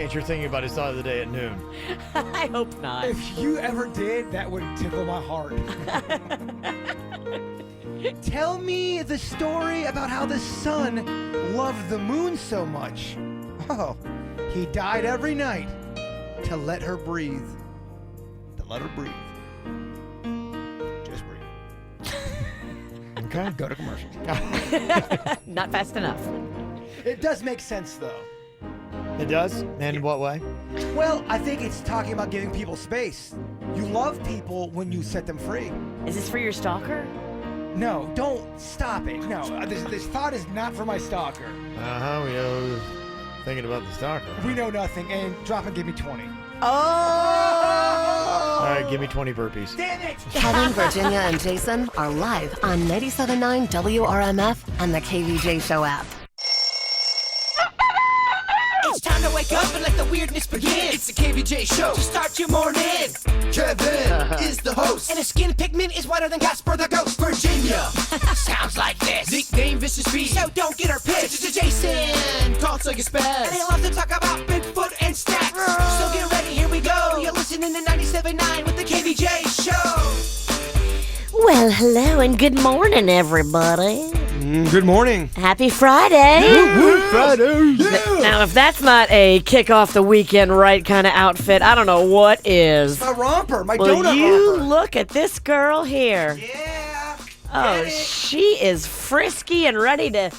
You're thinking about his thought of the day at noon. I hope not. If you ever did, that would tickle my heart. Tell me the story about how the sun loved the moon so much. Oh, he died every night to let her breathe. To let her breathe. Just breathe. Okay. Go to commercial. Not fast enough. It does make sense, though. It does? And in what way? Well, I think it's talking about giving people space. You love people when you set them free. Is this for your stalker? No, don't stop it. No, this thought is not for my stalker. Uh-huh, we are thinking about the stalker. We know nothing, and drop and give me 20. Oh! All right, give me 20 burpees. Damn it! Kevin, Virginia, and Jason are live on 97.9 WRMF and the KVJ Show app. It's time to wake up and let the weirdness begin. It's the KVJ show to start your morning. Kevin is the host, and his skin pigment is whiter than Casper the Ghost. Virginia sounds like this. Nickname Vicious Beast, so don't get her pissed. It's Jason talks like a spaz, and they love to talk about Bigfoot and stacks. So get ready, here we go. You're listening to 97.9 with the KVJ show. Well, hello and good morning, everybody. Good morning. Happy Friday. Friday! Now, if that's not a kick off the weekend right kind of outfit, I don't know what is. My romper, my Will donut you romper. look at this girl here? Yeah. Oh, she is frisky and ready to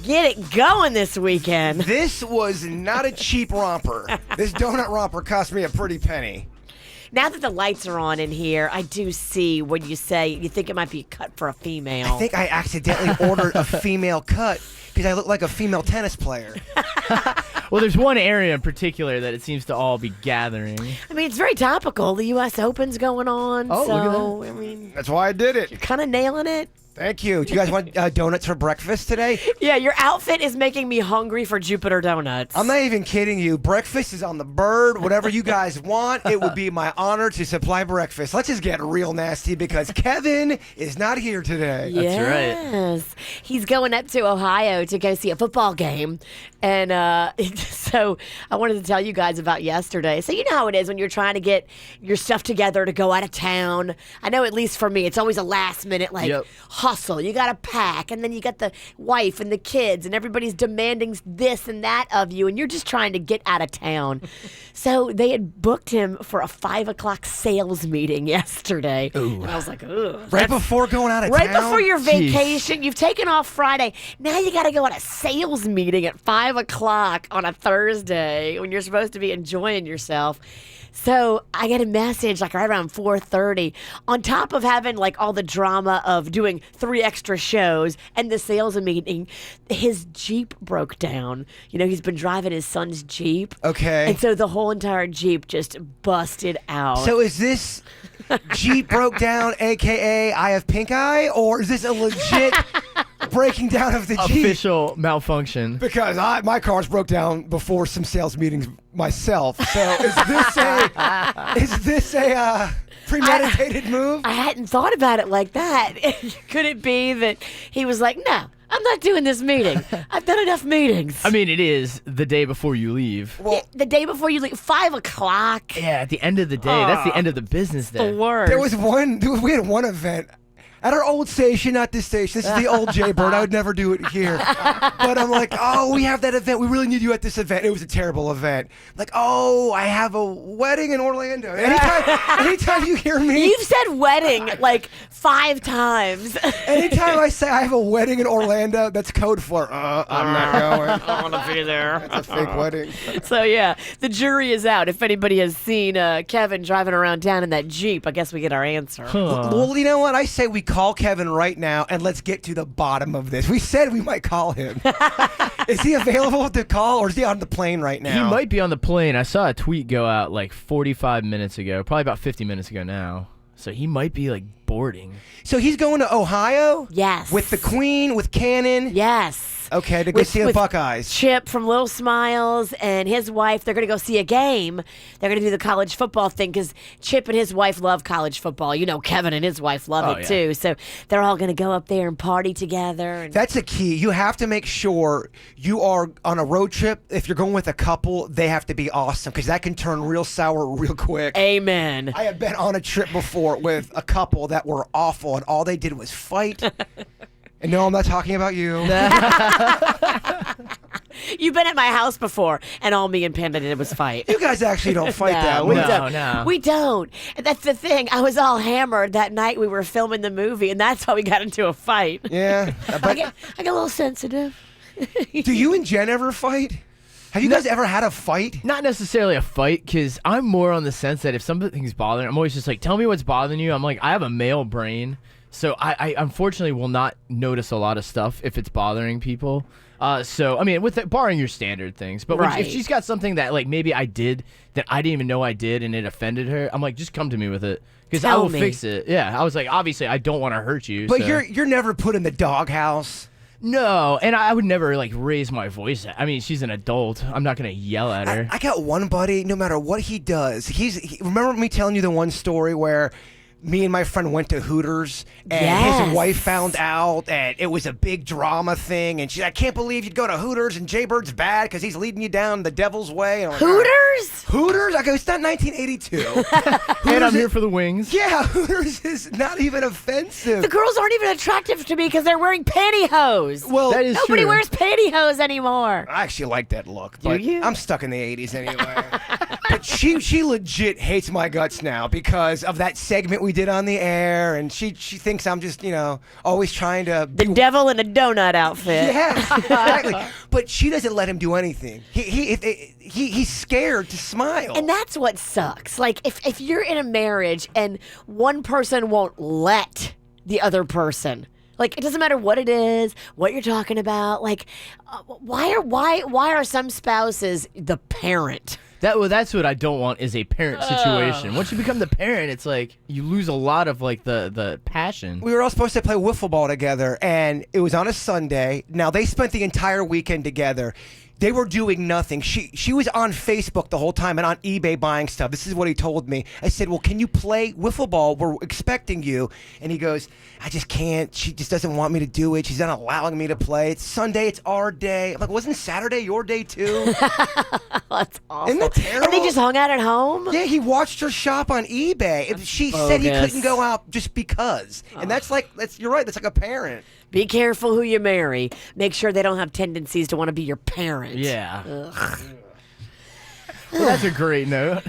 get it going this weekend. This was not a cheap romper. This donut romper cost me a pretty penny. Now that the lights are on in here, I do see when you say you think it might be a cut for a female. I think I accidentally ordered a female cut because I look like a female tennis player. Well, there's one area in particular that it seems to all be gathering. I mean, it's very topical. The U.S. Open's going on. Oh, so, look at I mean, That's why I did it. you're kind of nailing it. Thank you. Do you guys want donuts for breakfast today? Yeah, your outfit is making me hungry for Jupiter Donuts. I'm not even kidding you. Breakfast is on the bird. Whatever you guys want, it would be my honor to supply breakfast. Let's just get real nasty because Kevin is not here today. That's right. Yes. He's going up to Ohio to go see a football game. And so I wanted to tell you guys about yesterday. So you know how it is when you're trying to get your stuff together to go out of town. I know at least for me, it's always a last minute hustle. You got to pack, and then you got the wife and the kids, and everybody's demanding this and that of you, and you're just trying to get out of town. So they had booked him for a 5 o'clock sales meeting yesterday. Ooh. And I was like, ooh. Right before going out of Right town? before your vacation, you've taken off Friday. Now you got to go on a sales meeting at 5 o'clock on a Thursday when you're supposed to be enjoying yourself. So I get a message like right around 4:30. On top of having like all the drama of doing 3 extra shows and the sales meeting, his Jeep broke down. You know, he's been driving his son's Jeep. Okay. And so the whole entire Jeep just busted out. So is this Jeep broke down, a.k.a. I have pink eye, or is this a legit breaking down of the Jeep? Official malfunction. Because my car's broke down before some sales meetings myself. So is this a premeditated move? I hadn't thought about it like that. Could it be that he was like, no, I'm not doing this meeting. I've done enough meetings. I mean, it is the day before you leave. Well, The day before you leave, 5 o'clock. Yeah, at the end of the day. That's the end of the business The day. worst. we had one event at our old station, not this station. This is the old Jaybird. I would never do it here. But I'm like, oh, we have that event. We really need you at this event. It was a terrible event. Like, oh, I have a wedding in Orlando. Anytime you hear me, You've said wedding like 5 times. anytime I say I have a wedding in Orlando, that's code for, I'm not going. I want to be there. It's a fake wedding. So, yeah, the jury is out. If anybody has seen Kevin driving around town in that Jeep, I guess we get our answer. Well, you know what? I say we call Kevin right now and let's get to the bottom of this. We said we might call him. Is he available to call, or is he on the plane right now? He might be on the plane. I saw a tweet go out like 45 minutes ago, probably about 50 minutes ago now. So he might be like sporting. So he's going to Ohio? Yes. With the Queen, with Cannon? Yes. Okay, to go see the Buckeyes. Chip from Little Smiles and his wife, they're going to go see a game. They're going to do the college football thing because Chip and his wife love college football. You know, Kevin and his wife love it too. So they're all going to go up there and party together. And That's a key. You have to make sure you are on a road trip. If you're going with a couple, they have to be awesome because that can turn real sour real quick. Amen. I have been on a trip before with a couple that were awful and all they did was fight. And no, I'm not talking about you. You've been at my house before, and all me and Panda did was fight. You guys actually don't fight that we much. don't. No. We don't. And that's the thing. I was all hammered that night we were filming the movie, and that's how we got into a fight. Yeah. I But get a little sensitive. do you and Jen ever fight? Have you guys ever had a fight? Not necessarily a fight, because I'm more on the sense that if something's bothering, I'm always just like, tell me what's bothering you. I'm like, I have a male brain, so I unfortunately will not notice a lot of stuff if it's bothering people. So I mean, barring your standard things, but if she's got something that like maybe I did that I didn't even know I did and it offended her, I'm like, just come to me with it because I will fix it. Yeah, I was like, obviously I don't want to hurt you. But so. you're never put in the doghouse. No, and I would never like raise my voice. I mean, she's an adult. I'm not gonna yell at her. I got one buddy. No matter what he does, remember me telling you the one story where me and my friend went to Hooters and his wife found out and it was a big drama thing and she's like, I can't believe you'd go to Hooters and Jaybird's bad because he's leading you down the devil's way. And I'm like, Hooters? Hooters? I go, it's not 1982. And I'm here for the wings. Yeah, Hooters is not even offensive. The girls aren't even attractive to me because they're wearing pantyhose. Well, that is Nobody true. wears pantyhose anymore. I actually like that look, Do but you? I'm stuck in the 80s anyway. But she legit hates my guts now because of that segment we did on the air, and she thinks I'm just, always trying to The devil in a donut outfit. Yeah, exactly. But she doesn't let him do anything. He's scared to smile. And that's what sucks. Like, if you're in a marriage and one person won't let the other person, like, it doesn't matter what it is, what you're talking about. Like, why are some spouses the parent? That's what I don't want is a parent situation. Once you become the parent, it's like you lose a lot of like the passion. We were all supposed to play wiffle ball together, and it was on a Sunday. Now, they spent the entire weekend together. They were doing nothing. She was on Facebook the whole time and on eBay buying stuff. This is what he told me. I said, well, can you play wiffle ball? We're expecting you. And he goes, I just can't. She just doesn't want me to do it. She's not allowing me to play. It's Sunday. It's our day. I'm like, wasn't Saturday your day too? That's awful. Isn't that terrible? And they just hung out at home? Yeah, he watched her shop on eBay. She said he couldn't go out just because. And you're right. That's like a parent. Be careful who you marry. Make sure they don't have tendencies to want to be your parent. Yeah. Well, that's a great note.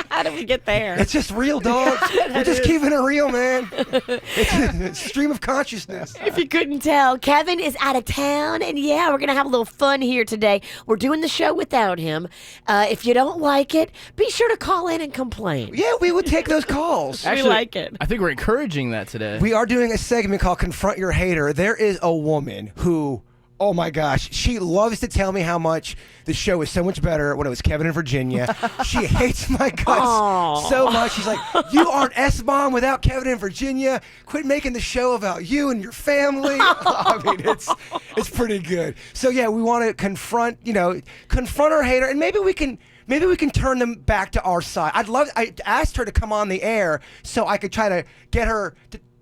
How did we get there? It's just real, dog. We're just keeping it real, man. It's a stream of consciousness. If you couldn't tell, Kevin is out of town, and yeah, we're going to have a little fun here today. We're doing the show without him. If you don't like it, be sure to call in and complain. Yeah, we would take those calls. Actually, like it. I think we're encouraging that today. We are doing a segment called Confront Your Hater. There is a woman who, oh my gosh, she loves to tell me how much the show is so much better when it was Kevin in Virginia. She hates my guts so much. She's like, you aren't S-bomb without Kevin in Virginia. Quit making the show about you and your family. I mean, it's pretty good. So yeah, we want to confront our hater, and maybe we can turn them back to our side. I asked her to come on the air so I could try to get her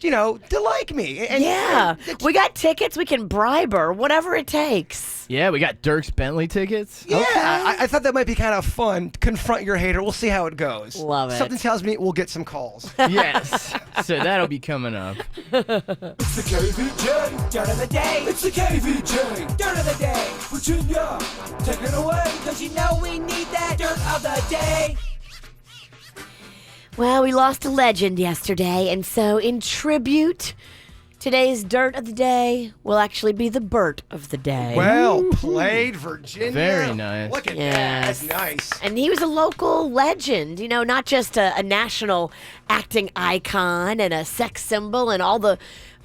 to like me. And we got tickets. We can bribe her, whatever it takes. Yeah, we got Dirk's Bentley tickets. Yeah, Okay. I thought that might be kind of fun. Confront your hater. We'll see how it goes. Love it. Something tells me we'll get some calls. Yes. So that'll be coming up. It's the KVJ Dirt of the Day. It's the KVJ Dirt of the Day. Virginia, take it away. Cause you know we need that Dirt of the Day. Well, we lost a legend yesterday, and so in tribute, today's Dirt of the Day will actually be the Burt of the Day. Well played, Virginia. Very nice. Look at Yes. that. That's nice. And he was a local legend, not just a national acting icon and a sex symbol and all the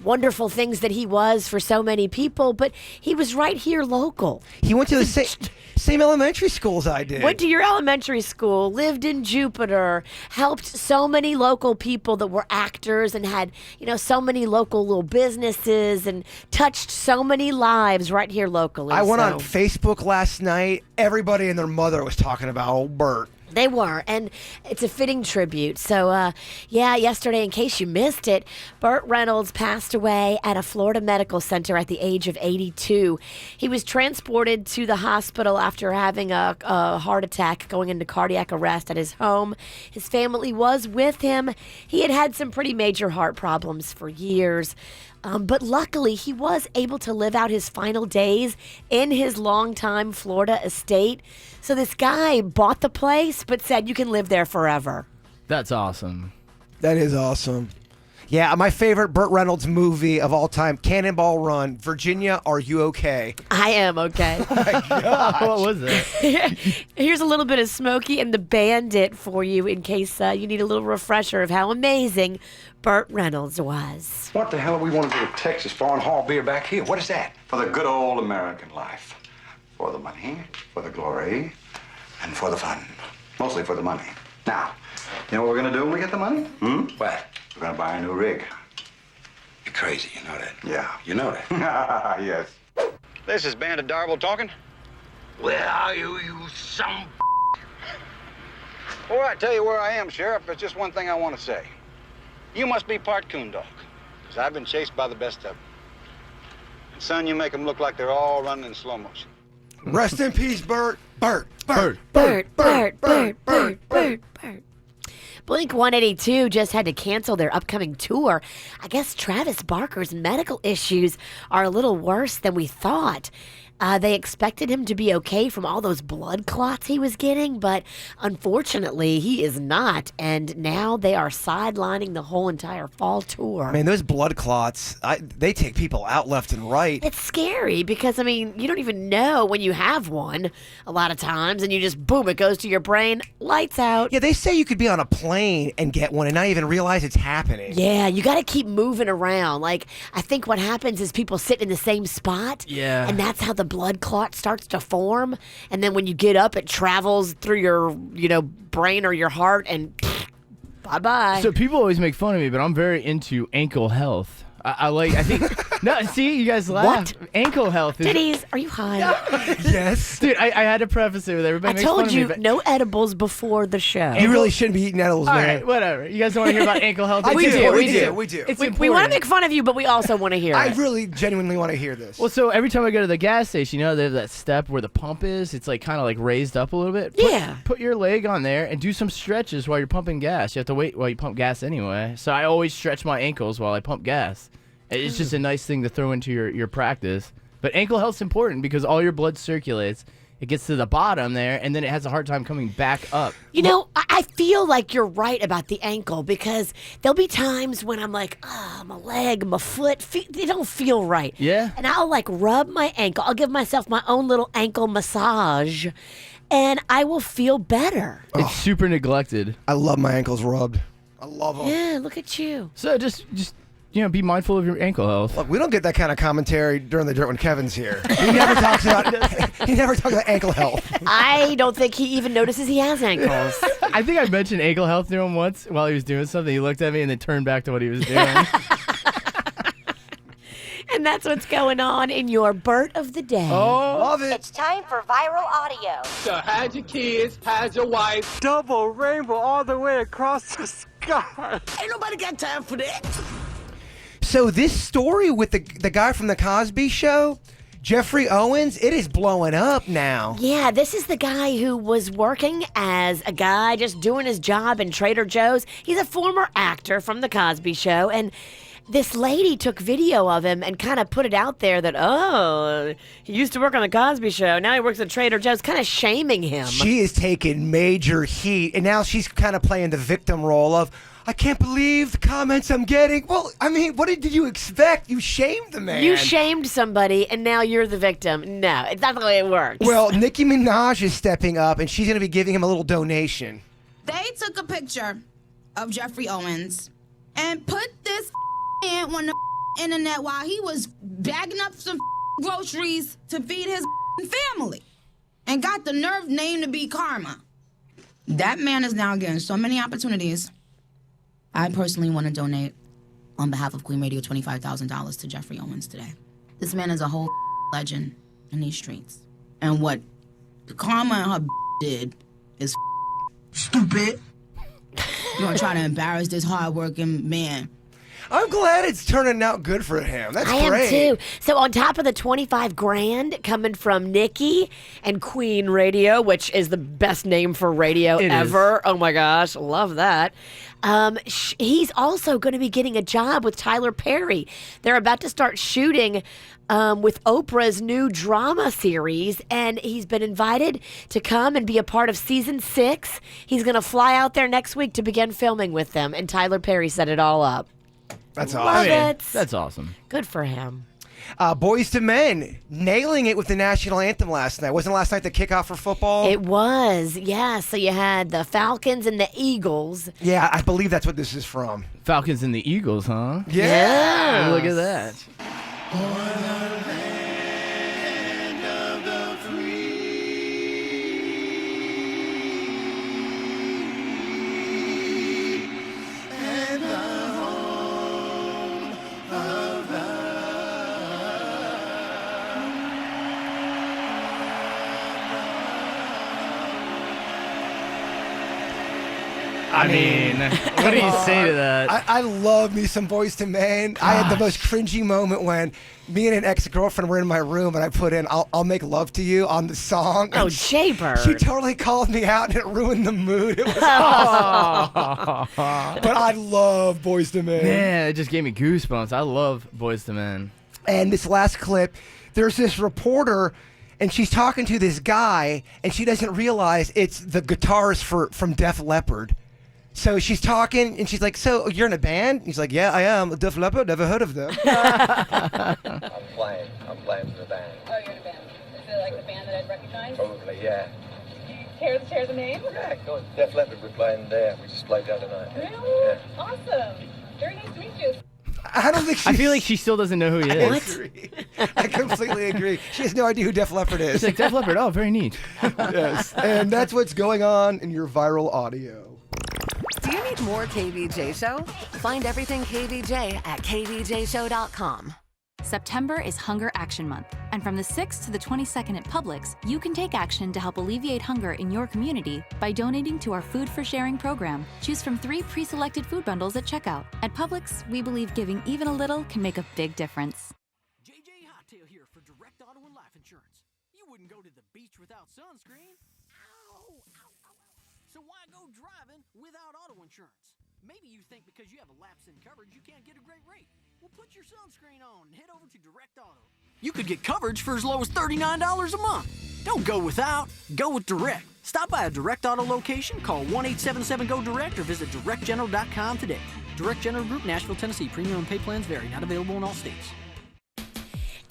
wonderful things that he was for so many people, but he was right here local. He went to the same elementary school as I did. Went to your elementary school, lived in Jupiter, helped so many local people that were actors and had, so many local little businesses and touched so many lives right here locally. I went on Facebook last night. Everybody and their mother was talking about old Burt. They were, and it's a fitting tribute. So, yesterday, in case you missed it, Burt Reynolds passed away at a Florida medical center at the age of 82. He was transported to the hospital after having a heart attack, going into cardiac arrest at his home. His family was with him. He had had some pretty major heart problems for years. But luckily, he was able to live out his final days in his longtime Florida estate. So this guy bought the place, but said you can live there forever. That's awesome. That is awesome. Yeah, my favorite Burt Reynolds movie of all time, Cannonball Run. Virginia, are you okay? I am okay. What was it? Here's a little bit of Smokey and the Bandit for you in case you need a little refresher of how amazing Burt Reynolds was. What the hell are we want to go to Texas for and haul beer back here? What is that? For the good old American life. For the money, for the glory, and for the fun. Mostly for the money. Now, you know what we're going to do when we get the money? What? We're going to buy a new rig. You're crazy, you know that? Yeah. You know that? Yes. This is Bandit Darble talking. Where are you, you some... Before I tell you where I am, Sheriff, there's just one thing I want to say. You must be part coon dog, because I've been chased by the best of them. And son, you make them look like they're all running in slow motion. Rest in peace, Burt. Burt. Burt. Blink 182 just had to cancel their upcoming tour. I guess Travis Barker's medical issues are a little worse than we thought. They expected him to be okay from all those blood clots he was getting, but unfortunately, he is not. And now they are sidelining the whole entire fall tour. Man, those blood clots, they take people out left and right. It's scary because, you don't even know when you have one a lot of times, and you just, boom, it goes to your brain, lights out. Yeah, they say you could be on a plane and get one and not even realize it's happening. Yeah, you got to keep moving around. Like, I think what happens is people sit in the same spot. Yeah. And that's how the blood clot starts to form. And then when you get up, it travels through your, brain or your heart and bye-bye. So people always make fun of me, but I'm very into ankle health. I think, no, see, you guys laugh. What? Ankle health is... Denny's, are you high? Yes. Dude, I had to preface it with everybody I makes fun told of you, me, but... no edibles before the show. You really shouldn't be eating edibles, All man. right, whatever. You guys don't want to hear about ankle health? We It's do. important. We do. It's We important. want to make fun of you, but we also want to hear I it. really genuinely want to hear this. Well, so every time I go to the gas station, they have that step where the pump is. It's like kind of like raised up a little bit. Yeah. Put your leg on there and do some stretches while you're pumping gas. You have to wait while you pump gas anyway. So I always stretch my ankles while I pump gas. It's just a nice thing to throw into your practice. But ankle health's important because all your blood circulates. It gets to the bottom there, and then it has a hard time coming back up. I feel like you're right about the ankle because there'll be times when I'm like, my leg, my foot, they don't feel right. Yeah. And I'll rub my ankle. I'll give myself my own little ankle massage, and I will feel better. It's super neglected. I love my ankles rubbed. I love them. Yeah, look at you. So just be mindful of your ankle health. Look, we don't get that kind of commentary during the dirt when Kevin's here. He never talks about ankle health. I don't think he even notices he has ankles. I think I mentioned ankle health to him once while he was doing something. He looked at me and then turned back to what he was doing. And that's what's going on in your Burt of the day. Oh, Love it. It's time for viral audio. So hide your kids, hide your wife. Double rainbow all the way across the sky. Ain't nobody got time for that. So this story with the guy from the Cosby Show, Jeffrey Owens, it is blowing up now. Yeah, this is the guy who was working as a guy just doing his job in Trader Joe's. He's a former actor from The Cosby Show, and this lady took video of him and kind of put it out there that, he used to work on The Cosby Show. Now he works at Trader Joe's, kind of shaming him. She is taking major heat, and now she's kind of playing the victim role of, I can't believe the comments I'm getting. Well, what did you expect? You shamed the man. You shamed somebody, and now you're the victim. No, it's not the way it works. Well, Nicki Minaj is stepping up, and she's going to be giving him a little donation. They took a picture of Jeffrey Owens and put this in one of internet while he was bagging up some groceries to feed his family and got the nerve name to be Karma. That man is now getting so many opportunities. I personally want to donate on behalf of Queen Radio $25,000 to Jeffrey Owens today. This man is a whole legend in these streets. And what Karma and her did is stupid. You're gonna try to embarrass this hardworking man. I'm glad it's turning out good for him. That's I great. am too. So on top of the 25 grand coming from Nikki and Queen Radio, which is the best name for radio ever. Oh my gosh, love that. He's also going to be getting a job with Tyler Perry. They're about to start shooting with Oprah's new drama series, and he's been invited to come and be a part of season 6. He's going to fly out there next week to begin filming with them, and Tyler Perry set it all up. That's Love awesome. it. That's awesome. Good for him. Boys to Men nailing it with the national anthem last night. Wasn't last night the kickoff for football? It was, yeah. So you had the Falcons and the Eagles. Yeah, I believe that's what this is from. Falcons and the Eagles, huh? Yeah. Look at that. I mean, what do you say to that? I love me some Boys to Men. I had the most cringy moment when me and an ex-girlfriend were in my room and I put in I'll Make Love to You on the song. Oh, Jaybird. She totally called me out and it ruined the mood. It was awesome. But I love Boys to Men. Man, it just gave me goosebumps. I love Boys to Men. And this last clip, there's this reporter and she's talking to this guy and she doesn't realize it's the guitarist from Def Leppard. So she's talking, and she's like, so you're in a band? He's like, yeah, I am. Def Leppard, never heard of them. I'm playing for the band. Oh, you're in a band. Is it like the band that I'd recognize? Probably, yeah. Do you care to share the name? Yeah, go on. Def Leppard, we're playing there. We just played the other night. Really? Yeah. Awesome. Very nice to meet you. I don't think I feel like she still doesn't know who he is. I completely agree. She has no idea who Def Leppard is. She's like, Def Leppard, oh, very neat. Yes. And that's what's going on in your viral audio. Do you need more KVJ Show? Find everything KVJ at kvjshow.com. September is Hunger Action Month, and from the 6th to the 22nd at Publix, you can take action to help alleviate hunger in your community by donating to our Food for Sharing program. Choose from 3 pre-selected food bundles at checkout. At Publix, we believe giving even a little can make a big difference. JJ Hottail here for Direct Auto and Life Insurance. You wouldn't go to the beach without sunscreen. Ow, ow, ow, ow. So why go driving without auto insurance? Maybe you think because you have a lapse in coverage, you can't get a great rate. Well, put your sunscreen on and head over to Direct Auto. You could get coverage for as low as $39 a month. Don't go without, go with Direct. Stop by a Direct Auto location, call 1-877-GO-DIRECT or visit directgeneral.com today. Direct General Group, Nashville, Tennessee. Premium and pay plans vary. Not available in all states.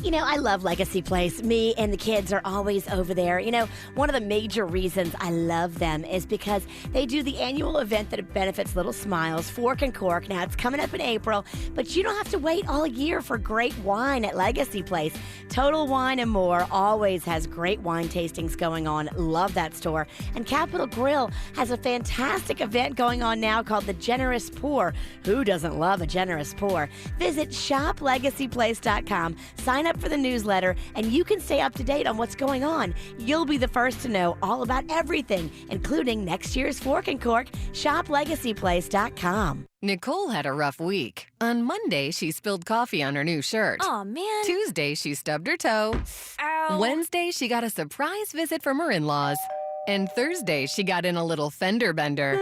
You know, I love Legacy Place. Me and the kids are always over there. You know, one of the major reasons I love them is because they do the annual event that benefits Little Smiles, Fork and Cork. Now, it's coming up in April, but you don't have to wait all year for great wine at Legacy Place. Total Wine and More always has great wine tastings going on. Love that store. And Capitol Grill has a fantastic event going on now called the Generous Pour. Who doesn't love a generous pour? Visit shoplegacyplace.com. Sign up for the newsletter, and you can stay up to date on what's going on. You'll be the first to know all about everything, including next year's Fork and Cork. ShopLegacyPlace.com. Nicole had a rough week. On Monday, she spilled coffee on her new shirt. Aw, man. Tuesday, she stubbed her toe. Ow. Wednesday, she got a surprise visit from her in-laws. And Thursday, she got in a little fender bender.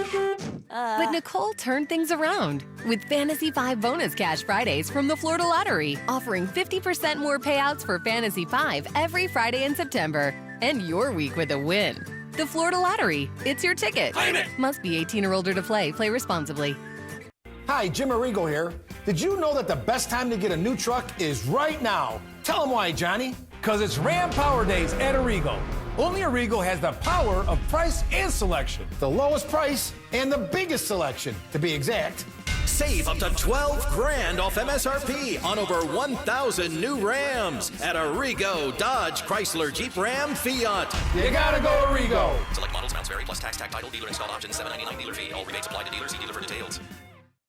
But Nicole turned things around with Fantasy 5 Bonus Cash Fridays from the Florida Lottery, offering 50% more payouts for Fantasy 5 every Friday in September. End your week with a win. The Florida Lottery. It's your ticket. Claim it. Must be 18 or older to play. Play responsibly. Hi, Jim Arrigo here. Did you know that the best time to get a new truck is right now? Tell them why, Johnny. Because it's Ram Power Days at Arrigo. Only Arrigo has the power of price and selection. The lowest price and the biggest selection, to be exact. Save up to $12 grand off MSRP on over 1,000 new Rams at Arrigo, Dodge, Chrysler, Jeep, Ram, Fiat. You gotta go Arrigo. Select models, amounts vary, plus tax, title, dealer install options, $7.99 dealer fee. All rebates apply to dealers. See dealer for details.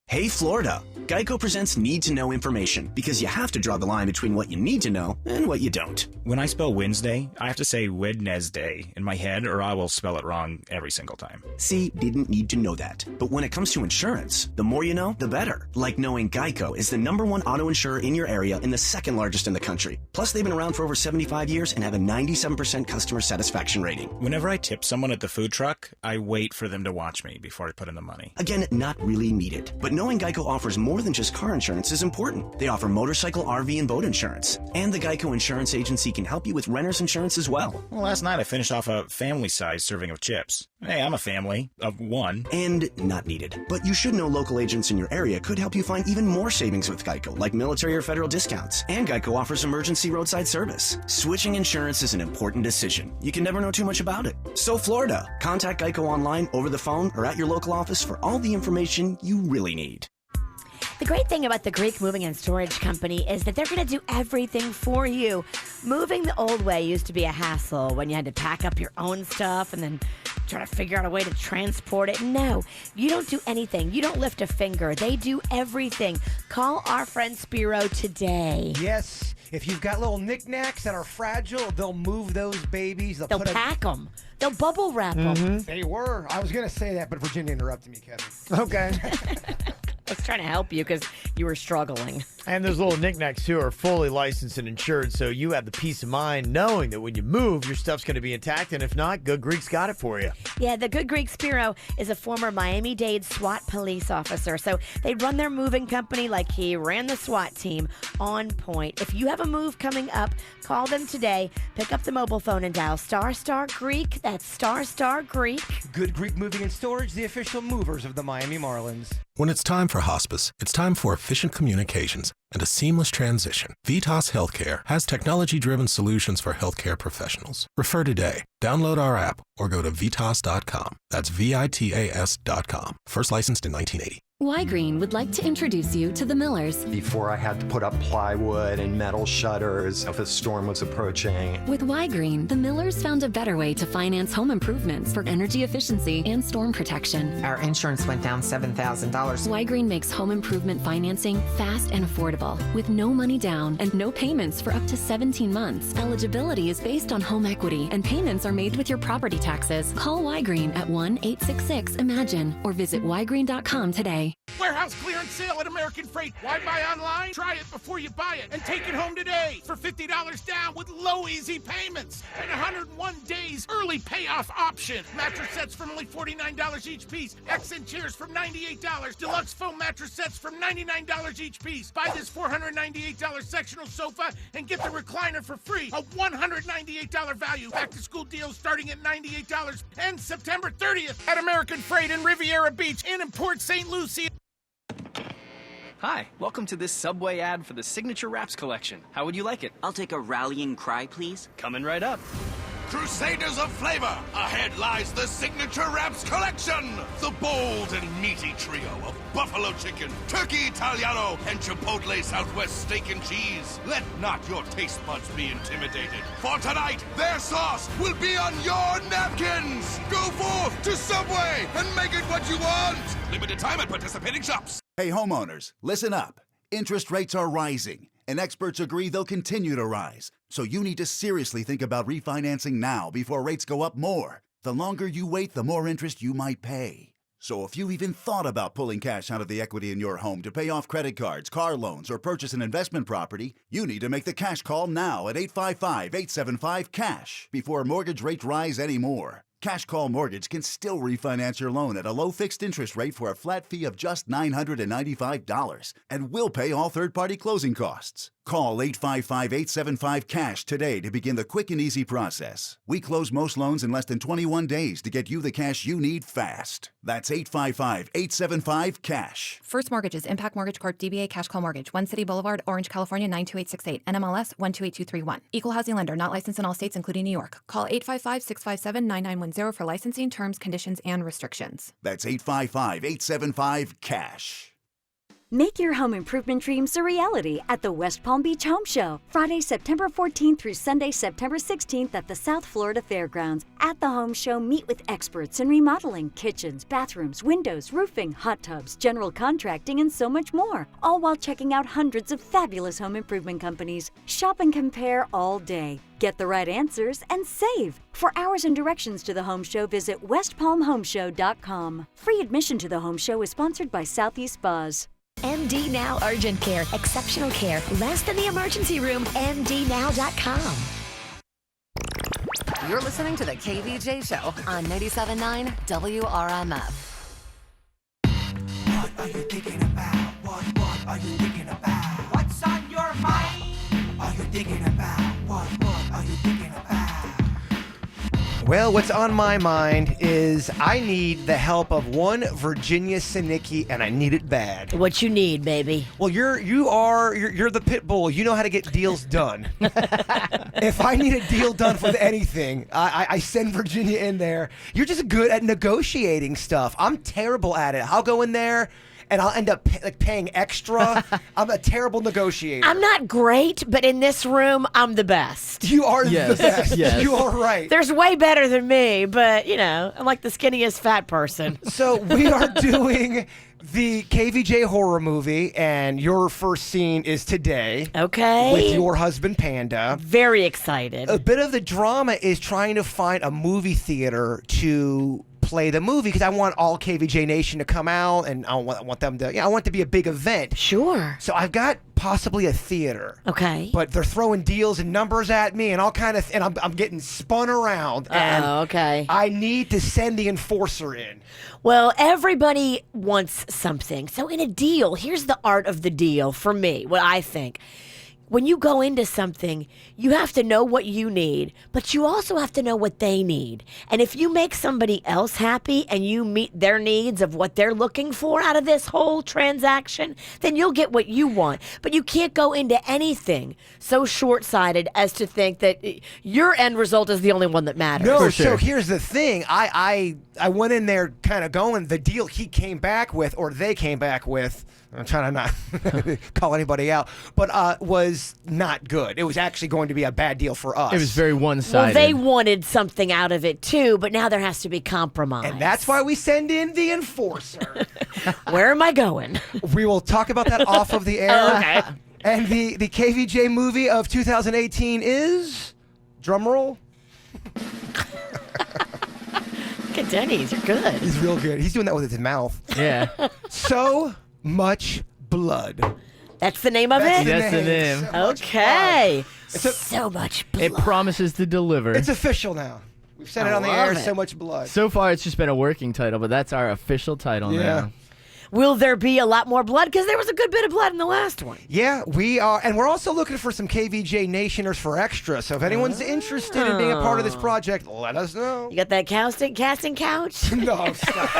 Hey Florida, Geico presents need to know information because you have to draw the line between what you need to know and what you don't. When I spell Wednesday, I have to say Wednesday in my head or I will spell it wrong every single time. See, didn't need to know that. But when it comes to insurance, the more you know, the better. Like knowing Geico is the #1 auto insurer in your area and the second largest in the country. Plus, they've been around for over 75 years and have a 97% customer satisfaction rating. Whenever I tip someone at the food truck, I wait for them to watch me before I put in the money. Again, not really needed. But knowing Geico offers more than just car insurance is important. They offer motorcycle, RV, and boat insurance. And the Geico Insurance Agency can help you with renter's insurance as well. Well, last night I finished off a family-sized serving of chips. Hey, I'm a family of one. And not needed. But you should know local agents in your area could help you find even more savings with Geico, like military or federal discounts. And Geico offers emergency roadside service. Switching insurance is an important decision. You can never know too much about it. So Florida, contact Geico online, over the phone, or at your local office for all the information you really need. The great thing about the Greek Moving and Storage Company is that they're going to do everything for you. Moving the old way used to be a hassle when you had to pack up your own stuff and then try to figure out a way to transport it. No, you don't do anything. You don't lift a finger. They do everything. Call our friend Spiro today. Yes. If you've got little knickknacks that are fragile, they'll move those babies. They'll pack them. They'll bubble wrap them. They were. I was going to say that, but Virginia interrupted me, Kevin. Okay. I was trying to help you because you were struggling. And those little knickknacks, too, are fully licensed and insured, so you have the peace of mind knowing that when you move, your stuff's going to be intact, and if not, Good Greek's got it for you. Yeah, the Good Greek Spiro is a former Miami-Dade SWAT police officer, so they run their moving company like he ran the SWAT team on point. If you have a move coming up, call them today. Pick up the mobile phone and dial ** Greek. That's ** Greek. Good Greek Moving and Storage, the official movers of the Miami Marlins. When it's time for hospice, it's time for efficient communications and a seamless transition. Vitas Healthcare has technology-driven solutions for healthcare professionals. Refer today. Download our app or go to vitas.com. That's VITAS.com. First licensed in 1980. Y-Green would like to introduce you to the Millers. Before I had to put up plywood and metal shutters if a storm was approaching. With Y-Green, the Millers found a better way to finance home improvements for energy efficiency and storm protection. Our insurance went down $7,000. Y-Green makes home improvement financing fast and affordable, with no money down and no payments for up to 17 months. Eligibility is based on home equity, and payments are made with your property taxes. Call Y-Green at 1-866-IMAGINE or visit ygreen.com today. Warehouse clearance sale at American Freight. Why buy online? Try it before you buy it and take it home today for $50 down with low easy payments and 101 days early payoff option. Mattress sets from only $49 each piece. Accent chairs from $98. Deluxe foam mattress sets from $99 each piece. Buy this $498 sectional sofa and get the recliner for free. A $198 value. Back to school deals starting at $98 and September 30th at American Freight in Riviera Beach and in Port St. Lucie. Hi, welcome to this Subway ad for the Signature Wraps collection. How would you like it? I'll take a rallying cry, please. Coming right up. Crusaders of flavor, ahead lies the Signature Wraps collection. The bold and meaty trio of buffalo chicken, turkey Italiano, and chipotle Southwest steak and cheese. Let not your taste buds be intimidated. For tonight, their sauce will be on your napkins. Go forth to Subway and make it what you want. Limited time at participating shops. Hey homeowners, listen up. Interest rates are rising, and experts agree they'll continue to rise. So you need to seriously think about refinancing now before rates go up more. The longer you wait, the more interest you might pay. So if you even thought about pulling cash out of the equity in your home to pay off credit cards, car loans, or purchase an investment property, you need to make the cash call now at 855-875-CASH before mortgage rates rise anymore. Cash Call Mortgage can still refinance your loan at a low fixed interest rate for a flat fee of just $995, and we'll pay all third-party closing costs. Call 855-875-CASH today to begin the quick and easy process. We close most loans in less than 21 days to get you the cash you need fast. That's 855-875-CASH. First Mortgages, Impact Mortgage Corp. DBA Cash Call Mortgage, 1 City Boulevard, Orange, California, 92868. NMLS 128231. Equal housing lender, not licensed in all states, including New York. Call 855-657-9910 for licensing, terms, conditions, and restrictions. That's 855-875-CASH. Make your home improvement dreams a reality at the West Palm Beach Home Show, Friday, September 14th through Sunday, September 16th at the South Florida Fairgrounds. At the Home Show, meet with experts in remodeling, kitchens, bathrooms, windows, roofing, hot tubs, general contracting, and so much more, all while checking out hundreds of fabulous home improvement companies. Shop and compare all day. Get the right answers and save. For hours and directions to the Home Show, visit westpalmhomeshow.com. Free admission to the Home Show is sponsored by Southeast Spas. MD Now Urgent Care. Exceptional care. Less than the emergency room. MDNow.com. You're listening to the KVJ Show on 97.9 WRMF. What are you thinking about? What are you thinking about? What's on your mind? Are you thinking about? What are you thinking about? Well, what's on my mind is I need the help of one Virginia Sinicki, and I need it bad. What you need, baby? Well, you're the pit bull. You know how to get deals done. If I need a deal done with anything, I send Virginia in there. You're just good at negotiating stuff. I'm terrible at it. I'll go in there and I'll end up paying extra. I'm a terrible negotiator. I'm not great, but in this room, I'm the best. You are the best. Yes. You are right. There's way better than me, but, I'm like the skinniest fat person. So we are doing the KVJ horror movie, and your first scene is today. Okay. With your husband, Panda. Very excited. A bit of the drama is trying to find a movie theater to play the movie, because I want all KVJ Nation to come out, and I want them to, I want it to be a big event. Sure. So I've got possibly a theater. Okay. But they're throwing deals and numbers at me and all kind of, and I'm getting spun around. And okay. I need to send the enforcer in. Well, everybody wants something. So in a deal, here's the art of the deal for me, what I think. When you go into something, you have to know what you need, but you also have to know what they need. And if you make somebody else happy and you meet their needs of what they're looking for out of this whole transaction, then you'll get what you want. But you can't go into anything so short-sighted as to think that your end result is the only one that matters. No, so here's the thing. I went in there kind of going, the deal he came back with, or they came back with, I'm trying to not call anybody out, but was not good. It was actually going to be a bad deal for us. It was very one-sided. Well, they wanted something out of it too, but now there has to be compromise. And that's why we send in the enforcer. Where am I going? We will talk about that off of the air. Okay. And the KVJ movie of 2018 is, drumroll. Look at Denny's, you're good. He's real good. He's doing that with his mouth. Yeah. So much blood. That's the name of it? That's the name. So much Okay. blood. So much blood. It promises to deliver. It's official now. We've said it on the love air. it. So much blood. So far, it's just been a working title, but that's our official title now. Will there be a lot more blood? Because there was a good bit of blood in the last one. Yeah, we are. And we're also looking for some KVJ Nationers for extra. So if anyone's interested in being a part of this project, let us know. You got that casting couch? No, stop.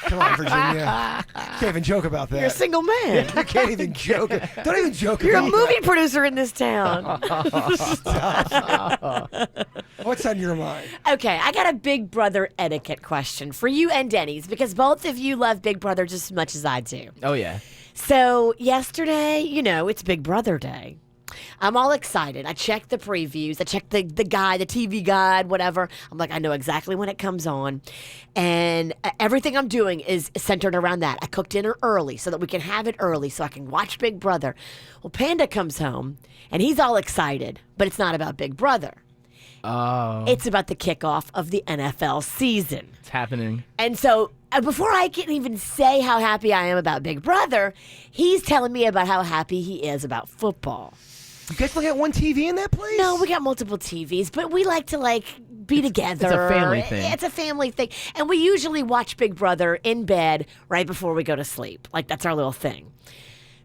Come on, Virginia. Can't even joke about that. You're a single man. You can't even joke. Don't even joke You're a about movie producer in this town. What's on your mind? Okay, I got a Big Brother etiquette question for you and Denny's, because both of you love Big Brother just as much as I do. Oh, yeah. So yesterday, it's Big Brother Day. I'm all excited. I checked the previews. I checked the guide, the TV guide, whatever. I'm like, I know exactly when it comes on. And everything I'm doing is centered around that. I cooked dinner early so that we can have it early so I can watch Big Brother. Well, Panda comes home, and he's all excited, but it's not about Big Brother. Oh. It's about the kickoff of the NFL season. It's happening. And so before I can even say how happy I am about Big Brother, he's telling me about how happy he is about football. You guys only got one TV in that place? No, we got multiple TVs, but we like to be together. It's a family thing. It's a family thing. And we usually watch Big Brother in bed right before we go to sleep. That's our little thing.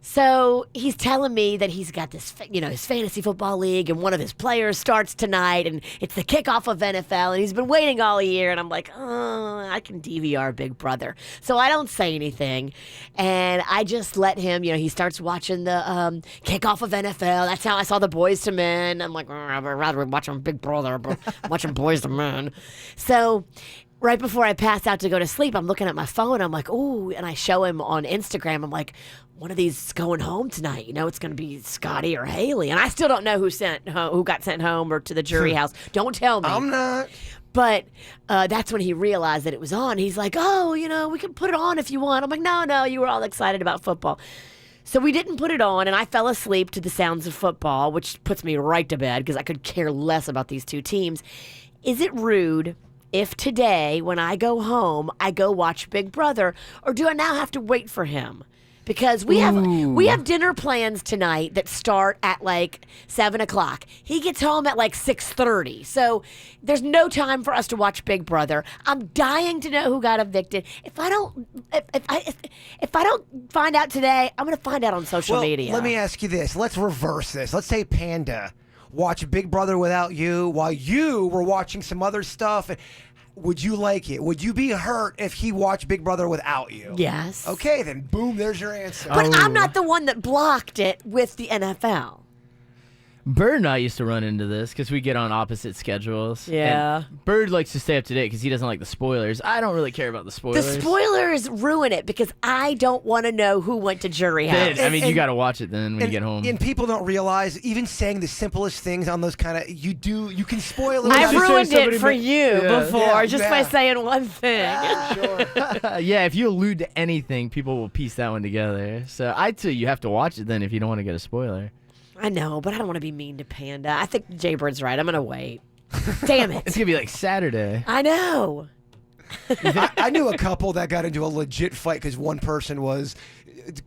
So he's telling me that he's got this, his fantasy football league, and one of his players starts tonight, and it's the kickoff of NFL, and he's been waiting all year, and I'm like, I can DVR Big Brother. So I don't say anything, and I just let him, he starts watching the kickoff of NFL. That's how I saw the Boys to Men. I'm like, I'd rather watch Big Brother, but I'm watching Boys to Men. So right before I pass out to go to sleep, I'm looking at my phone. I'm like, ooh, and I show him on Instagram. I'm like, one of these is going home tonight. You know, it's going to be Scotty or Haley. And I still don't know who got sent home or to the jury house. Don't tell me. I'm not. But that's when he realized that it was on. He's like, oh, you know, we can put it on if you want. I'm like, no, you were all excited about football. So we didn't put it on, and I fell asleep to the sounds of football, which puts me right to bed because I could care less about these two teams. Is it rude if today, when I go home, I go watch Big Brother, or do I now have to wait for him? Because we have dinner plans tonight that start at like 7 o'clock. He gets home at like 6:30. So there's no time for us to watch Big Brother. I'm dying to know who got evicted. If I don't find out today, I'm gonna find out on social media. Let me ask you this. Let's reverse this. Let's say Panda watched Big Brother without you while you were watching some other stuff. Would you like it? Would you be hurt if he watched Big Brother without you? Yes. Okay, then boom, there's your answer. But I'm not the one that blocked it with the NFL. Burt and I used to run into this because we get on opposite schedules. Yeah. And Burt likes to stay up to date because he doesn't like the spoilers. I don't really care about the spoilers. The spoilers ruin it because I don't want to know who went to jury house. I mean, you got to watch it then when you get home. And people don't realize, even saying the simplest things on those kind of, you can spoil it. I've ruined it for you before Yeah, by saying one thing. Yeah, if you allude to anything, people will piece that one together. So I'd say you have to watch it then if you don't want to get a spoiler. I know, but I don't want to be mean to Panda. I think Jaybird's right. I'm going to wait. Damn it. It's going to be like Saturday. I know. I knew a couple that got into a legit fight because one person was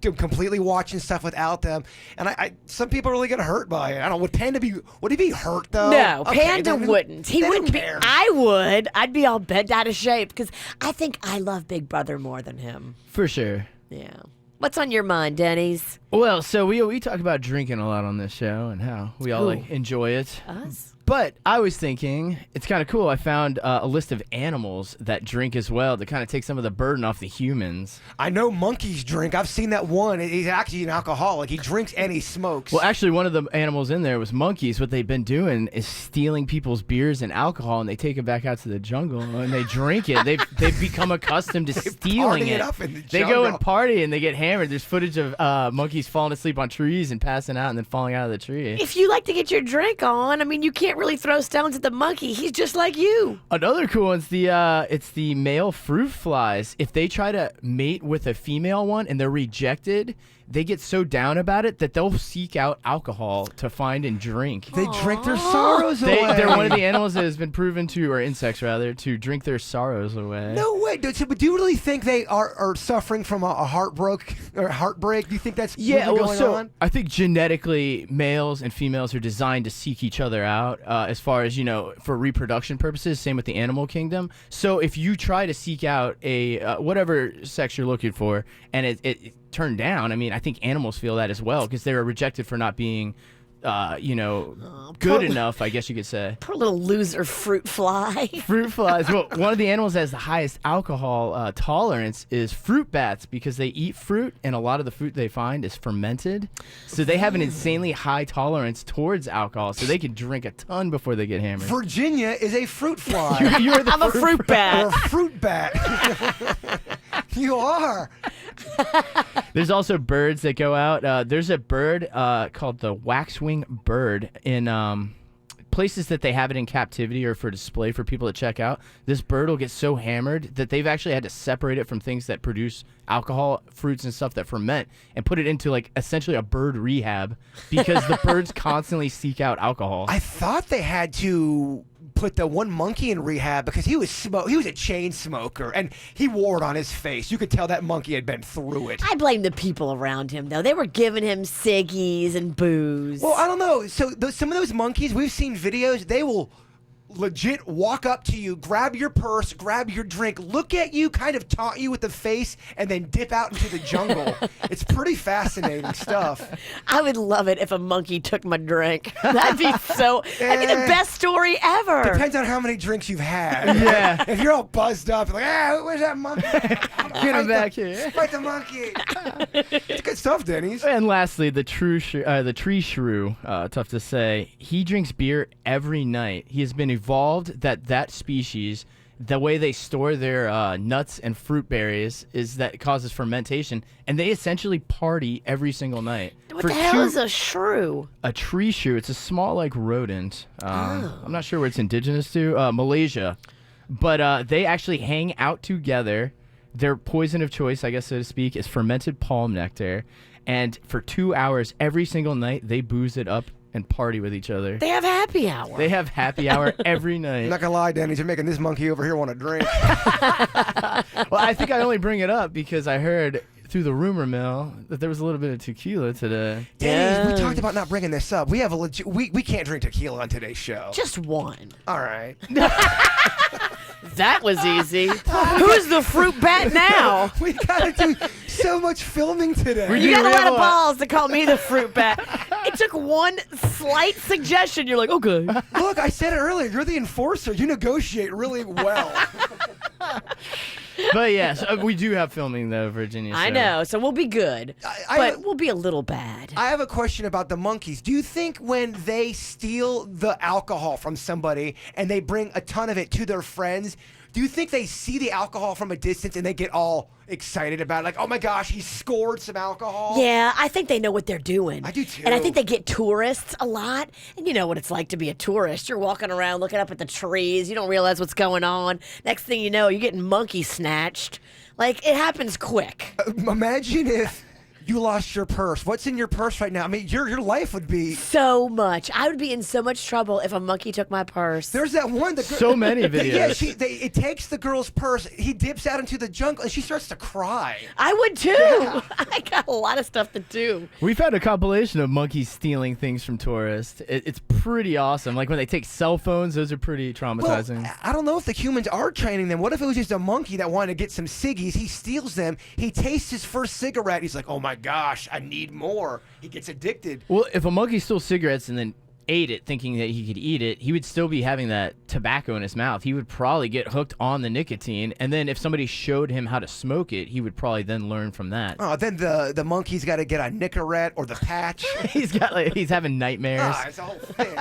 completely watching stuff without them, and some people really get hurt by it. I don't know. Would he be hurt though? No, Okay, Panda wouldn't. He wouldn't be. I would. I'd be all bent out of shape because I think I love Big Brother more than him. For sure. Yeah. What's on your mind, Denny's? Well, so we talk about drinking a lot on this show and how we all enjoy it. Us? But I was thinking, it's kind of cool. I found a list of animals that drink as well to kind of take some of the burden off the humans. I know monkeys drink. I've seen that one. He's actually an alcoholic. He drinks and he smokes. Well, actually, one of the animals in there was monkeys. What they've been doing is stealing people's beers and alcohol, and they take it back out to the jungle and they drink it. They've become accustomed to stealing it. Up in the They go and party and they get hammered. There's footage of monkeys falling asleep on trees and passing out and then falling out of the tree. If you like to get your drink on, I mean, you can't really throw stones at the monkey. He's just like you. Another cool one's it's the male fruit flies. If they try to mate with a female one and they're rejected, they get so down about it that they'll seek out alcohol to find and drink. They drink their sorrows away. They're one of the animals that has been proven to, or insects rather, to drink their sorrows away. No way. Do you really think they are suffering from a heartbreak? Do you think that's really going on? I think genetically males and females are designed to seek each other out as far as, for reproduction purposes. Same with the animal kingdom. So if you try to seek out a whatever sex you're looking for and it turned down, I mean, I think animals feel that as well because they were rejected for not being good enough, I guess you could say. Poor little loser fruit fly. Fruit flies. Well, one of the animals that has the highest alcohol tolerance is fruit bats because they eat fruit and a lot of the fruit they find is fermented. So they have an insanely high tolerance towards alcohol, so they can drink a ton before they get hammered. Virginia is a fruit fly. I'm a fruit bat. Or a fruit bat. You are. There's also birds that go out. There's a bird called the waxwing bird in places that they have it in captivity or for display for people to check out. This bird will get so hammered that they've actually had to separate it from things that produce alcohol, fruits and stuff that ferment, and put it into like essentially a bird rehab because the birds constantly seek out alcohol. I thought they had to put the one monkey in rehab because he was a chain smoker and he wore it on his face. You could tell that monkey had been through it. I blame the people around him, though. They were giving him ciggies and booze. Well, I don't know. So some of those monkeys, we've seen videos, they will legit walk up to you, grab your purse, grab your drink, look at you, kind of taunt you with the face, and then dip out into the jungle. It's pretty fascinating stuff. I would love it if a monkey took my drink. That'd be that'd be the best story ever. Depends on how many drinks you've had. Yeah. If you're all buzzed up, you're like, where's that monkey? Get him back here. Fight the monkey. It's good stuff, Denny's. And lastly, the tree shrew, tough to say, he drinks beer every night. He has been evolved that species the way they store their nuts and fruit berries is that it causes fermentation, and they essentially party every single night. What the hell is a shrew? A tree shrew. It's a small, like, rodent. I'm not sure where it's indigenous to. Malaysia. But they actually hang out together. Their poison of choice, I guess so to speak, is fermented palm nectar. And for 2 hours every single night, they booze it up and party with each other. They have happy hour. They have happy hour every night. I'm not going to lie, Denny, you're making this monkey over here want to drink. Well, I think I only bring it up because I heard through the rumor mill that there was a little bit of tequila today. Denny, we talked about not bringing this up. We have a legit. We can't drink tequila on today's show. Just one. All right. That was easy. Who's the fruit bat now? We gotta do so much filming today. You got a lot of balls to call me the fruit bat. It took one slight suggestion. You're like, okay. Look, I said it earlier. You're the enforcer. You negotiate really well. But yes, we do have filming though, Virginia. I know, so we'll be good, but we'll be a little bad. I have a question about the monkeys. Do you think when they steal the alcohol from somebody and they bring a ton of it to their friends, do you think they see the alcohol from a distance and they get all excited about it? Like, oh my gosh, he scored some alcohol? Yeah, I think they know what they're doing. I do too. And I think they get tourists a lot. And you know what it's like to be a tourist. You're walking around looking up at the trees. You don't realize what's going on. Next thing you know, you're getting monkey snatched. Like, it happens quick. Imagine if you lost your purse. What's in your purse right now? I mean, your life would be so much. I would be in so much trouble if a monkey took my purse. There's that one. So many videos. Yeah, it takes the girl's purse. He dips out into the jungle, and she starts to cry. I would too. Yeah. I got a lot of stuff to do. We've had a compilation of monkeys stealing things from tourists. It's pretty awesome. Like when they take cell phones, those are pretty traumatizing. Well, I don't know if the humans are training them. What if it was just a monkey that wanted to get some ciggies? He steals them. He tastes his first cigarette. He's like, oh my gosh, I need more. He gets addicted. Well, if a monkey stole cigarettes and then ate it thinking that he could eat it, he would still be having that tobacco in his mouth. He would probably get hooked on the nicotine, and then if somebody showed him how to smoke it, he would probably then learn from that. Oh, then the monkey's got to get a Nicorette or the patch. He's having nightmares. It's a whole thing.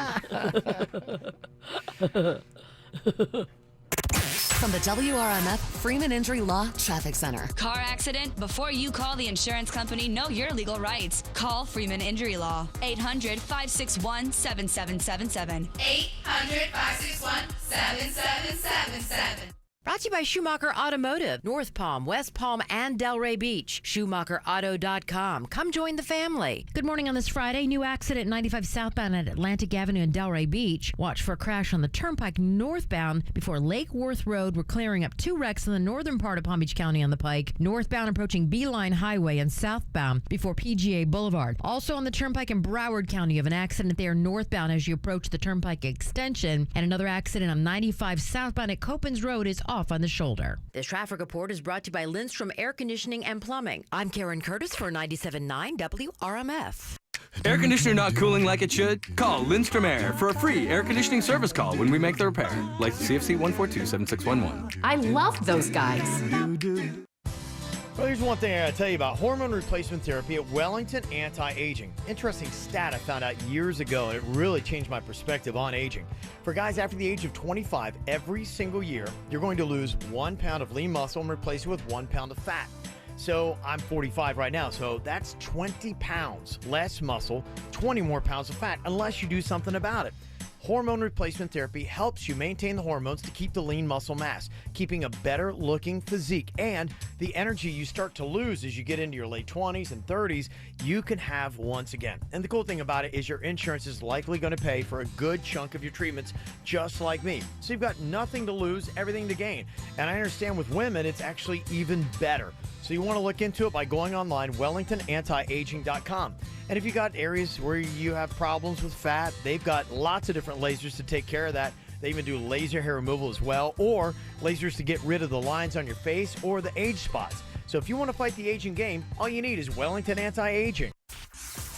From the WRMF Freeman Injury Law Traffic Center. Car accident? Before you call the insurance company, know your legal rights. Call Freeman Injury Law. 800-561-7777. 800-561-7777. Brought to you by Schumacher Automotive, North Palm, West Palm, and Delray Beach. SchumacherAuto.com. Come join the family. Good morning on this Friday. New accident 95 southbound at Atlantic Avenue in Delray Beach. Watch for a crash on the Turnpike northbound before Lake Worth Road. We're clearing up 2 wrecks in the northern part of Palm Beach County on the Pike. Northbound approaching Beeline Highway and southbound before PGA Boulevard. Also on the Turnpike in Broward County, you have an accident there northbound as you approach the Turnpike extension. And another accident on 95 southbound at Copans Road is off on the shoulder. This traffic report is brought to you by Lindstrom Air Conditioning and Plumbing. I'm Karen Curtis for 97.9 WRMF. Air conditioner not cooling like it should? Call Lindstrom Air for a free air conditioning service call when we make the repair. Like CFC 142-7611. I love those guys. Well, here's one thing I gotta tell you about hormone replacement therapy at Wellington Anti-Aging. Interesting stat I found out years ago, and it really changed my perspective on aging. For guys after the age of 25, every single year, you're going to lose 1 pound of lean muscle and replace it with 1 pound of fat. So I'm 45 right now, so that's 20 pounds less muscle, 20 more pounds of fat, unless you do something about it. Hormone replacement therapy helps you maintain the hormones to keep the lean muscle mass, keeping a better looking physique, and the energy you start to lose as you get into your late 20s and 30s, you can have once again. And the cool thing about it is your insurance is likely going to pay for a good chunk of your treatments, just like me. So you've got nothing to lose, everything to gain. And I understand with women, it's actually even better. So you want to look into it by going online, WellingtonAntiAging.com. And if you got areas where you have problems with fat, they've got lots of different lasers to take care of that. They even do laser hair removal as well, or lasers to get rid of the lines on your face or the age spots. So if you want to fight the aging game, all you need is Wellington Anti-Aging.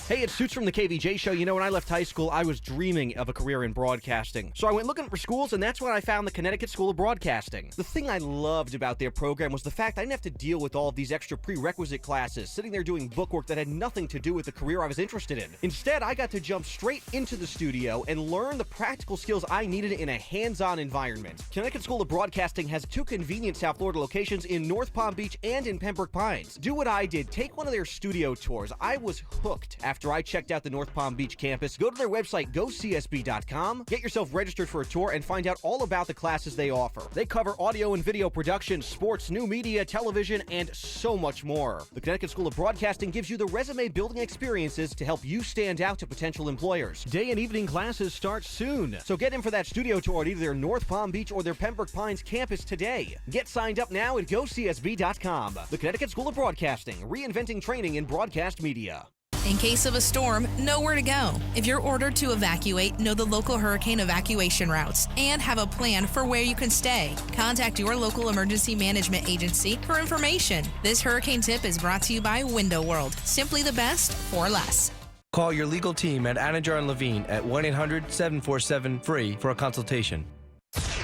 Hey, it's Suits from the KVJ Show. You know, when I left high school, I was dreaming of a career in broadcasting. So I went looking for schools, and that's when I found the Connecticut School of Broadcasting. The thing I loved about their program was the fact I didn't have to deal with all of these extra prerequisite classes, sitting there doing bookwork that had nothing to do with the career I was interested in. Instead, I got to jump straight into the studio and learn the practical skills I needed in a hands-on environment. Connecticut School of Broadcasting has 2 convenient South Florida locations in North Palm Beach and in Pembroke Pines. Do what I did. Take one of their studio tours. I was hooked after I checked out the North Palm Beach campus. Go to their website, gocsb.com, get yourself registered for a tour, and find out all about the classes they offer. They cover audio and video production, sports, new media, television, and so much more. The Connecticut School of Broadcasting gives you the resume-building experiences to help you stand out to potential employers. Day and evening classes start soon, so get in for that studio tour at either their North Palm Beach or their Pembroke Pines campus today. Get signed up now at gocsb.com. The Connecticut School of Broadcasting, reinventing training in broadcast media. In case of a storm, know where to go. If you're ordered to evacuate, know the local hurricane evacuation routes and have a plan for where you can stay. Contact your local emergency management agency for information. This hurricane tip is brought to you by Window World. Simply the best for less. Call your legal team at Anajar & Levine at 1-800-747-FREE for a consultation.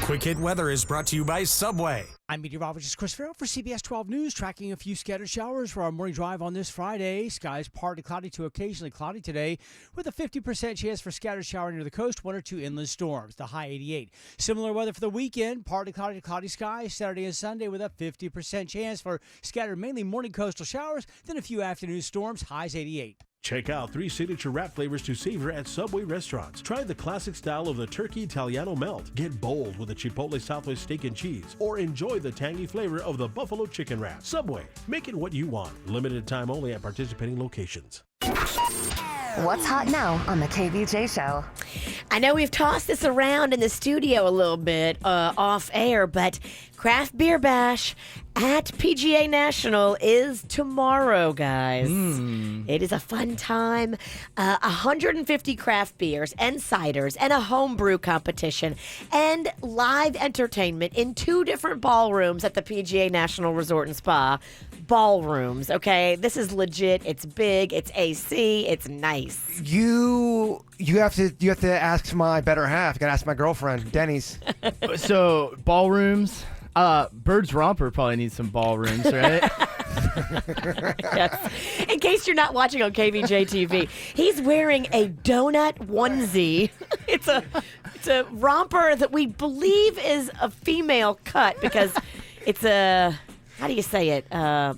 Quick Hit Weather is brought to you by Subway. I'm meteorologist Chris Farrell for CBS 12 News, tracking a few scattered showers for our morning drive on this Friday. Skies partly cloudy to occasionally cloudy today, with a 50% chance for scattered shower near the coast, 1 or 2 inland storms, the high 88. Similar weather for the weekend, partly cloudy to cloudy skies Saturday and Sunday, with a 50% chance for scattered mainly morning coastal showers, then a few afternoon storms, highs 88. Check out 3 signature wrap flavors to savor at Subway restaurants. Try the classic style of the Turkey Italiano Melt. Get bold with the Chipotle Southwest Steak and Cheese. Or enjoy the tangy flavor of the Buffalo Chicken Wrap. Subway, make it what you want. Limited time only at participating locations. What's hot now on the KVJ Show? I know we've tossed this around in the studio a little bit off air, but Craft Beer Bash at PGA National is tomorrow, guys. It is a fun time. 150 craft beers and ciders and a homebrew competition and live entertainment in 2 different ballrooms at the PGA National Resort and Spa. Ballrooms, okay? This is legit. It's big. It's AC. It's nice. You have to ask my better half. You got to ask my girlfriend, Denny's. So ballrooms. Bird's Romper probably needs some ballrooms, right? Yes. In case you're not watching on KVJ TV, he's wearing a donut onesie. It's a romper that we believe is a female cut because it's a, how do you say it? Ball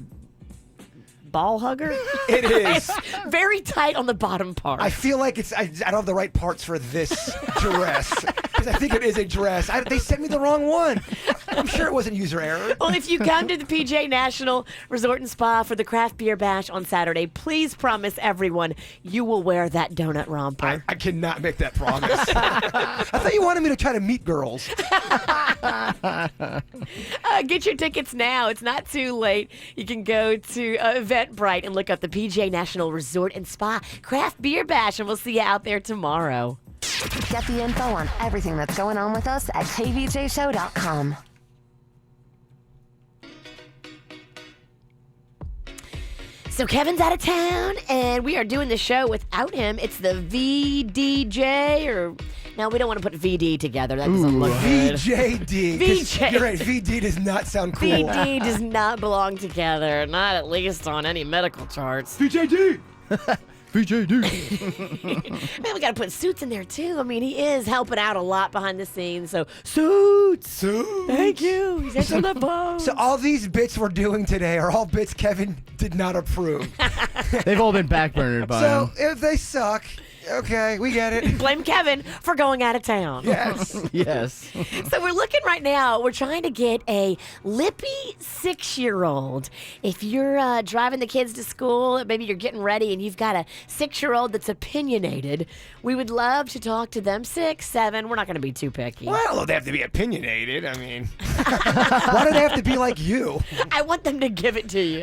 hugger? It is. It's very tight on the bottom part. I feel like I don't have the right parts for this dress because I think it is a dress. They sent me the wrong one. I'm sure it wasn't user error. Well, if you come to the PGA National Resort and Spa for the Craft Beer Bash on Saturday, please promise everyone you will wear that donut romper. I cannot make that promise. I thought you wanted me to try to meet girls. Get your tickets now. It's not too late. You can go to Eventbrite and look up the PGA National Resort and Spa Craft Beer Bash, and we'll see you out there tomorrow. Get the info on everything that's going on with us at kvjshow.com. So Kevin's out of town, and we are doing the show without him. It's the VDJ, or no, we don't want to put VD together. That doesn't look good. VJD. VJ. You're right. VD does not sound cool. VD does not belong together, not at least on any medical charts. VJD. VJD. Man, we got to put Suits in there, too. I mean, he is helping out a lot behind the scenes, so Suits. Thank you. He's answering the phone. So all these bits we're doing today are all bits Kevin did not approve. They've all been backburnered by him. So if they suck, okay, we get it. Blame Kevin for going out of town. Yes. Yes. So we're looking right now, we're trying to get a lippy 6-year-old. If you're driving the kids to school, maybe you're getting ready and you've got a 6-year-old that's opinionated, we would love to talk to them. 6, 7, we're not going to be too picky. Well, they have to be opinionated. I mean, why do they have to be like you? I want them to give it to you.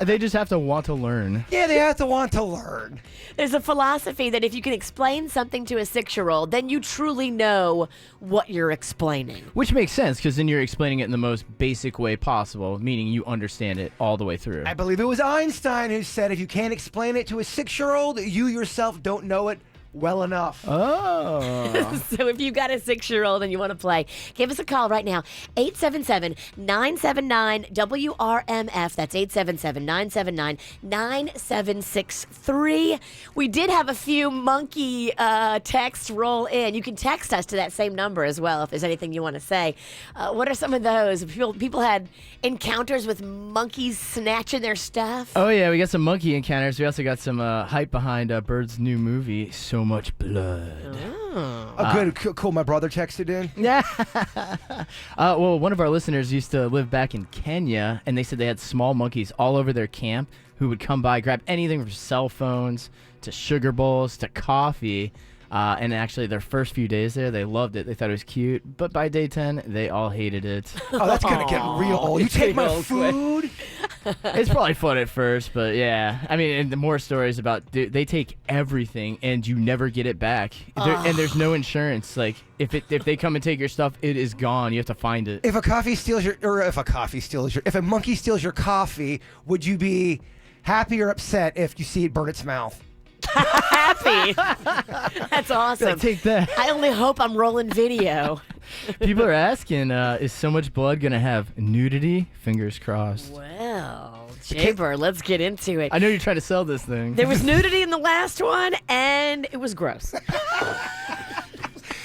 They just have to want to learn. Yeah, they have to want to learn. There's a philosophy that if you can explain something to a 6-year-old, then you truly know what you're explaining. Which makes sense, because then you're explaining it in the most basic way possible, meaning you understand it all the way through. I believe it was Einstein who said if you can't explain it to a 6-year-old, you yourself don't know it well enough. Oh. So if you've got a 6-year-old and you want to play, give us a call right now. 877-979-WRMF. That's 877-979-9763. We did have a few monkey texts roll in. You can text us to that same number as well if there's anything you want to say. What are some of those? People had encounters with monkeys snatching their stuff. Oh, yeah, we got some monkey encounters. We also got some hype behind Bird's new movie, So Much Blood. Oh, good. Cool. My brother texted in. Yeah. Well, one of our listeners used to live back in Kenya, and they said they had small monkeys all over their camp who would come by, grab anything from cell phones to sugar bowls to coffee. And actually, their first few days there, they loved it. They thought it was cute. But by day 10, they all hated it. Oh, that's going to get real old. You take my food? It's probably fun at first, but yeah. I mean, and the more stories about, dude, they take everything, and you never get it back. And there's no insurance. Like, if they come and take your stuff, it is gone. You have to find it. If a monkey steals your coffee, would you be happy or upset if you see it burn its mouth? Happy. That's awesome. Like, take that. I only hope I'm rolling video. People are asking, is So Much Blood going to have nudity? Fingers crossed. Well, Jaybird, let's get into it. I know you're trying to sell this thing. There was nudity in the last one, and it was gross.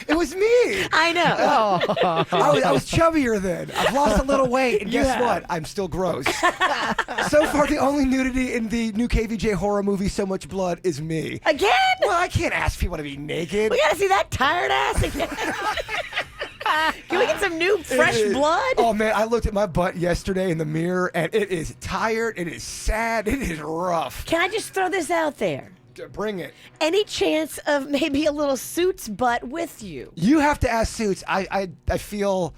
It was me. I know. I was chubbier then. I've lost a little weight, and guess what? I'm still gross. So far, the only nudity in the new KVJ horror movie, So Much Blood, is me. Again? Well, I can't ask people to be naked. We gotta see that tired ass again. Can we get some new fresh blood? Oh, man, I looked at my butt yesterday in the mirror, and it is tired, it is sad, it is rough. Can I just throw this out there? Bring it. Any chance of maybe a little Suits butt with you? You have to ask Suits. I feel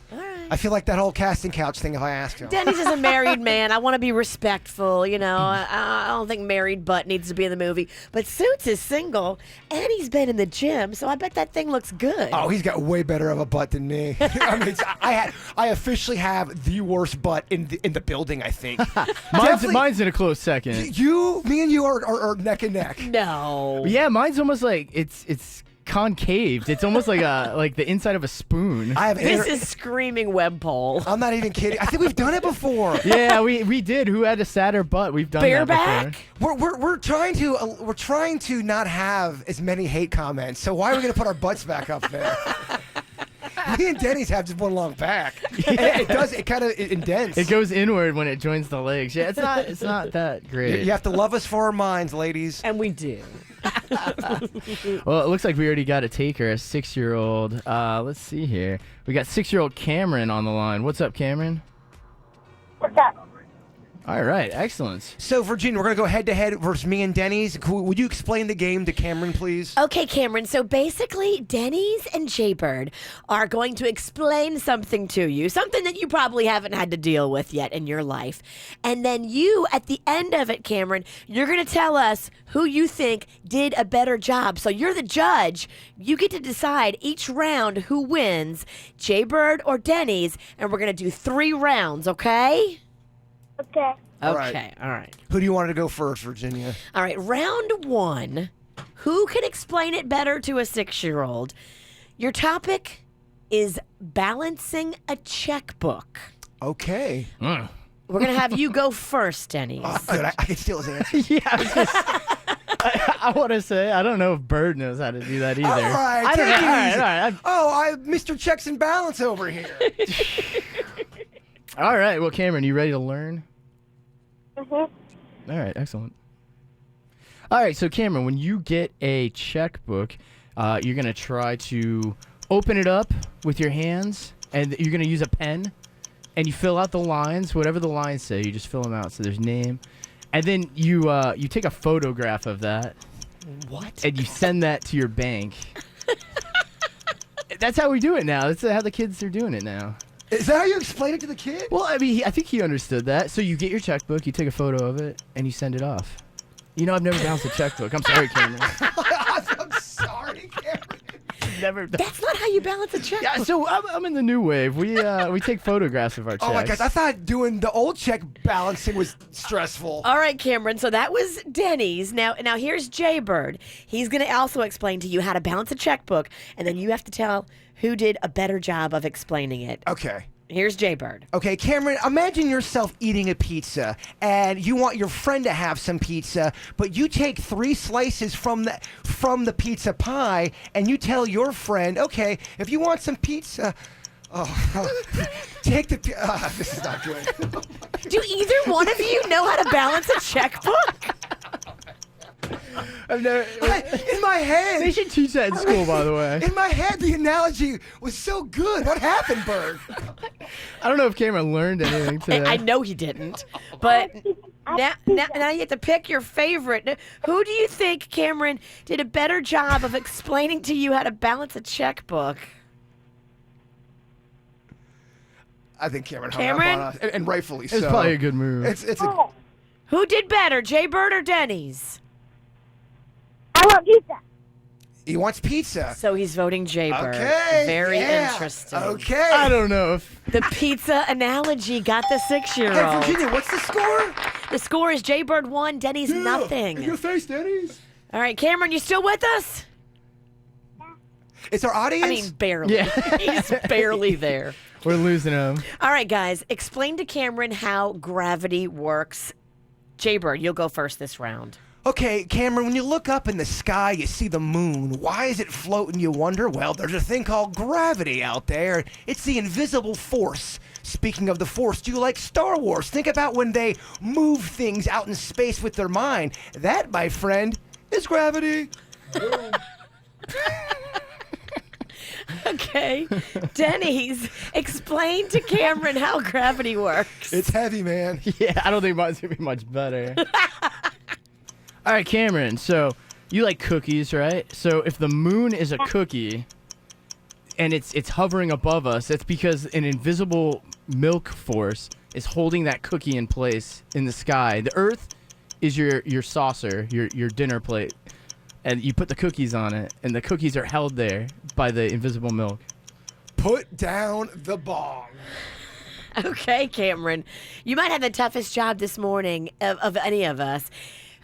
I feel like that whole casting couch thing if I asked him. Denny's is a married man. I want to be respectful, you know. I don't think married butt needs to be in the movie. But Suits is single, and he's been in the gym, so I bet that thing looks good. Oh, he's got way better of a butt than me. I mean, I officially have the worst butt in the building, I think. Mine's in a close second. Me and you are neck and neck. No. Yeah, mine's almost like it's concaved. It's almost like the inside of a spoon. This is screaming web pole. I'm not even kidding. I think we've done it before. Yeah, we did. Who had a sadder butt? We've done Bareback? that before. We're trying to not have as many hate comments. So why are we gonna put our butts back up there? Me and Denny's have just one long back. Yeah. It kind of indents. It goes inward when it joins the legs. Yeah, it's not that great. You have to love us for our minds, ladies. And we do. Well, it looks like we already got a taker, a 6-year-old. Let's see here. We got 6-year-old Cameron on the line. What's up, Cameron? What's up? All right, excellent. So, Virginia, we're going to go head-to-head versus me and Denny's. Would you explain the game to Cameron, please? Okay, Cameron. So, basically, Denny's and Jaybird are going to explain something to you, something that you probably haven't had to deal with yet in your life. And then you, at the end of it, Cameron, you're going to tell us who you think did a better job. So, you're the judge. You get to decide each round who wins, Jaybird or Denny's, and we're going to do 3 rounds, okay? Okay. All right. Who do you want to go first, Virginia? All right, round 1. Who can explain it better to a 6-year-old? Your topic is balancing a checkbook. Okay. We're going to have you go first, Denny. Oh, good. I can steal his answer. Yeah, I want to say, I don't know if Burt knows how to do that either. All right, I don't know. take it easy. All right. Mr. Checks and Balance over here. All right. Well, Cameron, you ready to learn? Mm-hmm. All right. Excellent. All right. So, Cameron, when you get a checkbook, you're going to try to open it up with your hands, and you're going to use a pen, and you fill out the lines, whatever the lines say. You just fill them out. So there's name. And then you take a photograph of that. What? And you send that to your bank. That's how we do it now. That's how the kids are doing it now. Is that how you explain it to the kid? Well, I mean, I think he understood that. So you get your checkbook, you take a photo of it, and you send it off. You know, I've never balanced a checkbook. I'm sorry, Cameron. never done. That's not how you balance a checkbook. Yeah, so I'm in the new wave. We take photographs of our checks. Oh my gosh, I thought doing the old check balancing was stressful. All right, Cameron. So that was Denny's. Now here's Jaybird. He's going to also explain to you how to balance a checkbook, and then you have to tell who did a better job of explaining it. Okay. Here's Jaybird. Okay, Cameron, imagine yourself eating a pizza, and you want your friend to have some pizza, but you take 3 slices from the pizza pie, and you tell your friend, okay, if you want some pizza, take the. This is not good. Do either one of you know how to balance a checkbook? In my head. They should teach that in school, by the way. In my head, the analogy was so good. What happened, Burt? I don't know if Cameron learned anything today. I know he didn't. But now you have to pick your favorite. Who do you think, Cameron, did a better job of explaining to you how to balance a checkbook? I think Cameron hung up on us, and rightfully so. It's probably a good move. Who did better, Jaybird or Denny's? I want pizza. He wants pizza. So he's voting Jaybird. Okay. Very yeah. interesting. Okay. I don't know if the pizza analogy got the 6-year-old. Hey, Virginia, what's the score? The score is Jaybird 1, Denny's nothing. In your face, Denny's. All right, Cameron, you still with us? It's our audience? I mean, barely. Yeah. He's barely there. We're losing him. All right, guys, explain to Cameron how gravity works. Jaybird, you'll go first this round. Okay, Cameron, when you look up in the sky, you see the moon. Why is it floating, you wonder? Well, there's a thing called gravity out there. It's the invisible force. Speaking of the force, do you like Star Wars? Think about when they move things out in space with their mind. That, my friend, is gravity. Okay, Denny's, explain to Cameron how gravity works. It's heavy, man. Yeah, I don't think mine's going to be much better. All right, Cameron, so you like cookies, right? So if the moon is a cookie and it's hovering above us, that's because an invisible milk force is holding that cookie in place in the sky. The Earth is your saucer, your dinner plate, and you put the cookies on it, and the cookies are held there by the invisible milk. Put down the bong. Okay, Cameron, you might have the toughest job this morning of any of us.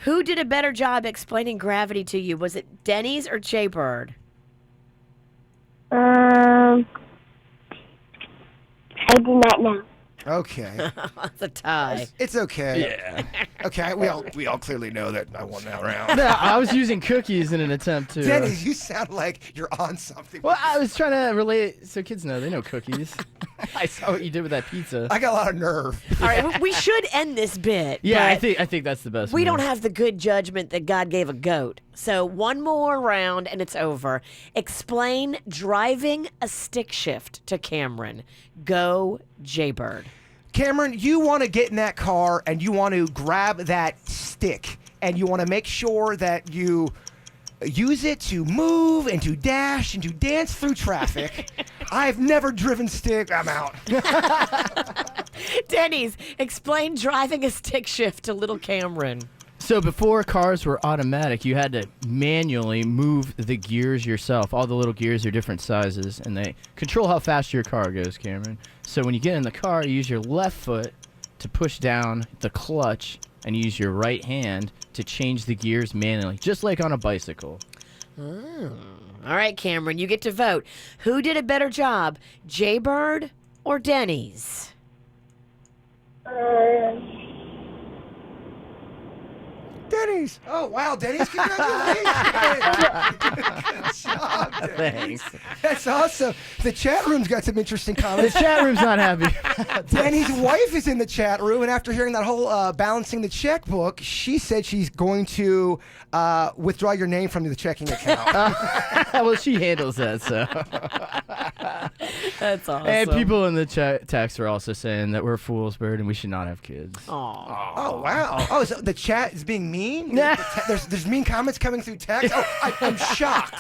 Who did a better job explaining gravity to you? Was it Denny's or Jaybird? I do not know. Okay. That's a tie. It's okay. Yeah. Okay, we all clearly know that I won that round. No, I was using cookies in an attempt to. Dennis, you sound like you're on something. Well, I was trying to relate so kids know. They know cookies. I saw what you did with that pizza. I got a lot of nerve. All right, we should end this bit. Yeah, but I think that's the best. we move. don't have the good judgment that God gave a goat. So one more round and it's over. Explain driving a stick shift to Cameron. Go, Jaybird. Cameron, you want to get in that car and you want to grab that stick and you want to make sure that you use it to move and to dash and to dance through traffic. I've never driven stick. I'm out. Denny's, explain driving a stick shift to little Cameron. So before cars were automatic, you had to manually move the gears yourself. All the little gears are different sizes, and they control how fast your car goes, Cameron. So when you get in the car, you use your left foot to push down the clutch, and you use your right hand to change the gears manually, just like on a bicycle. Oh. All right, Cameron, you get to vote. Who did a better job, Jaybird or Denny's? Denny's. Oh, wow, Denny's. Congratulations. Good job, Denny's. Thanks. That's awesome. The chat room's got some interesting comments. The chat room's not happy. Denny's wife is in the chat room, and after hearing that whole balancing the checkbook, she said she's going to withdraw your name from the checking account. Well, she handles that, so. That's awesome. And people in the text are also saying that we're fools, Burt, and we should not have kids. Oh, wow. Oh, so the chat is being mean? There's mean comments coming through text? Oh, I'm shocked.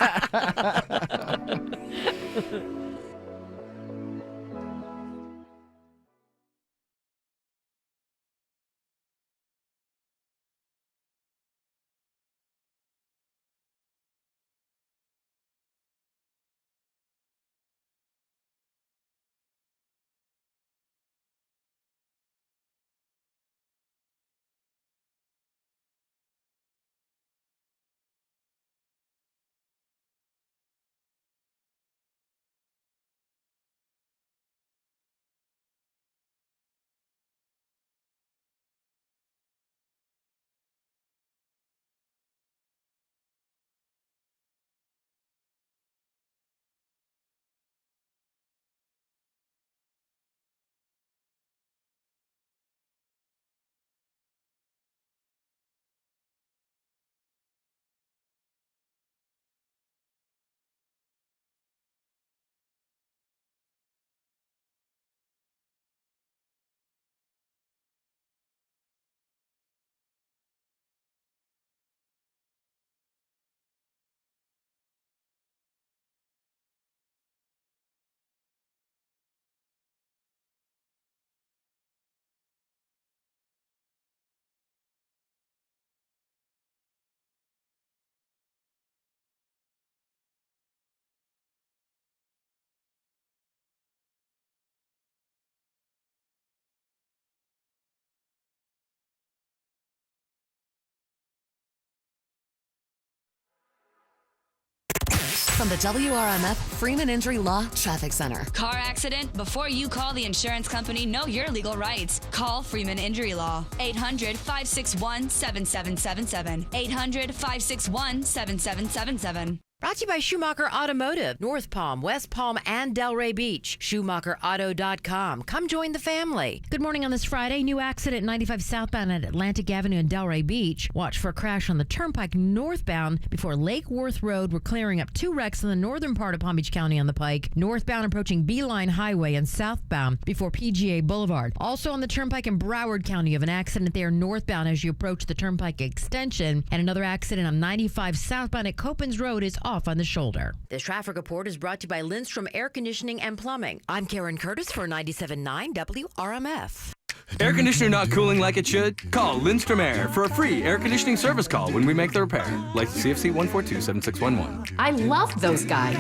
From the WRMF Freeman Injury Law Traffic Center. Car accident? Before you call the insurance company, know your legal rights. Call Freeman Injury Law. 800-561-7777. 800-561-7777. Brought to you by Schumacher Automotive, North Palm, West Palm, and Delray Beach. SchumacherAuto.com. Come join the family. Good morning on this Friday. New accident 95 southbound at Atlantic Avenue in Delray Beach. Watch for a crash on the Turnpike northbound before Lake Worth Road. We're clearing up 2 wrecks in the northern part of Palm Beach County on the Pike. Northbound approaching Beeline Highway and southbound before PGA Boulevard. Also on the Turnpike in Broward County, you have an accident there northbound as you approach the Turnpike extension. And another accident on 95 southbound at Copans Road is off on the shoulder. This traffic report is brought to you by Lindstrom Air Conditioning and Plumbing. I'm Karen Curtis for 97.9 WRMF. Air conditioner not cooling like it should? Call Lindstrom Air for a free air conditioning service call when we make the repair. Like CFC 142-7611. I love those guys.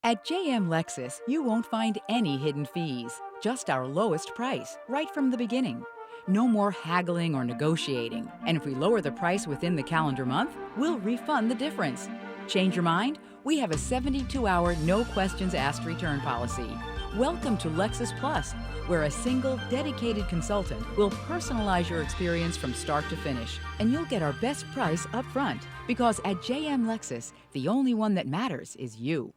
At JM Lexus, you won't find any hidden fees, just our lowest price, right from the beginning. No more haggling or negotiating. And if we lower the price within the calendar month, we'll refund the difference. Change your mind? We have a 72-hour, no questions asked return policy. Welcome to Lexus Plus, where a single, dedicated consultant will personalize your experience from start to finish, and you'll get our best price up front. Because at JM Lexus, the only one that matters is you.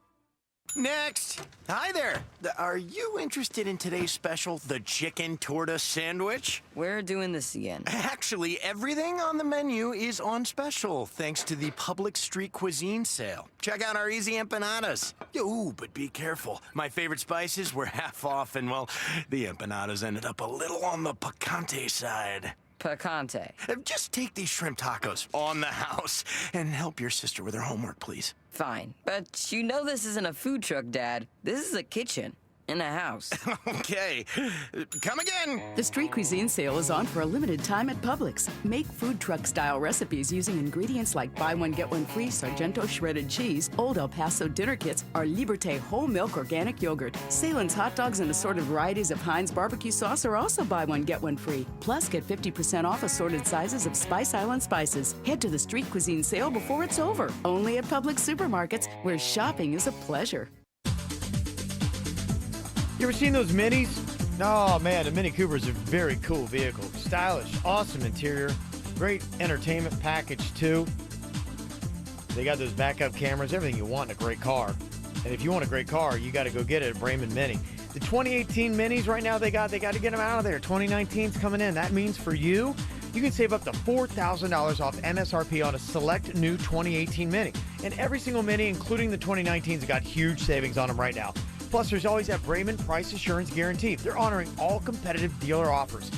Next! Hi there! Are you interested in today's special, the chicken torta sandwich? We're doing this again. Actually, everything on the menu is on special, thanks to the Public Street Cuisine sale. Check out our easy empanadas. Ooh, but be careful. My favorite spices were half off, and, well, the empanadas ended up a little on the picante side. Picante. Just take these shrimp tacos on the house and help your sister with her homework, please. Fine. But you know this isn't a food truck, Dad. This is a kitchen. In a house. Okay. Come again. The street cuisine sale is on for a limited time at Publix. Make food truck style recipes using ingredients like buy one get one free Sargento shredded cheese, Old El Paso dinner kits, or Liberté whole milk organic yogurt. Salen's hot dogs and assorted varieties of Heinz barbecue sauce are also buy one get one free. Plus get 50% off assorted sizes of Spice Island spices. Head to the street cuisine sale before it's over. Only at Publix supermarkets, where shopping is a pleasure. You ever seen those Minis? Oh man, the Mini Cooper is a very cool vehicle. Stylish, awesome interior, great entertainment package too. They got those backup cameras, everything you want in a great car. And if you want a great car, you got to go get it at Brayman Mini. The 2018 Minis right now, they got to get them out of there. 2019's coming in. That means for you can save up to $4,000 off MSRP on a select new 2018 Mini. And every single Mini, including the 2019s, got huge savings on them right now. Plus, there's always that Brayman Price Assurance Guarantee. They're honoring all competitive dealer offers.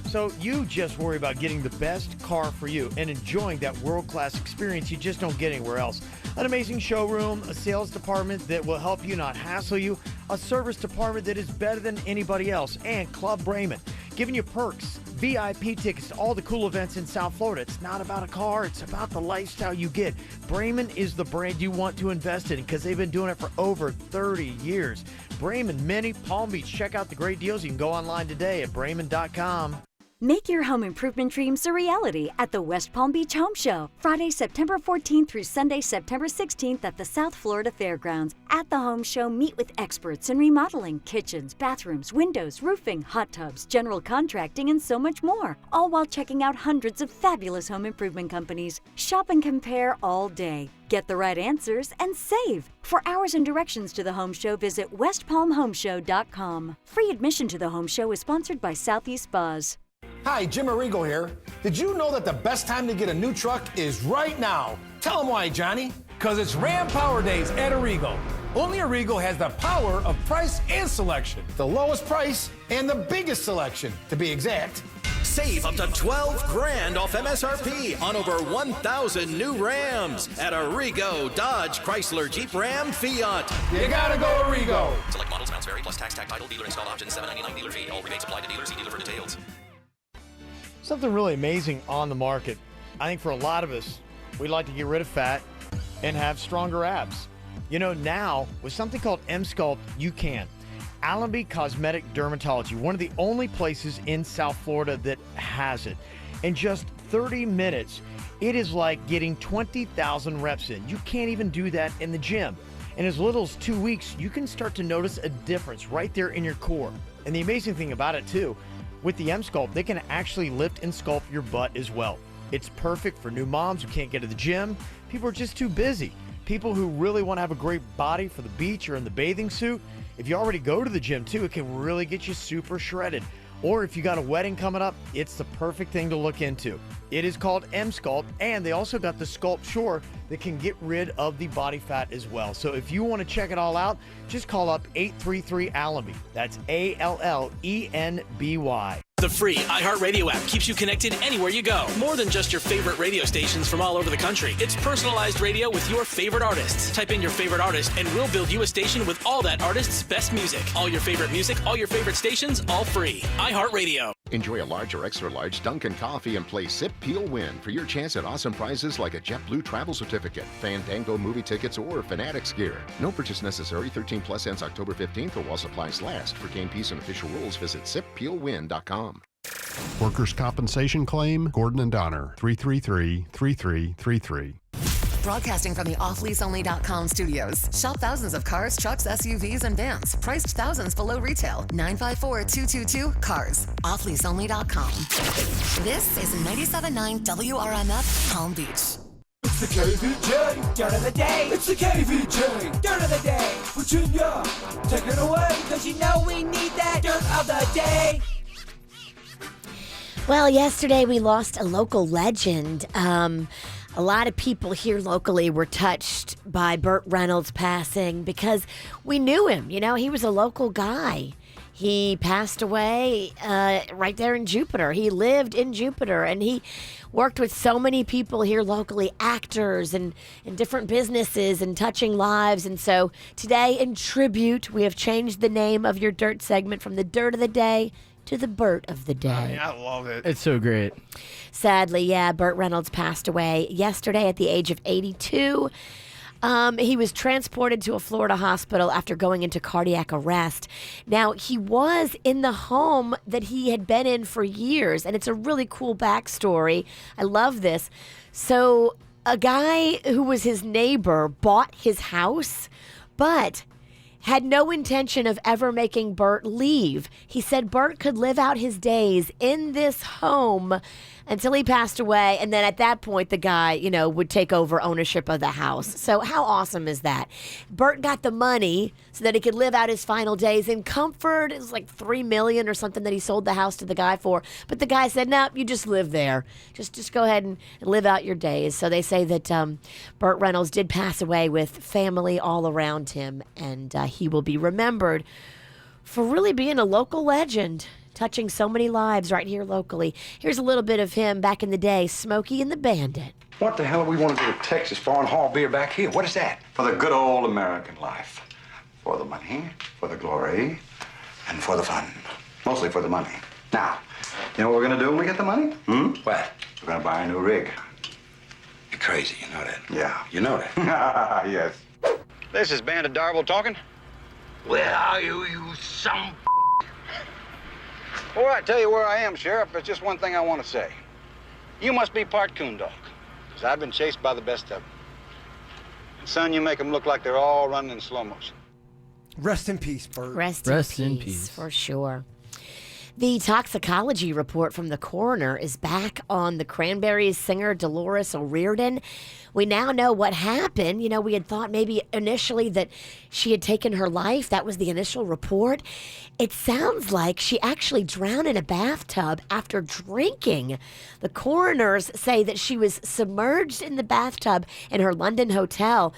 So you just worry about getting the best car for you and enjoying that world-class experience you just don't get anywhere else. An amazing showroom, a sales department that will help you, not hassle you, a service department that is better than anybody else, and Club Brayman, giving you perks, VIP tickets to all the cool events in South Florida. It's not about a car, it's about the lifestyle you get. Brayman is the brand you want to invest in because they've been doing it for over 30 years. Brayman Mini, Palm Beach. Check out the great deals. You can go online today at Brayman.com. Make your home improvement dreams a reality at the West Palm Beach Home Show, Friday, September 14th through Sunday, September 16th at the South Florida Fairgrounds. At the Home Show, meet with experts in remodeling, kitchens, bathrooms, windows, roofing, hot tubs, general contracting, and so much more, all while checking out hundreds of fabulous home improvement companies. Shop and compare all day. Get the right answers and save. For hours and directions to the Home Show, visit westpalmhomeshow.com. Free admission to the Home Show is sponsored by Southeast Spas. Hi, Jim Arrigo here. Did you know that the best time to get a new truck is right now? Tell them why, Johnny. Because it's Ram Power Days at Arrigo. Only Arrigo has the power of price and selection. The lowest price and the biggest selection, to be exact. Save up to $12,000 off MSRP on over 1,000 new Rams at Arrigo, Dodge, Chrysler, Jeep, Ram, Fiat. You gotta go Arrigo. Select models, amounts vary, plus tax, title, dealer installed option, $7.99 dealer fee. All rebates apply to dealers. See dealer for details. Something really amazing on the market. I think for a lot of us, we'd like to get rid of fat and have stronger abs. You know, now with something called M-Sculpt, you can. Allenby Cosmetic Dermatology, one of the only places in South Florida that has it. In just 30 minutes, it is like getting 20,000 reps in. You can't even do that in the gym. In as little as 2 weeks, you can start to notice a difference right there in your core. And the amazing thing about it too, with the M-Sculpt, they can actually lift and sculpt your butt as well. It's perfect for new moms who can't get to the gym. People are just too busy. People who really want to have a great body for the beach or in the bathing suit. If you already go to the gym too, it can really get you super shredded. Or if you got a wedding coming up, it's the perfect thing to look into. It is called M-Sculpt, and they also got the Sculpt Shore that can get rid of the body fat as well. So if you want to check it all out, just call up 833-ALLENBY. That's ALLENBY. The free iHeartRadio app keeps you connected anywhere you go. More than just your favorite radio stations from all over the country. It's personalized radio with your favorite artists. Type in your favorite artist and we'll build you a station with all that artist's best music. All your favorite music, all your favorite stations, all free. iHeartRadio. Enjoy a large or extra large Dunkin' coffee and play Sip, Peel, Win for your chance at awesome prizes like a JetBlue travel certificate, Fandango movie tickets, or Fanatics gear. No purchase necessary. 13 plus ends October 15th or while supplies last. For game, peace, and official rules, visit SipPeelWin.com. Workers' compensation claim, Gordon and Donner, 333-3333. Broadcasting from the offleaseonly.com studios. Shop thousands of cars, trucks, SUVs, and vans. Priced thousands below retail. 954-222-CARS. Offleaseonly.com. This is 97.9 WRMF Palm Beach. It's the KVJ, dirt of the day. It's the KVJ, dirt of the day. Virginia, take it away, cause you know we need that dirt of the day. Well, yesterday we lost a local legend. A lot of people here locally were touched by Burt Reynolds passing because we knew him. You know, he was a local guy. He passed away right there in Jupiter. He lived in Jupiter, and he worked with so many people here locally, actors and different businesses and touching lives. And so today, in tribute, we have changed the name of your Dirt segment from the Dirt of the Day to the Burt of the Day. I love it. It's so great. Sadly, yeah, Burt Reynolds passed away yesterday at the age of 82. He was transported to a Florida hospital after going into cardiac arrest. Now, he was in the home that he had been in for years, and it's a really cool backstory. I love this. So, a guy who was his neighbor bought his house, but had no intention of ever making Burt leave. He said Burt could live out his days in this home until he passed away, and then at that point, the guy, you know, would take over ownership of the house. So how awesome is that? Burt got the money so that he could live out his final days in comfort. It was like $3 million or something that he sold the house to the guy for. But the guy said, "No, you just live there. Just go ahead and live out your days." So they say that Burt Reynolds did pass away with family all around him, and he will be remembered for really being a local legend, touching so many lives right here locally. Here's a little bit of him back in the day, Smokey and the Bandit. What the hell do we want to go to Texas for and haul beer back here? What is that? For the good old American life. For the money, for the glory, and for the fun. Mostly for the money. Now, you know what we're going to do when we get the money? What? We're going to buy a new rig. You're crazy, you know that? Yeah. You know that? Yes. This is Bandit Darble talking. Where are you, you some... Before I tell you where I am, Sheriff, there's just one thing I want to say. You must be part coon dog, because I've been chased by the best of them. And son, you make them look like they're all running in slow motion. Rest in peace, Burt. Rest in peace, for sure. The toxicology report from the coroner is back on the Cranberries singer Dolores O'Riordan. We now know what happened. You know, we had thought maybe initially that she had taken her life. That was the initial report. It sounds like she actually drowned in a bathtub after drinking. The coroners say that she was submerged in the bathtub in her London hotel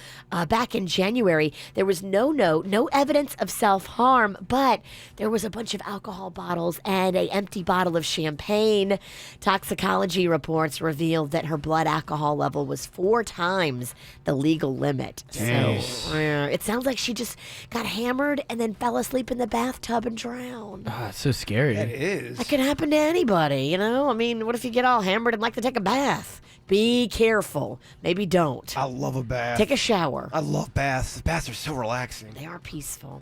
back in January. There was no evidence of self-harm, but there was a bunch of alcohol bottles and an empty bottle of champagne. Toxicology reports revealed that her blood alcohol level was 4 times the legal limit. Dang. So it sounds like she just got hammered and then fell asleep in the bathtub and drowned. Ah, it's so scary. That is. That could happen to anybody, you know? I mean, what if you get all hammered and like to take a bath? Be careful. Maybe don't. I love a bath. Take a shower. I love baths. Baths are so relaxing. They are peaceful.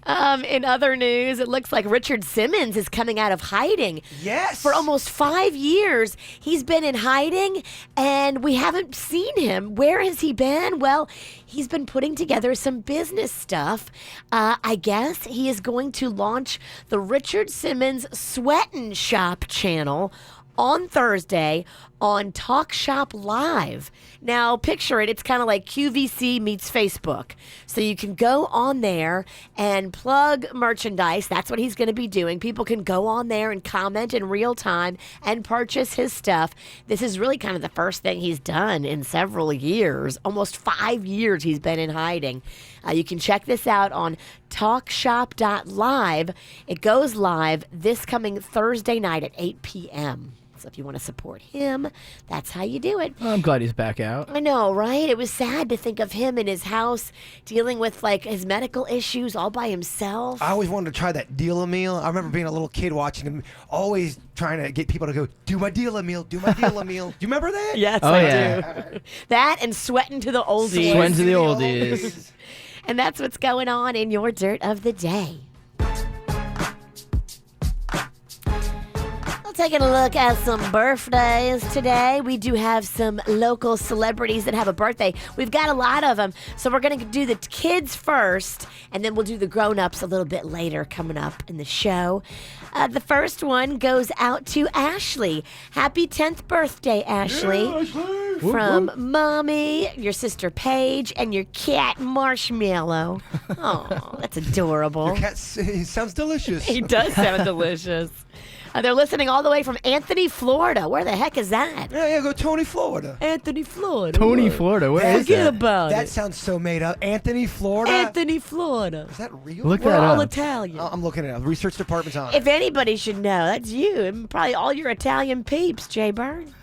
In other news, it looks like Richard Simmons is coming out of hiding. Yes. For almost 5 years, he's been in hiding, and we haven't seen him. Where has he been? Well, he's been putting together some business stuff. I guess he is going to launch the Richard Simmons Sweatin' Shop channel on Thursday on Talk Shop Live. Now, picture it. It's kind of like QVC meets Facebook. So you can go on there and plug merchandise. That's what he's going to be doing. People can go on there and comment in real time and purchase his stuff. This is really kind of the first thing he's done in several years. Almost 5 years he's been in hiding. You can check this out on talkshop.live. It goes live this coming Thursday night at 8 p.m. So if you want to support him, that's how you do it. I'm glad he's back out. I know, right? It was sad to think of him in his house dealing with like his medical issues all by himself. I always wanted to try that deal-a-meal. I remember being a little kid watching him, always trying to get people to go, do my deal-a-meal, do my deal-a-meal. Do you remember that? Yes, Oh, I yeah. do. That and sweating to the oldies. Sweating to the oldies. And that's what's going on in your Dirt of the Day. Taking a look at some birthdays today. We do have some local celebrities that have a birthday. We've got a lot of them. So we're going to do the kids first, and then we'll do the grown-ups a little bit later coming up in the show. The first one goes out to Ashley. Happy 10th birthday, Ashley. Yeah, Ashley. From Mommy, your sister Paige, and your cat Marshmallow. Oh, that's adorable. Your cat he sounds delicious. He does sound delicious. They're listening all the way from Anthony, Florida. Where the heck is that? Yeah, go Tony, Florida. Anthony, Florida. Tony, Florida. Where is Forget that? about That it. sounds so made up. Anthony, Florida. Anthony, Florida. Is that real? Look We're that all up. Italian. I'm looking it up. Research department's on it. If anybody should know, that's you. And probably all your Italian peeps, Jaybird.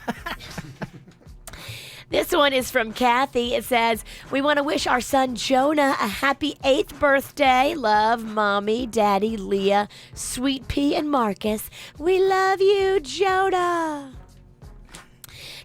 This one is from Kathy. It says, we want to wish our son Jonah a happy 8th birthday. Love, Mommy, Daddy, Leah, Sweet Pea, and Marcus. We love you, Jonah.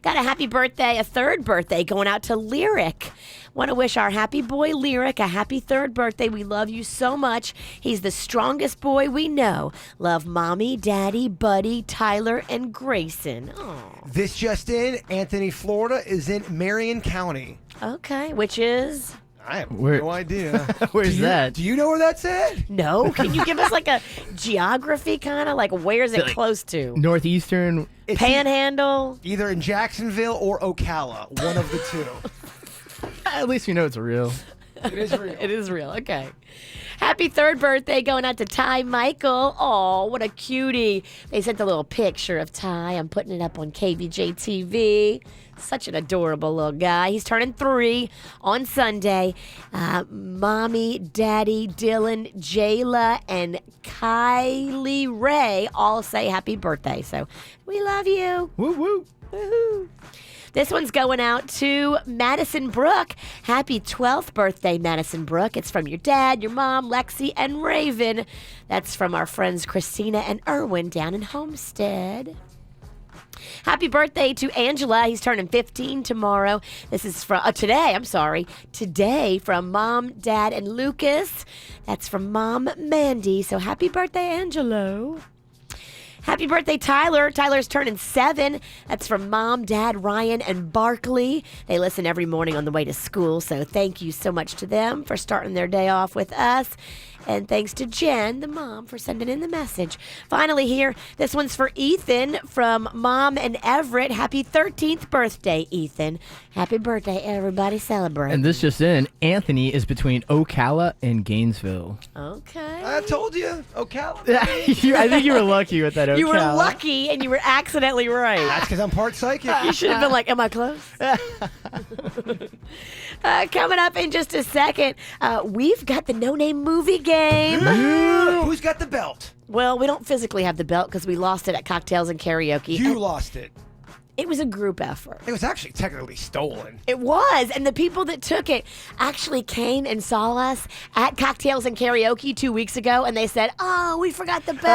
Got a happy birthday, a 3rd birthday going out to Lyric. Want to wish our happy boy Lyric a happy 3rd birthday. We love you so much. He's the strongest boy we know. Love Mommy, Daddy, Buddy, Tyler, and Grayson. Aw. This just in, Anthony, Florida is in Marion County. Okay, which is? I have Where- no idea. Where's that? Do you know where that's at? No. Can you give us like a geography kind of? Like where's it Like- close to? Northeastern. It's Panhandle? either in Jacksonville or Ocala. One of the two. At least you know it's real. It is real. It is real. Okay. Happy 3rd birthday going out to Ty Michael. Oh, what a cutie. They sent a little picture of Ty. I'm putting it up on KVJ TV. Such an adorable little guy. He's turning 3 on Sunday. Mommy, Daddy, Dylan, Jayla, and Kylie Ray all say happy birthday. So we love you. Woo woo. Woohoo. This one's going out to Madison Brooke. Happy 12th birthday, Madison Brooke. It's from your dad, your mom, Lexi, and Raven. That's from our friends Christina and Erwin down in Homestead. Happy birthday to Angela. He's turning 15 tomorrow. This is from today from Mom, Dad, and Lucas. That's from Mom Mandy. So happy birthday, Angelo. Happy birthday, Tyler. Tyler's turning 7. That's from Mom, Dad, Ryan, and Barkley. They listen every morning on the way to school, so thank you so much to them for starting their day off with us. And thanks to Jen, the mom, for sending in the message. Finally here, this one's for Ethan from Mom and Everett. Happy 13th birthday, Ethan. Happy birthday, everybody. Celebrate. And this just in, Anthony is between Ocala and Gainesville. Okay. I told you. Ocala. I think you were lucky with that Ocala. You were lucky and you were accidentally right. That's because I'm part psychic. You should have been like, am I close? Coming up in just a second, we've got the No Name Movie Game. Who's got the belt? Well, we don't physically have the belt because we lost it at Cocktails and Karaoke. You lost it. It was a group effort. It was actually technically stolen. It was. And the people that took it actually came and saw us at Cocktails and Karaoke 2 weeks ago, and they said, oh, we forgot the belt.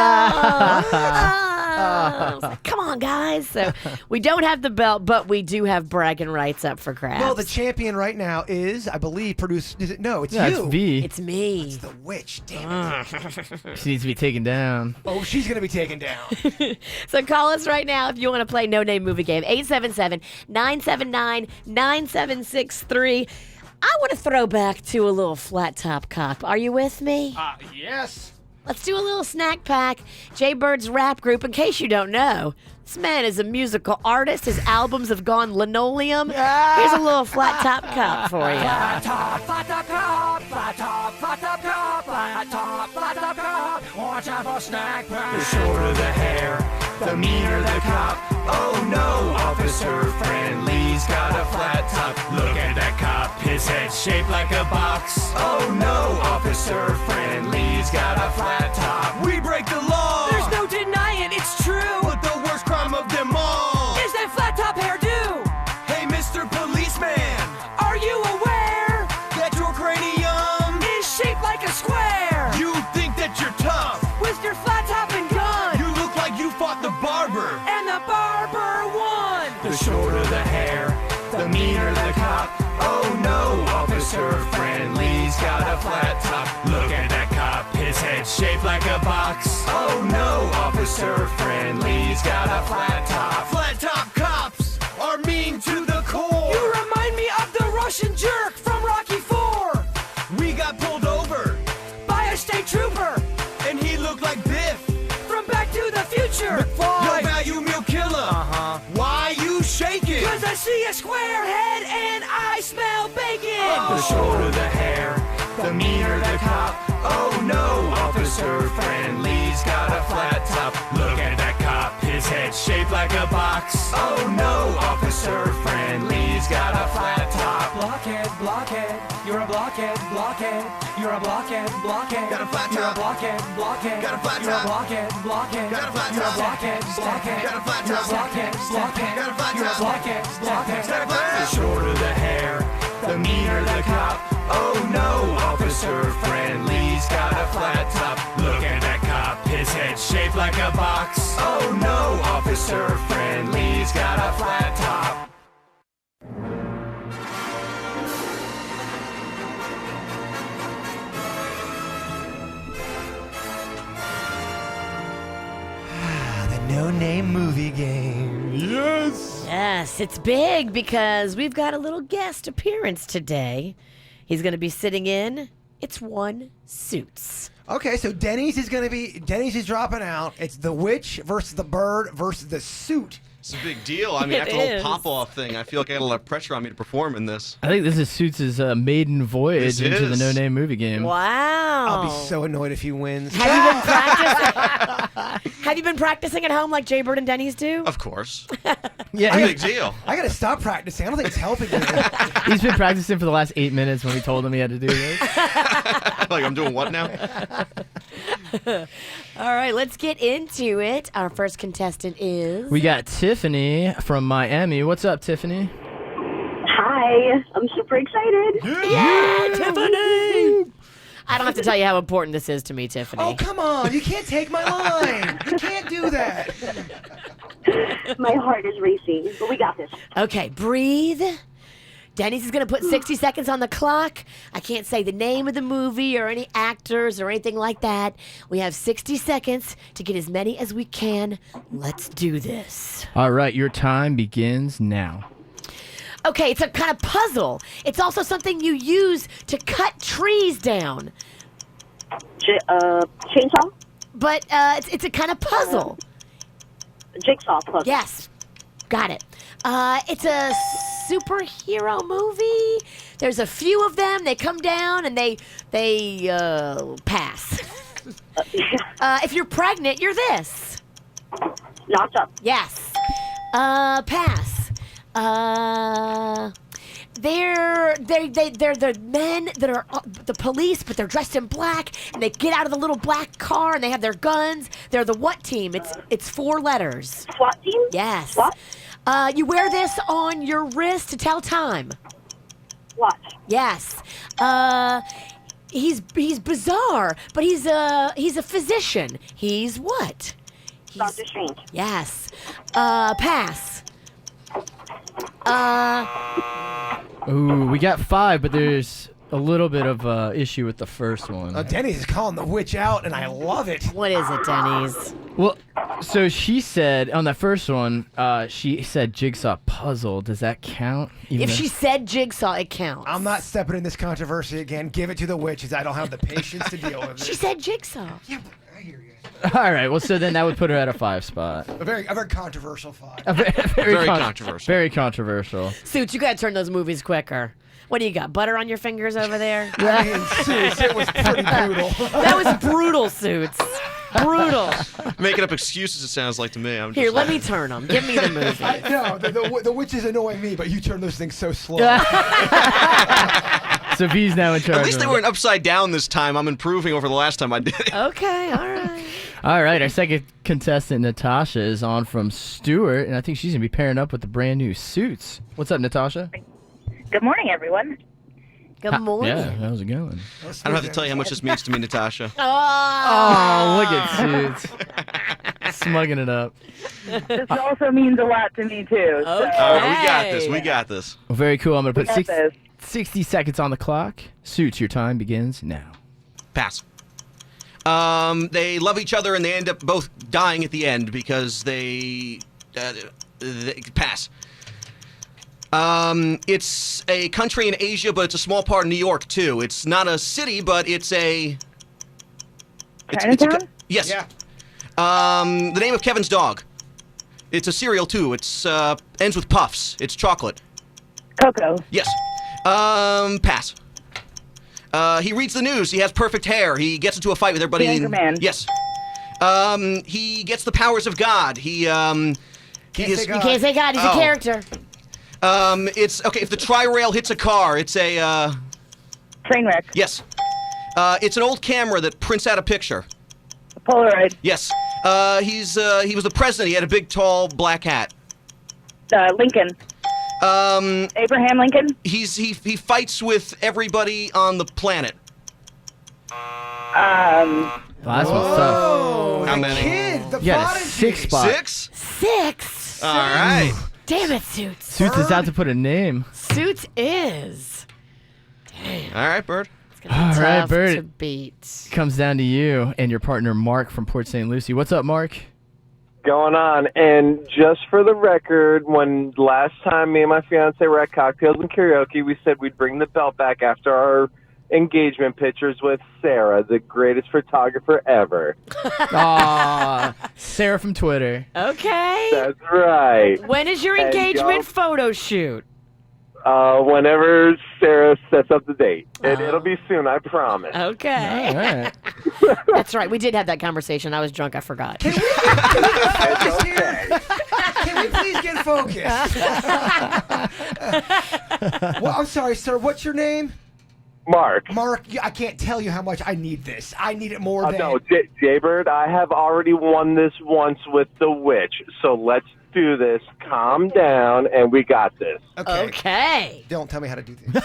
I was like, come on, guys. So we don't have the belt, but we do have bragging rights up for grabs. Well, the champion right now is, I believe, produced. Is it? No, it's Yeah, you. it's V. It's me. It's the witch. Damn it. She needs to be taken down. Oh, she's gonna be taken down. So call us right now if you want to play No Name Movie Game. 877-979-9763. I want to throw back to a little flat top cop. Are you with me? Yes. Let's do a little snack pack. Jaybird's rap group, in case you don't know. This man is a musical artist. His albums have gone linoleum. Here's a little flat top cop for you. Flat top cop, flat top cop, flat top cop. Watch out for snack pack. The shorter the hair, the meaner the cop. Oh no, Officer Friendly's got a flat top. Look at that cop, his head's shaped like a box. Oh no, Officer Friendly's got a flat top. We break the law. There's no denying it's true. But the worst crime of them all is that flat top hairdo. Hey, Mr. Policeman, are you aware that your cranium is shaped like a square? You think that you're tough with your flat top and gun. You look like you fought the barber, and the barber won. The shorter the hair, the meaner the cop. Oh no, Officer Friendly's got a flat top. Look at that cop, his head's shaped like a box. Oh no, Officer Friendly's got a flat top. Flat top cops are mean to the core. You remind me of the Russian jerk from Rocky IV. We got pulled over by a state trooper, and he looked like Biff from Back to the Future. McFly. No value meal killer. Why you shaking? Cause I see a square head and I smell bacon. The shorter the hair, the meaner the cop. Oh no, Officer Friendly's got a flat top. Look at that cop, his head's shaped like a box. Oh no, Officer Friendly's got a flat top. Blockhead, blockhead, you're a blockhead, blockhead. You're a blockhead, blockhead. Got a flat top. You're a blockhead, blockhead. Got a flat top. You're a blockhead, blockhead. Got a flat top. You're a blockhead, blockhead. Got a flat top. You're a blockhead, blockhead. Got a flat top. You're a blockhead, blockhead. Got a flat top. The shorter the hair, the meaner the cop. Oh no, Officer Friendly's got a flat top. Look at that cop, his head's shaped like a box. Oh no, Officer Friendly's got a flat top. The No Name Movie Game. Yes. Yes, it's big because we've got a little guest appearance today. He's going to be sitting in. It's one Suits. Okay, so Denny's is dropping out. It's the witch versus the bird versus the suit. It's a big deal. I mean, after the whole pop-off thing, I feel like I got a lot of pressure on me to perform in this. I think this is Suits' maiden voyage into the No Name Movie Game. Wow. I'll be so annoyed if he wins. Have you been practicing? Have you been practicing at home like Jaybird and Denny's do? Of course. Yeah, Big deal. I gotta stop practicing. I don't think it's helping me. He's been practicing for the last 8 minutes when we told him he had to do this. Like, I'm doing what now? All right, let's get into it. Our first contestant is... We got Tiffany from Miami. What's up, Tiffany? Hi, I'm super excited. Yeah, Tiffany! I don't have to tell you how important this is to me, Tiffany. Oh, come on. You can't take my line. You can't do that. My heart is racing, but we got this. Okay, breathe. Denny's is going to put 60 seconds on the clock. I can't say the name of the movie or any actors or anything like that. We have 60 seconds to get as many as we can. Let's do this. All right, your time begins now. Okay, it's a kind of puzzle. It's also something you use to cut trees down. Chainsaw? But it's a kind of puzzle. Jigsaw puzzle. Yes, got it. It's a superhero movie. There's a few of them. They come down and they pass. If you're pregnant, you're this. Knocked up. Yes. Pass. They're the men that are the police, but they're dressed in black, and they get out of the little black car, and they have their guns. They're the what team? It's 4 letters. SWAT team? Yes. What? You wear this on your wrist to tell time. What? Yes. He's bizarre, but he's a physician. He's what? Dr. Strange. Yes. Pass. Ooh, we got 5, but there's a little bit of issue with the first one. Denny's calling the witch out, and I love it. What is it, Denny's? Well, so she said on that first one, she said jigsaw puzzle. Does that count? If she said jigsaw, it counts. I'm not stepping in this controversy again. Give it to the witches. I don't have the patience to deal with it. She said jigsaw. Yeah, I hear you. All right, well, so then that would put her at a 5 spot. A very controversial 5. Very controversial. Very controversial. Suits, you gotta turn those movies quicker. What do you got? Butter on your fingers over there? I mean, Suits, it was pretty brutal. That was brutal, Suits. Brutal. Making up excuses, it sounds like to me. I'm just Here, let me turn them. Give me the movie. No, the witches annoy me, but you turn those things so slow. So V's now in charge. At least they weren't upside down this time. I'm improving over the last time I did it. Okay, all right. All right, our second contestant, Natasha, is on from Stewart, and I think she's going to be pairing up with the brand new Suits. What's up, Natasha? Good morning, everyone. Good morning. Yeah, how's it going? I don't have to tell you how much this means to me, Natasha. Oh, look at Suits. Smugging it up. This also means a lot to me, too. So. We got this. We got this. Well, very cool. I'm going to put this. 60 seconds on the clock. Suits, your time begins now. Pass. They love each other and they end up both dying at the end because they pass. It's a country in Asia, but it's a small part of New York too. It's not a city, but it's a Chinatown? Yes. Yeah. The name of Kevin's dog. It's a cereal too. It's ends with puffs. It's chocolate. Coco. Yes. Pass. He reads the news. He has perfect hair. He gets into a fight with everybody. Anchorman. Yes. He gets the powers of God. You can't say God. He's a character. It's okay. If the tri-rail hits a car, it's a train wreck. Yes. It's an old camera that prints out a picture. A Polaroid. Yes. He was the president. He had a big, tall, black hat. Lincoln. Abraham Lincoln. He fights with everybody on the planet. Well, that's what's tough. How many? Kid, the You got a prodigy. 6 spot. 6? 6. All right. Damn it, Suits. Suits is out to put a name. Suits is. All right, Burt. All right, Tough Burt. to beat. Comes down to you and your partner, Mark, from Port St. Lucie. What's up, Mark? Going on. And just for the record, when last time me and my fiance were at Cocktails and Karaoke, we said we'd bring the belt back after our engagement pictures with Sarah, the greatest photographer ever. Aw, Sarah from Twitter. Okay. That's right. When is your And engagement photo shoot? Whenever Sarah sets up the date. It'll be soon, I promise. Okay. All right. That's right. We did have that conversation. I was drunk. I forgot. Can we please get focused? Well, I'm sorry, sir. What's your name? Mark. Mark, I can't tell you how much I need this. I need it more than... No, Jaybird, I have already won this once with the witch, so let's do this. Calm down, and we got this. Okay. Don't tell me how to do this.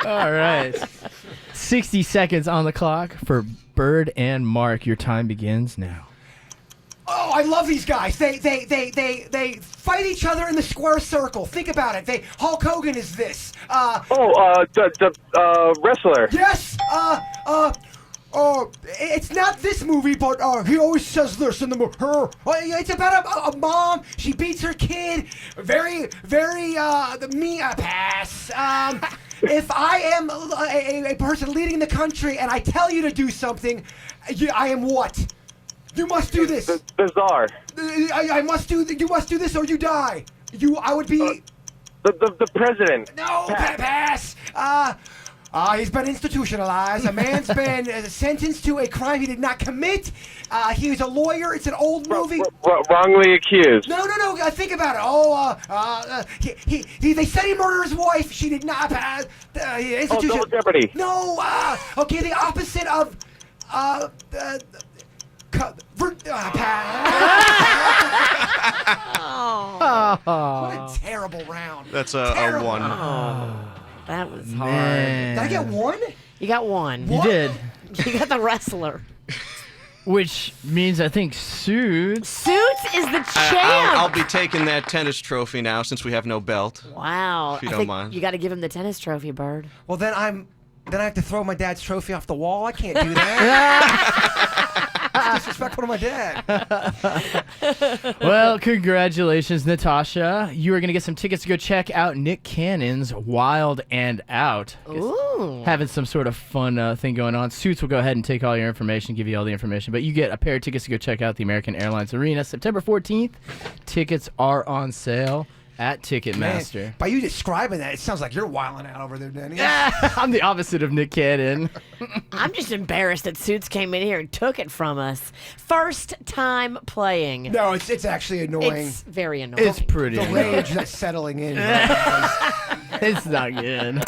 All right. 60 seconds on the clock for Bird and Mark. Your time begins now. Oh, I love these guys. They fight each other in the square circle. Think about it. Hulk Hogan is this. The wrestler. Yes. It's not this movie, but he always says this in the movie. It's about a mom. She beats her kid. Very pass. If I am a person leading the country and I tell you to do something, I am what? You must do this. Bizarre. I must do. You must do this, or you die. I would be. The president. No, pass. He's been institutionalized. A man's been sentenced to a crime he did not commit. He was a lawyer. It's an old movie. Wrongly accused. No. Think about it. They said he murdered his wife. She did not. Institution. Double jeopardy. No. Okay, the opposite of. What a terrible round. That's a 1. That was hard. Did I get 1? You got 1. You did. You got the wrestler. Which means I think Suits is the champ. I'll be taking that tennis trophy now since we have no belt. Wow. If you don't mind. You got to give him the tennis trophy, Bird. Well, then I have to throw my dad's trophy off the wall. I can't do that. That's disrespectful to my dad. Well, congratulations, Natasha. You are going to get some tickets to go check out Nick Cannon's Wild and Out. Ooh. Having some sort of fun thing going on. Suits will go ahead and take all your information, give you all the information. But you get a pair of tickets to go check out the American Airlines Arena September 14th. Tickets are on sale at Ticketmaster. Man, by you describing that, it sounds like you're wilding out over there, Denny. I'm the opposite of Nick Cannon. I'm just embarrassed that Suits came in here and took it from us. First time playing. No, it's actually annoying. It's very annoying. It's pretty The annoying. rage that's settling in. It's not good.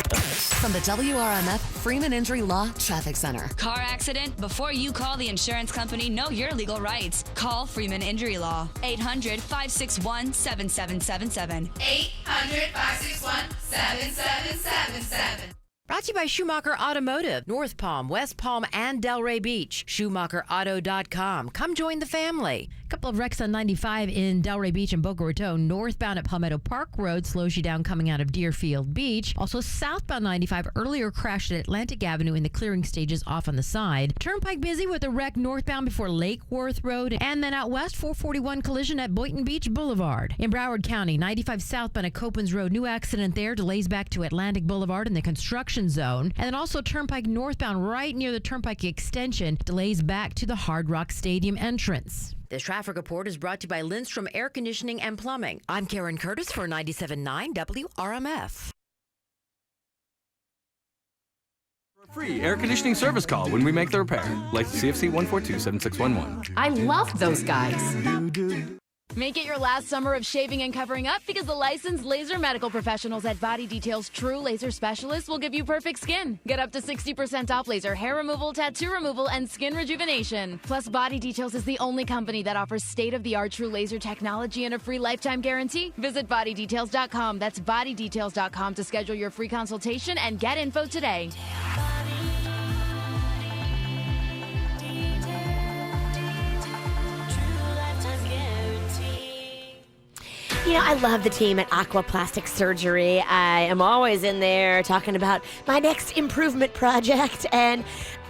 From the WRMF Freeman Injury Law Traffic Center. Car accident? Before you call the insurance company, know your legal rights. Call Freeman Injury Law. 800-561-7777. 800-561-7777. Brought to you by Schumacher Automotive, North Palm, West Palm, and Delray Beach. SchumacherAuto.com. Come join the family. A couple of wrecks on 95 in Delray Beach and Boca Raton. Northbound at Palmetto Park Road slows you down coming out of Deerfield Beach. Also southbound 95 earlier crashed at Atlantic Avenue in the clearing stages off on the side. Turnpike busy with a wreck northbound before Lake Worth Road. And then out west, 441 collision at Boynton Beach Boulevard. In Broward County, 95 southbound at Copans Road. New accident there. Delays back to Atlantic Boulevard in the construction zone. And then also Turnpike northbound right near the Turnpike extension. Delays back to the Hard Rock Stadium entrance. This traffic report is brought to you by Lindstrom Air Conditioning and Plumbing. I'm Karen Curtis for 97.9 WRMF. Free air conditioning service call when we make the repair. Like CFC 142-7611. I love those guys. Make it your last summer of shaving and covering up because the licensed laser medical professionals at Body Detail's True Laser Specialists will give you perfect skin. Get up to 60% off laser hair removal, tattoo removal, and skin rejuvenation. Plus, Body Details is the only company that offers state-of-the-art true laser technology and a free lifetime guarantee. Visit bodydetails.com. That's bodydetails.com to schedule your free consultation and get info today. You know, I love the team at Aqua Plastic Surgery. I am always in there talking about my next improvement project, and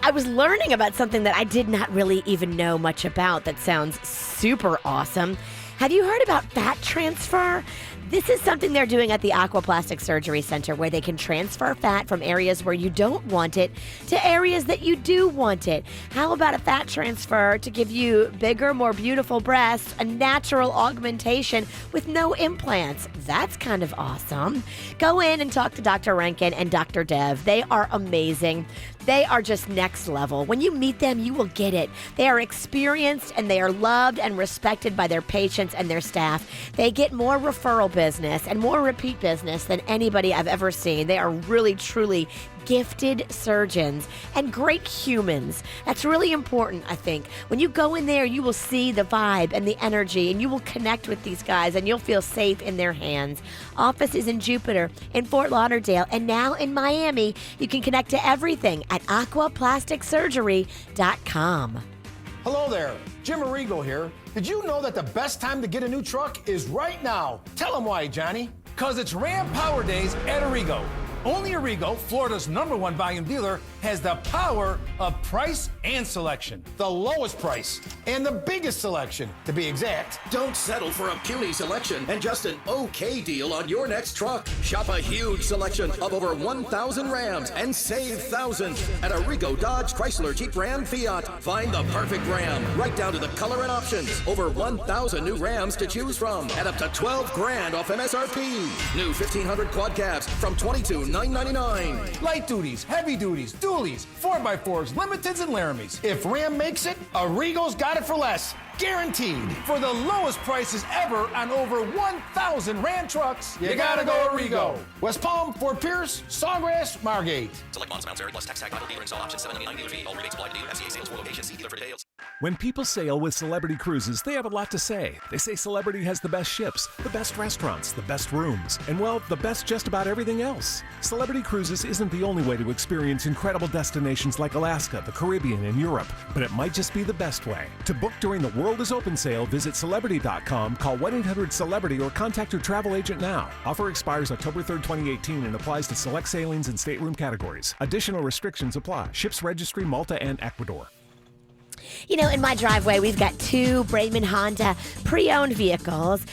I was learning about something that I did not really even know much about that sounds super awesome. Have you heard about fat transfer? This is something they're doing at the Aqua Plastic Surgery Center where they can transfer fat from areas where you don't want it to areas that you do want it. How about a fat transfer to give you bigger, more beautiful breasts, a natural augmentation with no implants? That's kind of awesome. Go in and talk to Dr. Rankin and Dr. Dev. They are amazing. They are just next level. When you meet them, you will get it. They are experienced and they are loved and respected by their patients and their staff. They get more referral business and more repeat business than anybody I've ever seen. They are really, truly gifted surgeons and great humans. That's really important, I think. When you go in there, you will see the vibe and the energy, and you will connect with these guys, and you'll feel safe in their hands. Office is in Jupiter, in Fort Lauderdale, and now in Miami. You can connect to everything at aquaplasticsurgery.com. Hello there, Jim Arrigo here. Did you know that the best time to get a new truck is right now? Tell them why, Johnny. Because it's Ram Power Days at Arrigo. Only Arrigo, Florida's #1 volume dealer, has the power of price and selection. The lowest price and the biggest selection, to be exact. Don't settle for a puny selection and just an okay deal on your next truck. Shop a huge selection of over 1,000 Rams and save thousands at Arrigo, Dodge, Chrysler, Jeep, Ram, Fiat. Find the perfect Ram, right down to the color and options. Over 1,000 new Rams to choose from at up to $12,000 off MSRP. New 1,500 quad cabs from $22,999. Light duties, heavy duties, dualies, 4x4s, limiteds, and Laramies. If Ram makes it, Arrigo's got it for less. Guaranteed. For the lowest prices ever on over 1,000 Ram trucks, you gotta go Arrigo. West Palm, Fort Pierce, Sawgrass, Margate. Select models, amounts, plus tax tag, dealer install option, $7.99 dealer fee. All rebates apply to dealer. FCA sales for location. See dealer for details. When people sail with Celebrity Cruises, they have a lot to say. They say Celebrity has the best ships, the best restaurants, the best rooms, and well, the best just about everything else. Celebrity Cruises isn't the only way to experience incredible destinations like Alaska, the Caribbean, and Europe, but it might just be the best way. To book during the World is Open sale, visit Celebrity.com, call 1-800-CELEBRITY, or contact your travel agent now. Offer expires October 3rd, 2018 and applies to select sailings and stateroom categories. Additional restrictions apply. Ships registry, Malta and Ecuador. You know, in my driveway, we've got 2 Brayman Honda pre-owned vehicles.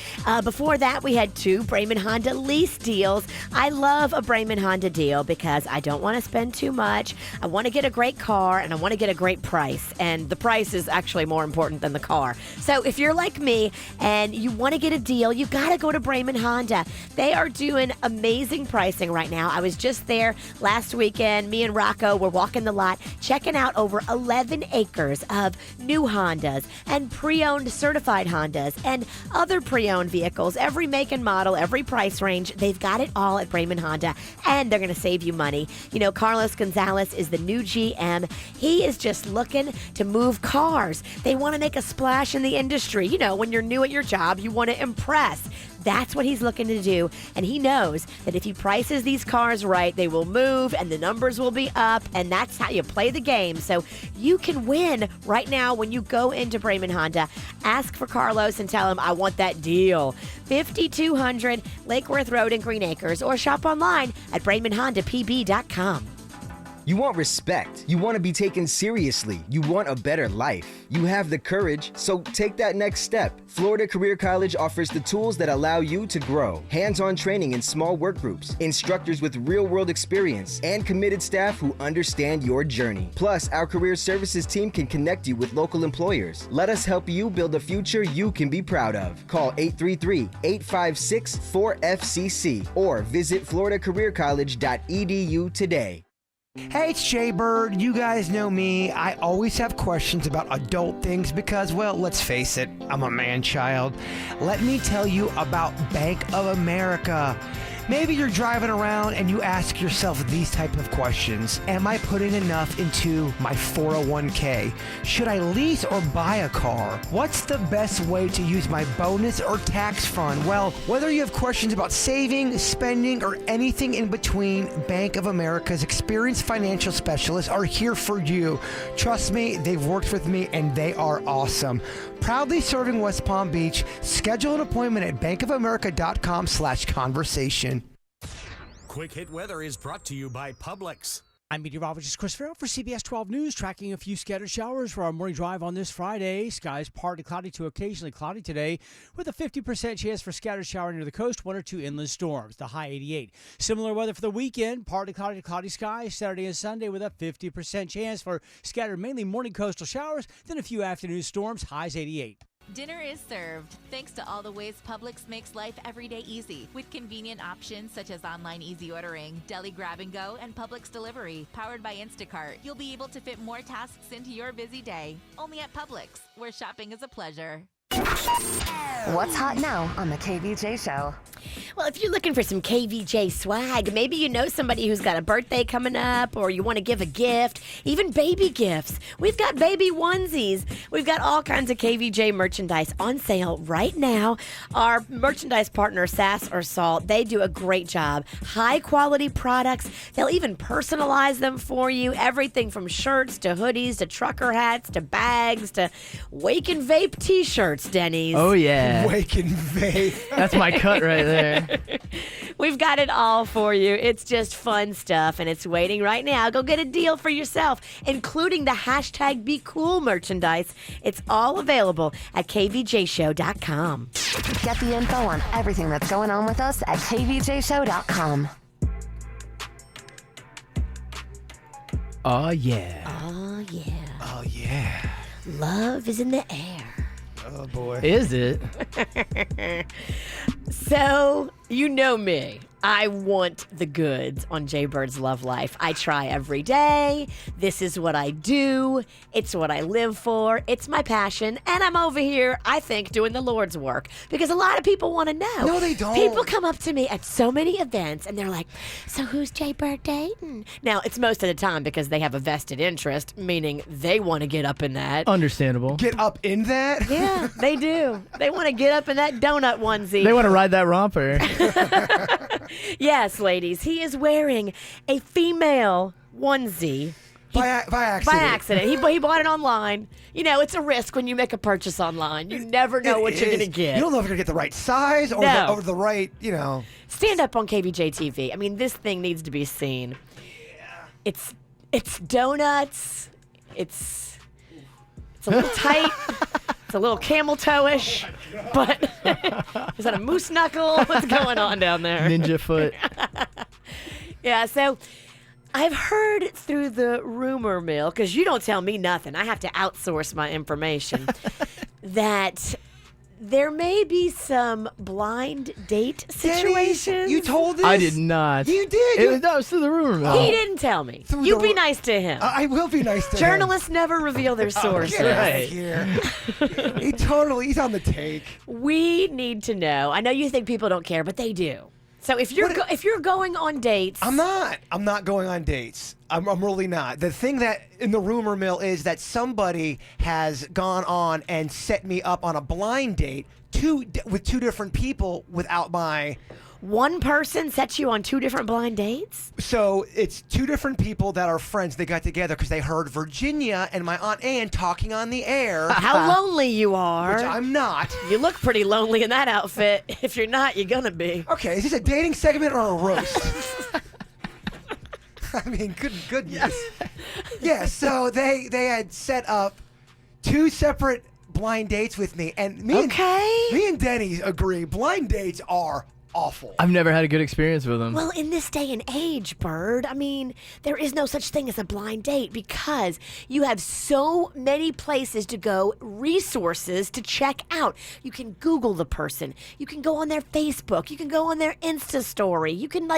Before that, we had 2 Brayman Honda lease deals. I love a Brayman Honda deal because I don't want to spend too much. I want to get a great car, and I want to get a great price. And the price is actually more important than the car. So if you're like me and you want to get a deal, you got to go to Brayman Honda. They are doing amazing pricing right now. I was just there last weekend. Me and Rocco were walking the lot, checking out over 11 acres of new Hondas and pre-owned certified Hondas and other pre-owned vehicles, every make and model, every price range. They've got it all at Brayman Honda, and they're going to save you money. You know, Carlos Gonzalez is the new GM. He is just looking to move cars. They want to make a splash in the industry. You know, when you're new at your job, you want to impress. That's what he's looking to do, and he knows that if he prices these cars right, they will move and the numbers will be up, and that's how you play the game. So you can win right now when you go into Brayman Honda. Ask for Carlos and tell him, I want that deal. 5200 Lake Worth Road in Green Acres, or shop online at BraymanHondaPB.com. You want respect. You want to be taken seriously. You want a better life. You have the courage, so take that next step. Florida Career College offers the tools that allow you to grow. Hands-on training in small work groups, instructors with real-world experience, and committed staff who understand your journey. Plus, our career services team can connect you with local employers. Let us help you build a future you can be proud of. Call 833-856-4FCC or visit floridacareercollege.edu today. Hey, it's Jaybird. You guys know me. I always have questions about adult things because, well, let's face it, I'm a man-child. Let me tell you about Bank of America. Maybe you're driving around and you ask yourself these type of questions. Am I putting enough into my 401k? Should I lease or buy a car? What's the best way to use my bonus or tax fund? Well, whether you have questions about saving, spending, or anything in between, Bank of America's experienced financial specialists are here for you. Trust me, they've worked with me and they are awesome. Proudly serving West Palm Beach. Schedule an appointment at bankofamerica.com/conversation. Quick Hit Weather is brought to you by Publix. I'm meteorologist Chris Farrell for CBS 12 News, tracking a few scattered showers for our morning drive on this Friday. Skies partly cloudy to occasionally cloudy today, with a 50% chance for scattered shower near the coast, 1 or 2 inland storms, the high 88. Similar weather for the weekend, partly cloudy to cloudy skies Saturday and Sunday with a 50% chance for scattered mainly morning coastal showers, then a few afternoon storms, highs 88. Dinner is served. Thanks to all the ways Publix makes life every day easy. With convenient options such as online easy ordering, deli grab and go, and Publix delivery. Powered by Instacart, you'll be able to fit more tasks into your busy day. Only at Publix, where shopping is a pleasure. What's hot now on the KVJ Show? Well, if you're looking for some KVJ swag, maybe you know somebody who's got a birthday coming up, or you want to give a gift, even baby gifts. We've got baby onesies. We've got all kinds of KVJ merchandise on sale right now. Our merchandise partner, Sass or Salt, they do a great job. High quality products. They'll even personalize them for you. Everything from shirts to hoodies to trucker hats to bags to wake and vape t-shirts, Denny's. Oh, yeah. Wake and vape. That's my cut right there. We've got it all for you. It's just fun stuff, and it's waiting right now. Go get a deal for yourself, including the hashtag #BeCool merchandise. It's all available at kvjshow.com. Get the info on everything that's going on with us at kvjshow.com. Oh, yeah. Oh, yeah. Oh, yeah. Love is in the air. Oh, boy. Is it? So, you know me. I want the goods on Jaybird's love life. I try every day. This is what I do. It's what I live for. It's my passion. And I'm over here, I think, doing the Lord's work. Because a lot of people want to know. No, they don't. People come up to me at so many events and they're like, so who's Jaybird dating? Now, it's most of the time because they have a vested interest, meaning they want to get up in that. Understandable. Get up in that? Yeah, they do. They want to get up in that donut onesie. They want to ride that romper. Yes, ladies, he is wearing a female onesie. By accident. By accident. He bought it online. You know, it's a risk when you make a purchase online. You never know what you're going to get. You don't know if you're going to get the right size or, No. the right, Stand up on Kvj TV. I mean, this thing needs to be seen. Yeah. It's donuts. It's a little tight. It's a little camel toe-ish. But is that a moose knuckle? What's going on down there? Ninja foot. Yeah, so I've heard through the rumor mill, because you don't tell me nothing. I have to outsource my information, that there may be some blind date situations. You told this? I did not. You did. It was through the rumor mill. He didn't tell me. You be nice to him. I will be nice to him. Journalists never reveal their sources. Get out of here. He's on the take. We need to know. I know you think people don't care, but they do. So if you're going on dates, I'm not going on dates. I'm really not. The thing that in the rumor mill is that somebody has gone on and set me up on a blind date with two different people without my. One person sets you on two different blind dates? So it's two different people that are friends. They got together because they heard Virginia and my Aunt Ann talking on the air. How lonely you are. Which I'm not. You look pretty lonely in that outfit. If you're not, you're going to be. Okay, is this a dating segment or a roast? I mean, good. Yes. Yeah, so they had set up two separate blind dates with me. And me and Denny agree. Blind dates are awful. I've never had a good experience with them. Well, in this day and age, Bird, I mean, there is no such thing as a blind date because you have so many places to go, resources to check out. You can Google the person. You can go on their Facebook. You can go on their Insta story. You can,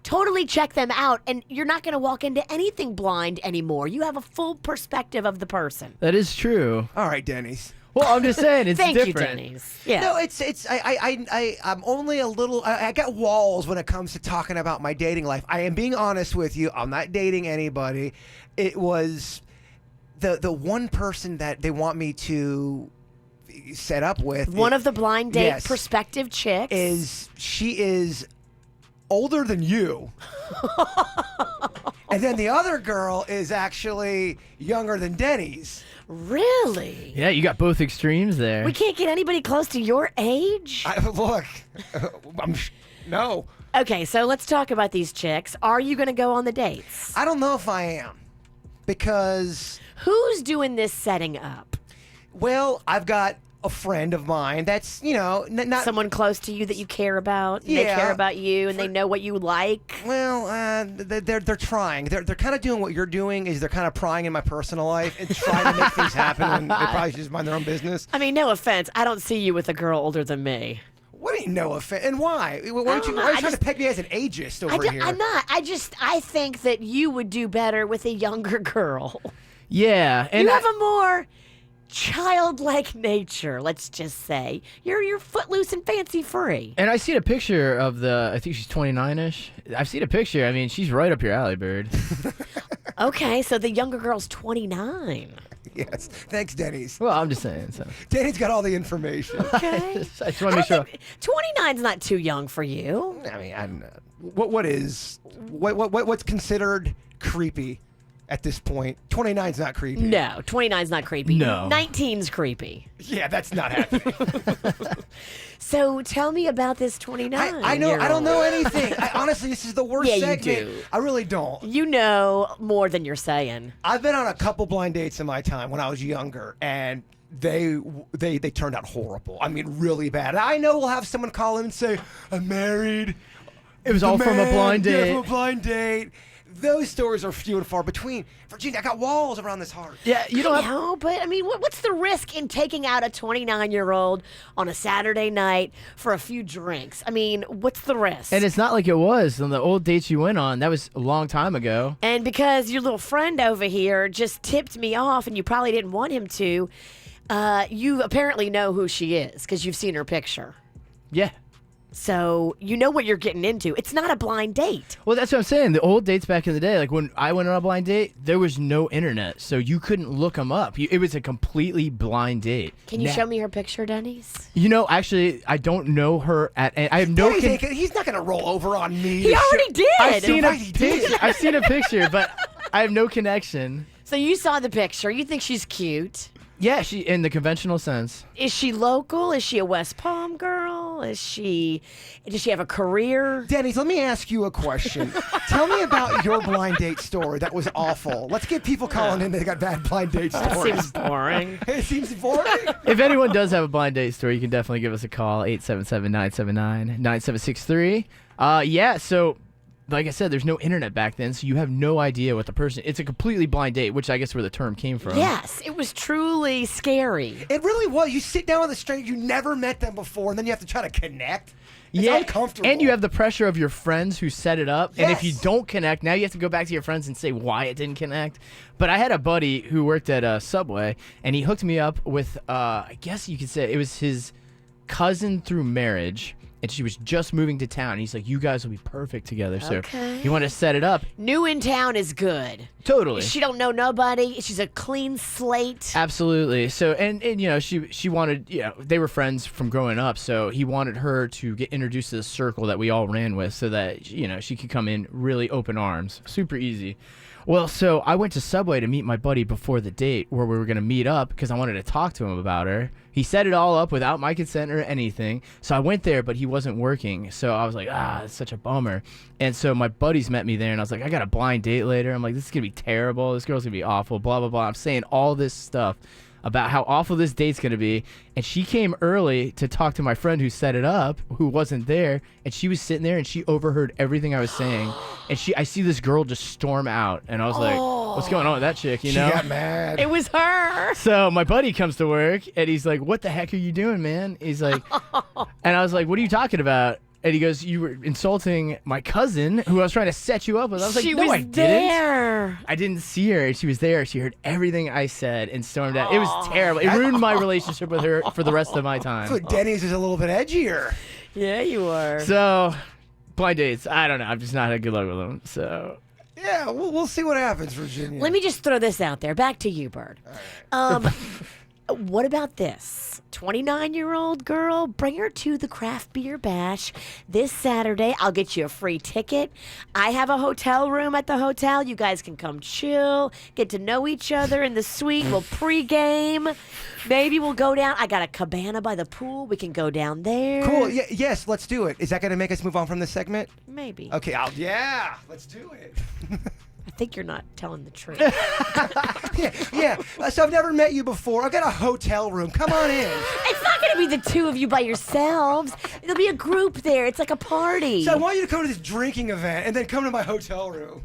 totally check them out, and you're not going to walk into anything blind anymore. You have a full perspective of the person. That is true. All right, Denny's. Well, I'm just saying it's Thank different. you, Denny's. Yeah. No, I'm only a little. I got walls when it comes to talking about my dating life. I am being honest with you. I'm not dating anybody. It was the one person that they want me to set up with. One of the blind date prospective chicks she is older than you. And then the other girl is actually younger than Denny's. Really? Yeah, you got both extremes there. We can't get anybody close to your age? Look, no. Okay, so let's talk about these chicks. Are you going to go on the dates? I don't know if I am. Because... Who's doing this setting up? Well, I've got a friend of mine that's, not... Someone close to you that you care about. And they care about you and they know what you like. Well, they're trying. They're kind of doing what you're doing is they're kind of prying in my personal life and trying to make things happen when they probably should just mind their own business. I mean, no offense. I don't see you with a girl older than me. What do you mean, no offense? And why? Why are you trying to peg me as an ageist over here? I'm not. I think that you would do better with a younger girl. Yeah. And you have a more childlike nature, let's just say. You're footloose and fancy free. And I seen a picture of I think she's 29-ish. I've seen a picture. I mean, she's right up your alley, Bird. Okay, so the younger girl's 29. Yes. Thanks, Denny's. Well, I'm just saying. So. Denny's got all the information. Okay. I just want to make sure. 29's not too young for you. I mean, what's considered creepy at this point? 29's not creepy. No, 29's not creepy. No. 19's creepy. Yeah, that's not happening. So tell me about this 29. I know. I don't know anything. Honestly, this is the worst segment. You do. I really don't. You know more than you're saying. I've been on a couple blind dates in my time when I was younger, and they turned out horrible. I mean, really bad. I know we'll have someone call in and say, I'm married. It was all from a blind date. Yeah, from a blind date. Those stories are few and far between. Virginia, I got walls around this heart. Yeah, you don't have... No, but I mean, what's the risk in taking out a 29-year-old on a Saturday night for a few drinks? I mean, what's the risk? And it's not like it was on the old dates you went on. That was a long time ago. And because your little friend over here just tipped me off, and you probably didn't want him to, you apparently know who she is because you've seen her picture. Yeah. So you know what you're getting into. It's not a blind date. Well, that's what I'm saying. The old dates back in the day, like when I went on a blind date, there was no internet, so you couldn't look them up. It was a completely blind date. Can you show me her picture, Denny's? You know, actually, I don't know her I have no... He's not going to roll over on me. He already did. I've seen a picture, but I have no connection. So you saw the picture. You think she's cute. Yeah, she in the conventional sense. Is she local? Is she a West Palm girl? Does she have a career? Denny, let me ask you a question. Tell me about your blind date story. That was awful. Let's get people calling in. They got bad blind date stories. That seems boring. It seems boring. If anyone does have a blind date story, you can definitely give us a call, 877-979-9763. Yeah, so like I said, there's no internet back then, so you have no idea what the person... It's a completely blind date, which I guess where the term came from. Yes, it was truly scary. It really was. You sit down with a stranger, you never met them before, and then you have to try to connect. It's uncomfortable. And you have the pressure of your friends who set it up, and if you don't connect, now you have to go back to your friends and say why it didn't connect. But I had a buddy who worked at Subway, and he hooked me up with, I guess you could say, it was his cousin through marriage. And she was just moving to town. And he's like, you guys will be perfect together. So he wanted to set it up. New in town is good. Totally. She don't know nobody. She's a clean slate. Absolutely. So, and you know, she wanted, you know, they were friends from growing up. So he wanted her to get introduced to the circle that we all ran with so that, you know, she could come in really open arms. Super easy. Well, so I went to Subway to meet my buddy before the date where we were going to meet up because I wanted to talk to him about her. He set it all up without my consent or anything. So I went there, but he wasn't working. So I was like, it's such a bummer. And so my buddies met me there, and I was like, I got a blind date later. I'm like, this is going to be terrible. This girl's going to be awful, blah, blah, blah. I'm saying all this stuff about how awful this date's going to be. And she came early to talk to my friend who set it up, who wasn't there. And she was sitting there, and she overheard everything I was saying. And I see this girl just storm out. And I was like, what's going on with that chick, you know? She got mad. It was her. So my buddy comes to work, and he's like, what the heck are you doing, man? He's like, and I was like, what are you talking about? And he goes, you were insulting my cousin, who I was trying to set you up with. I was like, no, I didn't. I didn't see her. She was there. She heard everything I said and stormed out. It was terrible. It ruined my relationship with her for the rest of my time. So Denny's is a little bit edgier. Yeah, you are. So, blind dates, I don't know. I've just not had good luck with them. So, yeah, we'll see what happens, Virginia. Let me just throw this out there. Back to you, Burt. What about this? 29-year-old girl, bring her to the Craft Beer Bash this Saturday. I'll get you a free ticket. I have a hotel room at the hotel. You guys can come chill, get to know each other in the suite. We'll pregame. Maybe we'll go down. I got a cabana by the pool. We can go down there. Cool. Yes, let's do it. Is that going to make us move on from this segment? Maybe. Okay, let's do it. I think you're not telling the truth. Yeah. So I've never met you before. I've got a hotel room. Come on in. It's not going to be the two of you by yourselves. There'll be a group there. It's like a party. So I want you to come to this drinking event and then come to my hotel room.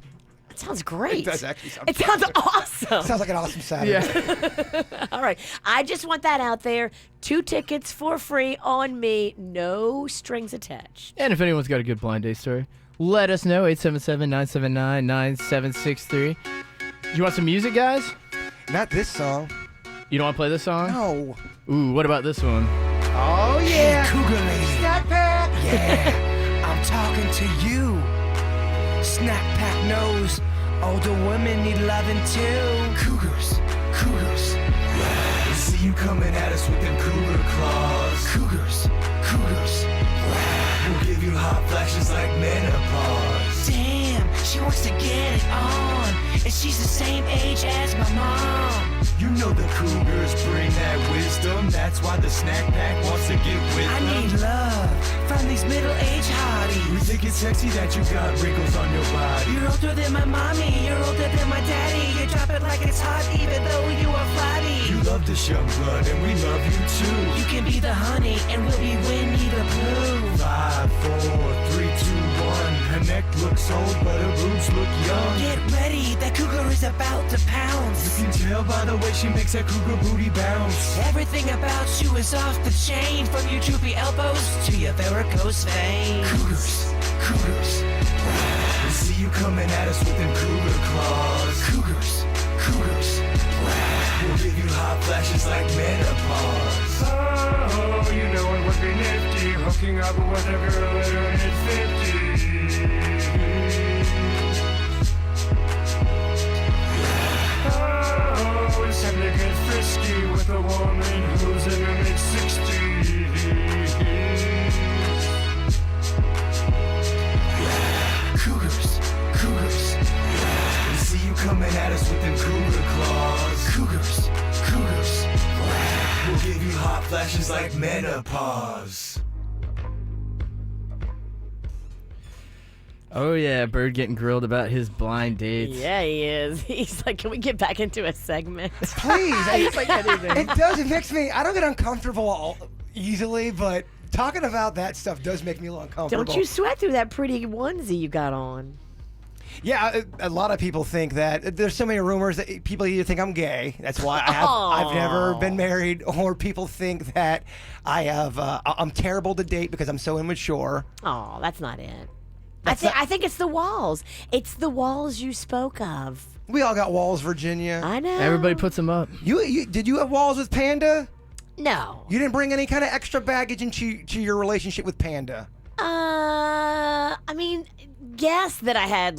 That sounds great. It does actually sound It sounds awesome. Sounds like an awesome Saturday. Yeah. All right. I just want that out there. 2 tickets for free on me. No strings attached. And if anyone's got a good blind date story, let us know, 877-979-9763. Do you want some music, guys? Not this song. You don't want to play this song? No. Ooh, what about this one? Oh, yeah. Hey, Cougar Lady. Snack Pack. Yeah, I'm talking to you. Snack Pack knows older women need loving too. Cougars. We see you coming at us with them cougar claws. Cougars. We'll give you hot flashes like menopause. Damn, she wants to get it on, and she's the same age as my mom. You know the cougars bring that wisdom. That's why the Snack Pack wants to get with them. I need love. it sexy that you got wrinkles on your body. You're older than my mommy, you're older than my daddy. You drop it like it's hot even though you are flabby. You love this young blood and we love you too. You can be the honey and we'll be Winnie the Pooh. 5, 4, 3, 2, 1. Her neck looks old but her boobs look young. Get ready, that cougar is about to pounce. You can tell by the way she makes that cougar booty bounce. Everything about you is off the chain, from your droopy elbows to your varicose veins. Cougars, cougars. We see you coming at us with them cougar claws. Cougars, cougars. We'll give you hot flashes like menopause. Oh, you know it would be nifty, hooking up with a girl at her mid-50s. Oh, it's time to get frisky with a woman who's in her mid-60s. Cougars, cougars. We see you coming at us with them cougar claws. Cougars, cougars. We'll give you hot flashes like menopause. Oh yeah, Bird getting grilled about his blind dates. Yeah, he is. He's like, can we get back into a segment? Please. He's like anything. It does. It makes me. I don't get uncomfortable easily, but talking about that stuff does make me a little uncomfortable. Don't you sweat through that pretty onesie you got on. Yeah, a lot of people think that. There's so many rumors that people either think I'm gay. That's why I've never been married, or people think that I'm terrible to date because I'm so immature. Oh, that's not it. I think it's the walls. It's the walls you spoke of. We all got walls, Virginia. I know. Everybody puts them up. You did you have walls with Panda? No. You didn't bring any kind of extra baggage into your relationship with Panda? I mean, guess that I had,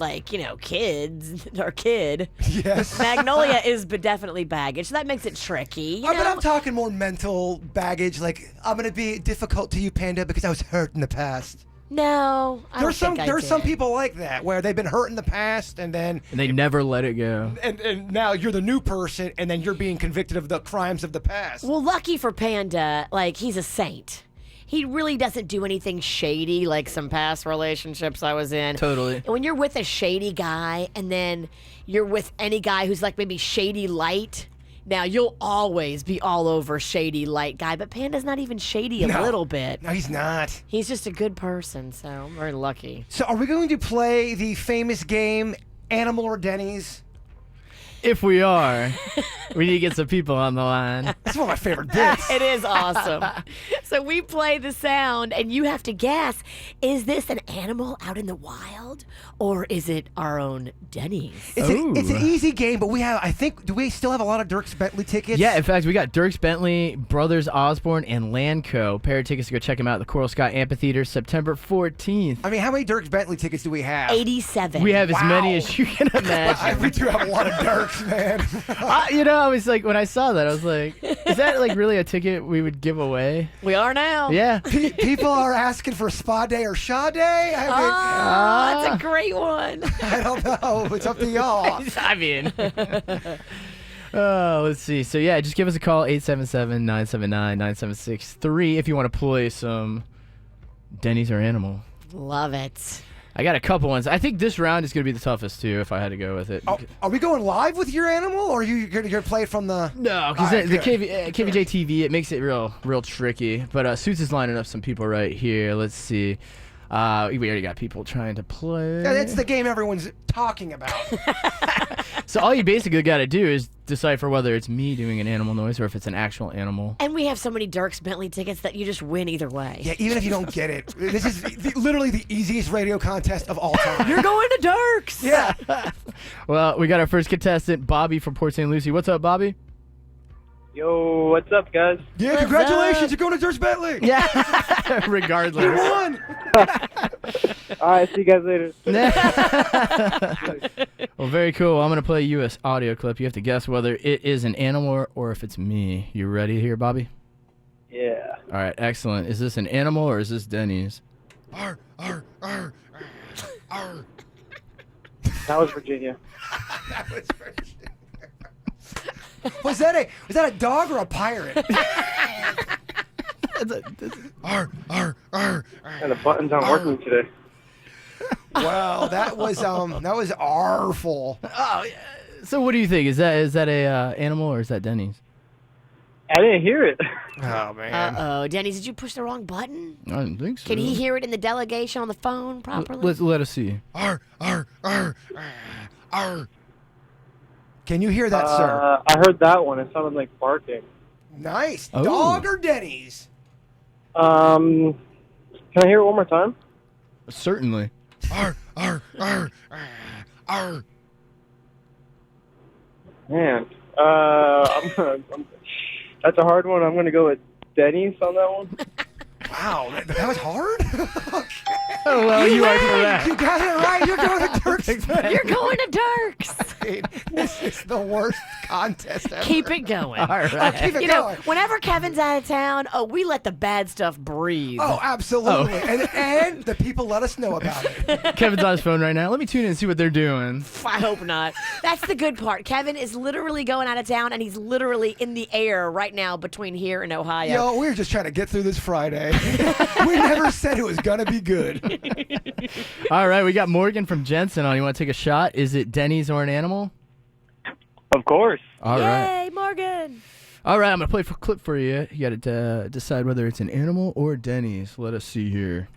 kids or kid. Yes. Magnolia is definitely baggage, so that makes it tricky. But I'm talking more mental baggage. Like, I'm gonna be difficult to you, Panda, because I was hurt in the past. No, there's some people like that where they've been hurt in the past and they never let it go. And now you're the new person and then you're being convicted of the crimes of the past. Well, lucky for Panda, he's a saint. He really doesn't do anything shady like some past relationships I was in. Totally. And when you're with a shady guy and then you're with any guy who's maybe shady light, now you'll always be all over shady light guy, but Panda's not even shady a little bit. No, he's not. He's just a good person, so I'm very lucky. So are we going to play the famous game Animal or Denny's? If we are, we need to get some people on the line. That's one of my favorite bits. It is awesome. So we play the sound, and you have to guess, is this an animal out in the wild, or is it our own Denny's? It's an easy game, but do we still have a lot of Dierks Bentley tickets? Yeah, in fact, we got Dierks Bentley, Brothers Osborne, and Landco. Pair of tickets to go check them out at the Coral Sky Amphitheater, September 14th. I mean, how many Dierks Bentley tickets do we have? 87. We have as many as you can imagine. We do have a lot of Dierks, man. I was like, when I saw that, I was like, is that really a ticket we would give away? We are now. Yeah. People are asking for Spa Day or Shaw Day. That's a great one. I don't know. It's up to y'all. I mean. Let's see. So, yeah, just give us a call, 877-979-9763 if you want to play some Denny's or Animal. Love it. I got a couple ones. I think this round is going to be the toughest, too, if I had to go with it. Are we going live with your animal, or are you going to play it from the... No, because the Kvj Tv, it makes it real tricky. But Suits is lining up some people right here. Let's see. We already got people trying to play. Yeah, that's the game everyone's talking about. So all you basically got to do is decipher whether it's me doing an animal noise or if it's an actual animal. And we have so many Dierks Bentley tickets that you just win either way. Yeah, even if you don't get it. This is literally the easiest radio contest of all time. You're going to Dierks! Yeah. Well, we got our first contestant, Bobby from Port St. Lucie. What's up, Bobby? Yo, what's up, guys? Yeah, congratulations. You're going to Dierks Bentley. Yeah. Regardless. You won. All right, see you guys later. Well, very cool. I'm going to play you an audio clip. You have to guess whether it is an animal or if it's me. You ready here, Bobby? Yeah. All right, excellent. Is this an animal or is this Denny's? Arr, arr, arr, arr. That was Virginia. That was Virginia. Was that a dog or a pirate? Arr, arr, arr, and the buttons aren't working today. Well, that was awful. Oh, yeah. So what do you think? Is that a animal or is that Denny's? I didn't hear it. Oh man. Uh-oh. Denny, did you push the wrong button? I didn't think so. Can he hear it in the delegation on the phone properly? Let us see. Arr, arr, arr, arr. Can you hear that, sir? I heard that one. It sounded like barking. Nice. Oh. Dog or Denny's? Can I hear it one more time? Certainly. Arr, arr, arr, arr, arr. Man, that's a hard one. I'm gonna go with Denny's on that one. Wow, that was hard? Oh, well, you are correct. You got it right. You're going to Dirks. You're going to Dirks. This is the worst contest ever. Keep it going. All right. Keep it You going. know, whenever Kevin's out of town, we let the bad stuff breathe. Oh, absolutely. And the people let us know about it. Kevin's on his phone right now. Let me tune in and see what they're doing. I hope not. That's the good part. Kevin is literally going out of town, and he's literally in the air right now between here and Ohio. Yo, we were just trying to get through this Friday. We never said it was going to be good. All right, we got Morgan from Jensen on. You want to take a shot? Is it Denny's or an animal? Of course. All right. Yay, Morgan. All right, I'm going to play a clip for you. You got to decide whether it's an animal or Denny's. Let us see here.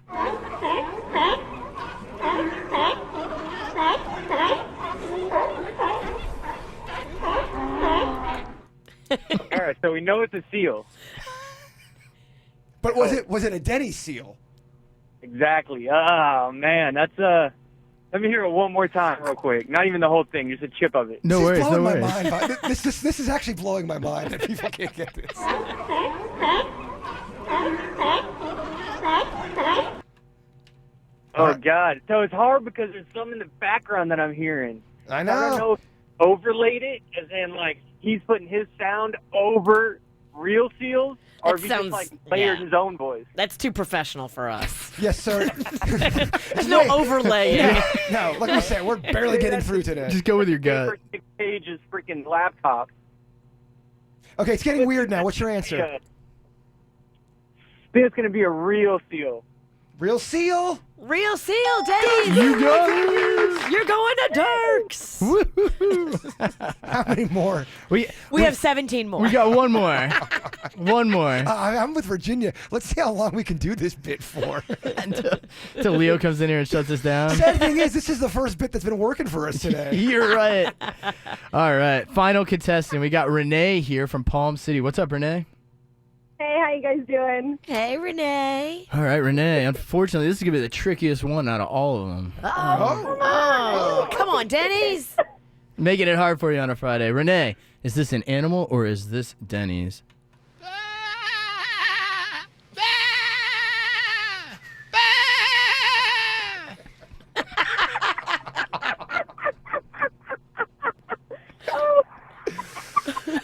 All right, so we know it's a seal. But was it a Denny's seal? Exactly. Oh man, that's Let me hear it one more time, real quick. Not even the whole thing, just a chip of it. No This worries, is blowing no my worries. mind. This is actually blowing my mind that people can't get this. Oh God! So it's hard because there's some in the background that I'm hearing. I know. I don't know if overlaid it, as in like he's putting his sound over real seals, or That if he just sounds- like layered yeah. his own voice. That's too professional for us. Yes, sir. There's no overlaying. No, like we said, we're barely getting through today. Just go with your gut. For 6 pages, freaking laptop. Okay, it's getting weird now. What's your answer? I think it's gonna be a real seal. Real seal? Real seal, Denny's. You got it. You're going to Dirks. How many more? We have 17 more. We got one more. One more. I'm with Virginia. Let's see how long we can do this bit for. Until Leo comes in here and shuts us down. Sad thing is, this is the first bit that's been working for us today. You're right. All right. Final contestant. We got Renee here from Palm City. What's up, Renee? Hey, how you guys doing? Hey, Renee. All right, Renee. Unfortunately, this is going to be the trickiest one out of all of them. Oh, come on, Denny's. Making it hard for you on a Friday. Renee, is this an animal or is this Denny's?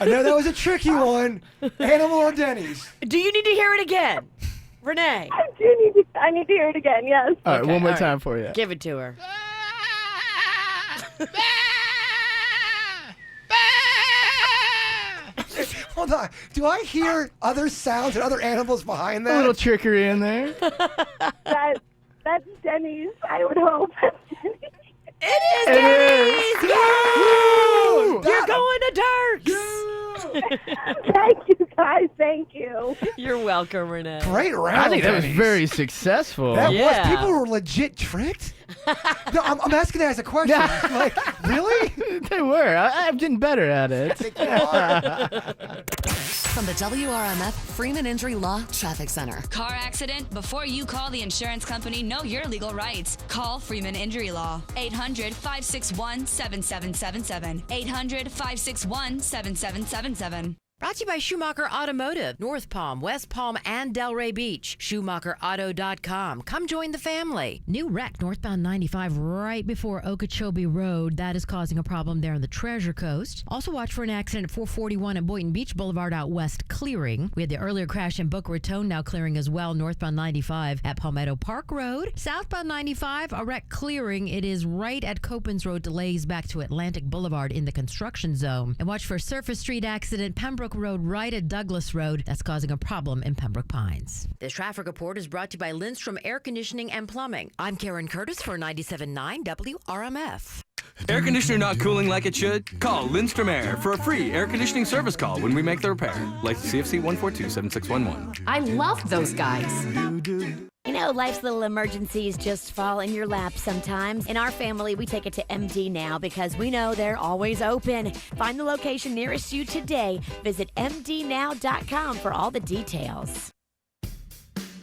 I know that was a tricky one. Animal or Denny's? Do you need to hear it again? Renee. I need to hear it again, yes. All right, Okay, one more all right. time for you. Give it to her. Hold on. Do I hear other sounds and other animals behind A that? little trickery in there. That's Denny's, I would hope. It is It Denny's. Woo! Yay! You're going to Dirks. Thank you, guys. Thank you. You're welcome, Renee. Great round. I think that was Denny's. very successful. That Yeah. was. People were legit tricked. No, I'm asking that as a question. Like, really? They were. I'm getting better at it. From the WRMF Freeman Injury Law Traffic Center. Car accident? Before you call the insurance company, know your legal rights. Call Freeman Injury Law. 800-561-7777. 800-561-7777. Brought to you by Schumacher Automotive, North Palm, West Palm, and Delray Beach. SchumacherAuto.com. Come join the family. New wreck northbound 95 right before Okeechobee Road. That is causing a problem there on the Treasure Coast. Also watch for an accident at 441 and Boynton Beach Boulevard out west, clearing. We had the earlier crash in Boca Raton, now clearing as well, northbound 95 at Palmetto Park Road. Southbound 95, a wreck clearing. It is right at Copans Road, delays back to Atlantic Boulevard in the construction zone. And watch for a Surface Street accident, Pembroke Brook Road right at Douglas Road. That's causing a problem in Pembroke Pines. This traffic report is brought to you by Lindstrom Air Conditioning and Plumbing. I'm Karen Curtis for 97.9 WRMF. Air conditioner not cooling like it should? Call Lindstrom Air for a free air conditioning service call when we make the repair. Like CFC 142-7611. I love those guys. You know, life's little emergencies just fall in your lap sometimes. In our family, we take it to MD Now because we know they're always open. Find the location nearest you today. Visit mdnow.com for all the details.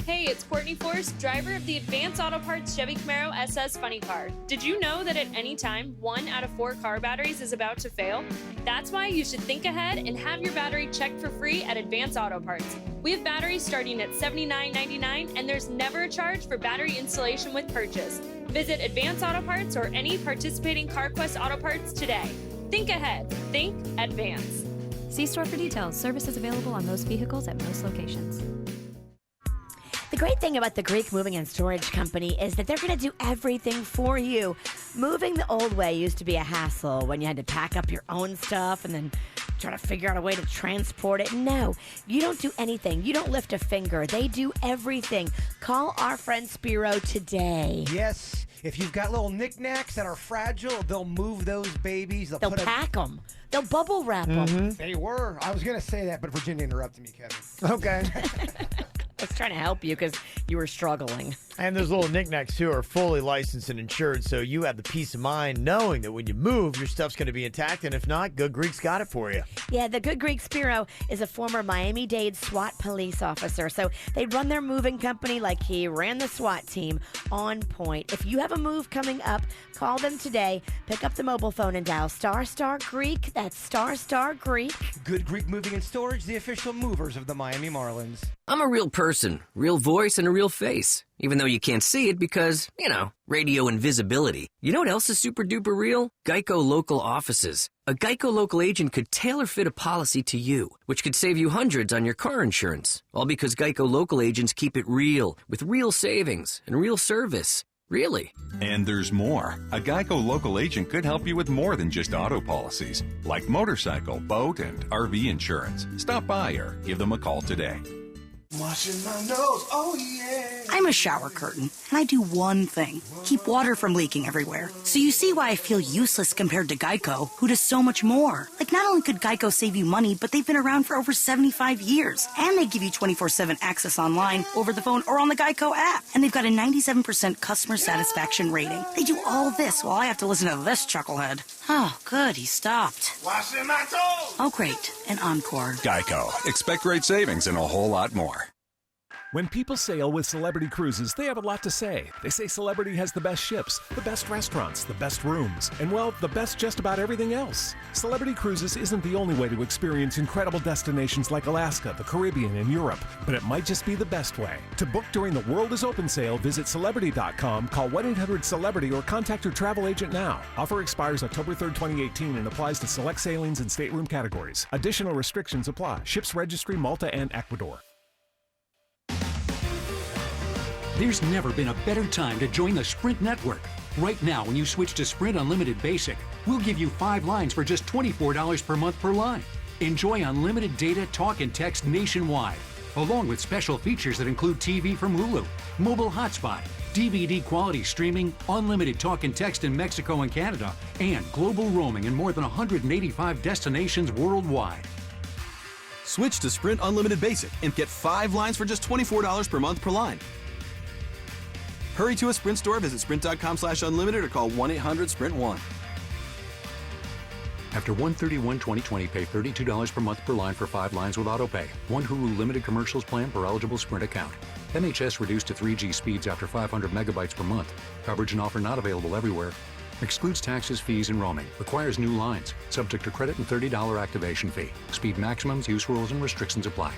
Hey, it's Courtney Forrest, driver of the Advance Auto Parts Chevy Camaro SS Funny Car. Did you know that at any time, 1 out of 4 car batteries is about to fail? That's why you should think ahead and have your battery checked for free at Advance Auto Parts. We have batteries starting at $79.99, and there's never a charge for battery installation with purchase. Visit Advance Auto Parts or any participating CarQuest Auto Parts today. Think ahead. Think Advance. See store for details. Services available on most vehicles at most locations. The great thing about the Greek Moving and Storage Company is that they're going to do everything for you. Moving the old way used to be a hassle when you had to pack up your own stuff and then try to figure out a way to transport it. No, you don't do anything. You don't lift a finger. They do everything. Call our friend Spiro today. Yes. If you've got little knickknacks that are fragile, they'll move those babies. They'll pack them. They'll bubble wrap them. They were. I was going to say that, but Virginia interrupted me, Kevin. Okay. I was trying to help you because you were struggling. And those little knickknacks, too, are fully licensed and insured, so you have the peace of mind knowing that when you move, your stuff's going to be intact, and if not, Good Greek's got it for you. Yeah, the Good Greek Spiro is a former Miami-Dade SWAT police officer, so they run their moving company like he ran the SWAT team on point. If you have a move coming up, call them today. Pick up the mobile phone and dial ** Greek. That's ** Greek. Good Greek Moving and Storage, the official movers of the Miami Marlins. I'm a real person, real voice, and a real face. Even though you can't see it because, radio invisibility. You know what else is super duper real? Geico Local Offices. A Geico Local agent could tailor fit a policy to you, which could save you hundreds on your car insurance. All because Geico Local agents keep it real, with real savings and real service. Really. And there's more. A Geico local agent could help you with more than just auto policies, like motorcycle, boat, and RV insurance. Stop by or give them a call today. Washing my nose, oh yeah. I'm a shower curtain, and I do one thing, keep water from leaking everywhere. So you see why I feel useless compared to Geico, who does so much more. Like, not only could Geico save you money, but they've been around for over 75 years. And they give you 24/7 access online, over the phone, or on the Geico app. And they've got a 97% customer satisfaction rating. They do all this while I have to listen to this chucklehead. Oh, good, he stopped. Washing my toes. Oh, great, an encore. Geico. Expect great savings and a whole lot more. When people sail with Celebrity Cruises, they have a lot to say. They say Celebrity has the best ships, the best restaurants, the best rooms, and, well, the best just about everything else. Celebrity Cruises isn't the only way to experience incredible destinations like Alaska, the Caribbean, and Europe, but it might just be the best way. To book during the World is Open sale, visit Celebrity.com, call 1-800-CELEBRITY, or contact your travel agent now. Offer expires October 3rd, 2018, and applies to select sailings and stateroom categories. Additional restrictions apply. Ships Registry, Malta, and Ecuador. There's never been a better time to join the Sprint network. Right now, when you switch to Sprint Unlimited Basic, we'll give you 5 lines for just $24 per month per line. Enjoy unlimited data, talk, and text nationwide, along with special features that include TV from Hulu, mobile hotspot, DVD quality streaming, unlimited talk and text in Mexico and Canada, and global roaming in more than 185 destinations worldwide. Switch to Sprint Unlimited Basic and get 5 lines for just $24 per month per line. Hurry to a Sprint store, visit sprint.com/unlimited or call 1-800-SPRINT1. After 1/31/2020, pay $32 per month per line for 5 lines with autopay. 1 Hulu limited commercials plan per eligible Sprint account. MHS reduced to 3G speeds after 500 megabytes per month. Coverage and offer not available everywhere. Excludes taxes, fees, and roaming. Requires new lines. Subject to credit and $30 activation fee. Speed maximums, use rules, and restrictions apply.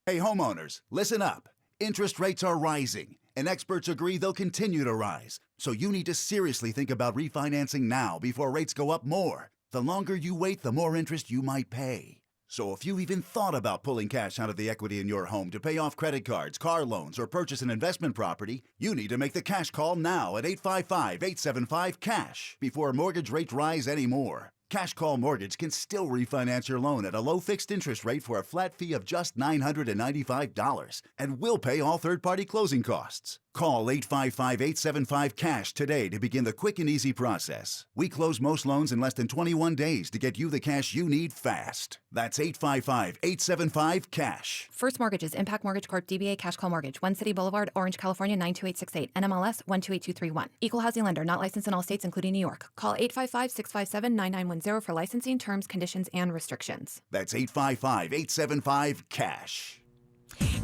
Hey homeowners, listen up. Interest rates are rising, and experts agree they'll continue to rise. So you need to seriously think about refinancing now before rates go up more. The longer you wait, the more interest you might pay. So if you even thought about pulling cash out of the equity in your home to pay off credit cards, car loans, or purchase an investment property, you need to make the cash call now at 855-875-CASH before mortgage rates rise anymore. Cash Call Mortgage can still refinance your loan at a low fixed interest rate for a flat fee of just $995, and we'll pay all third-party closing costs. Call 855-875-CASH today to begin the quick and easy process. We close most loans in less than 21 days to get you the cash you need fast. That's 855-875-CASH. First Mortgages, Impact Mortgage Corp. DBA Cash Call Mortgage, One City Boulevard, Orange, California 92868. NMLS 128231. Equal housing lender, not licensed in all states, including New York. Call 855-657-9910 for licensing terms, conditions, and restrictions. That's 855-875-CASH.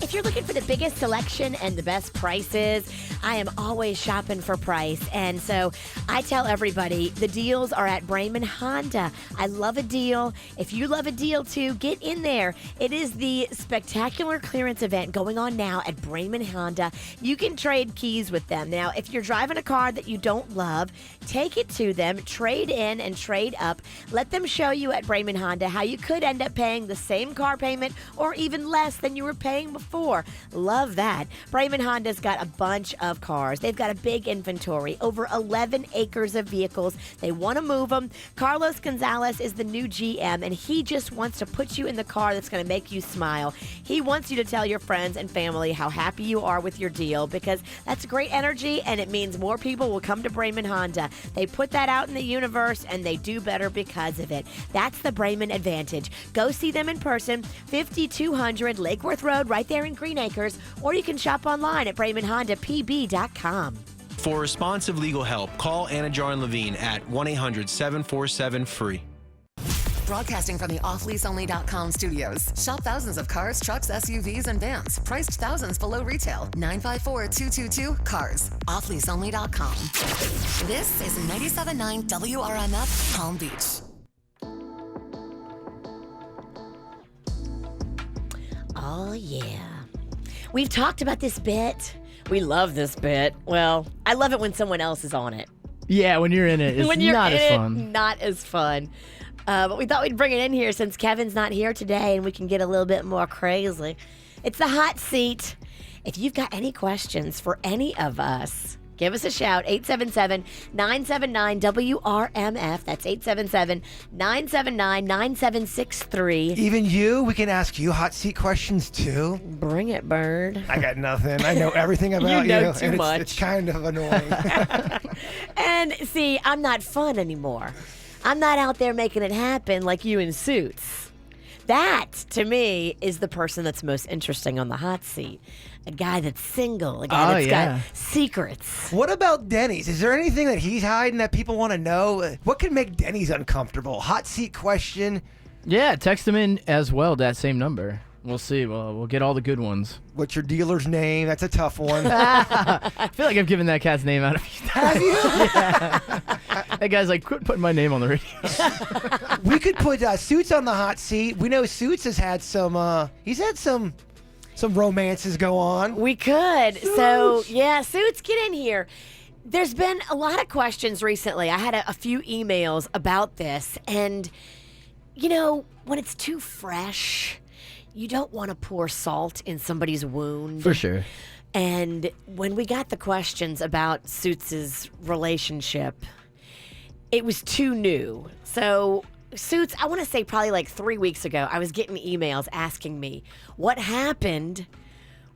If you're looking for the biggest selection and the best prices, I am always shopping for price. And so I tell everybody the deals are at Brayman Honda. I love a deal. If you love a deal too, get in there. It is the spectacular clearance event going on now at Brayman Honda. You can trade keys with them. Now, if you're driving a car that you don't love, take it to them, trade in and trade up. Let them show you at Brayman Honda how you could end up paying the same car payment or even less than you were paying before. Love that. Brayman Honda's got a bunch of cars. They've got a big inventory, over 11 acres of vehicles. They want to move them. Carlos Gonzalez is the new GM, and he just wants to put you in the car that's going to make you smile. He wants you to tell your friends and family how happy you are with your deal, because that's great energy, and it means more people will come to Brayman Honda. They put that out in the universe, and they do better because of it. That's the Brayman advantage. Go see them in person, 5200 Lake Worth Road, right there in Green Acres, or you can shop online at BraymanHondaPB.com. For responsive legal help, call Anna Jar Levine at 1-800-747-FREE. Broadcasting from the offleaseonly.com studios. Shop thousands of cars, trucks, SUVs, and vans. Priced thousands below retail. 954-222-CARS. Offleaseonly.com. This is 97.9 WRMF Palm Beach. Oh, yeah. We've talked about this bit. We love this bit. Well, I love it when someone else is on it. Yeah, when you're in it, it's When you're not in as it, fun. not as fun. But we thought we'd bring it in here since Kevin's not here today and we can get a little bit more crazy. It's the hot seat. If you've got any questions for any of us, give us a shout, 877-979-WRMF. That's 877-979-9763. Even you, we can ask you hot seat questions too. Bring it, Bird. I got nothing. I know everything about you. You know too and much. It's kind of annoying. And see, I'm not fun anymore. I'm not out there making it happen like you in Suits. That, to me, is the person that's most interesting on the hot seat. A guy that's single, a guy that's got secrets. What about Denny's? Is there anything that he's hiding that people want to know? What could make Denny's uncomfortable? Hot seat question. Yeah, text him in as well, that same number. We'll see. We'll get all the good ones. What's your dealer's name? That's a tough one. I feel like I've given that cat's name out a few times. Have you? Yeah. That guy's like, quit putting my name on the radio. We could put Suits on the hot seat. We know Suits has had some, he's had some romances go on. We could. So, yeah, Suits, get in here. There's been a lot of questions recently. I had a few emails about this. And, you know, when it's too fresh, you don't want to pour salt in somebody's wound. For sure. And when we got the questions about Suits' relationship, it was too new. So, Suits, I want to say probably like 3 weeks ago, I was getting emails asking me what happened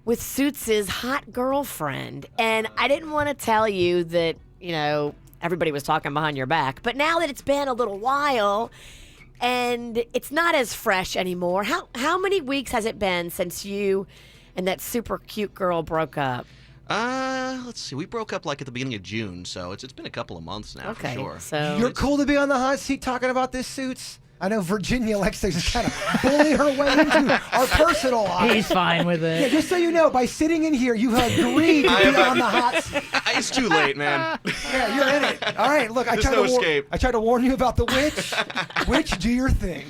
with Suits' hot girlfriend. And I didn't want to tell you that, you know, everybody was talking behind your back. But now that it's been a little while and it's not as fresh anymore, how many weeks has it been since you and that super cute girl broke up? Let's see. We broke up like at the beginning of June, so it's been a couple of months now for sure. So you're cool to be on the hot seat talking about this, Suits? I know Virginia likes to just kind of bully her way into our personal life. He's fine with it. Yeah, just so you know, by sitting in here, you have agreed to be on the hot seat. It's too late, man. Yeah, you're in it. All right, look, I There's tried no to escape. I tried to warn you about the witch. Witch, do your thing.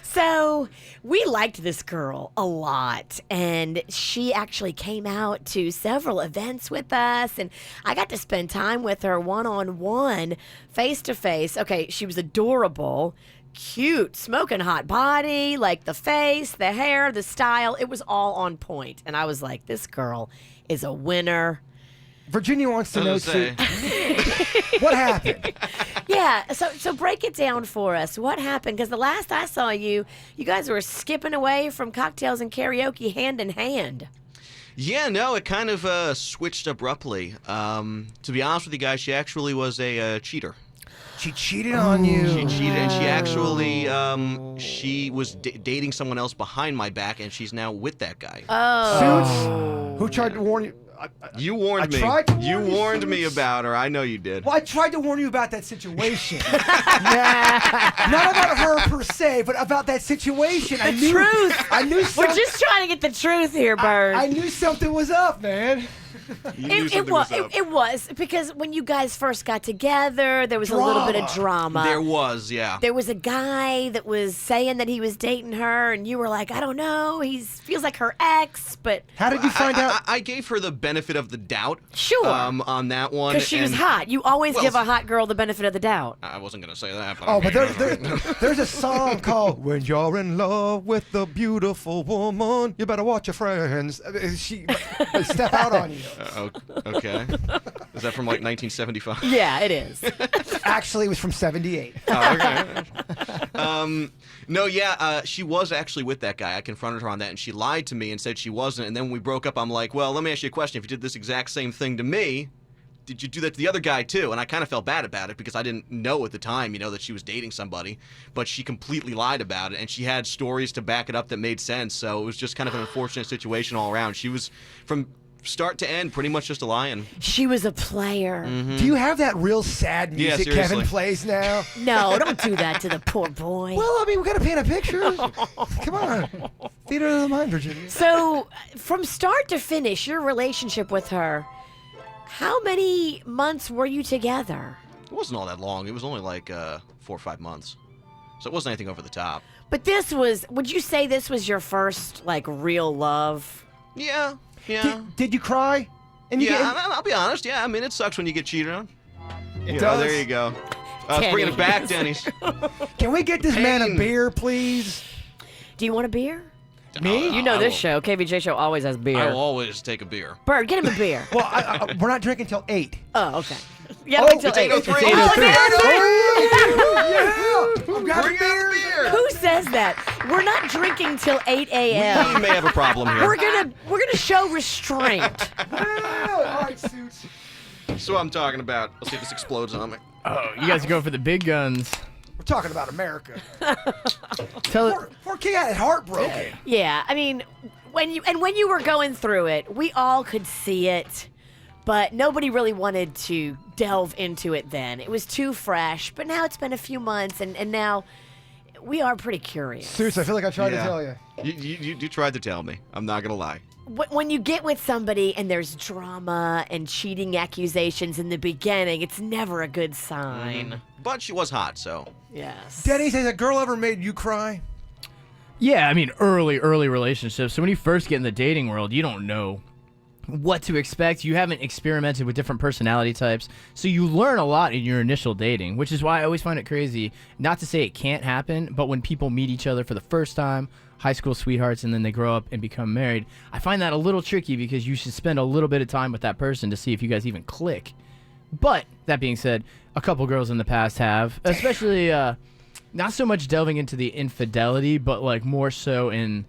So we liked this girl a lot, and she actually came out to several events with us, and I got to spend time with her one-on-one, face-to-face. Okay, she was adorable, cute, smoking hot body, like the face, the hair, the style. It was all on point, and I was like, this girl is a winner. Virginia wants to I know, was gonna too. What happened? Yeah, so break it down for us. What happened? Because the last I saw you, you guys were skipping away from cocktails and karaoke hand in hand. Yeah, no, it kind of switched abruptly. To be honest with you guys, she actually was a cheater. She cheated on you. She cheated, and she actually she was dating someone else behind my back, and she's now with that guy. Suits, who tried to warn you? You warned me. tried to You warn you, warned me Suits. about her. I know you did. Well, I tried to warn you about that situation. Not about her per se, but about that situation. I knew, truth. I knew We're something. just trying to get the truth here, Burt. I knew something was up, man. It was because when you guys first got together, there was a little bit of drama. There was, yeah. There was a guy that was saying that he was dating her, and you were like, I don't know, he feels like her ex, but... How did you find out? I gave her the benefit of the doubt. Sure. On that one. Because she was and- hot. You always Well, give a hot girl the benefit of the doubt. I wasn't going to say that. But Oh, I but mean, there's a song called "When You're in Love with a Beautiful Woman, You Better Watch Your Friends." She they step out on you. Okay. Is that from like 1975? Yeah, it is. Actually, it was from '78. Oh, okay. No, yeah, she was actually with that guy. I confronted her on that, and she lied to me and said she wasn't. And then when we broke up, I'm like, well, let me ask you a question. If you did this exact same thing to me, did you do that to the other guy too? And I kind of felt bad about it because I didn't know at the time, that she was dating somebody. But she completely lied about it, and she had stories to back it up that made sense. So it was just kind of an unfortunate situation all around. She was, from start to end, pretty much just a lion. She was a player. Mm-hmm. Do you have that real sad Yeah, music seriously. Kevin plays now? No, don't do that to the poor boy. Well, I mean, we got to paint a picture. Come on. Theater of the mind, Virginia. So, from start to finish, your relationship with her, how many months were you together? It wasn't all that long. It was only like 4 or 5 months. So it wasn't anything over the top. But this was, would you say this was your first, like, real love? Yeah. Yeah. Did you cry? And you Yeah, I'll be honest. Yeah, I mean, it sucks when you get cheated on. It does. There you go. Let's bring it back, Denny's. Can we get this man a Pain. beer, please? Do you want a beer? Me? You know I this will- show, KVJ show, always has beer. I will always take a beer. Burt, get him a beer. Well, we're not drinking till 8. Oh, okay. Yeah, Oh, wait till it's 8. 8:03. I'm grabbing beer. Who says that? We're not drinking till 8 a.m. We may have a problem here. We're gonna show restraint. All right, Suits. That's what I'm talking about. Let's see if this explodes on me. Oh, you guys go for the big guns. We're talking about America. Tell Poor kid had his heart broken. Yeah, I mean, when you were going through it, we all could see it, but nobody really wanted to delve into it then. It was too fresh, but now it's been a few months, and now we are pretty curious. Suits, I feel like I tried to tell you. You tried to tell me. I'm not gonna lie. When you get with somebody and there's drama and cheating accusations in the beginning, it's never a good sign. But she was hot, so. Yes. Denny, has a girl ever made you cry? Yeah, I mean, early relationships. So when you first get in the dating world, you don't know what to expect. You haven't experimented with different personality types. So you learn a lot in your initial dating, which is why I always find it crazy. Not to say it can't happen, but when people meet each other for the first time, high school sweethearts, and then they grow up and become married, I find that a little tricky because you should spend a little bit of time with that person to see if you guys even click. But that being said, a couple girls in the past have, especially not so much delving into the infidelity, but like more so in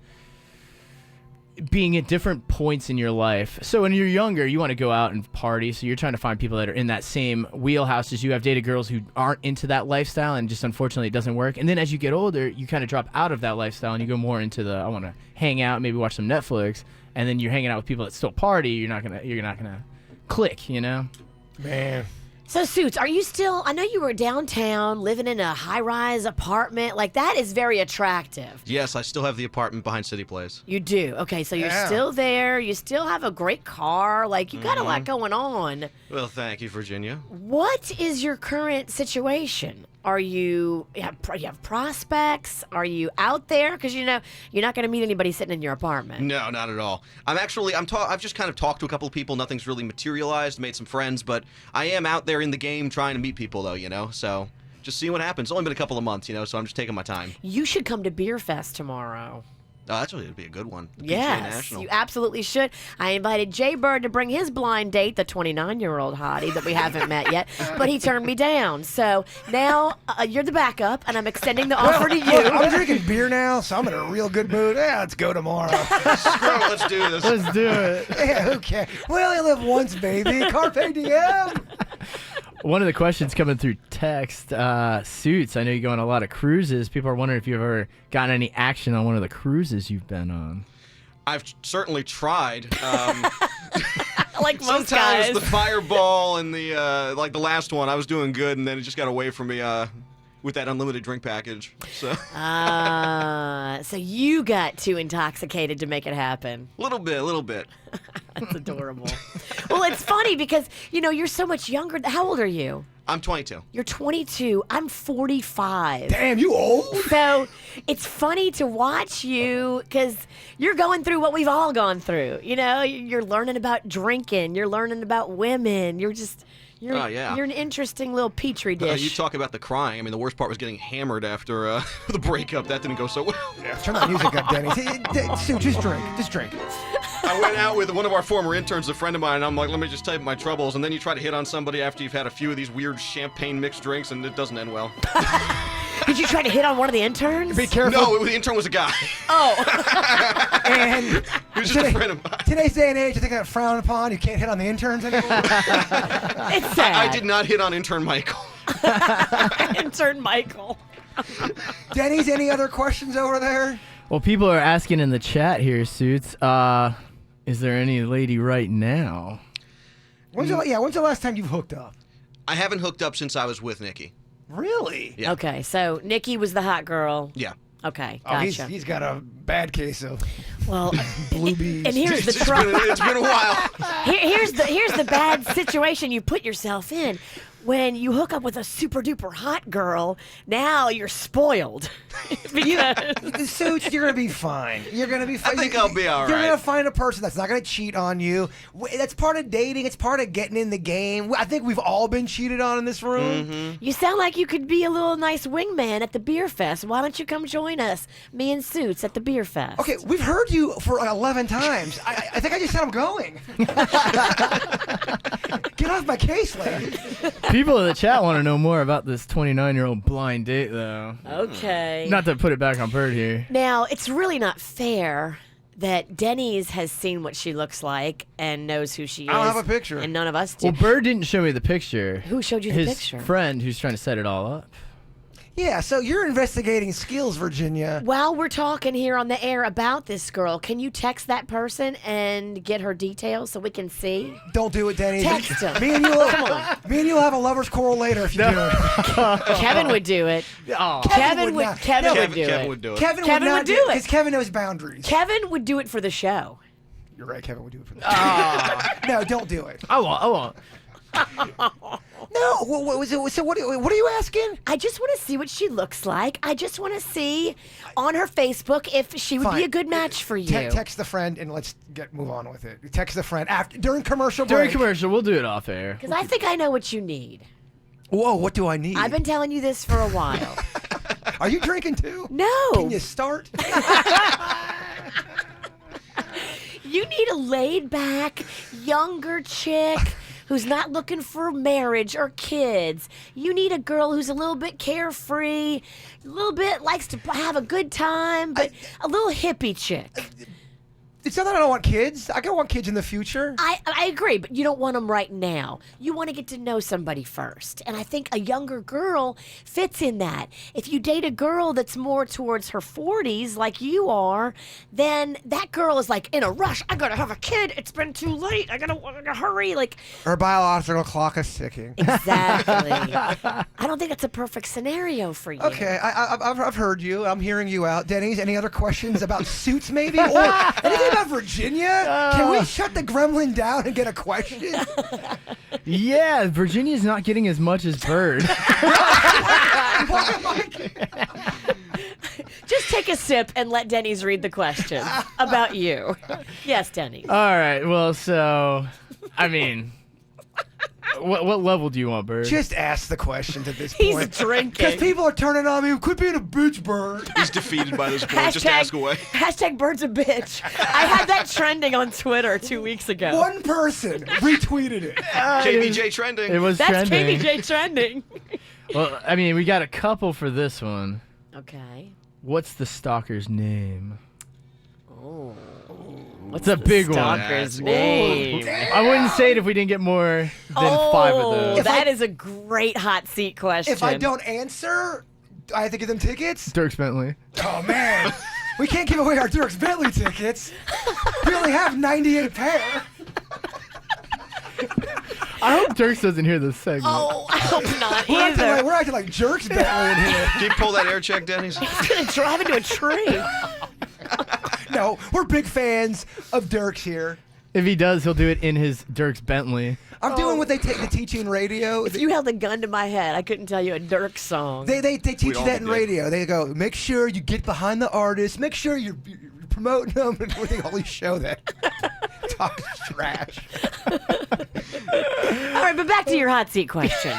being at different points in your life. So when you're younger, you want to go out and party, so you're trying to find people that are in that same wheelhouse as you. Have dated girls who aren't into that lifestyle, and just unfortunately it doesn't work. And then as you get older, you kind of drop out of that lifestyle and you go more into the, I want to hang out, maybe watch some Netflix, and then you're hanging out with people that still party. You're not gonna click, you know? Man. So, Suits, are you still, I know you were downtown living in a high-rise apartment. Like, that is very attractive. Yes, I still have the apartment behind City Place. You do? Okay, so you're Yeah. still there. You still have a great car. Like, you got a lot going on. Well, thank you, Virginia. What is your current situation? Are you have prospects? Are you out there? Because, you know, you're not going to meet anybody sitting in your apartment. No, not at all. I've just kind of talked to a couple of people. Nothing's really materialized, made some friends, but I am out there in the game trying to meet people, though, you know? So just seeing what happens. It's only been a couple of months, you know, so I'm just taking my time. You should come to Beer Fest tomorrow. Oh, that's would be a good one. The PGA Yes, National. you absolutely should. I invited Jaybird to bring his blind date, the 29-year-old hottie that we haven't met yet, but he turned me down. So now you're the backup, and I'm extending the offer to you. Look, I'm drinking beer now, so I'm in a real good mood. Yeah, let's go tomorrow. Screw it, let's do this. Let's do it. Yeah, okay. We only live once, baby. Carpe diem. One of the questions coming through text, Suits, I know you go on a lot of cruises. People are wondering if you've ever gotten any action on one of the cruises you've been on. I've certainly tried. Like most Sometimes guys. the fireball and the like the last one, I was doing good, and then it just got away from me with that unlimited drink package. So So you got too intoxicated to make it happen. a little bit. That's adorable. Well, it's funny because, you're so much younger. How old are you? I'm 22. You're 22. I'm 45. Damn, you old. So it's funny to watch you because you're going through what we've all gone through. You're learning about drinking. You're learning about women. You're Oh, yeah. You're an interesting little petri dish. You talk about the crying. I mean, the worst part was getting hammered after the breakup. That didn't go so well. Turn that music up, Denny. Sue, just drink. Just drink. I went out with one of our former interns, a friend of mine, and I'm like, let me just tell you my troubles. And then you try to hit on somebody after you've had a few of these weird champagne mixed drinks, and it doesn't end well. Did you try to hit on one of the interns? Be careful. No, the intern was a guy. Oh. And He was just a friend of mine. today's day and age, I think that's frowned upon. You can't hit on the interns anymore. It's sad. I did not hit on intern Michael. Intern Michael. Denny's, any other questions over there? Well, people are asking in the chat here, Suits, is there any lady right now? When's the last time you've hooked up? I haven't hooked up since I was with Nikki. Really? Yeah. Okay, so Nikki was the hot girl. Yeah. Okay, Oh, gotcha. he's got a bad case of Well, blue bees. and here's the It's trouble. been a while. Here's the bad situation you put yourself in. When you hook up with a super duper hot girl, now you're spoiled. Because Suits, you're gonna be fine. You're gonna be fine. I think I'll be all You're right. gonna find a person that's not gonna cheat on you. That's part of dating. It's part of getting in the game. I think we've all been cheated on in this room. Mm-hmm. you sound like you could be a little nice wingman at the beer fest. Why don't you come join us, me and Suits, at the beer fest? Okay, we've heard you for like 11 times. I think I just said I'm going. Get off my case, lady. People in the chat want to know more about this 29-year-old blind date, though. Okay. Not to put it back on Burt here. Now, it's really not fair that Denny's has seen what she looks like and knows who she is. I don't have a picture. And none of us do. Well, Burt didn't show me the picture. Who showed you the His picture? friend who's trying to set it all up. Yeah, so you're investigating skills, Virginia. While we're talking here on the air about this girl, can you text that person and get her details so we can see? Don't do it, Denny. Text him. Me and you will have a lover's quarrel later if you do it. Kevin would do it. Oh. Kevin would not. Kevin No, would do Kevin it. would do it. Kevin Kevin would would not do it. because Kevin knows boundaries. Kevin would do it for the show. You're right, Kevin would do it for the No, don't do it. I won't. No, what was it? So what are you asking? I just want to see what she looks like. I just want to see on her Facebook if she would be Fine. a good match for you. Text the friend and let's move on with it. Text the friend during commercial break. During commercial, we'll do it off air. Because I think I know what you need. Whoa, what do I need? I've been telling you this for a while. Are you drinking too? No. Can you start? You need a laid back, younger chick who's not looking for marriage or kids. You need a girl who's a little bit carefree, a little bit likes to have a good time, but a little hippie chick. It's not that I don't want kids. I want kids in the future. I agree, but you don't want them right now. You want to get to know somebody first. And I think a younger girl fits in that. If you date a girl that's more towards her 40s, like you are, then that girl is like in a rush. I gotta have a kid. It's been too late. I gotta hurry. Like Her biological clock is ticking. exactly. I don't think it's a perfect scenario for you. Okay, I've heard you. I'm hearing you out. Denny's, any other questions about Suits maybe? Or anything about Virginia? Can we shut the gremlin down and get a question? Yeah, Virginia's not getting as much as Burt. Just take a sip and let Denny's read the question about you. Yes, Denny. All right, well, so, I mean, What level do you want, Burt? Just ask the questions at this He's point. drinking. Because people are turning on me. Quit being a bitch, Burt. He's defeated by this point. Just ask away. Hashtag Burt's a bitch. I had that trending on Twitter 2 weeks ago. One person retweeted it. KBJ trending. It was That's trending. KBJ trending. Well, I mean, we got a couple for this one. Okay. What's the stalker's name? Oh. What's a big one? Stalker's name. I wouldn't say it if we didn't get more than 5 of those. That is a great hot seat question. If I don't answer, I have to give them tickets? Dirks Bentley. Oh, man. We can't give away our Dirks Bentley tickets. We only have 98 pair. I hope Dirks doesn't hear this segment. Oh, I hope not either. We're acting like jerks Bentley in here. Can you pull that air check, Denny's? He's going to drive into a tree. No, we're big fans of Dirks here. If he does, he'll do it in his Dirks Bentley. I'm doing what they take the teaching radio. If you held a gun to my head, I couldn't tell you a Dirk song. They teach you that in radio. They go, make sure you get behind the artist. Make sure you're promoting them. And they always show that. Talk trash. All right, but back to your hot seat question.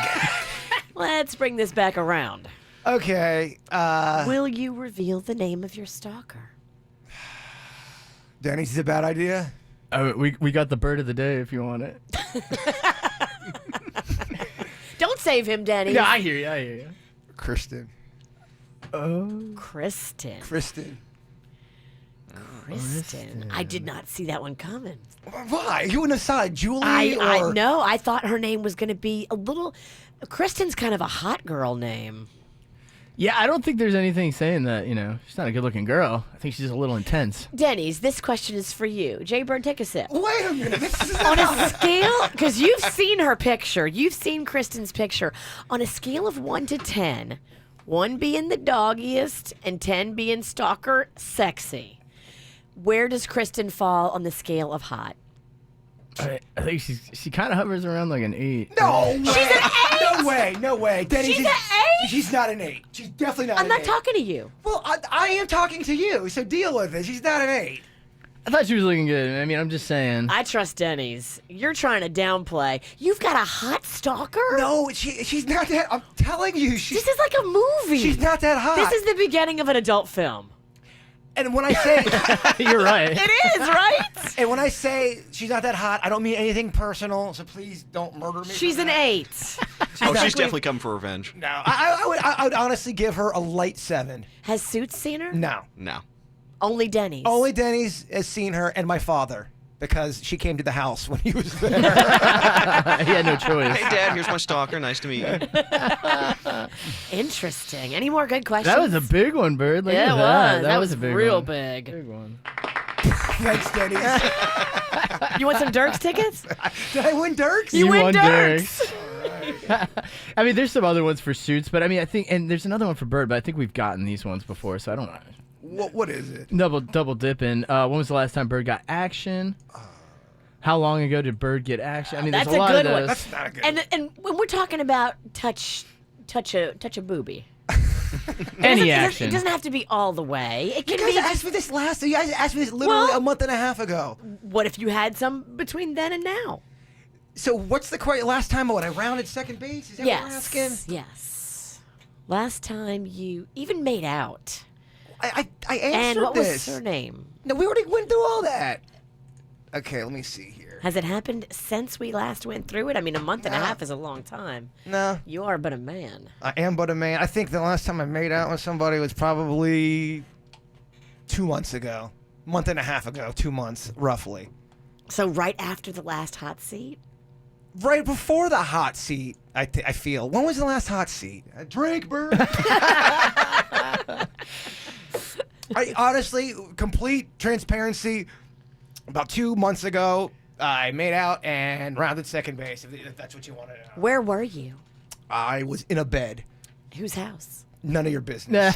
Let's bring this back around. Okay. Will you reveal the name of your stalker? Denny's is a bad idea. We got the bird of the day if you want it. Don't save him, Denny. Yeah, I hear you. Kristen. Oh. Kristen. Kristen. I did not see that one coming. Why? You wouldn't have saw it, Julie? I know. I thought her name was going to be a little... Kristen's kind of a hot girl name. Yeah, I don't think there's anything saying that, she's not a good-looking girl. I think she's a little intense. Denny's, this question is for you. Jaybird, take a sip. Wait a minute. This is on a scale, because you've seen her picture. You've seen Kristen's picture. On a scale of 1 to 10, 1 being the doggiest and 10 being stalker sexy, where does Kristen fall on the scale of hot? I think she kind of hovers around like an 8. No way. She's an 8. No way. Denny, She's an 8. She's not an 8. She's definitely not. I'm not talking to you. Well, I am talking to you. So deal with it. She's not an 8. I thought she was looking good. I mean, I'm just saying. I trust Denny's. You're trying to downplay. You've got a hot stalker? No, she's not that. I'm telling you, this is like a movie. She's not that hot. This is the beginning of an adult film. And when I say you're right, it is right. And when I say she's not that hot, I don't mean anything personal. So please don't murder me. She's an 8. She's definitely coming for revenge. No, I would honestly give her a light 7. Has Suits seen her? No. Only Denny's. Only Denny's has seen her, and my father, because she came to the house when he was there. He had no choice. Hey, Dad, here's my stalker. Nice to meet you. Interesting. Any more good questions? That was a big one, Bird. Look at it was. that. That was a big real one. big. Big one. Thanks, Denny's. You want some Dirks tickets? Did I win Dirks? You win Dirks. I mean, there's some other ones for Suits, but I mean, I think, and there's another one for Bird, but I think we've gotten these ones before, so I don't know. What is it? Double dipping. When was the last time Bird got action? How long ago did Bird get action? I mean, That's there's a lot good of one. those. That's not a good And when we're talking about touch a boobie. Any It action. doesn't have to be all the way. It You can guys be. asked me this You guys asked me this literally a month and a half ago. What if you had some between then and now? So what's the last time? What I rounded second base? Is that what we're asking? Yes. Last time you even made out. I answered And what this. was her name? No, we already went through all that. Okay, let me see here. Has it happened since we last went through it? I mean, a month and a half is a long time. No. You are but a man. I am but a man. I think the last time I made out with somebody was probably 2 months ago. Month and a half ago. 2 months, roughly. So right after the last hot seat? Right before the hot seat, I feel. When was the last hot seat? A drink, Burt. I honestly, complete transparency, about 2 months ago, I made out and rounded second base, if that's what you want to know. Where were you? I was in a bed. Whose house? None of your business.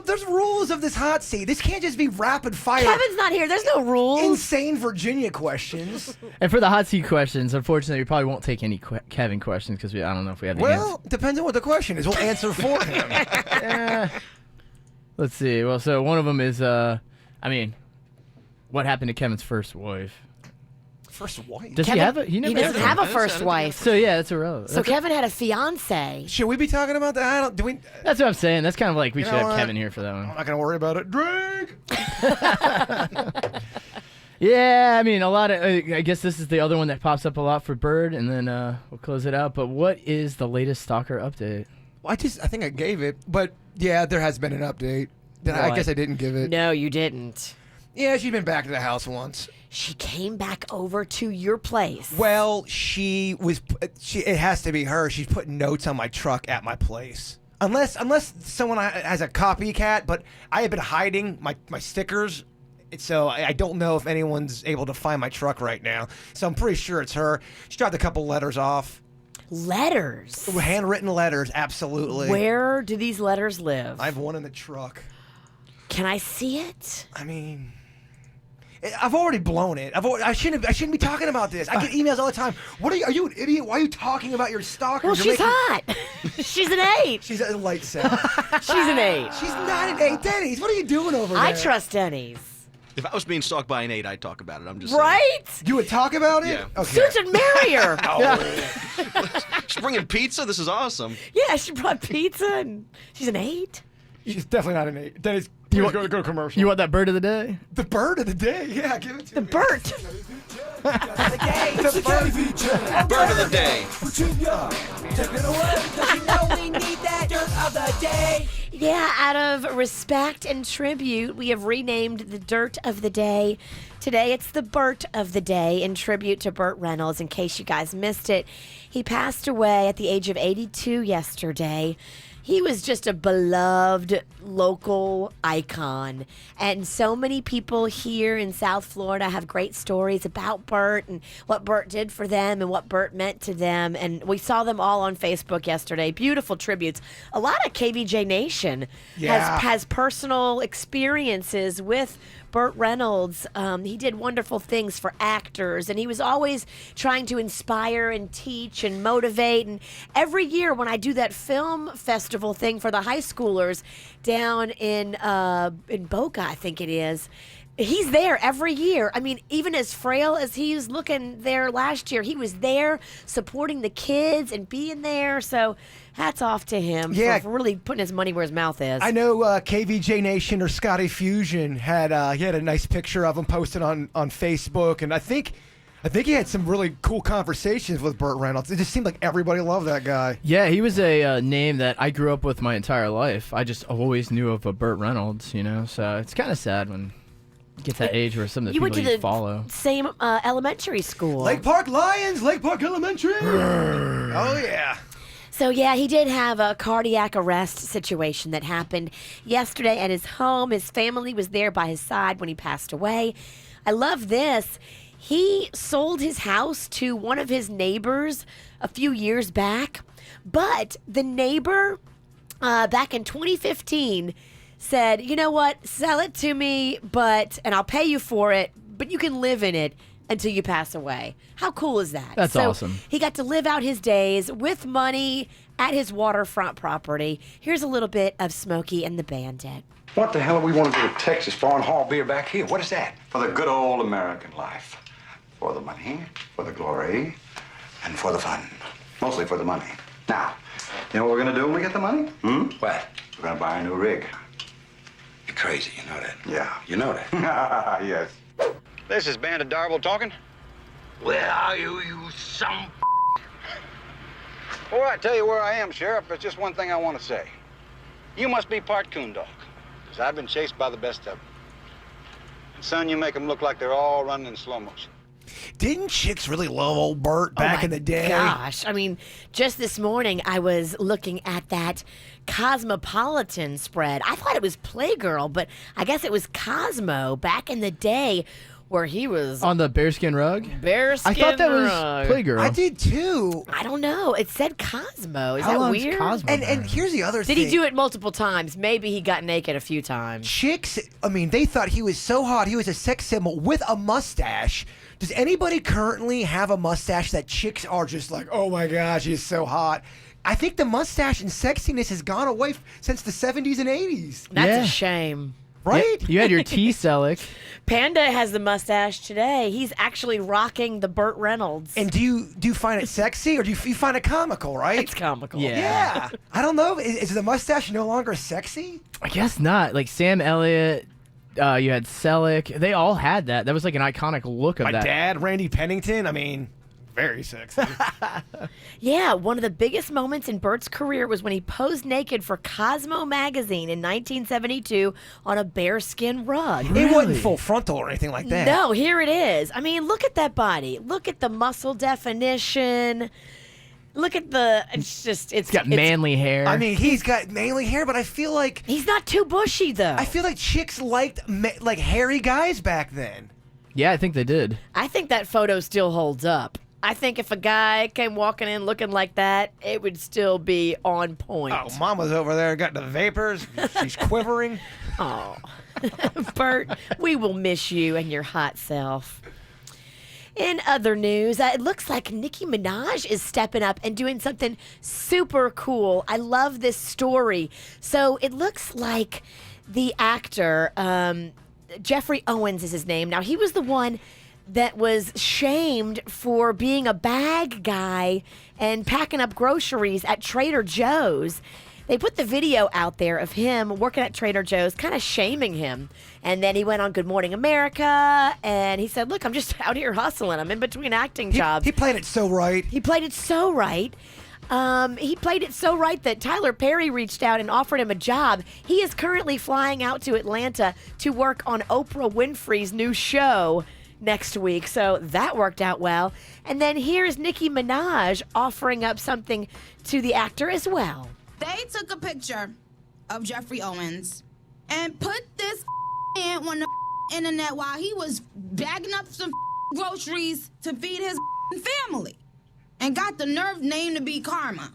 There's rules of this hot seat. This can't just be rapid fire. Kevin's not here. There's no rules. Insane Virginia questions. And for the hot seat questions, unfortunately, we probably won't take any Kevin questions because I don't know if we have the Well, depends on what the question is. We'll answer for him. Let's see. Well, so one of them is, what happened to Kevin's first wife? First wife? Does he have a? He never doesn't have a first wife. So yeah, that's irrelevant. So Kevin had a fiance. Should we be talking about that? I don't. Do we? That's what I'm saying. That's kind of like we should know have what? Kevin here for that one. I'm not gonna worry about it. Drink. Yeah, I mean, a lot of. I guess this is the other one that pops up a lot for Bird, and then we'll close it out. But what is the latest Stalker update? Well, I think I gave it, but yeah, there has been an update. I guess I didn't give it. No, you didn't. Yeah, she's been back to the house once. She came back over to your place. Well, she was. It has to be her. She's putting notes on my truck at my place. Unless someone has a copycat, but I have been hiding my stickers. So I don't know if anyone's able to find my truck right now. So I'm pretty sure it's her. She dropped a couple letters off. Letters? Handwritten letters, absolutely. Where do these letters live? I have one in the truck. Can I see it? I mean, I've already blown it. I shouldn't be talking about this. I get emails all the time. Are you an idiot? Why are you talking about your stalker? Well, she's hot. She's an 8. She's a light set. She's an 8. She's not an 8. Denny's, what are you doing over there? I trust Denny's. If I was being stalked by an 8, I'd talk about it. I'm just right? You would talk about it? Yeah. Okay. Susan, marry her. She's bringing pizza? This is awesome. Yeah, she brought pizza, and she's an 8. She's definitely not an 8. Denny's, please go to commercial. You want that bird of the day? The bird of the day? Yeah, give it to me. The Burt. The Bird of the day. Yeah, out of respect and tribute, we have renamed the Dirt of the Day. Today, it's the Burt of the Day in tribute to Burt Reynolds. In case you guys missed it, he passed away at the age of 82 yesterday. He was just a beloved local icon. And so many people here in South Florida have great stories about Burt and what Burt did for them and what Burt meant to them. And we saw them all on Facebook yesterday. Beautiful tributes. A lot of KVJ Nation has personal experiences with Burt Reynolds. He did wonderful things for actors, and he was always trying to inspire and teach and motivate. And every year when I do that film festival thing for the high schoolers down in Boca, I think it is, he's there every year. I mean, even as frail as he was looking there last year, he was there supporting the kids and being there. So hats off to him for really putting his money where his mouth is. I know KVJ Nation or Scotty Fusion had he had a nice picture of him posted on Facebook, and I think he had some really cool conversations with Burt Reynolds. It just seemed like everybody loved that guy. Yeah, he was a name that I grew up with my entire life. I just always knew of a Burt Reynolds, so it's kind of sad when you get that age where some of the people you follow. Same elementary school. Lake Park Lions, Lake Park Elementary. Oh, yeah. So, yeah, he did have a cardiac arrest situation that happened yesterday at his home. His family was there by his side when he passed away. I love this. He sold his house to one of his neighbors a few years back, but the neighbor back in 2015 said, you know what, sell it to me, and I'll pay you for it, but you can live in it until you pass away. How cool is that? That's awesome. He got to live out his days with money at his waterfront property. Here's a little bit of Smokey and the Bandit. What the hell are we want to do to Texas for and haul beer back here? What is that? For the good old American life. For the money, for the glory, and for the fun. Mostly for the money. Now, you know what we're going to do when we get the money? What? We're going to buy a new rig. You're crazy, you know that? Yeah. You know that? Yes. This is Bandit Darble talking. Where are you, you some... Before I tell you where I am, Sheriff, there's just one thing I want to say. You must be part coon dog, because I've been chased by the best of them. And son, you make them look like they're all running in slow motion. Didn't chicks really love old Burt back in the day? Gosh, I mean, just this morning I was looking at that Cosmopolitan spread. I thought it was Playgirl, but I guess it was Cosmo back in the day where he was on the bearskin rug. Bearskin I thought that was rug. Playgirl. I did too. I don't know. It said Cosmo. Is How that long's weird? Cosmo and here's the other thing. Did he do it multiple times? Maybe he got naked a few times. Chicks, I mean, they thought he was so hot. He was a sex symbol with a mustache. Does anybody currently have a mustache that chicks are just like, oh my gosh, he's so hot? I think the mustache and sexiness has gone away since the 70s and 80s. That's a shame. right? You had your T-Celic. Panda has the mustache today. He's actually rocking the Burt Reynolds. And do you find it sexy or do you find it comical, right? It's comical. Yeah. I don't know. Is the mustache no longer sexy? I guess not. Like Sam Elliott, you had Selleck. They all had that. That was like an iconic look of My that. dad, Randy Pennington. I mean, very sexy. Yeah, one of the biggest moments in Burt's career was when he posed naked for Cosmo magazine in 1972 on a bearskin rug. It wasn't full frontal or anything like that. No, here it is. I mean, look at that body. Look at the muscle definition. Look at the. It's got manly hair. I mean, he's got manly hair, but I feel like he's not too bushy though. I feel like chicks liked like hairy guys back then. Yeah, I think they did. I think that photo still holds up. I think if a guy came walking in looking like that, it would still be on point. Oh, Mama's over there, got the vapors. She's quivering. Oh, Burt, we will miss you and your hot self. In other news, it looks like Nicki Minaj is stepping up and doing something super cool. I love this story. So it looks like the actor, Jeffrey Owens is his name. Now, he was the one that was shamed for being a bag guy and packing up groceries at Trader Joe's. They put the video out there of him working at Trader Joe's, kind of shaming him. And then he went on Good Morning America, and he said, look, I'm just out here hustling. I'm in between acting jobs. He played it so right. He played it so right. He played it so right that Tyler Perry reached out and offered him a job. He is currently flying out to Atlanta to work on Oprah Winfrey's new show next week. So that worked out well. And then here's Nicki Minaj offering up something to the actor as well. They took a picture of Jeffrey Owens and put this on the internet while he was bagging up some groceries to feed his family and got the nerve name to be Karma.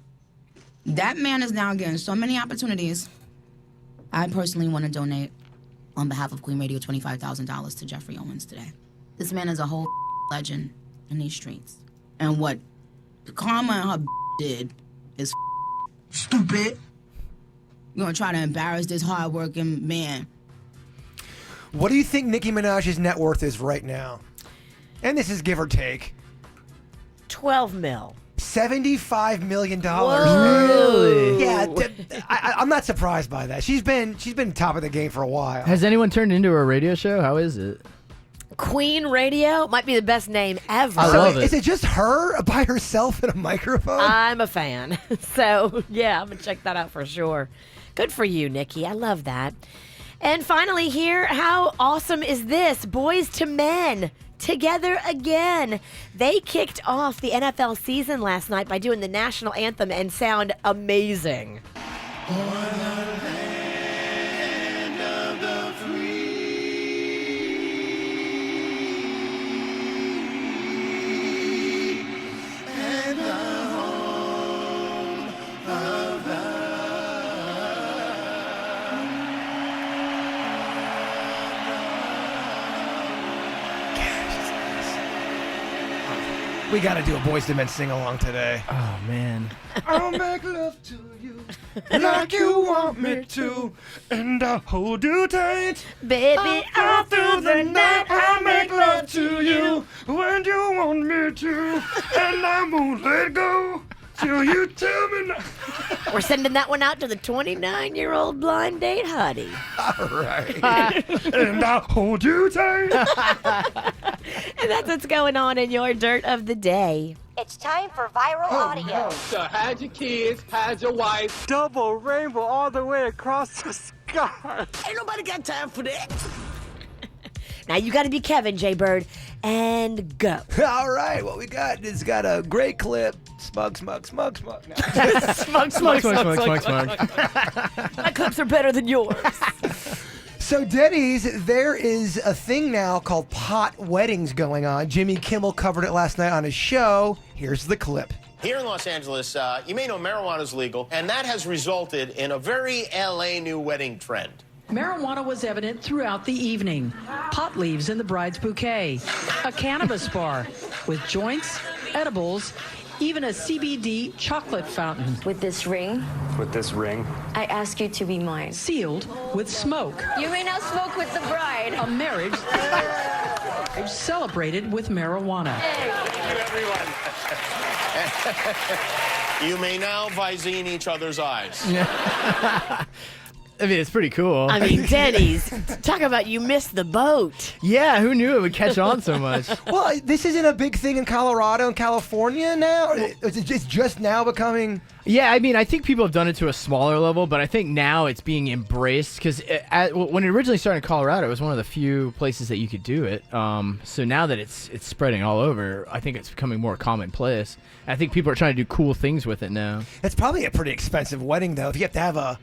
That man is now getting so many opportunities. I personally want to donate on behalf of Queen Radio $25,000 to Jeffrey Owens today. This man is a whole legend in these streets. And what Karma and her did is stupid. You're gonna try to embarrass this hardworking man. What do you think Nicki Minaj's net worth is right now? And this is give or take. 12 mil. $75 million. Really? Yeah, I'm not surprised by that. She's been top of the game for a while. Has anyone turned into a radio show? How is it? Queen Radio might be the best name ever. I love it. Is it just her by herself in a microphone? I'm a fan. So, yeah, I'm going to check that out for sure. Good for you, Nikki. I love that. And finally here, how awesome is this? Boys to Men together again. They kicked off the NFL season last night by doing the national anthem and sound amazing. We got to do a Boyz II Men sing-along today. Oh, man. I'll make love to you like you want me to, and I'll hold you tight. Baby, all through the night I'll make love to you when you want me to, and I won't let go till you tell me no. We're sending that one out to the 29-year-old blind date hottie. All right. And I'll hold you tight. And that's what's going on in your dirt of the day. It's time for viral audio. So hide your kids, hide your wife. Double rainbow all the way across the sky. Ain't nobody got time for that. Now you got to be Kevin, Jaybird, and go. All right, what we got is got a great clip. Smug. No. Smug. My clips are better than yours. So, Denny's, there is a thing now called pot weddings going on. Jimmy Kimmel covered it last night on his show. Here's the clip. Here in Los Angeles, you may know marijuana is legal, and that has resulted in a very LA new wedding trend. Marijuana was evident throughout the evening. Pot leaves in the bride's bouquet. A cannabis bar with joints, edibles, even a CBD chocolate fountain. With this ring, I ask you to be mine. Sealed with smoke. You may now smoke with the bride. A marriage celebrated with marijuana. You may now Visine each other's eyes. I mean, it's pretty cool. I mean, Denny's. Talk about you missed the boat. Yeah, who knew it would catch on so much? Well, this isn't a big thing in Colorado and California now? It's just now becoming... Yeah, I mean, I think people have done it to a smaller level, but I think now it's being embraced because when it originally started in Colorado, it was one of the few places that you could do it. So now that it's spreading all over, I think it's becoming more commonplace. I think people are trying to do cool things with it now. That's probably a pretty expensive wedding, though. If you have to have a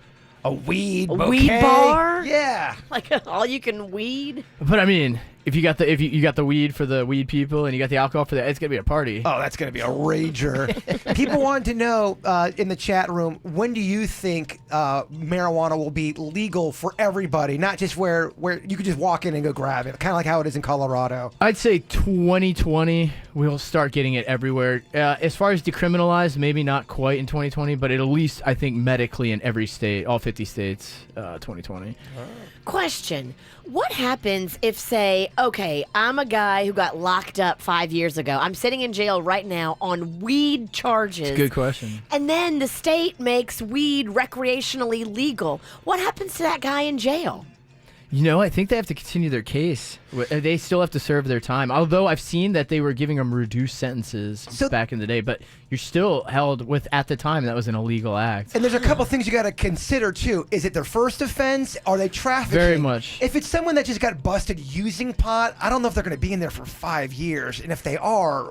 weed bouquet. Weed bar? Yeah. Like all you can weed? But I mean, if you got the weed for the weed people and you got the alcohol for it's gonna be a party. Oh, that's gonna be a rager. People want to know in the chat room, when do you think marijuana will be legal for everybody, not just where you could just walk in and go grab it, kind of like how it is in Colorado? I'd say 2020 we'll start getting it everywhere. As far as decriminalized, maybe not quite in 2020, but at least I think medically in every state, all 50 states, 2020. Question. What happens if, say, okay, I'm a guy who got locked up 5 years ago. I'm sitting in jail right now on weed charges. That's a good question. And then the state makes weed recreationally legal. What happens to that guy in jail? You know, I think they have to continue their case. They still have to serve their time. Although I've seen that they were giving them reduced sentences back in the day, but you're still held with, at the time, that was an illegal act. And there's a couple things you got to consider, too. Is it their first offense? Are they trafficking? Very much. If it's someone that just got busted using pot, I don't know if they're going to be in there for 5 years. And if they are,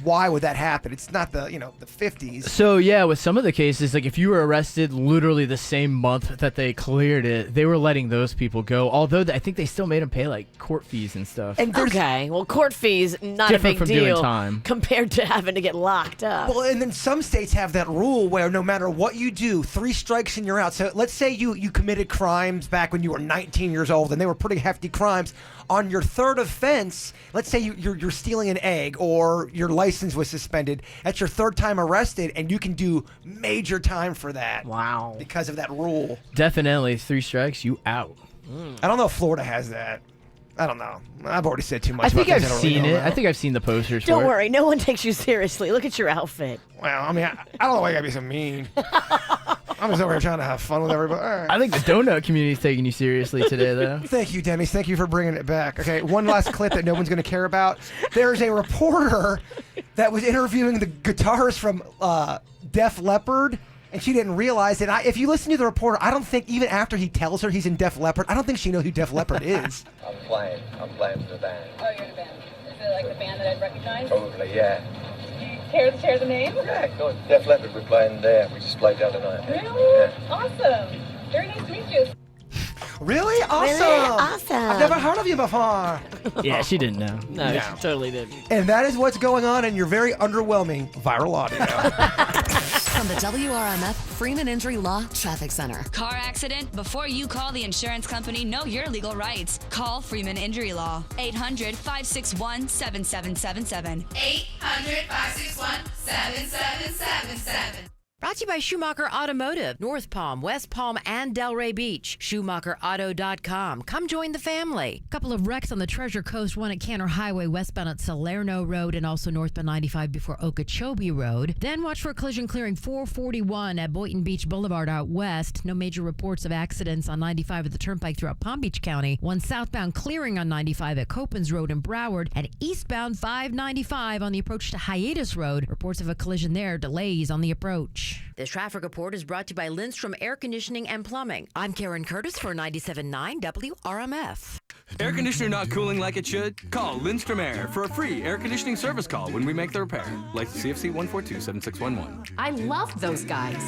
why would that happen? It's not the 50s. So, yeah, with some of the cases, like if you were arrested literally the same month that they cleared it, they were letting those people go. Although I think they still made them pay like court fees and stuff. And okay, well, court fees, not different a big from deal doing time compared to having to get locked up. Well, and then some states have that rule where no matter what you do, 3 strikes and you're out. So let's say you committed crimes back when you were 19 years old, and they were pretty hefty crimes. On your third offense, let's say you're stealing an egg or your license was suspended. That's your third time arrested, and you can do major time for that. Wow. Because of that rule. Definitely 3 strikes, you out. I don't know if Florida has that. I don't know. I've already said too much. I think about I've things seen it. know. I think I've seen the posters. Don't for worry, no one takes you seriously. Look at your outfit. Well, I mean, I don't know why you gotta be so mean. I'm just over here trying to have fun with everybody. All right. I think the donut community is taking you seriously today, though. Thank you, Denny. Thank you for bringing it back. Okay, one last clip that no one's going to care about. There's a reporter that was interviewing the guitarist from Def Leppard, and she didn't realize it. If you listen to the reporter, I don't think even after he tells her he's in Def Leppard, I don't think she knows who Def Leppard is. I'm playing for the band. Oh, you're in a band. Is it like the band that I'd recognize? Totally, yeah. Do you share the name? Yeah, go Def Leppard, we're playing there. We just played the other night. Really? Yeah. Awesome. Very nice to meet you. Really? Awesome. Really awesome. I've never heard of you before. Yeah, she didn't know. No, she totally didn't. And that is what's going on in your very underwhelming viral audio. From the WRMF Freeman Injury Law Traffic Center. Car accident? Before you call the insurance company, know your legal rights. Call Freeman Injury Law. 800-561-7777. 800-561-7777. Brought to you by Schumacher Automotive, North Palm, West Palm, and Delray Beach. SchumacherAuto.com. Come join the family. Couple of wrecks on the Treasure Coast, one at Canner Highway westbound at Salerno Road and also northbound 95 before Okeechobee Road. Then watch for a collision clearing 441 at Boynton Beach Boulevard out west. No major reports of accidents on 95 at the Turnpike throughout Palm Beach County. One southbound clearing on 95 at Copans Road in Broward, and eastbound 595 on the approach to Hiatus Road. Reports of a collision there, delays on the approach. This traffic report is brought to you by Lindstrom Air Conditioning and Plumbing. I'm Karen Curtis for 97.9 WRMF. Air conditioner not cooling like it should? Call Lindstrom Air for a free air conditioning service call when we make the repair. License CFC 1427611. I love those guys.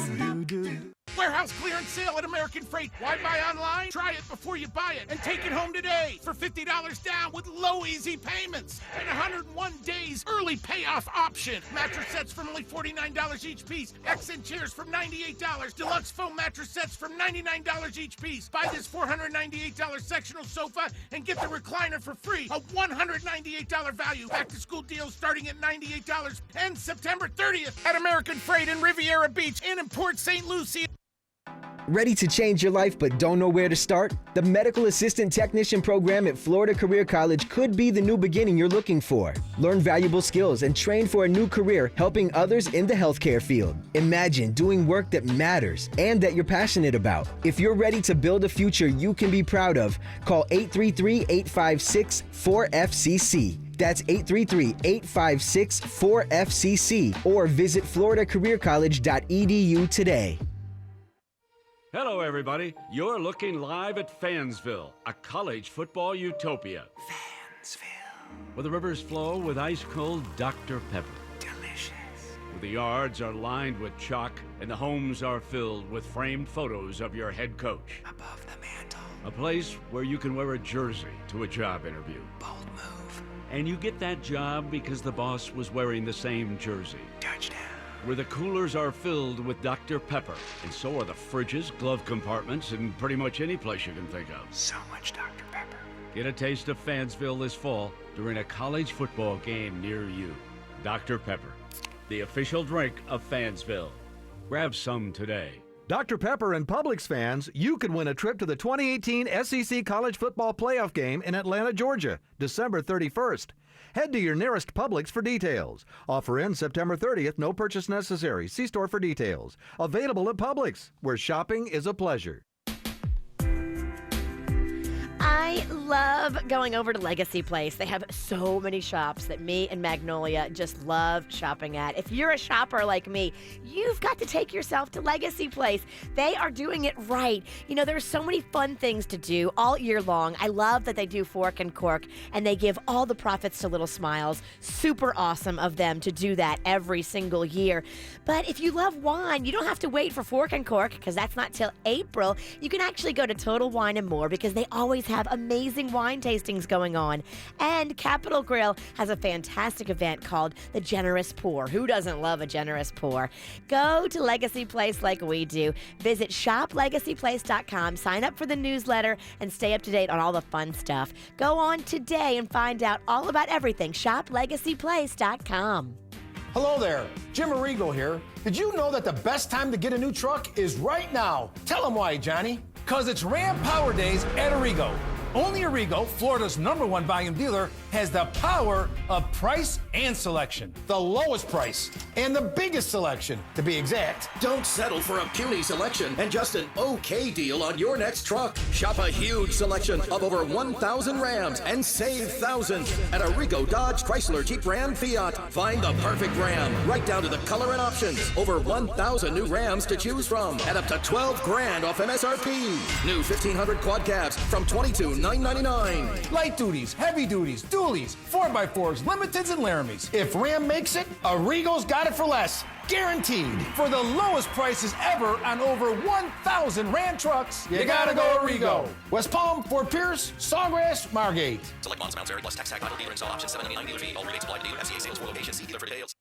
Warehouse clearance sale at American Freight. Why buy online? Try it before you buy it and take it home today for $50 down with low easy payments and 101 days Denny's early payoff option. Mattress sets from only $49 each piece. Accent chairs from $98. Deluxe foam mattress sets from $99 each piece. Buy this $498 sectional sofa and get the recliner for free. A $198 value. Back to school deals starting at $98. And September 30th at American Freight in Riviera Beach and in Port St. Lucie. Ready to change your life but don't know where to start? The Medical Assistant Technician program at Florida Career College could be the new beginning you're looking for. Learn valuable skills and train for a new career helping others in the healthcare field. Imagine doing work that matters and that you're passionate about. If you're ready to build a future you can be proud of, call 833-856-4FCC. That's 833-856-4FCC or visit floridacareercollege.edu today. Hello, everybody. You're looking live at Fansville, a college football utopia. Fansville. Where the rivers flow with ice-cold Dr. Pepper. Delicious. Where the yards are lined with chalk and the homes are filled with framed photos of your head coach. Above the mantle. A place where you can wear a jersey to a job interview. Bold move. And you get that job because the boss was wearing the same jersey. Touchdown. Where the coolers are filled with Dr. Pepper, and so are the fridges, glove compartments, and pretty much any place you can think of. So much Dr. Pepper. Get a taste of Fansville this fall during a college football game near you. Dr. Pepper, the official drink of Fansville. Grab some today. Dr. Pepper and Publix fans, you can win a trip to the 2018 SEC College Football Playoff game in Atlanta, Georgia, December 31st. Head to your nearest Publix for details. Offer ends September 30th. No purchase necessary. See store for details. Available at Publix, where shopping is a pleasure. I love going over to Legacy Place. They have so many shops that me and Magnolia just love shopping at. If you're a shopper like me, you've got to take yourself to Legacy Place. They are doing it right. You know, there's so many fun things to do all year long. I love that they do Fork and Cork, and they give all the profits to Little Smiles. Super awesome of them to do that every single year. But if you love wine, you don't have to wait for Fork and Cork, because that's not till April. You can actually go to Total Wine & More, because they always have amazing wine tastings going on. And Capitol Grill has a fantastic event called the Generous Pour. Who doesn't love a generous pour? Go to Legacy Place like we do. Visit shoplegacyplace.com, sign up for the newsletter, and stay up to date on all the fun stuff. Go on today and find out all about everything. Shoplegacyplace.com. Hello there, Jim Arrigo here. Did you know that the best time to get a new truck is right now? Tell them why, Johnny. Because it's Ram Power Days at Arrigo. Only Arrigo, Florida's #1 volume dealer, has the power of price and selection. The lowest price and the biggest selection, to be exact. Don't settle for a puny selection and just an okay deal on your next truck. Shop a huge selection of over 1,000 Rams and save thousands at Arrigo, Dodge, Chrysler, Jeep, Ram, Fiat. Find the perfect Ram, right down to the color and options. Over 1,000 new Rams to choose from at up to $12,000 off MSRP. New 1,500 quad cabs from $22,999. Light duties, heavy duties, dualies, 4x4s, limiteds, and Laramies. If Ram makes it, Arrigo's got it for less. Guaranteed. For the lowest prices ever on over 1,000 Ram trucks, you gotta go Arrigo. West Palm, Fort Pierce, Sawgrass, Margate. Select bonds, amounts vary, plus tax, title, dealer install options, $7.99 dealer fee. All rebates apply to dealer. FCA sales for location. See dealer for details.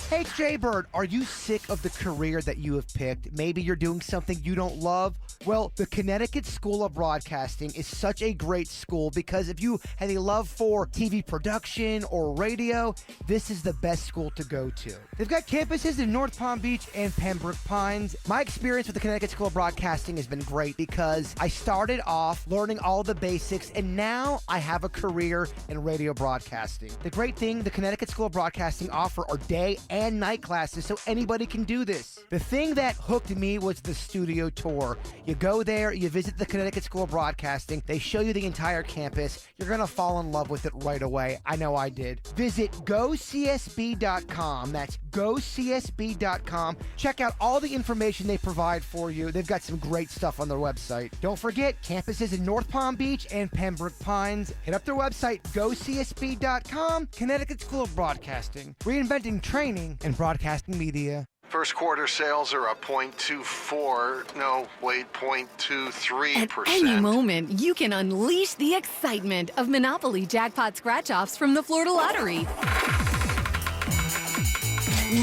Hey, Jaybird, are you sick of the career that you have picked? Maybe you're doing something you don't love? Well, the Connecticut School of Broadcasting is such a great school because if you have a love for TV production or radio, this is the best school to go to. They've got campuses in North Palm Beach and Pembroke Pines. My experience with the Connecticut School of Broadcasting has been great because I started off learning all the basics and now I have a career in radio broadcasting. The great thing the Connecticut School of Broadcasting offer are day and night classes so anybody can do this. The thing that hooked me was the studio tour. You go there, you visit the Connecticut School of Broadcasting, they show you the entire campus. You're going to fall in love with it right away. I know I did. Visit gocsb.com. That's gocsb.com. Check out all the information they provide for you. They've got some great stuff on their website. Don't forget, campuses in North Palm Beach and Pembroke Pines. Hit up their website, gocsb.com. Connecticut School of Broadcasting. Reinventing training and broadcasting media. First quarter sales are up 0.23%. At any moment, you can unleash the excitement of Monopoly Jackpot Scratch-Offs from the Florida Lottery.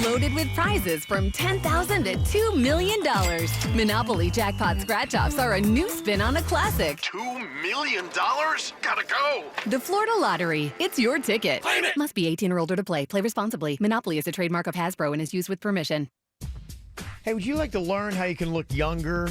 Loaded with prizes from $10,000 to $2 million. Monopoly Jackpot Scratch-Offs are a new spin on a classic. $2 million? Gotta go! The Florida Lottery. It's your ticket. Claim it! Must be 18 or older to play. Play responsibly. Monopoly is a trademark of Hasbro and is used with permission. Hey, would you like to learn how you can look younger,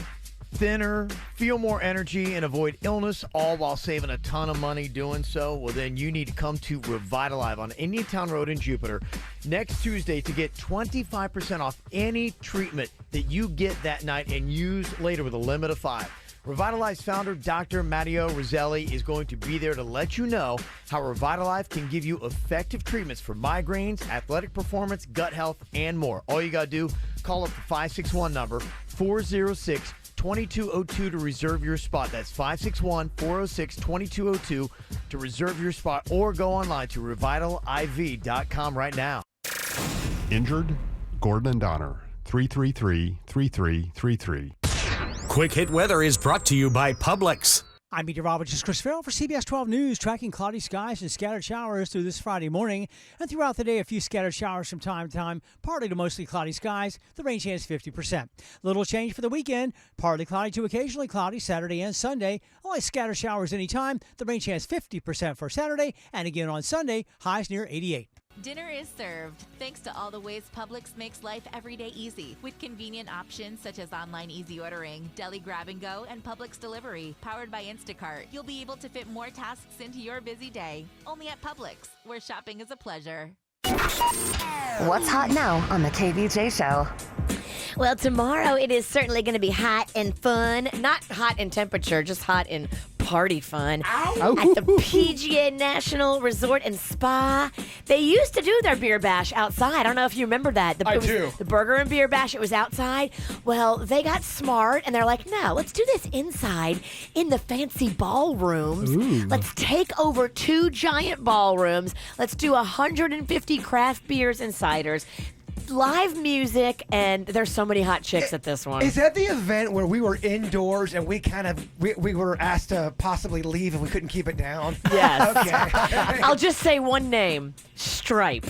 thinner, feel more energy, and avoid illness, all while saving a ton of money doing so? Well, then you need to come to Revitalive on Indiantown Road in Jupiter next Tuesday to get 25% off any treatment that you get that night and use later with a limit of 5. Revitalive's founder, Dr. Matteo Roselli, is going to be there to let you know how Revitalive can give you effective treatments for migraines, athletic performance, gut health, and more. All you got to do, call up the 561 number, 406-2202 to reserve your spot. That's 561-406-2202 to reserve your spot, or go online to revitaliv.com right now. Injured? Gordon and Donner, 333-3333. Quick Hit Weather is brought to you by Publix. I'm meteorologist Chris Farrell for CBS 12 News, tracking cloudy skies and scattered showers through this Friday morning. And throughout the day, a few scattered showers from time to time, partly to mostly cloudy skies. The rain chance 50%. Little change for the weekend, partly cloudy to occasionally cloudy Saturday and Sunday. Only scattered showers anytime. The rain chance 50% for Saturday, and again on Sunday, highs near 88. Dinner is served. Thanks to all the ways Publix makes life every day easy. With convenient options such as online easy ordering, deli grab and go, and Publix delivery. Powered by Instacart, you'll be able to fit more tasks into your busy day. Only at Publix, where shopping is a pleasure. What's hot now on the KVJ Show? Well, tomorrow it is certainly going to be hot and fun. Not hot in temperature, just hot in party fun. Ow. At the PGA National Resort and Spa. They used to do their beer bash outside. I don't know if you remember that. I do. The burger and beer bash, it was outside. Well, they got smart and they're like, no, let's do this inside in the fancy ballrooms. Ooh. Let's take over 2 giant ballrooms. Let's do 150 craft beers and ciders. Live music, and there's so many hot chicks at this one. Is that the event where we were indoors and we were asked to possibly leave and we couldn't keep it down? Yes. Okay. I'll just say one name, Stripe.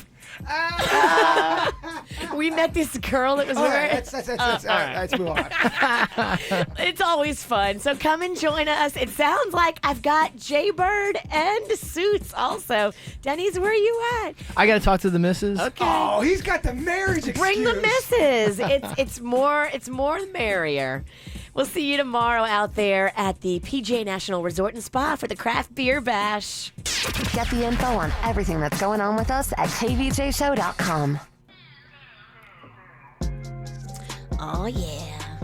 We met this girl that was All wearing. right, let's move on. It's always fun. So come and join us. It sounds like I've got Jaybird and Suits also. Denny's, where are you at? I got to talk to the missus. Okay. Oh, he's got the marriage excuse. Bring the missus. It's more the merrier. We'll see you tomorrow out there at the PGA National Resort and Spa for the Craft Beer Bash. Get the info on everything that's going on with us at kvjshow.com. Oh, yeah.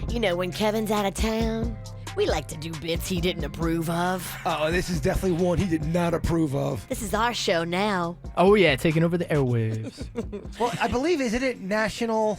You know, when Kevin's out of town, we like to do bits he didn't approve of. Oh, this is definitely one he did not approve of. This is our show now. Oh, yeah, taking over the airwaves. Well, I believe, isn't it National...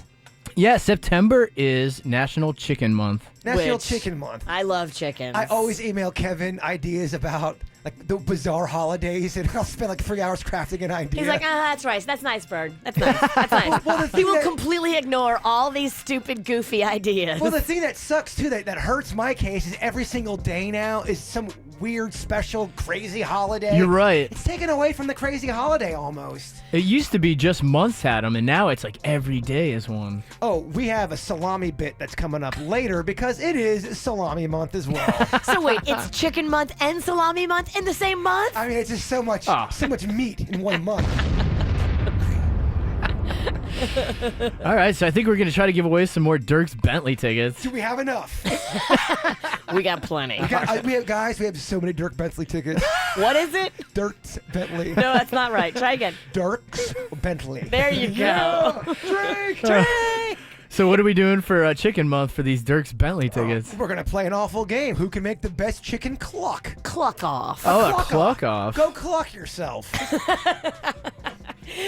Yeah, September is National Chicken Month. National Chicken Month. I love chickens. I always email Kevin ideas about like the bizarre holidays, and I'll spend like 3 hours crafting an idea. He's like, that's right. That's nice, Bird. That's nice. That's nice. He will completely ignore all these stupid, goofy ideas. Well, the thing that sucks, too, that hurts my case is every single day now is some weird, special, crazy holiday. You're right. It's taken away from the crazy holiday almost. It used to be just months had them, and now it's like every day is one. Oh, we have a salami bit that's coming up later because it is salami month as well. So wait, it's chicken month and salami month in the same month? I mean, it's just so much meat in one month. All right, so I think we're going to try to give away some more Dirk's Bentley tickets. Do we have enough? We got plenty. We have so many Dirk Bentley tickets. What is it? Dirk's Bentley. No, that's not right. Try again. Dirk's Bentley. There you go. Drake! So what are we doing for Chicken Month for these Dirk's Bentley tickets? We're going to play an awful game. Who can make the best chicken cluck? Cluck off. Oh, a cluck off. Go cluck yourself.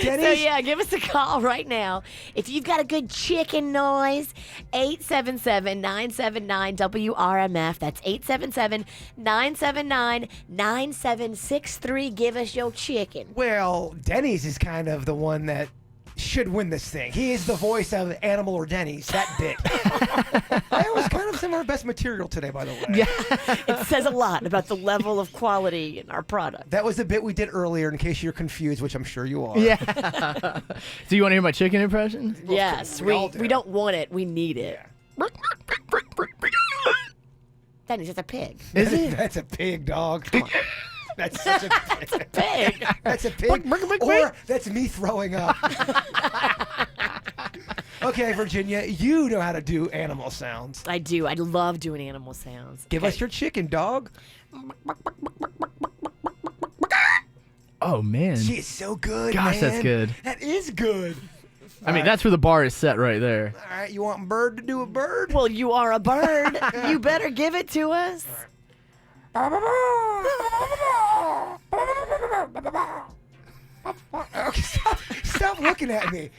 Denny's? So yeah, give us a call right now. If you've got a good chicken noise, 877-979-WRMF. That's 877-979-9763. Give us your chicken. Well, Denny's is kind of the one that should win this thing. He is the voice of Animal or Denny's. That bit. That was kind of some of our best material today, by the way. Yeah. It says a lot about the level of quality in our product. That was the bit we did earlier, in case you're confused, which I'm sure you are. Yeah. Do you want to hear my chicken impression? Yes, we don't want it. We need it. Denny's just a pig. Is it? That's a pig, dog. That's such a pig. That's a pig. That's a pig. Or that's me throwing up. Okay, Virginia, you know how to do animal sounds. I do. I love doing animal sounds. Give us your chicken, dog. Oh, man. She is so good, Gosh, man. that's good. That is good. I mean, that's where the bar is set right there. All right, you want Bird to do a bird? Well, you are a bird. You better give it to us. Okay, stop looking at me.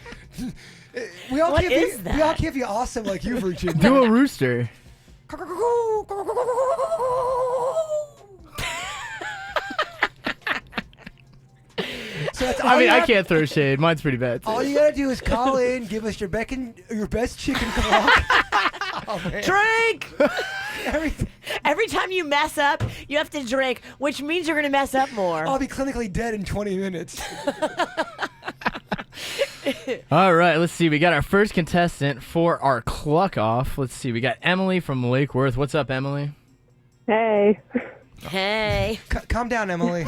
We all What can't is be, that? We all can't be awesome like you, Virginia. Do a rooster. So that's I mean, I can't throw shade. Mine's pretty bad. Too. All you gotta do is call in, give us your best chicken clock. Oh, man. Drink! Every time you mess up, you have to drink, which means you're going to mess up more. I'll be clinically dead in 20 minutes. All right, let's see. We got our first contestant for our cluck off. Let's see. We got Emily from Lake Worth. What's up, Emily? Hey. Hey. Calm down, Emily.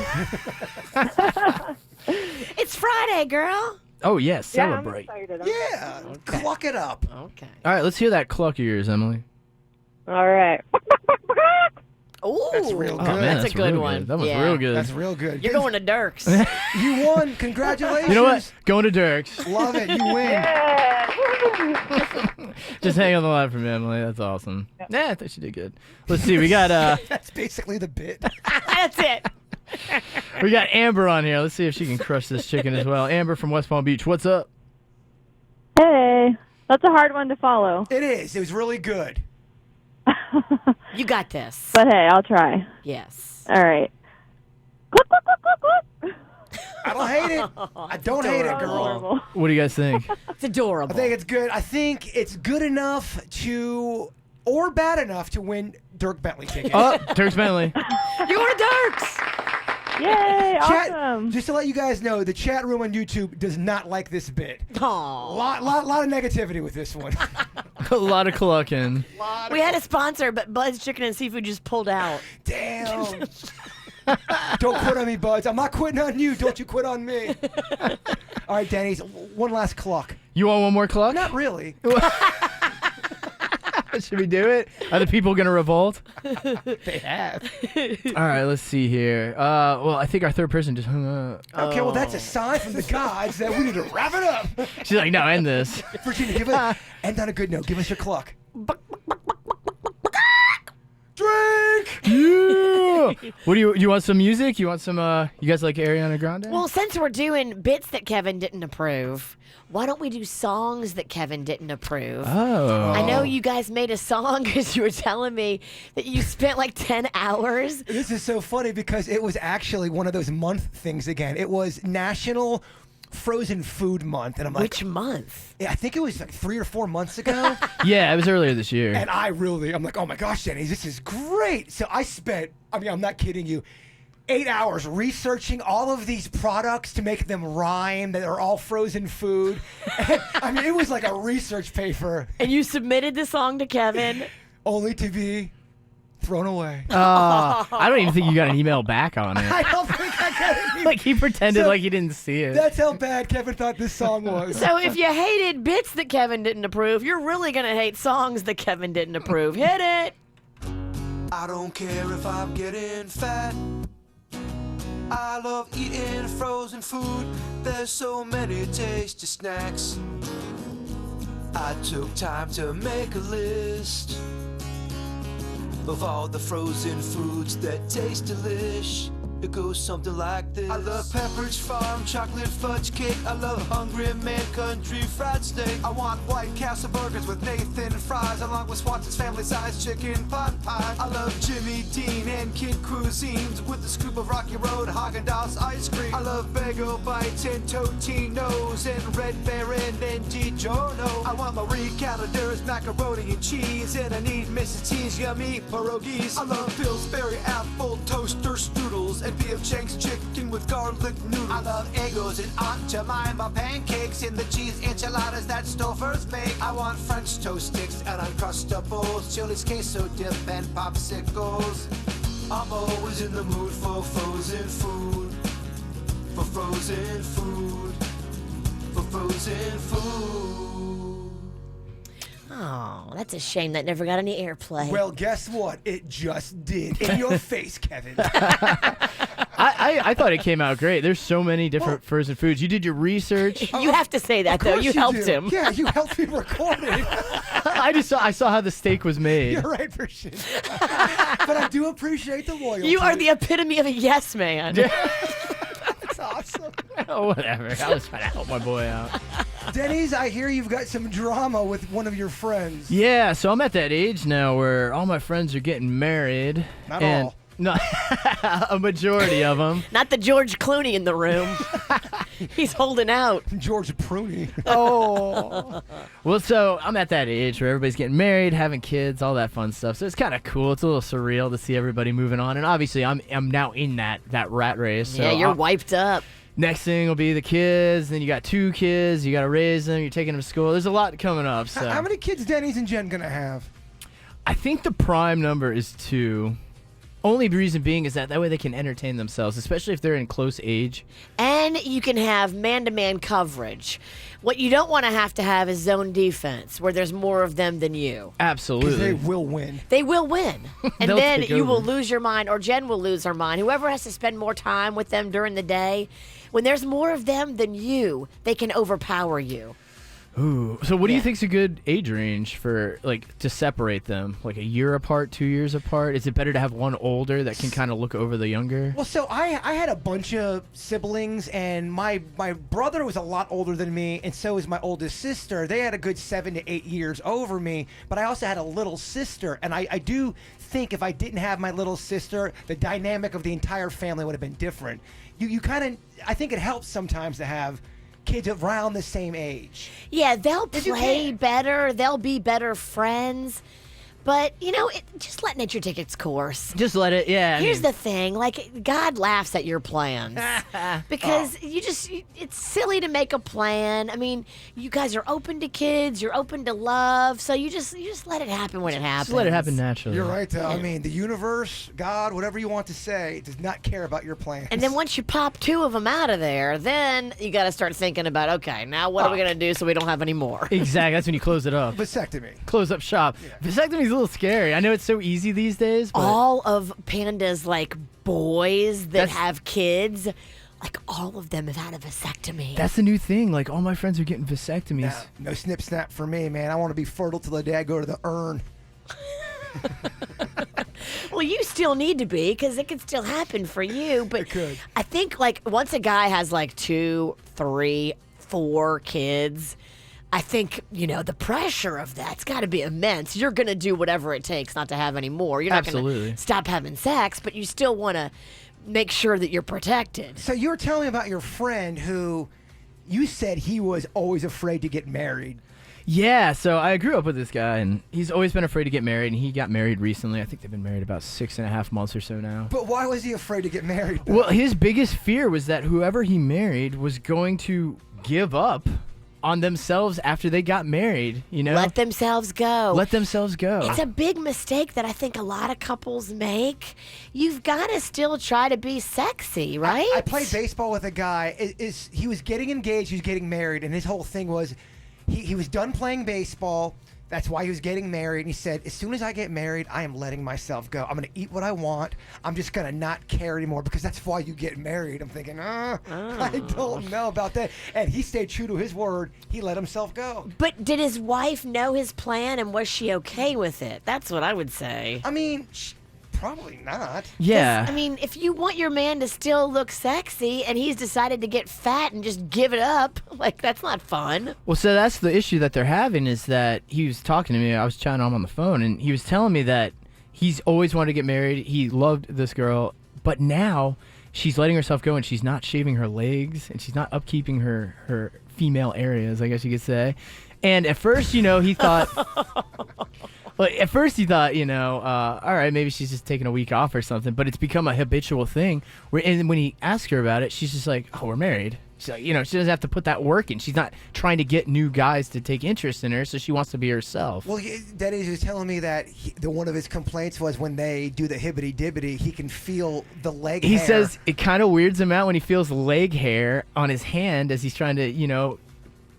It's Friday, girl. Oh, yeah, celebrate. Yeah, cluck it up. Okay. All right, let's hear that cluck of yours, Emily. All right. Ooh. That's real good. Oh, man, That's a good real one. That was Yeah. real good. That's real good. You're going to Dirk's. You won. Congratulations. You know what? Going to Dirk's. Love it. You win. Just hang on the line for me, Emily. That's awesome. Yeah, I thought you did good. Let's see. We got That's basically the bit. That's it. we got Amber on here. Let's see if she can crush this chicken as well. Amber from West Palm Beach. What's up? Hey. That's a hard one to follow. It is. It was really good. You got this. But hey, I'll try. Yes. All right. I don't hate it. I don't hate it, girl. What do you guys think? It's adorable. I think it's good. I think it's good enough to, or bad enough to win Dirk Bentley tickets. Oh, Dirk's Bentley. You're going to Dirk's. Yay, Chat, awesome. just to let you guys know, the chat room on YouTube does not like this bit. Aww. Lot of negativity with this one. A lot of clucking. We had a sponsor, but Bud's Chicken and Seafood just pulled out. Damn. Don't quit on me, Buds. I'm not quitting on you. Don't you quit on me. All right, Denny's. One last cluck. You want one more cluck? Not really. Should we do it? Are the people going to revolt? They have. All right, let's see here. Well, I think our third person just hung up. Okay, well, that's a sign from the gods that we need to wrap it up. She's like, no, end this. Virginia, end on a good note. Give us your cluck. Drink! Yeah! What do you want some music? You want some, you guys like Ariana Grande? Well, since we're doing bits that Kevin didn't approve, why don't we do songs that Kevin didn't approve? Oh. I know you guys made a song because you were telling me that you spent like 10 hours. This is so funny because it was actually one of those month things again. It was National Frozen Food Month. And I'm like, which month? Yeah, I think it was like 3 or 4 months ago. Yeah, it was earlier this year. And I'm like, oh my gosh, Denny, this is great. So I spent, I'm not kidding you, 8 hours researching all of these products to make them rhyme, that are all frozen food. And, it was like a research paper. And you submitted the song to Kevin? Only to be thrown away. I don't even think you got an email back on it. I don't think I got it. Like he pretended like he didn't see it. That's how bad Kevin thought this song was. So if you hated bits that Kevin didn't approve, you're really going to hate songs that Kevin didn't approve. Hit it. I don't care if I'm getting fat. I love eating frozen food. There's so many tasty snacks. I took time to make a list of all the frozen foods that taste delish. It goes something like this. I love Pepperidge Farm chocolate fudge cake. I love Hungry Man country fried steak. I want White Castle burgers with Nathan fries, along with Swanson's family size chicken pot pie. I love Jimmy Dean and Kid Cuisines with the scoop of Rocky Road Haagen-Dazs ice cream. I love Bagel Bites and Totino's and Red Baron and DiGiorno. I want Marie Callender's macaroni and cheese, and I need Mrs. T's yummy pierogies. I love Pillsbury apple toaster strudels and B.F. Chang's chicken with garlic noodles. I love Eggos and Aunt Jemima pancakes and the cheese enchiladas that Stouffer's make. I want French toast sticks and Uncrustables, Chili's queso dip and popsicles. I'm always in the mood for frozen food. For frozen food. For frozen food. Oh, that's a shame that never got any airplay. Well, guess what? It just did. In your face, Kevin. I thought it came out great. There's so many different frozen foods. You did your research. You have to say that, though. You helped him. Yeah, you helped me record it. I saw how the steak was made. You're right for shit. But I do appreciate the loyalty. You are the epitome of a yes man. That's awesome. Oh, whatever. I was trying to help my boy out. Denny's, I hear you've got some drama with one of your friends. Yeah, so I'm at that age now where all my friends are getting married. Not all. No, a majority of them. Not the George Clooney in the room. He's holding out. George Clooney. Oh. Well, so I'm at that age where everybody's getting married, having kids, all that fun stuff. So it's kind of cool. It's a little surreal to see everybody moving on. And obviously, I'm now in that rat race. So Yeah, you're wiped up. Next thing will be the kids. Then you got 2 kids. You got to raise them. You're taking them to school. There's a lot coming up. So How many kids Denny's and Jen gonna have? I think the prime number is 2. Only reason being is that way they can entertain themselves, especially if they're in close age. And you can have man-to-man coverage. What you don't want to have is zone defense, where there's more of them than you. Absolutely. Because they will win. They will win. And They'll then take you will over. lose your mind, or Jen will lose her mind. Whoever has to spend more time with them during the day, when there's more of them than you, they can overpower you. Ooh. So what do you think's a good age range for, like, to separate them? Like a year apart, 2 years apart? Is it better to have one older that can kind of look over the younger? Well, so I had a bunch of siblings, and my brother was a lot older than me, and so was my oldest sister. They had a good 7 to 8 years over me, but I also had a little sister, and I do think if I didn't have my little sister, the dynamic of the entire family would have been different. You kind of, I think it helps sometimes to have kids around the same age. Yeah, they'll play better. They'll be better friends. But, just let nature take its course. Just let it, yeah. Here's the thing. Like, God laughs at your plans. Because it's silly to make a plan. I mean, you guys are open to kids. You're open to love. So you just let it happen when it happens. Just let it happen naturally. You're right, though. I mean, the universe, God, whatever you want to say, does not care about your plans. And then once you pop 2 of them out of there, then you got to start thinking about, okay, now what are we going to do so we don't have any more? Exactly. That's when you close it up. Vasectomy. Close up shop. Yeah. Vasectomy's a little scary. I know it's so easy these days, but all of Panda's, like, boys that have kids, like, all of them have had a vasectomy. That's the new thing. Like, all my friends are getting vasectomies. No snip snap for me, man. I want to be fertile till the day I go to the urn. Well, you still need to be, because it could still happen for you. But it could. I think, like, once a guy has, like, 2, 3, 4 kids, I think, the pressure of that's got to be immense. You're going to do whatever it takes not to have any more. You're not going to stop having sex, but you still want to make sure that you're protected. So you were telling me about your friend who you said he was always afraid to get married. Yeah, so I grew up with this guy, and he's always been afraid to get married, and he got married recently. I think they've been married about 6.5 months or so now. But why was he afraid to get married, though? Well, his biggest fear was that whoever he married was going to give up on themselves after they got married, Let themselves go. Let themselves go. It's a big mistake that I think a lot of couples make. You've got to still try to be sexy, right? I played baseball with a guy. He was getting engaged, he was getting married, and his whole thing was he was done playing baseball. That's why he was getting married. And he said, as soon as I get married, I am letting myself go. I'm going to eat what I want. I'm just going to not care anymore, because that's why you get married. I'm thinking, I don't know about that. And he stayed true to his word. He let himself go. But did his wife know his plan, and was she okay with it? That's what I would say. I mean, Probably not. Yeah. I mean, if you want your man to still look sexy and he's decided to get fat and just give it up, like, that's not fun. Well, so that's the issue that they're having is that he was talking to me. I was chatting to him on the phone, and he was telling me that he's always wanted to get married. He loved this girl, but now she's letting herself go, and she's not shaving her legs, and she's not upkeeping her female areas, I guess you could say. And at first, he thought... Well, at first he thought, all right, maybe she's just taking a week off or something, but it's become a habitual thing. And when he asked her about it, she's just like, oh, we're married. She's like, she doesn't have to put that work in. She's not trying to get new guys to take interest in her, so she wants to be herself. Well, Denny was telling me that one of his complaints was when they do the hibbity-dibbity, he can feel the leg hair. He says it kind of weirds him out when he feels leg hair on his hand as he's trying to,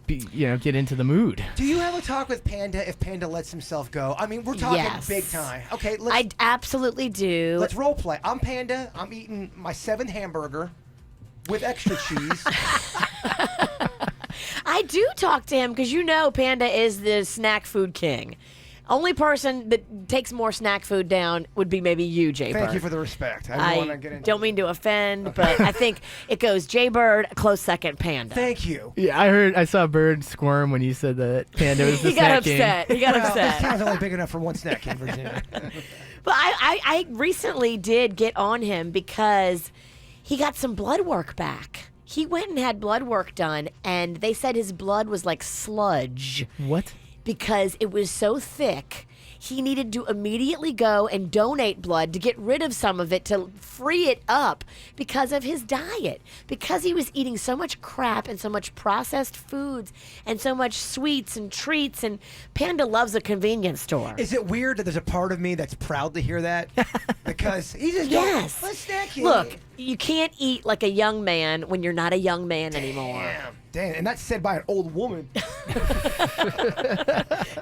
get into the mood. Do you have a talk with Panda if Panda lets himself go? I mean, we're talking big time. Okay, I absolutely do. Let's role play. I'm Panda. I'm eating my 7th hamburger with extra cheese. I do talk to him because Panda is the snack food king. Only person that takes more snack food down would be maybe you, Jaybird. Thank you for the respect. I don't want to get into don't mean to offend, but I think it goes Jaybird, a close second, Panda. Thank you. Yeah, I saw Bird squirm when you said that Panda was the He got snack upset. king. He got This upset. town's only big enough for one snack in Virginia. But I recently did get on him because he got some blood work back. He went and had blood work done, and they said his blood was like sludge. What? Because it was so thick, he needed to immediately go and donate blood to get rid of some of it, to free it up because of his diet. Because he was eating so much crap and so much processed foods and so much sweets and treats, and Panda loves a convenience store. Is it weird that there's a part of me that's proud to hear that? Because he just Yes. let's snack you. Look, you can't eat like a young man when you're not a young man anymore. Damn, and that's said by an old woman.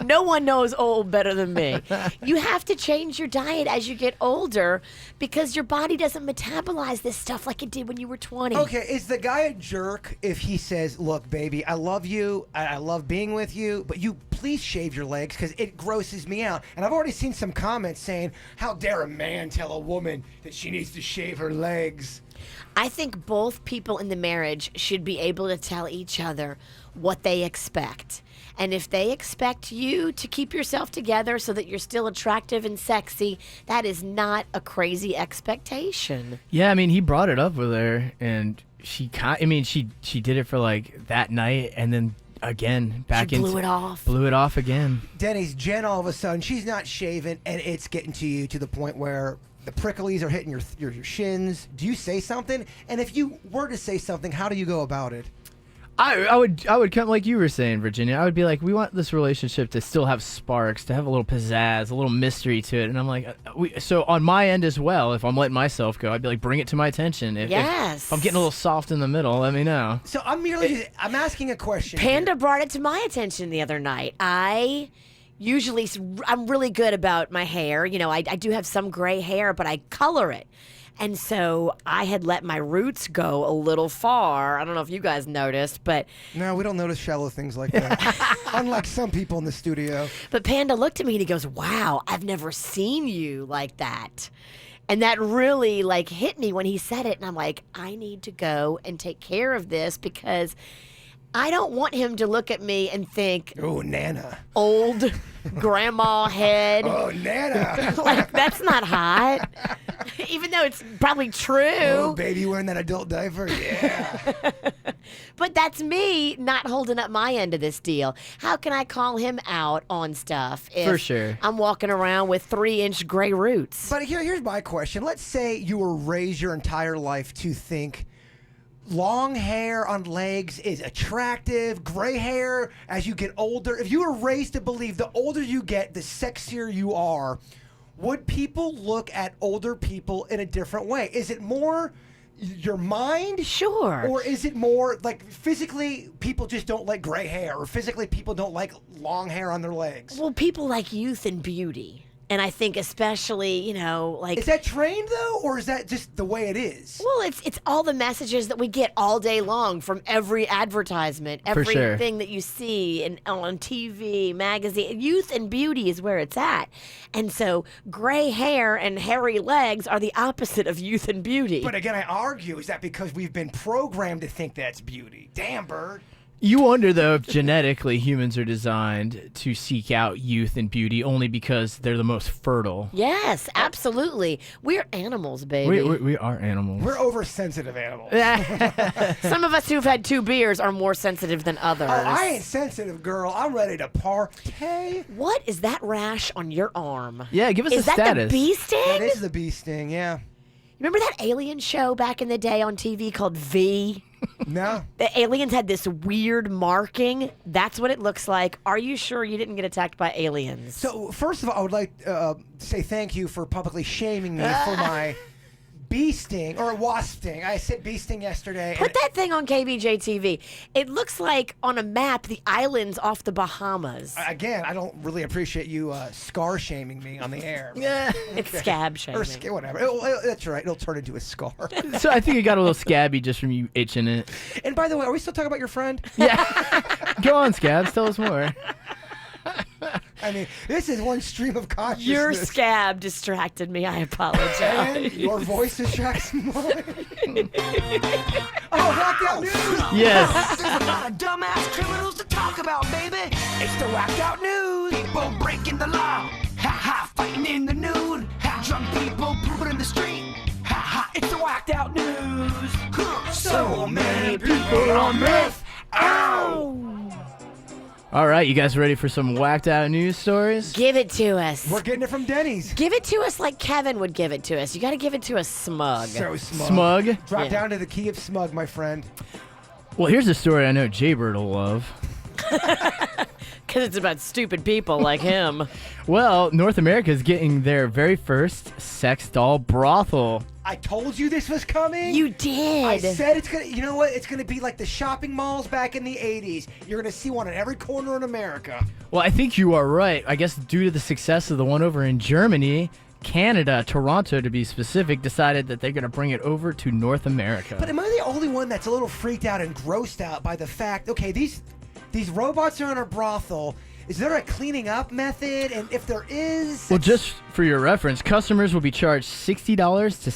No one knows old better than me. You have to change your diet as you get older because your body doesn't metabolize this stuff like it did when you were 20. Okay, is the guy a jerk if he says, look, baby, I love you, I love being with you, but you please shave your legs because it grosses me out. And I've already seen some comments saying, how dare a man tell a woman that she needs to shave her legs? I think both people in the marriage should be able to tell each other what they expect. And if they expect you to keep yourself together so that you're still attractive and sexy, that is not a crazy expectation. Yeah, I mean, he brought it up with her, and she did it for like that night, and then again back into blew it off. Blew it off again. Denny's Jen, all of a sudden, she's not shaving, and it's getting to you to the point where the pricklies are hitting your shins. Do you say something? And if you were to say something, how do you go about it? I would come like you were saying, Virginia. I would be like, we want this relationship to still have sparks, to have a little pizzazz, a little mystery to it. And I'm like, so on my end as well, if I'm letting myself go, I'd be like, bring it to my attention. If I'm getting a little soft in the middle, let me know. So I'm asking a question. Panda brought it to my attention the other night. I'm really good about my hair. I do have some gray hair, but I color it. And so I had let my roots go a little far. I don't know if you guys noticed, but... No, we don't notice shallow things like that. Unlike some people in the studio. But Panda looked at me and he goes, wow, I've never seen you like that. And that really hit me when he said it. And I'm like, I need to go and take care of this because I don't want him to look at me and think, oh, Nana. Old grandma head. Oh, Nana. That's not hot. Even though it's probably true. Oh, baby wearing that adult diaper? Yeah. But that's me not holding up my end of this deal. How can I call him out on stuff if For sure. I'm walking around with 3-inch gray roots? But here's my question. Let's say you were raised your entire life to think long hair on legs is attractive, gray hair as you get older. If you were raised to believe the older you get, the sexier you are, would people look at older people in a different way? Is it more your mind? Sure. Or is it more physically people just don't like gray hair, or physically people don't like long hair on their legs? Well, people like youth and beauty. And I think especially, like... Is that trained, though, or is that just the way it is? Well, it's all the messages that we get all day long from every advertisement, For sure. everything that you see on TV, magazine. Youth and beauty is where it's at. And so gray hair and hairy legs are the opposite of youth and beauty. But again, I argue, is that because we've been programmed to think that's beauty? Damn, Burt. You wonder, though, if genetically humans are designed to seek out youth and beauty only because they're the most fertile. Yes, absolutely. We're animals, baby. We are animals. We're oversensitive animals. Some of us who've had 2 beers are more sensitive than others. Oh, I ain't sensitive, girl. I'm ready to partay. What is that rash on your arm? Yeah, give us is a status. Is that the bee sting? That is the bee sting, yeah. Remember that alien show back in the day on TV called V? No. The aliens had this weird marking. That's what it looks like. Are you sure you didn't get attacked by aliens? So, first of all, I would like to say thank you for publicly shaming me for my bee sting, or wasp sting. I said bee sting yesterday. Put that thing on Kvj TV. It looks like, on a map, the islands off the Bahamas. Again, I don't really appreciate you scar shaming me on the air. Yeah, it's scab shaming. Or whatever. That's right. It'll turn into a scar. So I think it got a little scabby just from you itching it. And by the way, are we still talking about your friend? Yeah. Go on, Scabs. Tell us more. I mean, this is one stream of consciousness. Your scab distracted me. I apologize. And your voice distracts mine. Oh, whacked out news! Yes. There's a lot of dumbass criminals to talk about, baby. It's the whacked out news. People breaking the law. Ha ha, fighting in the nude. Ha, drunk people pooping in the street. Ha ha, it's the whacked out news. So many people on meth. Ow! All right, you guys ready for some whacked out news stories? Give it to us. We're getting it from Denny's. Give it to us like Kevin would give it to us. You got to give it to us smug. So smug. Smug? Drop down to the key of smug, my friend. Well, here's a story I know Jaybird will love. Because it's about stupid people like him. Well, North America is getting their very first sex doll brothel. I told you this was coming. You did. I said it's gonna. You know what? It's gonna be like the shopping malls back in the '80s. You're gonna see one in every corner in America. Well, I think you are right. I guess due to the success of the one over in Germany, Canada, Toronto to be specific, decided that they're going to bring it over to North America. But am I the only one that's a little freaked out and grossed out by the fact? Okay, these robots are in a brothel. Is there a cleaning up method? And if there is... Well, just for your reference, customers will be charged $60 to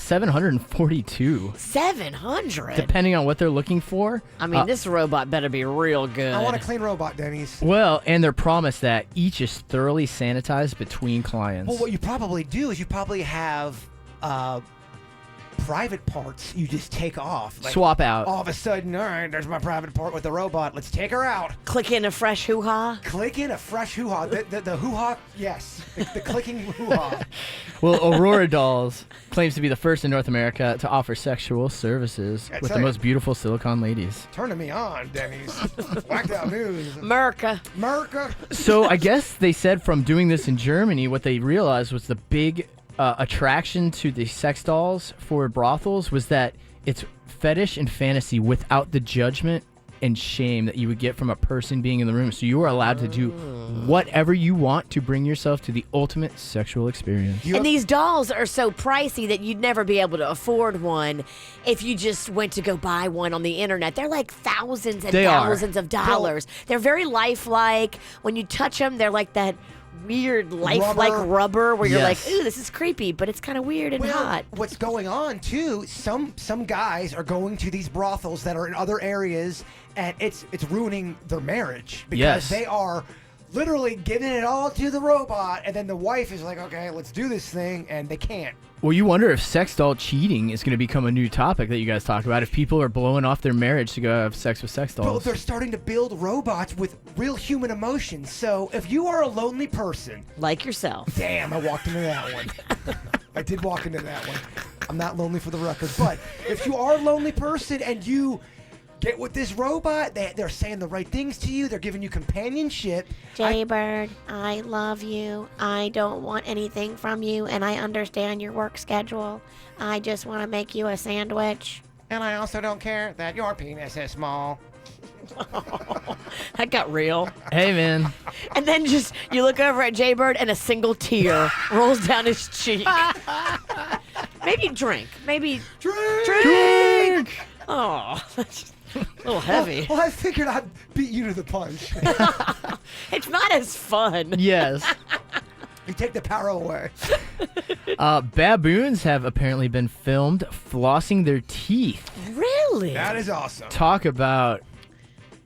$742. $700? Depending on what they're looking for. I mean, this robot better be real good. I want a clean robot, Denny's. Well, and they're promised that each is thoroughly sanitized between clients. Well, what you probably do is you probably have... private parts you just take off. Like, swap out. All of a sudden, all right, there's my private part with the robot. Let's take her out. Click in a fresh hoo-ha? Click in a fresh hoo-ha. The hoo-ha, yes. The clicking hoo-ha. Well, Aurora Dolls claims to be the first in North America to offer sexual services with the most beautiful silicone ladies. Turning me on, Denny's. Whacked out news. America. So I guess they said from doing this in Germany, what they realized was the big attraction to the sex dolls for brothels was that it's fetish and fantasy without the judgment and shame that you would get from a person being in the room. So you are allowed to do whatever you want to bring yourself to the ultimate sexual experience. And these dolls are so pricey that you'd never be able to afford one if you just went to go buy one on the internet. They're like thousands and thousands of dollars. They're very lifelike. When you touch them, they're like that weird lifelike rubber where you're like, ooh, this is creepy, but it's kind of weird and hot. What's going on too? Some guys are going to these brothels that are in other areas, and it's ruining their marriage because they are literally giving it all to the robot, and then the wife is like, okay, let's do this thing, and they can't. Well, you wonder if sex doll cheating is going to become a new topic that you guys talk about. If people are blowing off their marriage to go have sex with sex dolls. Well, they're starting to build robots with real human emotions. So if you are a lonely person... like yourself. Damn, I walked into that one. I did walk into that one. I'm not lonely for the record. But if you are a lonely person and you... get with this robot, they're saying the right things to you. They're giving you companionship. Jaybird, I love you. I don't want anything from you, and I understand your work schedule. I just want to make you a sandwich. And I also don't care that your penis is small. That got real. Hey, man. And then just you look over at Jaybird and a single tear rolls down his cheek. Maybe drink. Maybe drink. Oh, that's a little heavy. Well, I figured I'd beat you to the punch. It's not as fun. Yes. You take the power away. Baboons have apparently been filmed flossing their teeth. Really? That is awesome. Talk about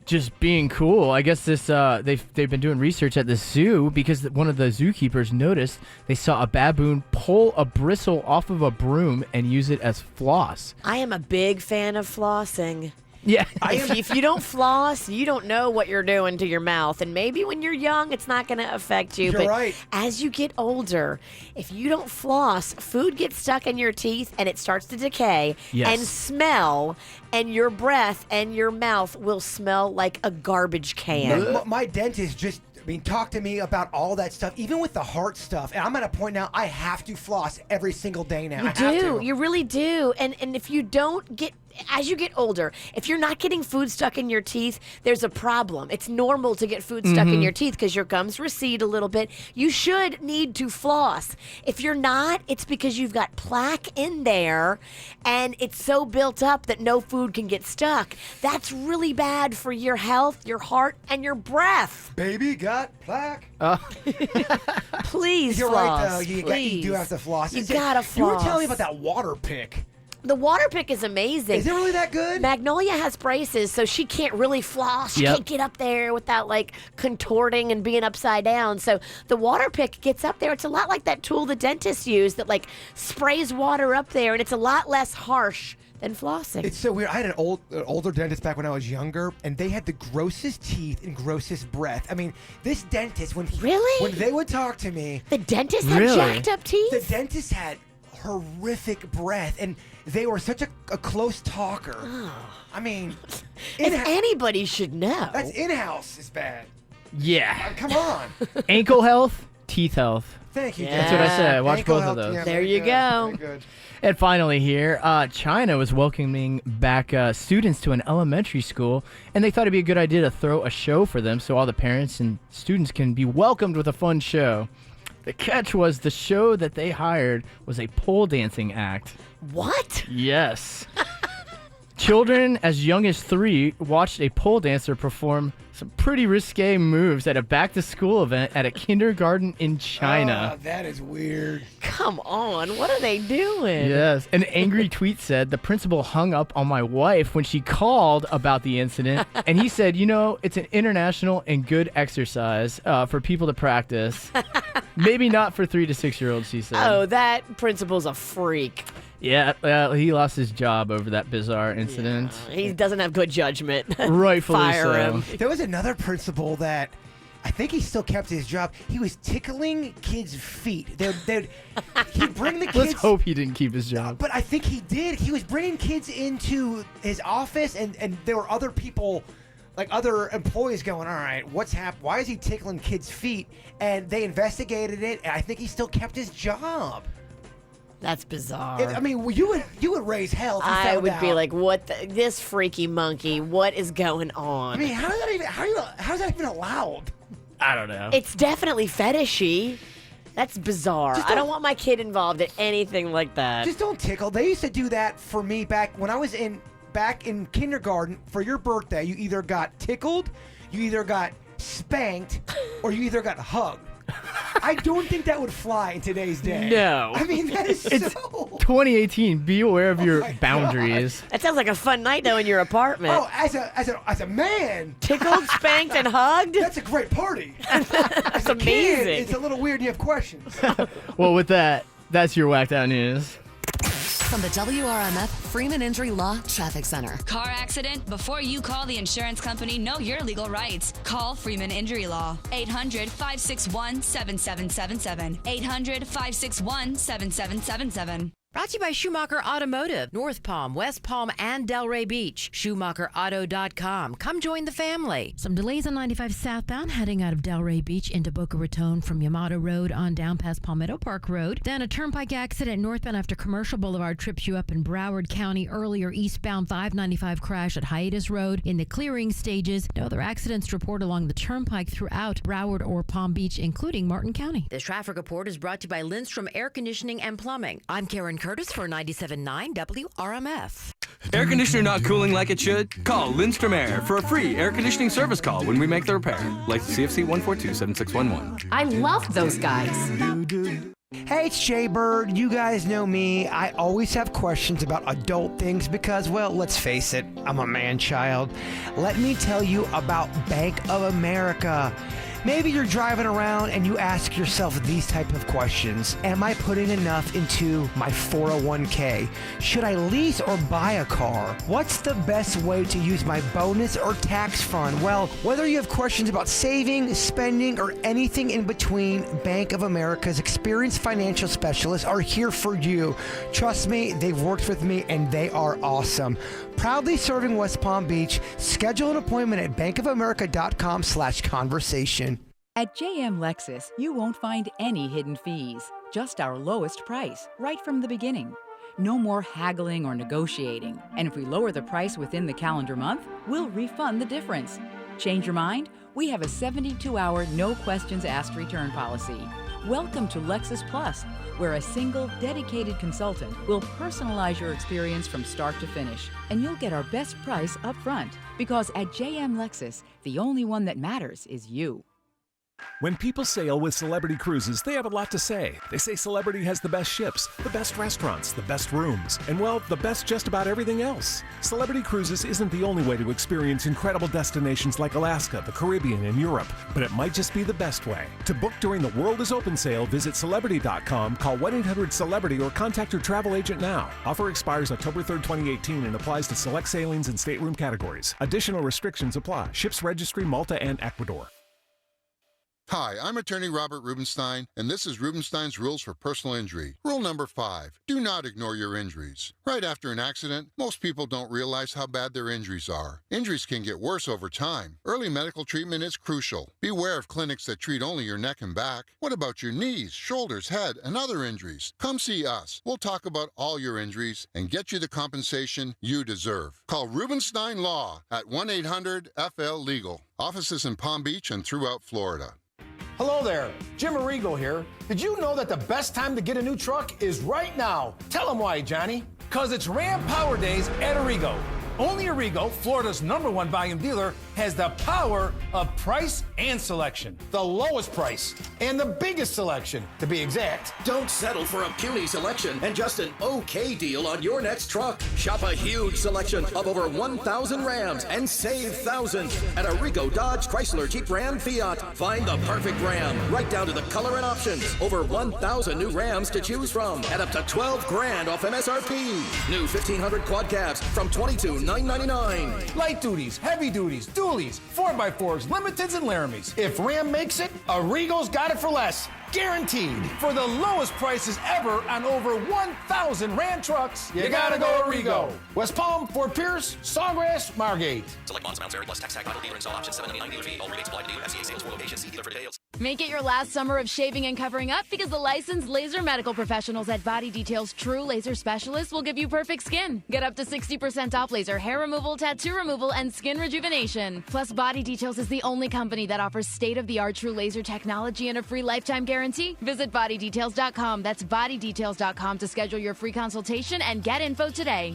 just being cool. I guess this they've been doing research at the zoo because one of the zookeepers noticed they saw a baboon pull a bristle off of a broom and use it as floss. I am a big fan of flossing. Yeah. If you don't floss, you don't know what you're doing to your mouth. And maybe when you're young, it's not going to affect you. You're but right. as you get older, if you don't floss, food gets stuck in your teeth and it starts to decay and smell. And your breath and your mouth will smell like a garbage can. My dentist just, talk to me about all that stuff, even with the heart stuff. And I'm at a point now, I have to floss every single day now. You do. You really do. And if you don't get, as you get older, if you're not getting food stuck in your teeth, there's a problem. It's normal to get food stuck in your teeth because your gums recede a little bit. You should need to floss. If you're not, it's because you've got plaque in there and it's so built up that no food can get stuck. That's really bad for your health, your heart, and your breath. Baby got plaque. Please You're floss. right, though. You do have to floss. You gotta floss. You were telling me about that water pick. The water pick is amazing. Is it really that good? Magnolia has braces, so she can't really floss. She can't get up there without contorting and being upside down. So the water pick gets up there. It's a lot like that tool the dentists use that sprays water up there, and it's a lot less harsh than flossing. It's so weird. I had an older dentist back when I was younger, and they had the grossest teeth and grossest breath. This dentist, when they would talk to me, the dentist had jacked up teeth. The dentist had horrific breath, and they were such a close talker. If anybody should know. That's in-house is bad. Yeah. Come on. Ankle health, teeth health. Thank you. That's what I said. Watch Ankle both health, of those. yeah, There you go. Very good. And finally here, China was welcoming back students to an elementary school, and they thought it'd be a good idea to throw a show for them so all the parents and students can be welcomed with a fun show. The catch was the show that they hired was a pole dancing act. What? Yes. Children as young as 3 watched a pole dancer perform some pretty risque moves at a back-to-school event at a kindergarten in China. That is weird. Come on. What are they doing? Yes. An angry tweet said, the principal hung up on my wife when she called about the incident, and he said, it's an international and good exercise for people to practice. Maybe not for 3 to 6-year-olds, he said. Oh, that principal's a freak. Yeah, he lost his job over that bizarre incident. Yeah, he doesn't have good jujudgment. Rightfully Fire so. him. There was another principal that I think he still kept his job. He was tickling kids' feet. He'd bring the kids. Let's hope he didn't keep his job. But I think he did. He was bringing kids into his office, and there were other people, other employees going, all right, what's happened? Why is he tickling kids' feet? And they investigated it, and I think he still kept his job. That's bizarre. You would raise hell if you I found would out. be like, what this freaky monkey, what is going on? How is that even allowed? I don't know. It's definitely fetishy. That's bizarre. I don't want my kid involved in anything like that. Just don't tickle. They used to do that for me back when I was back in kindergarten. For your birthday, you either got tickled, you either got spanked, or you either got hugged. I don't think that would fly in today's day. No. That is It's so... 2018. Be aware of your boundaries. That sounds like a fun night, though, in your apartment. Oh, as a man. Tickled, spanked, and hugged? That's a great party. That's Kid, amazing. it's a little weird and you have questions. Well, with that, that's your whacked out news. From the WRMF Freeman Injury Law Traffic Center. Car accident? Before you call the insurance company, know your legal rights. Call Freeman Injury Law. 800-561-7777. 800-561-7777. Brought to you by Schumacher Automotive, North Palm, West Palm, and Delray Beach. SchumacherAuto.com. Come join the family. Some delays on 95 southbound heading out of Delray Beach into Boca Raton from Yamato Road on down past Palmetto Park Road. Then a turnpike accident northbound after Commercial Boulevard trips you up in Broward County. Earlier eastbound 595 crash at Hiatus Road in the clearing stages. No other accidents to report along the turnpike throughout Broward or Palm Beach, including Martin County. This traffic report is brought to you by Lindstrom Air Conditioning and Plumbing. I'm Karen Curtis for 97.9 WRMF. Air conditioner not cooling like it should? Call Lindstrom Air for a free air conditioning service call when we make the repair. License CFC 1427611. I love those guys. Hey, it's Jaybird. You guys know me. I always have questions about adult things because, well, let's face it, I'm a man-child. Let me tell you about Bank of America. Maybe you're driving around and you ask yourself these type of questions. Am I putting enough into my 401k? Should I lease or buy a car? What's the best way to use my bonus or tax fund? Well, whether you have questions about saving, spending, or anything in between, Bank of America's experienced financial specialists are here for you. Trust me, they've worked with me and they are awesome. Proudly serving West Palm Beach. Schedule an appointment at bankofamerica.com/conversation. At JM Lexus, you won't find any hidden fees, just our lowest price, right from the beginning. No more haggling or negotiating. And if we lower the price within the calendar month, we'll refund the difference. Change your mind? We have a 72-hour, no questions asked return policy. Welcome to Lexus Plus, where a single, dedicated consultant will personalize your experience from start to finish. And you'll get our best price up front. Because at JM Lexus, the only one that matters is you. When people sail with Celebrity Cruises, they have a lot to say. They say Celebrity has the best ships, the best restaurants, the best rooms, and well, the best just about everything else. Celebrity Cruises isn't the only way to experience incredible destinations like Alaska, the Caribbean, and Europe, but it might just be the best way. To book during the World is Open sale, visit Celebrity.com, call 1-800-CELEBRITY, or contact your travel agent now. Offer expires October 3rd, 2018, and applies to select sailings and stateroom categories. Additional restrictions apply. Ships registry Malta and Ecuador. Hi, I'm attorney Robert Rubenstein, and this is Rubenstein's Rules for Personal Injury. Rule number 5, do not ignore your injuries. Right after an accident, most people don't realize how bad their injuries are. Injuries can get worse over time. Early medical treatment is crucial. Beware of clinics that treat only your neck and back. What about your knees, shoulders, head, and other injuries? Come see us. We'll talk about all your injuries and get you the compensation you deserve. Call Rubenstein Law at 1-800-FL-LEGAL. Offices in Palm Beach and throughout Florida. Hello there, Jim Arrigo here. Did you know that the best time to get a new truck is right now? Tell them why, Johnny. Because it's Ram Power Days at Arrigo. Only Arrigo, Florida's #1 volume dealer, has the power of price and selection. The lowest price and the biggest selection, to be exact. Don't settle for a puny selection and just an okay deal on your next truck. Shop a huge selection of over 1,000 Rams and save thousands at Arrigo Dodge, Chrysler, Jeep, Ram, Fiat. Find the perfect Ram, right down to the color and options. Over 1,000 new Rams to choose from at up to $12,000 off MSRP. New 1,500 quad cabs from $22,999. Light duties, heavy duties, dualies, 4x4s, limiteds, and Laramies. If Ram makes it, Arrigo's got it for less. Guaranteed. For the lowest prices ever on over 1,000 Ram trucks, you gotta go Arrigo. West Palm, Fort Pierce, Sawgrass, Margate. Select models, amounts vary, plus tax, title, dealer install options, $7.99 dealer fee. All rebates apply to dealer. FCA sales for location. See dealer for details. Make it your last summer of shaving and covering up because the licensed laser medical professionals at Body Details True Laser Specialists will give you perfect skin. Get up to 60% off laser hair removal, tattoo removal, and skin rejuvenation. Plus, Body Details is the only company that offers state-of-the-art true laser technology and a free lifetime guarantee. Visit bodydetails.com. That's bodydetails.com to schedule your free consultation and get info today.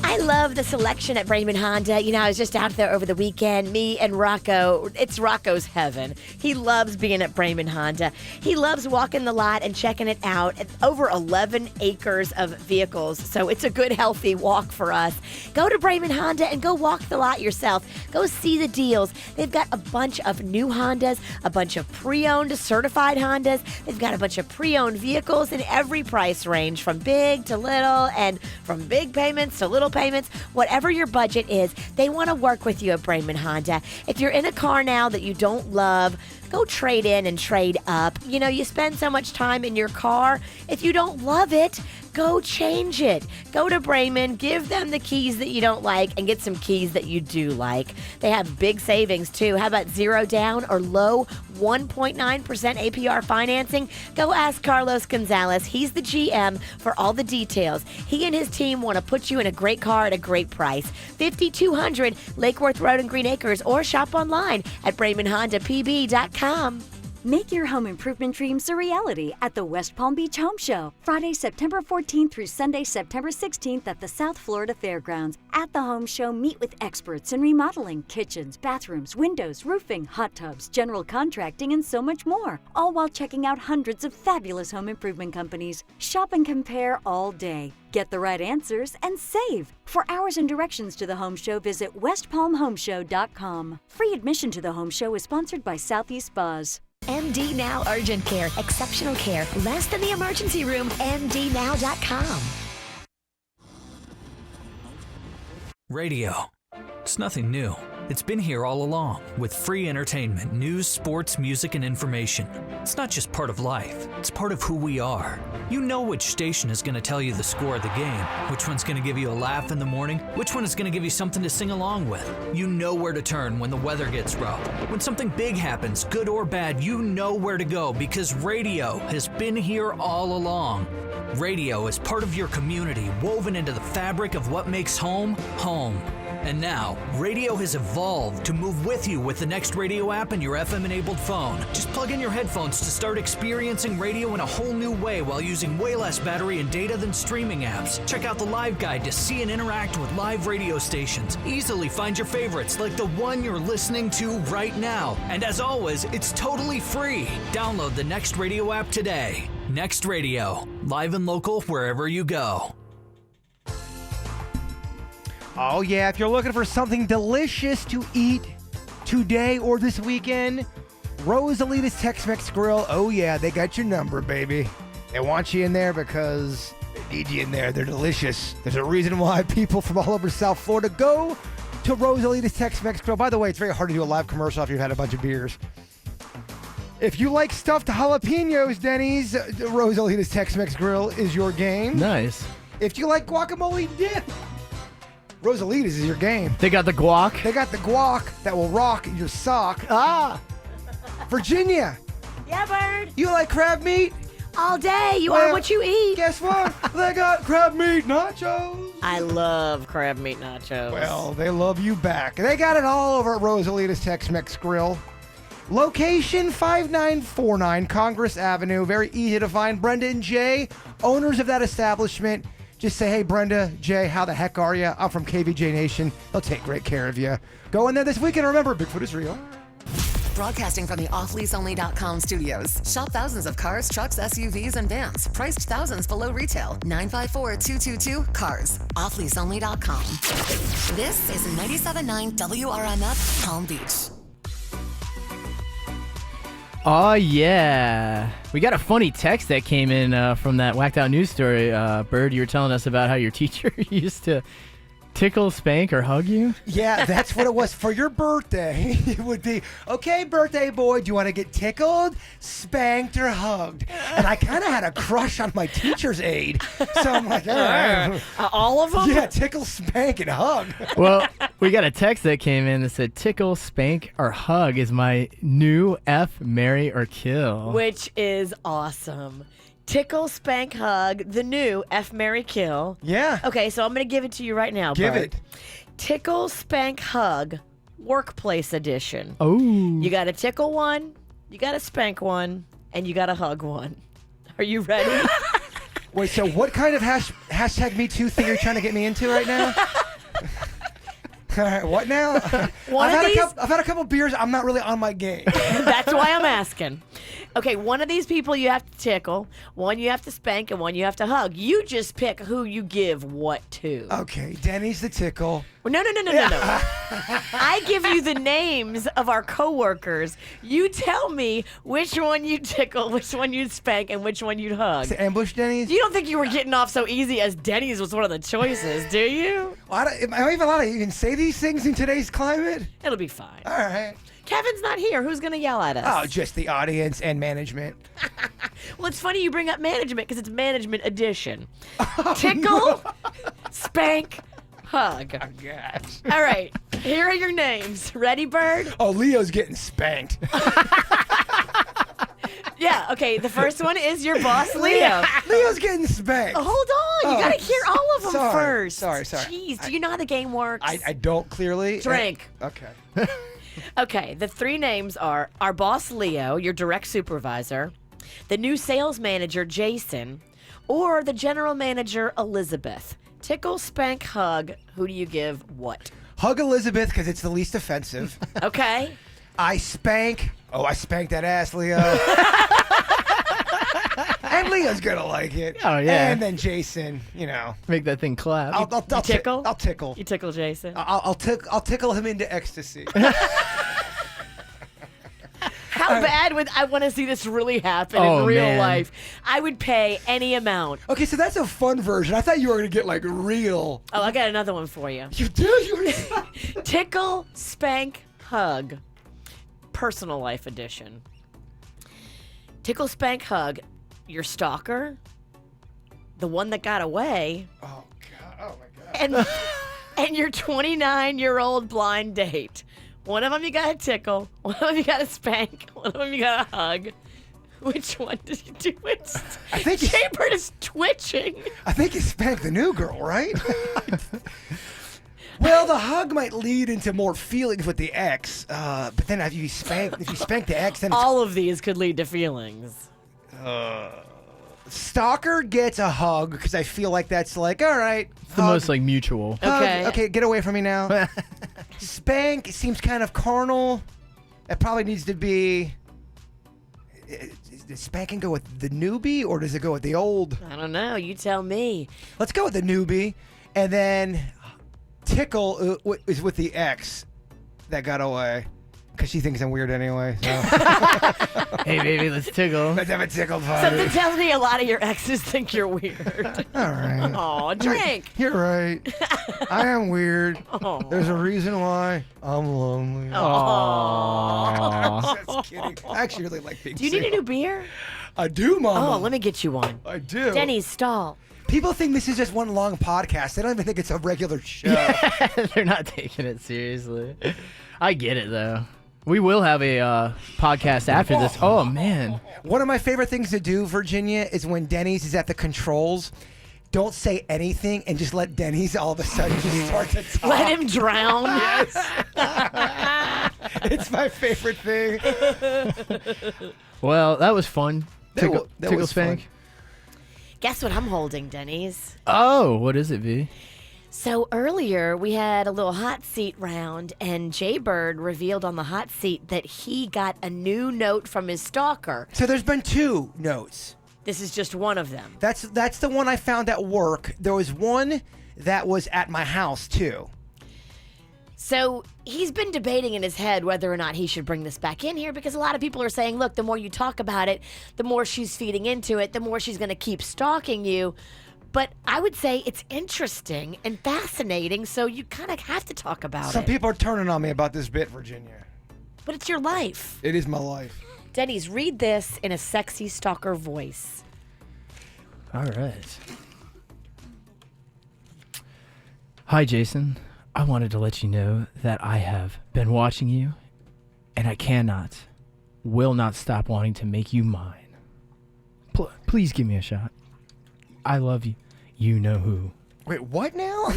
I love the selection at Braman Honda. You know, I was just out there over the weekend. Me and Rocco, it's Rocco's heaven. He loves being at Braman Honda. He loves walking the lot and checking it out. It's over 11 acres of vehicles, so it's a good, healthy walk for us. Go to Braman Honda and go walk the lot yourself. Go see the deals. They've got a bunch of new Hondas, a bunch of pre-owned certified Hondas. They've got a bunch of pre-owned vehicles in every price range, from big to little, and from big payments to little payments. payments, whatever your budget is, they want to work with you at Braman Honda. If you're in a car now that you don't love, go trade in and trade up. You know, you spend so much time in your car. If you don't love it, go change it. Go to Braman, give them the keys that you don't like, and get some keys that you do like. They have big savings, too. How about zero down or low 1.9% APR financing? Go ask Carlos Gonzalez. He's the GM for all the details. He and his team want to put you in a great car at a great price. 5200 Lake Worth Road in Green Acres, or shop online at BramanHondaPB.com. Make your home improvement dreams a reality at the West Palm Beach Home Show, Friday, September 14th through Sunday, September 16th at the South Florida Fairgrounds. At the Home Show, meet with experts in remodeling, kitchens, bathrooms, windows, roofing, hot tubs, general contracting, and so much more, all while checking out hundreds of fabulous home improvement companies. Shop and compare all day. Get the right answers and save. For hours and directions to the Home Show, visit westpalmhomeshow.com. Free admission to the Home Show is sponsored by Southeast Spas. MD Now Urgent Care. Exceptional care. Less than the emergency room. MDNow.com. Radio. It's nothing new. It's been here all along, with free entertainment, news, sports, music, and information. It's not just part of life, it's part of who we are. You know which station is going to tell you the score of the game, which one's going to give you a laugh in the morning, which one is going to give you something to sing along with. You know where to turn when the weather gets rough. When something big happens, good or bad, you know where to go because radio has been here all along. Radio is part of your community, woven into the fabric of what makes home, home. And now, radio has evolved to move with you with the Next Radio app and your FM-enabled phone. Just plug in your headphones to start experiencing radio in a whole new way while using way less battery and data than streaming apps. Check out the live guide to see and interact with live radio stations. Easily find your favorites like the one you're listening to right now. And as always, it's totally free. Download the Next Radio app today. Next Radio, live and local wherever you go. Oh, yeah, if you're looking for something delicious to eat today or this weekend, Rosalita's Tex-Mex Grill, oh, yeah, they got your number, baby. They want you in there because they need you in there. They're delicious. There's a reason why people from all over South Florida go to Rosalita's Tex-Mex Grill. By the way, it's very hard to do a live commercial after you've had a bunch of beers. If you like stuffed jalapenos, Denny's, Rosalita's Tex-Mex Grill is your game. Nice. If you like guacamole dip, Rosalita's is your game. They got the guac. They got the guac that will rock your sock. Ah! Virginia. Yeah, Bird. You like crab meat? All day. You are what you eat. Guess what? They got crab meat nachos. I love crab meat nachos. Well, they love you back. They got it all over at Rosalita's Tex-Mex Grill. Location 5949 Congress Avenue. Very easy to find. Brenda and Jay, owners of that establishment. Just say, hey, Brenda, Jay, how the heck are you? I'm from KVJ Nation. They'll take great care of you. Go in there this weekend. Remember, Bigfoot is real. Broadcasting from the offleaseonly.com studios. Shop thousands of cars, trucks, SUVs, and vans. Priced thousands below retail. 954-222-CARS. Offleaseonly.com. This is 97.9 WRMF Palm Beach. Oh, yeah. We got a funny text that came in from that whacked out news story. Bird, you were telling us about how your teacher used to tickle, spank, or hug you? Yeah, that's what it was. For your birthday, it would be, okay, birthday boy, do you want to get tickled, spanked, or hugged? And I kind of had a crush on my teacher's aide. So I'm like, all right. All of them? Yeah, tickle, spank, and hug. Well, we got a text that came in that said, tickle, spank, or hug is my new F, marry, or kill. Which is awesome. Tickle, spank, hug, the new F, marry, kill. Yeah. Okay, so I'm going to give it to you right now, Give Bert. it. Tickle, spank, hug, workplace edition. Oh. You got a tickle one, you got a spank one, and you got a hug one. Are you ready? Wait, so what kind of hashtag Me Too thing are you trying to get me into right now? All right, what now? I've had a couple beers. I'm not really on my game. That's why I'm asking. Okay, one of these people you have to tickle, one you have to spank, and one you have to hug. You just pick who you give what to. Okay, Denny's the tickle. No. I give you the names of our coworkers. You tell me which one you tickle, which one you spank, and which one you'd hug. To ambush Denny's? You don't think you were getting off so easy as Denny's was one of the choices, do you? Well, am I even allowed to even say these things in today's climate? It'll be fine. All right. Kevin's not here. Who's going to yell at us? Oh, just the audience and management. Well, it's funny you bring up management because it's management edition. Tickle, spank, hug. Oh, gosh. All right. Here are your names. Ready, Bird? Oh, Leo's getting spanked. Yeah, okay. The first one is your boss, Leo. Leo's getting spanked. Oh, hold on. You got to hear all of them first. Sorry. Jeez, do you know how the game works? I don't clearly. Drink. Okay. Okay, the three names are our boss, Leo, your direct supervisor, the new sales manager, Jason, or the general manager, Elizabeth. Tickle, spank, hug. Who do you give what? Hug Elizabeth because it's the least offensive. Okay. I spank. Oh, I spanked that ass, Leo. And Leo's gonna like it. Oh, yeah. And then Jason, Make that thing clap. I'll tickle? I'll tickle. You tickle Jason? I'll tickle him into ecstasy. How bad would I want to see this really happen in real life? I would pay any amount. Okay, so that's a fun version. I thought you were gonna get like real. Oh, I got another one for you. You do? Tickle, spank, hug. Personal life edition. Tickle, spank, hug. Your stalker, the one that got away. Oh God! Oh my God! And your 29-year-old blind date. One of them you got to tickle. One of them you got to spank. One of them you got to hug. Which one did you do it? I think Jaybird is twitching. I think you spanked the new girl, right? Well, the hug might lead into more feelings with the ex, but then if you spank the ex, then all of these could lead to feelings. Stalker gets a hug because I feel like that's like, all right. It's the most like mutual. Okay. Okay, get away from me now. Spank seems kind of carnal. It probably needs to be. Does spanking go with the newbie or does it go with the old? I don't know. You tell me. Let's go with the newbie, and then tickle is with the ex that got away. Because she thinks I'm weird anyway. So. Hey, baby, let's tickle. Let's have a tickle party. Something tells me a lot of your exes think you're weird. All right. Aw, drink. You're right. I am weird. Aww. There's a reason why I'm lonely. Aww. Just kidding. I actually really like being Do you need a single. new beer? I do, Mama. Oh, let me get you one. I do. Denny's stall. People think this is just one long podcast. They don't even think it's a regular show. They're not taking it seriously. I get it, though. We will have a podcast after this. Oh, man. One of my favorite things to do, Virginia, is when Denny's is at the controls. Don't say anything and just let Denny's all of a sudden just start to talk. Let him drown. Yes. It's my favorite thing. Well, that was fun. That Tickle was spank. fun. Guess what I'm holding, Denny's? Oh, what is it, V? So earlier we had a little hot seat round, and Jaybird revealed on the hot seat that he got a new note from his stalker. So there's been 2 notes. This is just one of them. That's the one I found at work. There was one that was at my house, too. So he's been debating in his head whether or not he should bring this back in here because a lot of people are saying, look, the more you talk about it, the more she's feeding into it, the more she's going to keep stalking you. But I would say it's interesting and fascinating, so you kind of have to talk about Some it. people are turning on me about this bit, Virginia. But it's your life. It is my life. Denny's, read this in a sexy stalker voice. All right. Hi, Jason. I wanted to let you know that I have been watching you, and I will not stop wanting to make you mine. Please give me a shot. I love you. You know who. Wait, what now?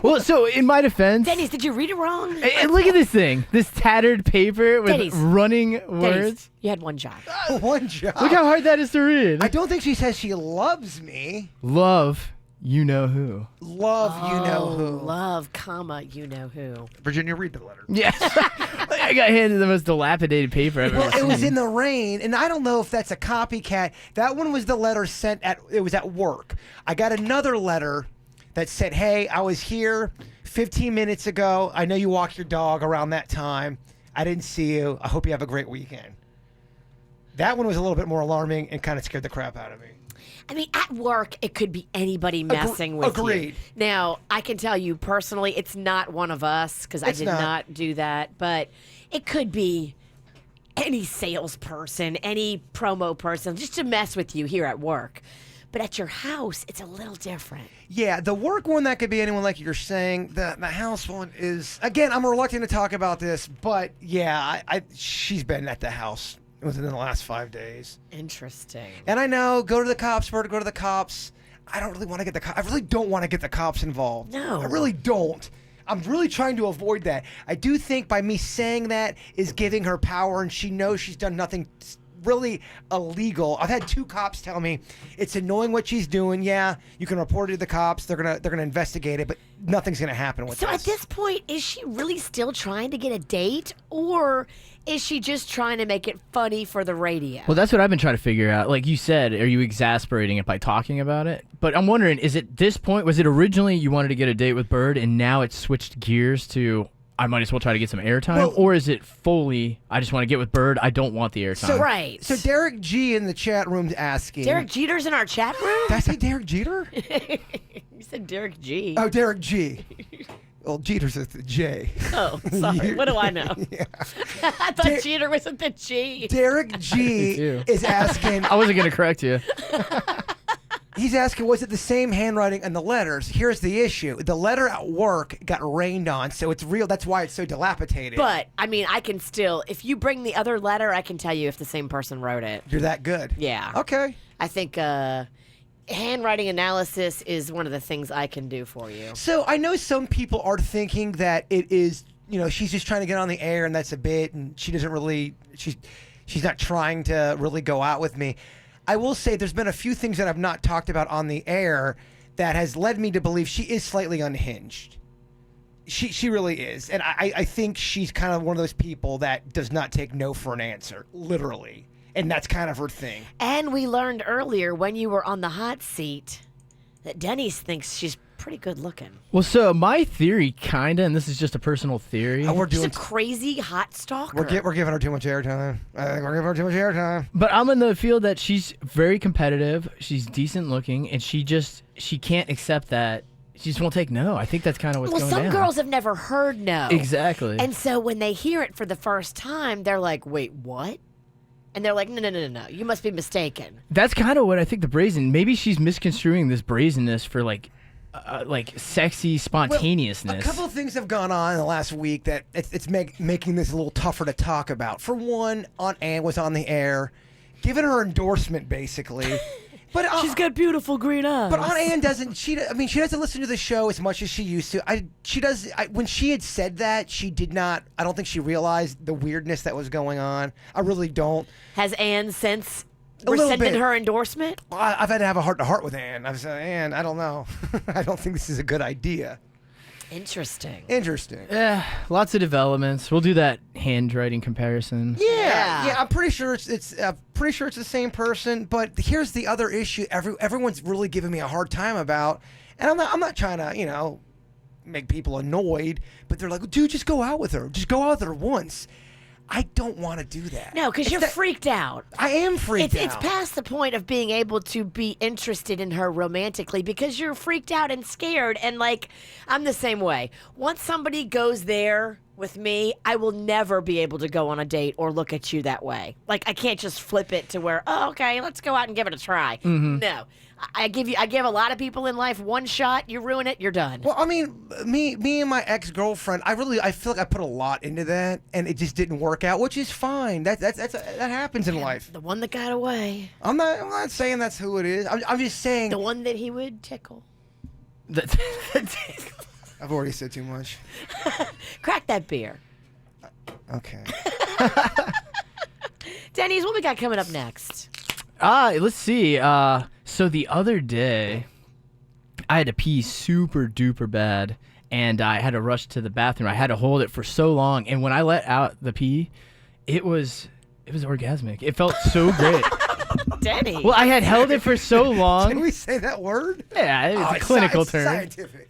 Well, so in my defense, Denny's, did you read it wrong? Hey, look at this thing. This tattered paper with Denny's. running Denny's, words. you had one job. One job. Look how hard that is to read. I don't think she says she loves me. Love You know who. Love you know who. Love, comma, you know who. Virginia, read the letter. Yeah. I got handed the most dilapidated paper I've ever Well, seen. it was in the rain, and I don't know if that's a copycat. That one was the letter sent it was at work. I got another letter that said, hey, I was here 15 minutes ago. I know you walk your dog around that time. I didn't see you. I hope you have a great weekend. That one was a little bit more alarming and kind of scared the crap out of me. I mean, at work, it could be anybody messing with you. Agreed. Now, I can tell you personally, it's not one of us because I did not do that. But it could be any salesperson, any promo person, just to mess with you here at work. But at your house, it's a little different. Yeah, the work one, that could be anyone like you're saying. The house one is, again, I'm reluctant to talk about this, but yeah, she's been at the house within the last 5 days. Interesting. And I know, go to the cops, Burt, go to the cops. I don't really want to get the cops. I really don't want to get the cops involved. No. I really don't. I'm really trying to avoid that. I do think by me saying that is giving her power, and she knows she's done nothing really illegal. I've had 2 cops tell me it's annoying what she's doing. Yeah, you can report it to the cops. They're gonna investigate it, but nothing's gonna happen with So this. at this point, is she really still trying to get a date, or is she just trying to make it funny for the radio? Well, that's what I've been trying to figure out. Like you said, are you exasperating it by talking about it? But I'm wondering, is it this point, was it originally you wanted to get a date with Bird and now it's switched gears to I might as well try to get some airtime? Well, or is it fully, I just want to get with Bird, I don't want the airtime? So Derek G in the chat room's asking. Derek Jeter's in our chat room? Did I say Derek Jeter? You said Derek G. Oh, Derek G. Well, Jeter's with the J. Oh, sorry. What do I know? Yeah. I thought Jeter was with the G. Derek G is asking. I wasn't going to correct you. He's asking, was it the same handwriting on the letters? Here's the issue. The letter at work got rained on, so it's real. That's why it's so dilapidated. But, I mean, I can still, if you bring the other letter, I can tell you if the same person wrote it. You're that good. Yeah. Okay. I think handwriting analysis is one of the things I can do for you. So I know some people are thinking that it is, she's just trying to get on the air and that's a bit, and she doesn't really, she's not trying to really go out with me. I will say there's been a few things that I've not talked about on the air that has led me to believe she is slightly unhinged. She really is. And I think she's kind of one of those people that does not take no for an answer, literally. And that's kind of her thing. And we learned earlier when you were on the hot seat that Denny thinks she's pretty good looking. Well, so my theory, kinda, and this is just a personal theory. She's a crazy hot stalker. We're giving her too much airtime. I think we're giving her too much airtime. But I'm in the field that she's very competitive, she's decent looking, and she can't accept that. She just won't take no. I think that's kind of what's going down. Well, some girls have never heard no. Exactly. And so when they hear it for the first time, they're like, wait, what? And they're like, no, you must be mistaken. That's kind of what I think the brazen. Maybe she's misconstruing this brazenness for like sexy spontaneousness. Well, a couple of things have gone on in the last week that it's making this a little tougher to talk about. For one, Aunt Ann was on the air, giving her endorsement basically. But she's got beautiful green eyes. But Aunt Ann doesn't. She doesn't listen to the show as much as she used to. When she had said that, she did not. I don't think she realized the weirdness that was going on. I really don't. Has Ann since A little rescinded bit. her endorsement? I've had to have a heart-to-heart with Ann. I've said, Ann, I don't know. I don't think this is a good idea. Interesting. Yeah, lots of developments. We'll do that handwriting comparison. Yeah. I'm pretty sure it's the same person. But here's the other issue. Everyone's really giving me a hard time about, and I'm not trying to make people annoyed, but they're like, dude, just go out with her. Just go out with her once. I don't want to do that. No, because you're freaked out. I am freaked out. It's past the point of being able to be interested in her romantically because you're freaked out and scared. And, I'm the same way. Once somebody goes there with me, I will never be able to go on a date or look at you that way. I can't just flip it to where, oh, okay, let's go out and give it a try. Mm-hmm. No. I give a lot of people in life one shot, you ruin it, you're done. Well, I mean, me and my ex-girlfriend, I feel like I put a lot into that, and it just didn't work out, which is fine. That happens in life. The one that got away. I'm not saying that's who it is. I'm just saying the one that he would tickle. I've already said too much. Crack that beer. Okay. Denny's, what we got coming up next? Let's see. So the other day, I had to pee super duper bad, and I had to rush to the bathroom. I had to hold it for so long, and when I let out the pee, it was orgasmic. It felt so great. Denny. Well, I had held it for so long. Can we say that word? Yeah, it's a clinical term. Scientific.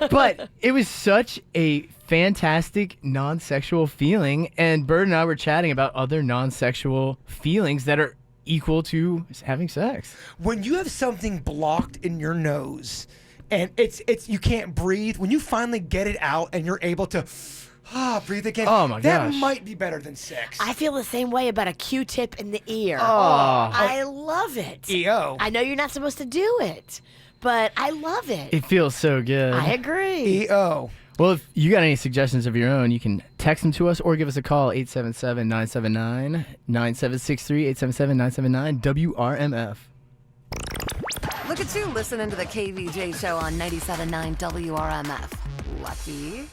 But it was such a fantastic non-sexual feeling, and Burt and I were chatting about other non-sexual feelings that are equal to having sex. When you have something blocked in your nose and it's you can't breathe, when you finally get it out and you're able to breathe again, oh my that gosh, might be better than sex. I feel the same way about a Q-tip in the ear. I love it. EO. I know you're not supposed to do it, but I love it. It feels so good. I agree. EO. Well, if you got any suggestions of your own, you can text them to us or give us a call, 877-979-9763, 877-979-WRMF. Look at you listening to the KVJ show on 97.9 WRMF. Lucky.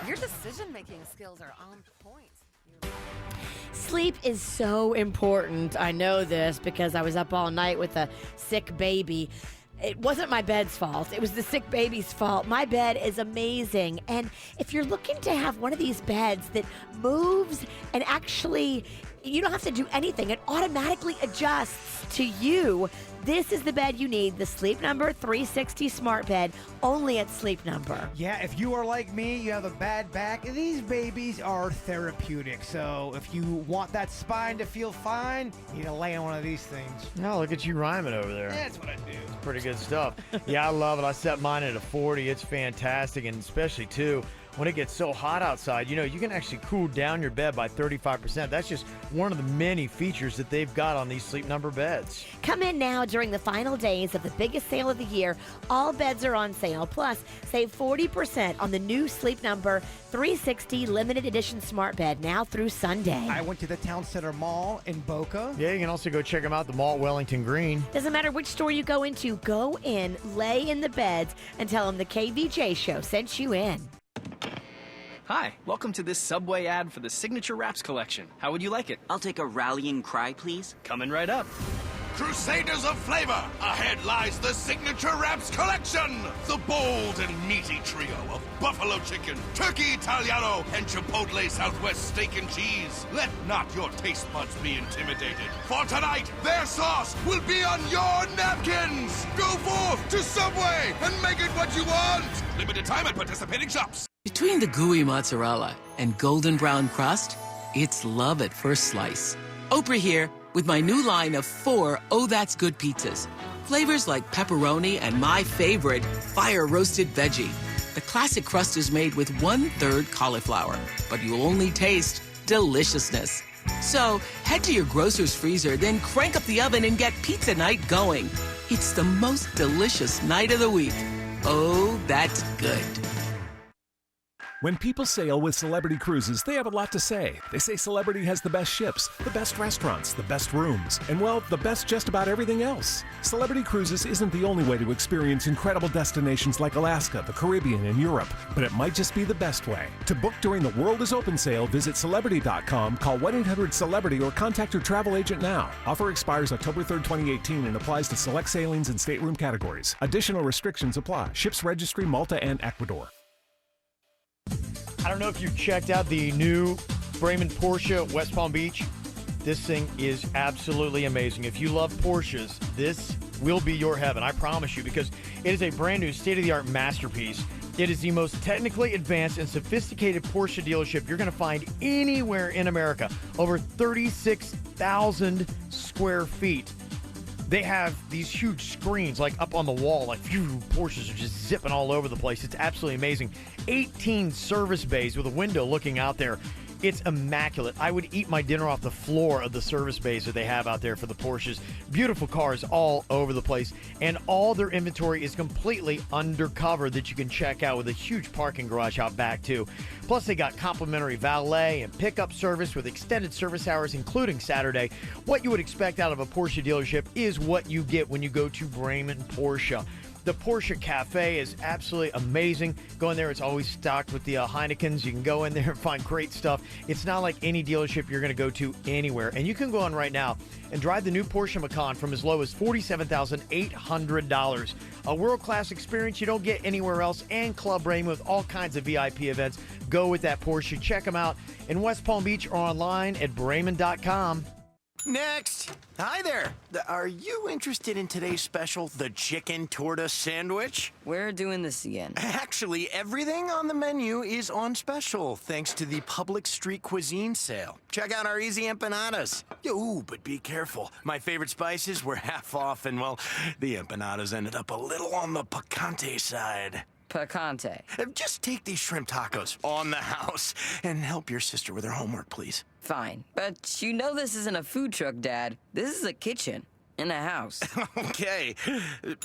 Your decision-making skills are on point. Sleep is so important. I know this because I was up all night with a sick baby. It wasn't my bed's fault. It was the sick baby's fault. My bed is amazing. And if you're looking to have one of these beds that moves and actually, you don't have to do anything, it automatically adjusts to you, this is the bed you need, the Sleep Number 360 Smart Bed, only at Sleep Number. Yeah, if you are like me, you have a bad back, these babies are therapeutic. So if you want that spine to feel fine, you need to lay on one of these things. No, look at you rhyming over there. That's what I do. It's pretty good stuff. Yeah, I love it. I set mine at a 40. It's fantastic, and especially, too, when it gets so hot outside, you can actually cool down your bed by 35%. That's just one of the many features that they've got on these Sleep Number beds. Come in now during the final days of the biggest sale of the year. All beds are on sale. Plus, save 40% on the new Sleep Number 360 limited edition smart bed now through Sunday. I went to the Town Center Mall in Boca. Yeah, you can also go check them out at the mall at Wellington Green. Doesn't matter which store you go into, go in, lay in the beds, and tell them the KVJ show sent you in. Hi, welcome to this Subway ad for the Signature Wraps collection. How would you like it? I'll take a rallying cry, please. Coming right up. Crusaders of flavor, ahead lies the Signature Wraps collection. The bold and meaty trio of buffalo chicken, turkey Italiano, and chipotle Southwest steak and cheese. Let not your taste buds be intimidated. For tonight, their sauce will be on your napkins. Go forth to Subway and make it what you want. Limited time at participating shops. Between the gooey mozzarella and golden brown crust, it's love at first slice. Oprah here with my new line of 4 Oh That's Good pizzas. Flavors like pepperoni and my favorite, fire roasted veggie. The classic crust is made with 1/3 cauliflower, but you'll only taste deliciousness. So head to your grocer's freezer, then crank up the oven and get pizza night going. It's the most delicious night of the week. Oh, that's good. When people sail with Celebrity Cruises, they have a lot to say. They say Celebrity has the best ships, the best restaurants, the best rooms, and, well, the best just about everything else. Celebrity Cruises isn't the only way to experience incredible destinations like Alaska, the Caribbean, and Europe, but it might just be the best way. To book during the World is Open sale, visit Celebrity.com, call 1-800-CELEBRITY, or contact your travel agent now. Offer expires October 3rd, 2018, and applies to select sailings and stateroom categories. Additional restrictions apply. Ships Registry, Malta, and Ecuador. I don't know if you've checked out the new Bremen Porsche West Palm Beach. This thing is absolutely amazing. If you love Porsches, this will be your heaven, I promise you, because it is a brand new state-of-the-art masterpiece. It is the most technically advanced and sophisticated Porsche dealership you're going to find anywhere in America. Over 36,000 square feet. They have these huge screens like up on the wall, like phew, Porsches are just zipping all over the place. It's absolutely amazing. 18 service bays with a window looking out there. It's immaculate. I would eat my dinner off the floor of the service bays that they have out there for the Porsches. Beautiful cars all over the place. And all their inventory is completely undercover that you can check out with a huge parking garage out back too. Plus they got complimentary valet and pickup service with extended service hours including Saturday. What you would expect out of a Porsche dealership is what you get when you go to Bremen Porsche. The Porsche Cafe is absolutely amazing. Go in there. It's always stocked with the Heinekens. You can go in there and find great stuff. It's not like any dealership you're going to go to anywhere. And you can go on right now and drive the new Porsche Macan from as low as $47,800. A world-class experience you don't get anywhere else, and Club Raymond with all kinds of VIP events. Go with that Porsche. Check them out in West Palm Beach or online at Brayman.com. Next. Hi there. Are you interested in today's special, the chicken torta sandwich? We're doing this again. Actually, everything on the menu is on special thanks to the public street cuisine sale. Check out our easy empanadas. Ooh, but be careful. My favorite spices were half off, and, well, the empanadas ended up a little on the picante side. Picante. Just take these shrimp tacos on the house and help your sister with her homework, please. Fine. But you know this isn't a food truck, Dad. This is a kitchen. In a house. Okay.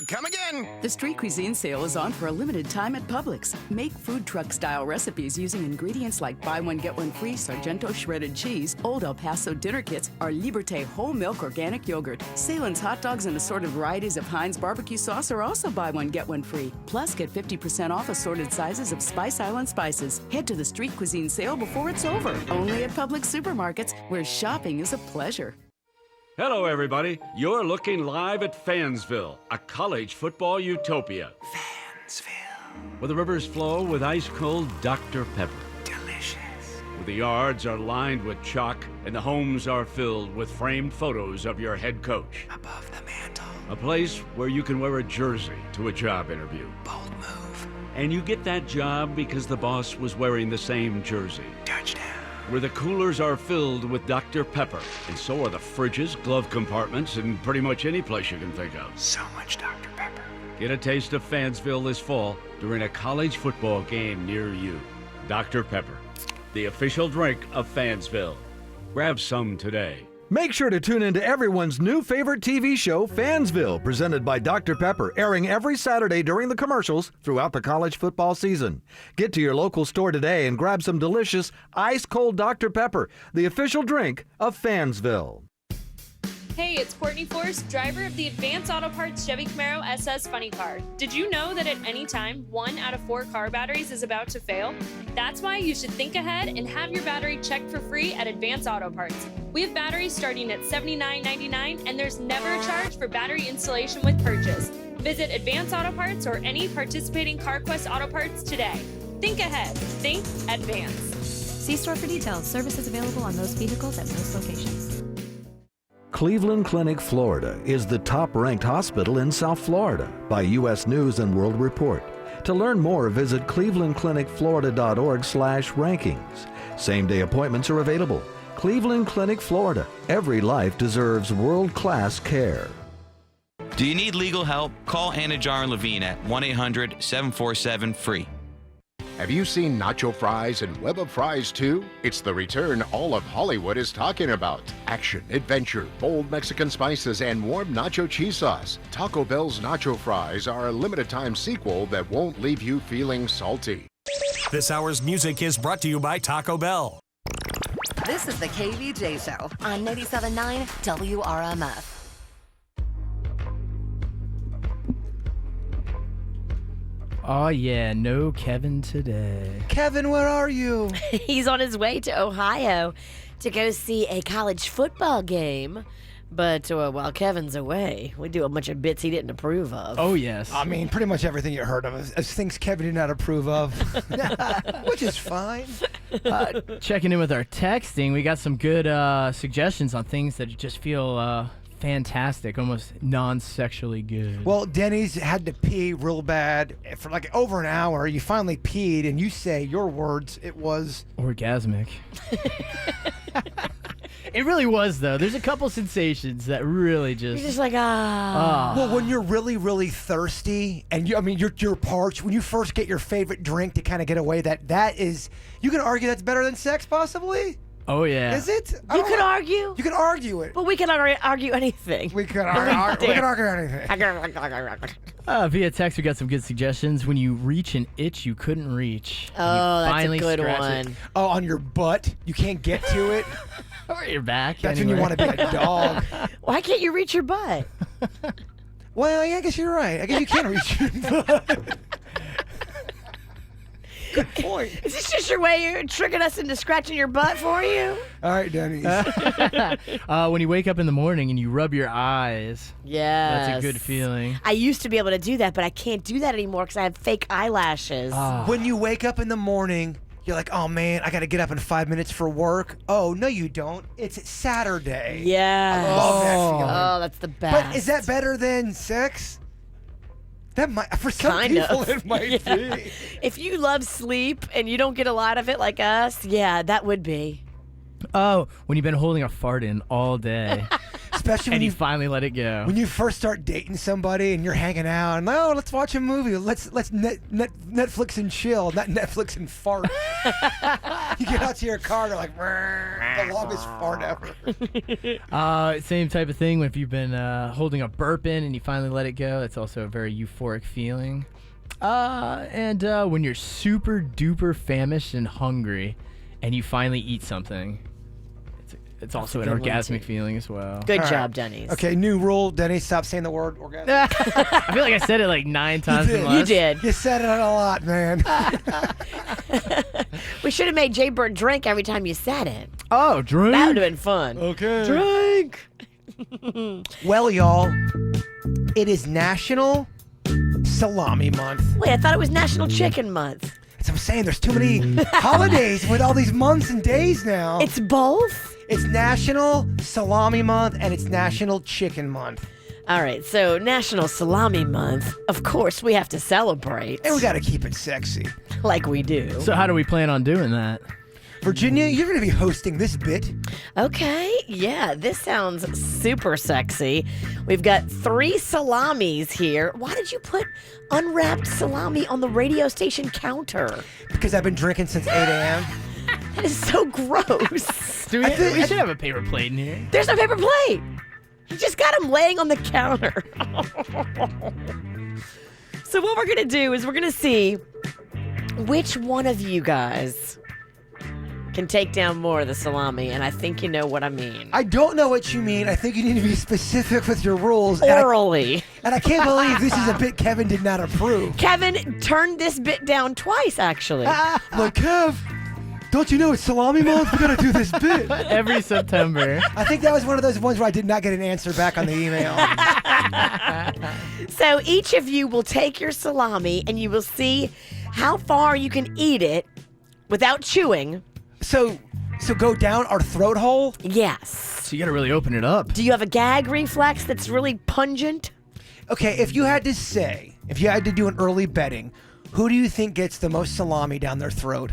Come again. The street cuisine sale is on for a limited time at Publix. Make food truck style recipes using ingredients like buy one get one free Sargento shredded cheese, Old El Paso dinner kits, or Liberté whole milk organic yogurt. Salen's hot dogs and assorted varieties of Heinz barbecue sauce are also buy one get one free. Plus get 50% off assorted sizes of Spice Island spices. Head to the street cuisine sale before it's over. Only at Publix supermarkets, where shopping is a pleasure. Hello, everybody. You're looking live at Fansville, a college football utopia. Fansville. Where the rivers flow with ice-cold Dr. Pepper. Delicious. Where the yards are lined with chalk and the homes are filled with framed photos of your head coach. Above the mantle. A place where you can wear a jersey to a job interview. Bold move. And you get that job because the boss was wearing the same jersey. Touchdown. Where the coolers are filled with Dr. Pepper, and so are the fridges, glove compartments, and pretty much any place you can think of. So much Dr. Pepper. Get a taste of Fansville this fall during a college football game near you. Dr. Pepper, the official drink of Fansville. Grab some today. Make sure to tune into everyone's new favorite TV show, Fansville, presented by Dr. Pepper, airing every Saturday during the commercials throughout the college football season. Get to your local store today and grab some delicious ice-cold Dr. Pepper, the official drink of Fansville. Hey, it's Courtney Force, driver of the Advanced Auto Parts Chevy Camaro SS Funny Car. Did you know that at any time, 1 out of 4 car batteries is about to fail? That's why you should think ahead and have your battery checked for free at Advanced Auto Parts. We have batteries starting at $79.99, and there's never a charge for battery installation with purchase. Visit Advanced Auto Parts or any participating CarQuest Auto Parts today. Think ahead. Think advance. See store for details. Services available on most vehicles at most locations. Cleveland Clinic, Florida is the top-ranked hospital in South Florida by U.S. News and World Report. To learn more, visit clevelandclinicflorida.org/rankings. Same-day appointments are available. Cleveland Clinic, Florida. Every life deserves world-class care. Do you need legal help? Call Anajar and Levine at 1-800-747-FREE. Have you seen nacho fries and Web of Fries too? It's the return all of Hollywood is talking about. Action, adventure, bold Mexican spices, and warm nacho cheese sauce. Taco Bell's nacho fries are a limited time sequel that won't leave you feeling salty. This hour's music is brought to you by Taco Bell. This is the KVJ Show on 97.9 WRMF. Oh, yeah, no Kevin today. Kevin, where are you? He's on his way to Ohio to go see a college football game. But while Kevin's away, we do a bunch of bits he didn't approve of. Oh, yes. I mean, pretty much everything you heard of is things Kevin did not approve of, which is fine. Checking in with our texting, we got some good suggestions on things that just feel fantastic, almost non-sexually good. Well, Denny's had to pee real bad for like over an hour. You finally peed, and you say your words, it was... orgasmic. It really was, though. There's a couple sensations that really just... You're just like, ah. Well, when you're really, really thirsty, and you're parched, when you first get your favorite drink to kind of get away, that is... You can argue that's better than sex, possibly? Oh, yeah. Is it? You could argue. You can argue it. But we can argue anything. We can argue anything. Via text, we got some good suggestions. When you reach an itch you couldn't reach. Oh, that's finally a good scratch one. It. Oh, on your butt? You can't get to it? Or your back. That's anyway. when you want to be a dog. Why can't you reach your butt? Well, yeah, I guess you're right. I guess you can reach your butt. Good point. Is this just your way of tricking us into scratching your butt for you? All right, Denny. When you wake up in the morning and you rub your eyes. Yes. That's a good feeling. I used to be able to do that, but I can't do that anymore because I have fake eyelashes. When you wake up in the morning, you're like, oh man, I got to get up in 5 minutes for work. Oh, no, you don't. It's Saturday. Yeah. I love that feeling. Oh, that's the best. But is that better than sex? That might, for some Kind people, of. it might be. If you love sleep and you don't get a lot of it like us, yeah, that would be. Oh, when you've been holding a fart in all day. Especially when and you finally let it go. When you first start dating somebody and you're hanging out and let's watch a movie. Let's Netflix and chill, not Netflix and fart. You get out to your car, they're like, the longest fart ever. Same type of thing if you've been holding a burp in and you finally let it go. That's also a very euphoric feeling. And when you're super duper famished and hungry and you finally eat something. It's also an orgasmic feeling as well. Good job, Denny's. Okay, new rule. Denny, stop saying the word orgasm. I feel like I said it like 9 times. You did. You said it a lot, man. We should have made Jaybird drink every time you said it. Oh, drink? That would have been fun. Okay. Drink. Well, y'all, it is National Salami Month. Wait, I thought it was National Chicken Month. That's what I'm saying. There's too many holidays with all these months and days now. It's both? It's National Salami Month and it's National Chicken Month. All right, so National Salami Month, of course, we have to celebrate. And we got to keep it sexy. Like we do. So how do we plan on doing that? Virginia, you're going to be hosting this bit. Okay, yeah, this sounds super sexy. We've got 3 salamis here. Why did you put unwrapped salami on the radio station counter? Because I've been drinking since 8 a.m. That is so gross. We should have a paper plate in here. There's no paper plate. You just got them laying on the counter. So what we're going to do is we're going to see which one of you guys can take down more of the salami, and I think you know what I mean. I don't know what you mean. I think you need to be specific with your rules. Orally. And I can't believe this is a bit Kevin did not approve. Kevin turned this bit down twice, actually. Like, Kev, don't you know it's Salami Month? We gotta do this bit. Every September. I think that was one of those ones where I did not get an answer back on the email. So each of you will take your salami, and you will see how far you can eat it without chewing. So go down our throat hole? Yes. So you gotta really open it up. Do you have a gag reflex that's really pungent? Okay, if you had to do an early betting, who do you think gets the most salami down their throat?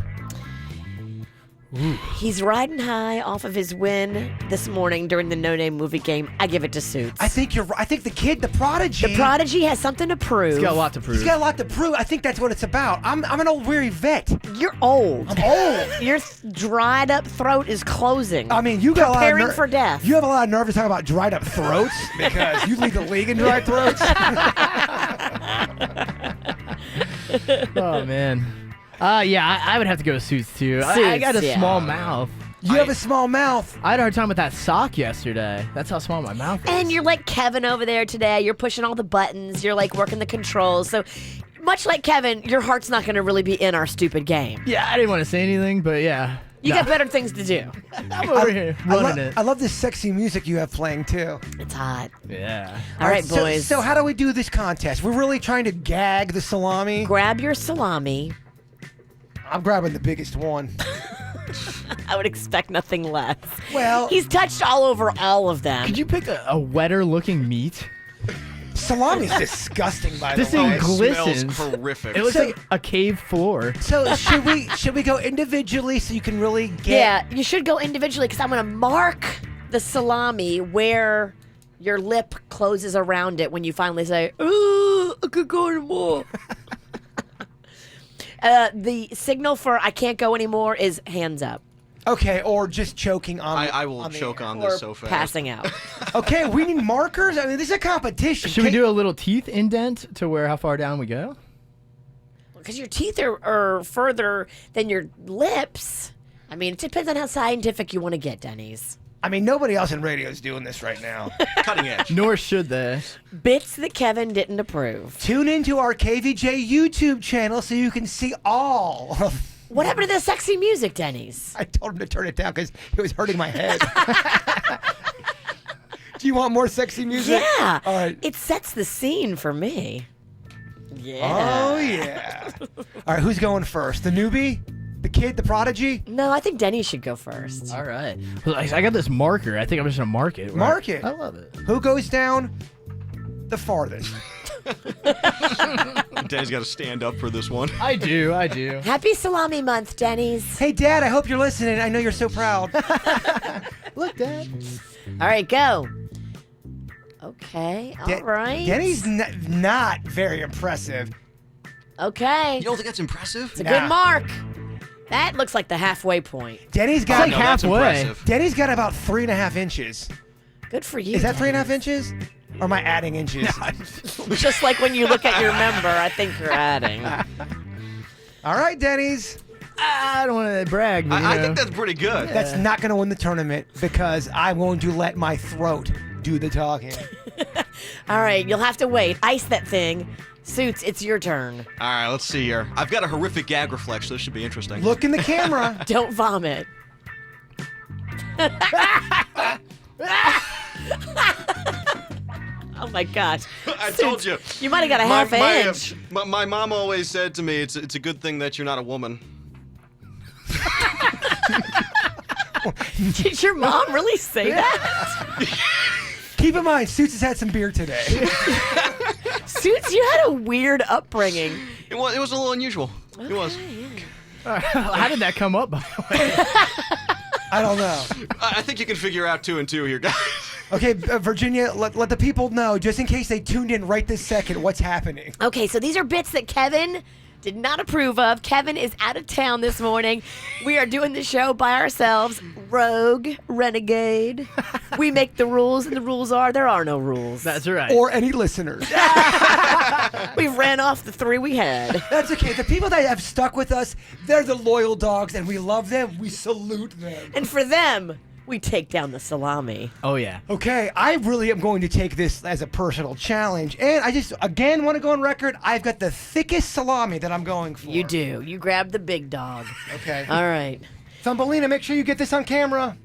Ooh. He's riding high off of his win this morning during the No Name movie game. I give it to Suits. I think you're right. I think the kid, the prodigy. The prodigy has something to prove. He's got a lot to prove. He's got a lot to prove. I think that's what it's about. I'm an old weary vet. You're old. I'm old. Your dried up throat is closing. I mean, you got preparing a lot of for death. You have a lot of nerve to talk about dried up throats because you lead the league in dried throats. Oh man. Yeah, I would have to go with Suits too. I got a small mouth. You have a small mouth. I had a hard time with that sock yesterday. That's how small my mouth is. And you're like Kevin over there today. You're pushing all the buttons. You're like working the controls. So much like Kevin, your heart's not going to really be in our stupid game. Yeah, I didn't want to say anything, but yeah. You got better things to do. I'm over here running it. I love this sexy music you have playing too. It's hot. Yeah. All right, boys. So how do we do this contest? We're really trying to gag the salami. Grab your salami. I'm grabbing the biggest one. I would expect nothing less. Well, he's touched all over all of them. Could you pick a wetter looking meat? Salami's disgusting, by this the way. This thing glistens. It smells horrific. It looks like a cave floor. So should we go individually so you can really get? Yeah, you should go individually because I'm going to mark the salami where your lip closes around it when you finally say, "Ooh, I could go anymore." The signal for I can't go anymore is hands up. Okay, or just choking on. I will choke on this so fast. Passing out. Okay, we need markers. I mean, this is a competition. Should we do a little teeth indent to where how far down we go? Because your teeth are further than your lips. I mean, it depends on how scientific you want to get, Denny's. I mean, nobody else in radio is doing this right now. Cutting edge. Nor should they. Bits that Kevin didn't approve. Tune into our KVJ YouTube channel so you can see all of... What happened to the sexy music, Denny's? I told him to turn it down because it was hurting my head. Do you want more sexy music? Yeah. All right. It sets the scene for me. Yeah. Oh, yeah. All right, who's going first? The newbie? The kid? The prodigy? No, I think Denny should go first. All right. Well, I got this marker. I think I'm just going to mark it. Mark it. I love it. Who goes down the farthest? Denny's got to stand up for this one. I do. Happy Salami Month, Denny's. Hey, Dad, I hope you're listening. I know you're so proud. Look, Dad. All right, go. Okay, all right. Denny's not very impressive. Okay. You don't think that's impressive? It's a good mark. That looks like the halfway point. Denny's got like halfway. Denny's got about 3.5 inches. Good for you. Is that 3.5 inches? Or am I adding inches? Just like when you look at your member, I think you're adding. All right, Denny's. I don't want to brag, but I think that's pretty good. That's not going to win the tournament because I'm going to let my throat do the talking. All right, you'll have to wait. Ice that thing. Suits, it's your turn. All right, let's see here. I've got a horrific gag reflex, so this should be interesting. Look in the camera. Don't vomit. Oh my gosh! I told you. You might have got a half inch. My mom always said to me, "It's a good thing that you're not a woman." Did your mom really say that? Keep in mind, Suits has had some beer today. Suits, you had a weird upbringing. It was a little unusual. It was. How did that come up, by the way? I don't know. I think you can figure out 2 and 2 here, guys. Okay, Virginia, let the people know, just in case they tuned in right this second, what's happening. Okay, so these are bits that Kevin did not approve of. Kevin is out of town this morning. We are doing the show by ourselves. Rogue, renegade. We make the rules, and the rules are there are no rules. That's right. Or any listeners. We ran off the 3 we had. That's okay. The people that have stuck with us, they're the loyal dogs, and we love them. We salute them. And for them, we take down the salami. Oh, yeah. Okay, I really am going to take this as a personal challenge. And I just, again, want to go on record. I've got the thickest salami that I'm going for. You do. You grabbed the big dog. Okay. All right. Thumbelina, make sure you get this on camera.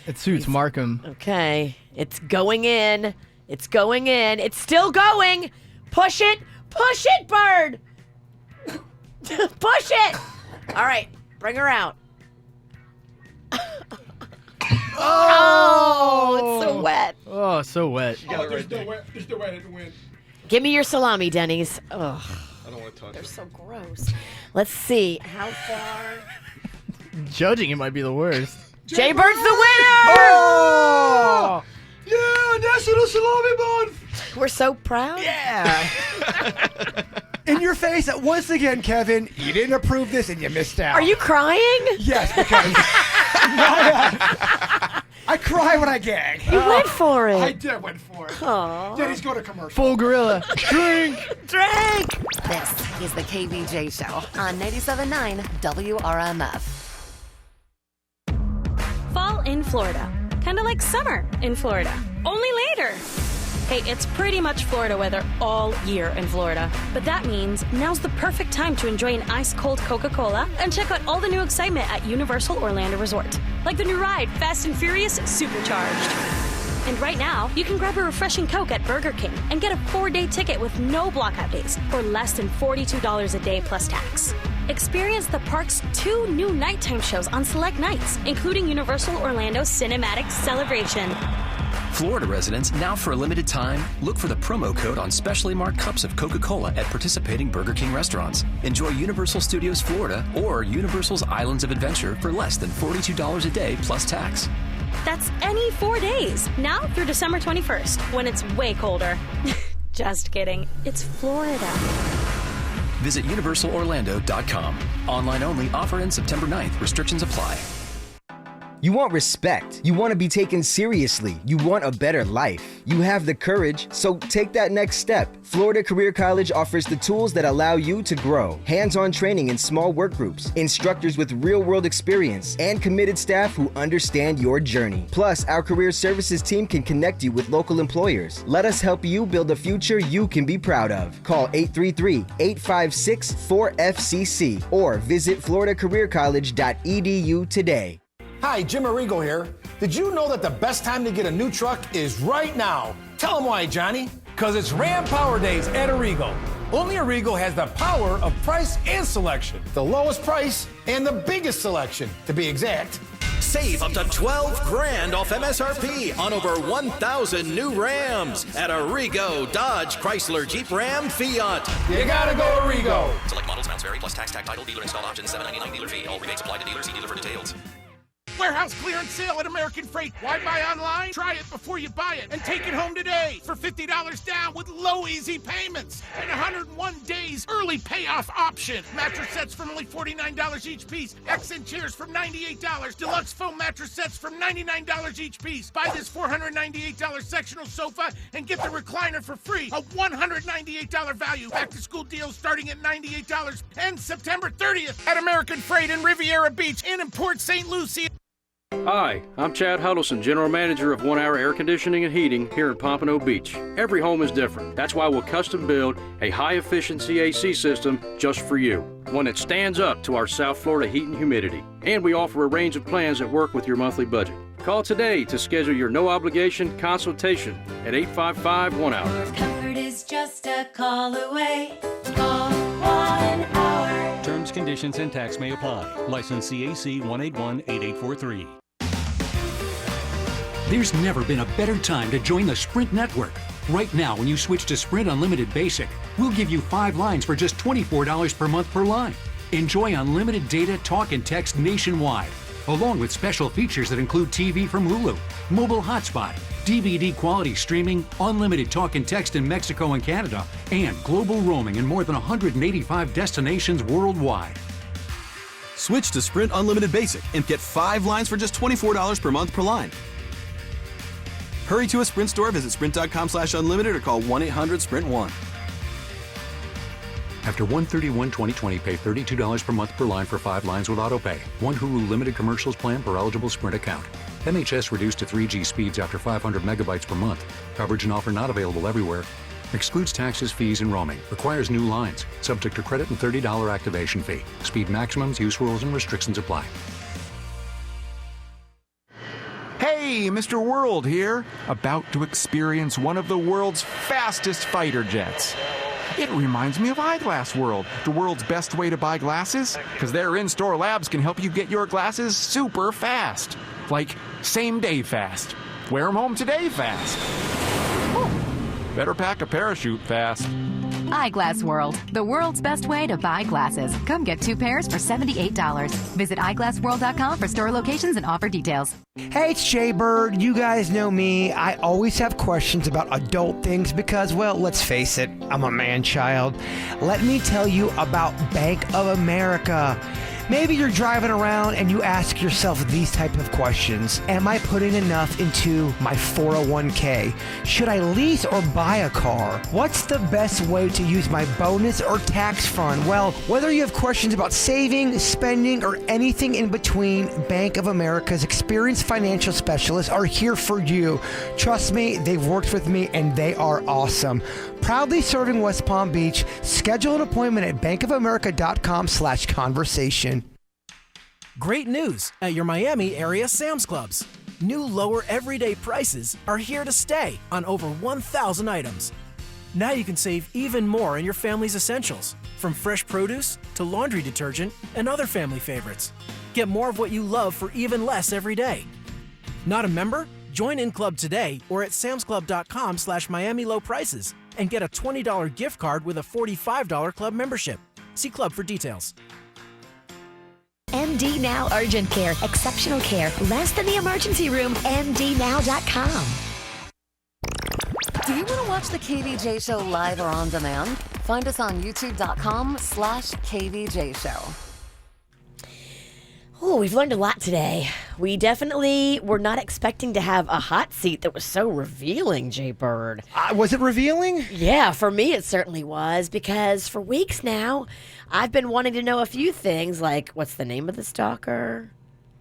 It suits Markham. Okay. It's going in. It's going in. It's still going. Push it. Push it, Bird. Push it. All right. Bring her out. Oh, it's so wet. Oh, so wet. There's no way to win. Give me your salami, Denny's. Ugh. I don't want to touch They're it. so gross. Let's see. How far? Judging it might be the worst. Jaybird's the winner! Oh! Yeah, National Salami Month! We're so proud. Yeah. In your face, once again, Kevin, you didn't approve this and you missed out. Are you crying? Yes, because I cry when I gag. You went for it. I did went for it. Aww. Denny's go to commercial. Full gorilla. Drink. Drink. This is the KVJ Show on 97.9 WRMF. Fall in Florida. Kind of like summer in Florida. Only later. Hey, it's pretty much Florida weather all year in Florida. But that means now's the perfect time to enjoy an ice-cold Coca-Cola and check out all the new excitement at Universal Orlando Resort. Like the new ride, Fast and Furious Supercharged. And right now, you can grab a refreshing Coke at Burger King and get a 4-day ticket with no blockout days for less than $42 a day plus tax. Experience the park's 2 new nighttime shows on select nights, including Universal Orlando Cinematic Celebration. Florida residents, now for a limited time, look for the promo code on specially marked cups of Coca-Cola at participating Burger King restaurants. Enjoy Universal Studios Florida or Universal's Islands of Adventure for less than $42 a day plus tax. That's any 4 days, now through December 21st, when it's way colder. Just kidding. It's Florida. Visit UniversalOrlando.com. Online only. Offer ends September 9th. Restrictions apply. You want respect. You want to be taken seriously. You want a better life. You have the courage, so take that next step. Florida Career College offers the tools that allow you to grow. Hands-on training in small work groups, instructors with real-world experience, and committed staff who understand your journey. Plus, our career services team can connect you with local employers. Let us help you build a future you can be proud of. Call 833-856-4FCC or visit floridacareercollege.edu today. Hi, Jim Arrigo here. Did you know that the best time to get a new truck is right now? Tell them why, Johnny. Because it's Ram Power Days at Arrigo. Only Arrigo has the power of price and selection. The lowest price and the biggest selection, to be exact. Save up to 12 grand off MSRP on over 1,000 new Rams at Arrigo, Dodge, Chrysler, Jeep, Ram, Fiat. You gotta go Arrigo. Select models, amounts vary, plus tax, title, dealer install options, $7.99 dealer fee. All rebates apply to dealers. See dealer for details. Warehouse clearance sale at American Freight. Why buy online? Try it before you buy it and take it home today for $50 down with low easy payments and 101 days early payoff option. Mattress sets from only $49 each piece. Accent chairs from $98. Deluxe foam mattress sets from $99 each piece. Buy this $498 sectional sofa and get the recliner for free. A $198 value. Back to school deals starting at $98 and September 30th at American Freight in Riviera Beach and in Port St. Lucie. Hi, I'm Chad Huddleston, General Manager of 1 Hour Air Conditioning and Heating here in Pompano Beach. Every home is different. That's why we'll custom build a high-efficiency AC system just for you. One that stands up to our South Florida heat and humidity. And we offer a range of plans that work with your monthly budget. Call today to schedule your no-obligation consultation at 855-1-HOUR. Comfort is just a call away. Call 1 Hour. Terms, conditions, and tax may apply. License CAC 1818843. There's never been a better time to join the Sprint network. Right now, when you switch to Sprint Unlimited Basic, we'll give you 5 lines for just $24 per month per line. Enjoy unlimited data, talk, and text nationwide, along with special features that include TV from Hulu, mobile hotspot, DVD quality streaming, unlimited talk and text in Mexico and Canada, and global roaming in more than 185 destinations worldwide. Switch to Sprint Unlimited Basic and get 5 lines for just $24 per month per line. Hurry to a Sprint store, visit sprint.com/unlimited or call 1-800-SPRINT1. After 1/31/2020, pay $32 per month per line for 5 lines with autopay. 1 Hulu limited commercials plan per eligible Sprint account. MHS reduced to 3G speeds after 500 megabytes per month. Coverage and offer not available everywhere. Excludes taxes, fees, and roaming. Requires new lines. Subject to credit and $30 activation fee. Speed maximums, use rules, and restrictions apply. Hey, Mr. World here. About to experience one of the world's fastest fighter jets. It reminds me of Eyeglass World, the world's best way to buy glasses, because their in-store labs can help you get your glasses super fast. Like same-day fast. Wear them home today fast. Whew. Better pack a parachute fast. Eyeglass World, the world's best way to buy glasses. Come get 2 pairs for $78. Visit eyeglassworld.com for store locations and offer details. Hey, it's Jaybird. You guys know me. I always have questions about adult things because, well, let's face it, I'm a man-child. Let me tell you about Bank of America. Maybe you're driving around and you ask yourself these type of questions. Am I putting enough into my 401k? Should I lease or buy a car? What's the best way to use my bonus or tax fund? Well, whether you have questions about saving, spending, or anything in between, Bank of America's experienced financial specialists are here for you. Trust me, they've worked with me and they are awesome. Proudly serving West Palm Beach. Schedule an appointment at bankofamerica.com/conversation. Great news at your Miami area Sam's Clubs. New lower everyday prices are here to stay on over 1,000 items. Now you can save even more in your family's essentials, from fresh produce to laundry detergent and other family favorites. Get more of what you love for even less every day. Not a member? Join in club today or at samsclub.com/Miami low prices and get a $20 gift card with a $45 club membership. See club for details. MD Now Urgent Care. Exceptional care. Less than the emergency room. MDNow.com. Do you want to watch the KVJ Show live or on demand? Find us on youtube.com/KVJ Show. Oh, we've learned a lot today. we definitely were not expecting to have a hot seat that was so revealing, Jaybird. Was it revealing? Yeah, for me it certainly was, because for weeks now, I've been wanting to know a few things, like what's the name of the stalker?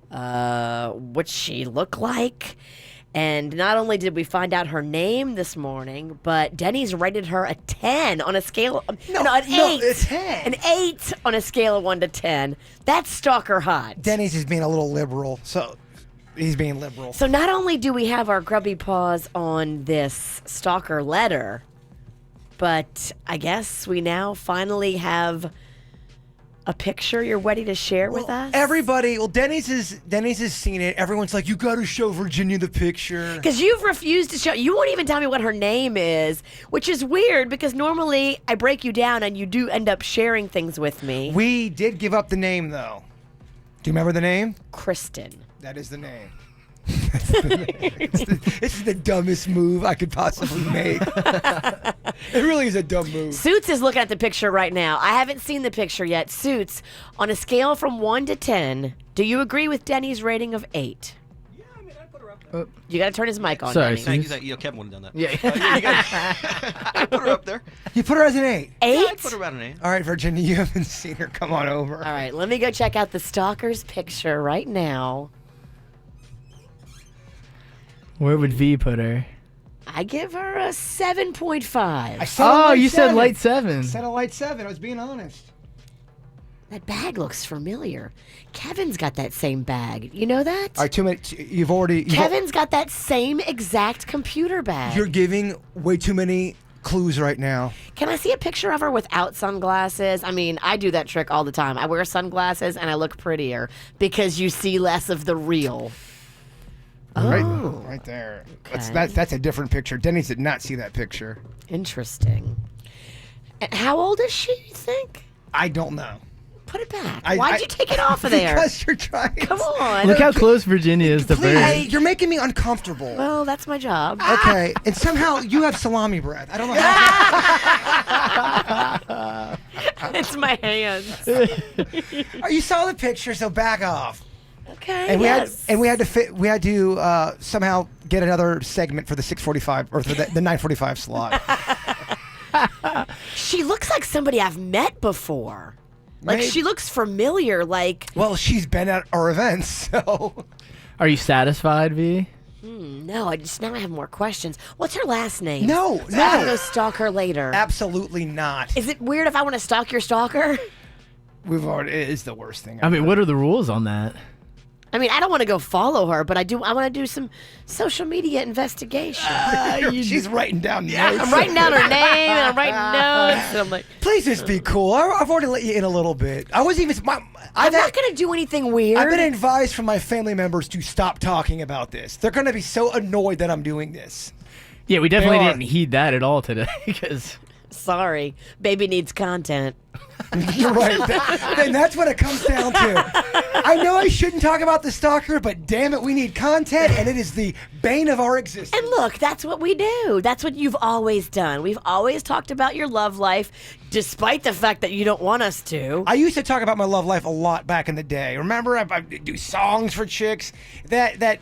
What's she look like? And not only did we find out her name this morning, but Denny's rated her a 10 on a scale of, an 8. A 10. An 8 on a scale of 1 to 10. That's stalker hot. Denny's is being a little liberal, so he's being liberal. So not only do we have our grubby paws on this stalker letter, but I guess we now finally have a picture you're ready to share with us? Everybody, Denny's has seen it. Everyone's like, you got to show Virginia the picture. Because you've refused to show. You won't even tell me what her name is, which is weird because normally I break you down and you do end up sharing things with me. We did give up the name, though. Do you remember the name? Kristen. That is the name. It's the dumbest move I could possibly make. It really is a dumb move. Suits is looking at the picture right now. I haven't seen the picture yet. Suits, on a scale from 1 to 10, do you agree with Denny's rating of 8? Yeah, I mean, I'd put her up there. You got to turn his mic on, Sorry, Denny. Thank you. Kevin would have done that. Yeah. I put her up there. You put her as an 8? 8? Yeah, I'd put her about an 8. All right, Virginia, you haven't seen her. Come on over. All right, let me go check out the stalker's picture right now. Where would V put her? I give her a 7.5. Oh, you said light 7. I said a light 7. I was being honest. That bag looks familiar. Kevin's got that same bag. You know that? All right, 2 minutes. Kevin's got that same exact computer bag. You're giving way too many clues right now. Can I see a picture of her without sunglasses? I mean, I do that trick all the time. I wear sunglasses and I look prettier because you see less of the real. Right there. Okay. That's a different picture. Denny did not see that picture. Interesting. And how old is she, you think? I don't know. Put it back. Why'd you take it off of there? Because you're trying. Come on. Look how close Virginia is to Burt. Hey, you're making me uncomfortable. Well, that's my job. Okay, and somehow you have salami breath. I don't know how. It's my hands. You saw the picture, so back off. Okay. And yes. we had to somehow get another segment for the 6:45 or for the 9:45 slot. She looks like somebody I've met before. Like, Maybe. she looks familiar, like... Well, she's been at our events, so... Are you satisfied, V? No, now I have more questions. What's her last name? No. I can go stalk her later. Absolutely not. Is it weird if I want to stalk your stalker? It is the worst thing I mean, what are the rules on that? I mean, I don't want to go follow her, but I want to do some social media investigation. She's writing down notes. I'm writing down her name, and I'm writing notes, and I'm like... Please just be cool. I've already let you in a little bit. I wasn't even... I'm not going to do anything weird. I've been advised from my family members to stop talking about this. They're going to be so annoyed that I'm doing this. Yeah, we definitely didn't heed that at all today, because... Sorry, baby needs content. You're right. And that's what it comes down to. I know I shouldn't talk about the stalker, but damn it, we need content, and it is the bane of our existence. And look, that's what we do. That's what you've always done. We've always talked about your love life, despite the fact that you don't want us to. I used to talk about my love life a lot back in the day. Remember, I do songs for chicks. That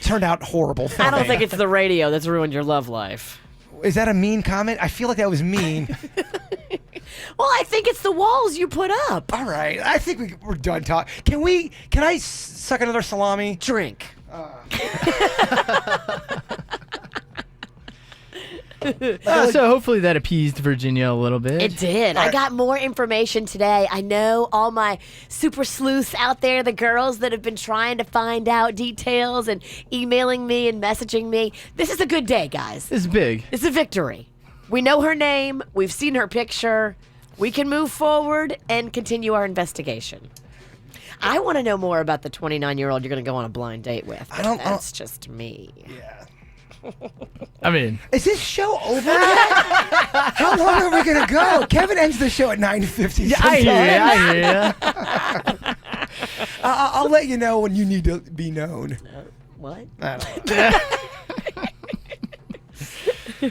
turned out horrible for I don't me. think it's the radio that's ruined your love life. Is that a mean comment? I feel like that was mean. Well, I think it's the walls you put up. All right. I think we're done talking. Can I suck another salami? Drink. So hopefully that appeased Virginia a little bit. It did. I got more information today. I know all my super sleuths out there, the girls that have been trying to find out details and emailing me and messaging me. This is a good day, guys. It's big. It's a victory. We know her name. We've seen her picture. We can move forward and continue our investigation. I want to know more about the 29-year-old you're going to go on a blind date with. That's just me. Yeah. I mean, is this show over yet? How long are we gonna go? Kevin ends the show at 9:50. Yeah, I hear you. I'll let you know when you need to be known. What? I don't know.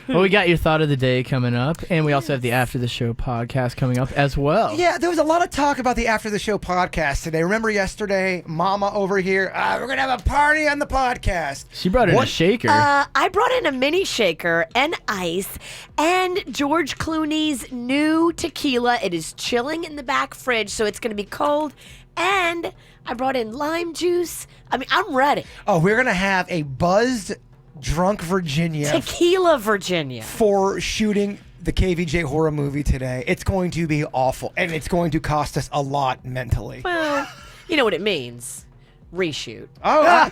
Well, we got your thought of the day coming up, and we also have the After the Show podcast coming up as well. Yeah, there was a lot of talk about the After the Show podcast today. Remember yesterday, Mama over here, we're going to have a party on the podcast. She brought in a shaker. I brought in a mini shaker and ice and George Clooney's new tequila. It is chilling in the back fridge, so it's going to be cold. And I brought in lime juice. I mean, I'm ready. Oh, we're going to have a buzzed, drunk Virginia. Tequila Virginia. For shooting the KVJ horror movie today. It's going to be awful, and it's going to cost us a lot mentally. Well, you know what it means. Reshoot. Oh,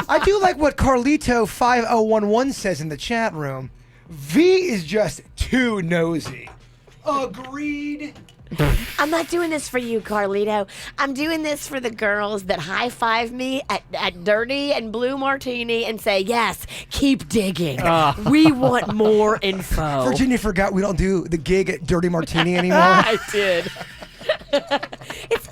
I do like what Carlito5011 says in the chat room. V is just too nosy. Agreed. I'm not doing this for you, Carlito. I'm doing this for the girls that high-five me at Dirty and Blue Martini and say, yes, keep digging. We want more info. Virginia forgot we don't do the gig at Dirty Martini anymore. I did.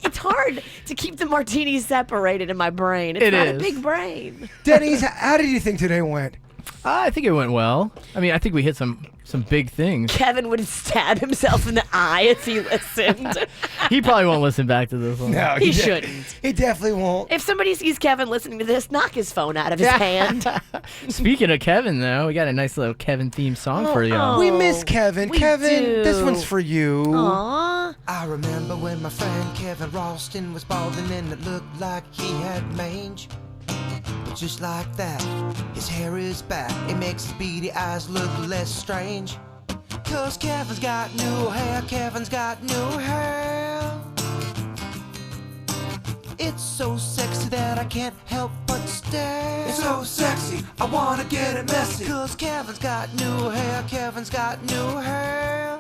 It's hard to keep the martinis separated in my brain. It's not a big brain. Denny's, how did you think today went? I think it went well. I mean, I think we hit some big things. Kevin would stab himself in the eye if he listened. He probably won't listen back to this one. No, he shouldn't. He definitely won't. If somebody sees Kevin listening to this, knock his phone out of his hand. Speaking of Kevin, though, we got a nice little Kevin themed song for y'all. We miss Kevin. We Kevin, do. this one's for you. Aww. I remember when my friend Kevin Ralston was balding and it looked like he had mange. But just like that, his hair is back. It makes his beady eyes look less strange. 'Cause Kevin's got new hair, Kevin's got new hair. It's so sexy that I can't help but stare. It's so sexy, I wanna get it messy. 'Cause Kevin's got new hair, Kevin's got new hair.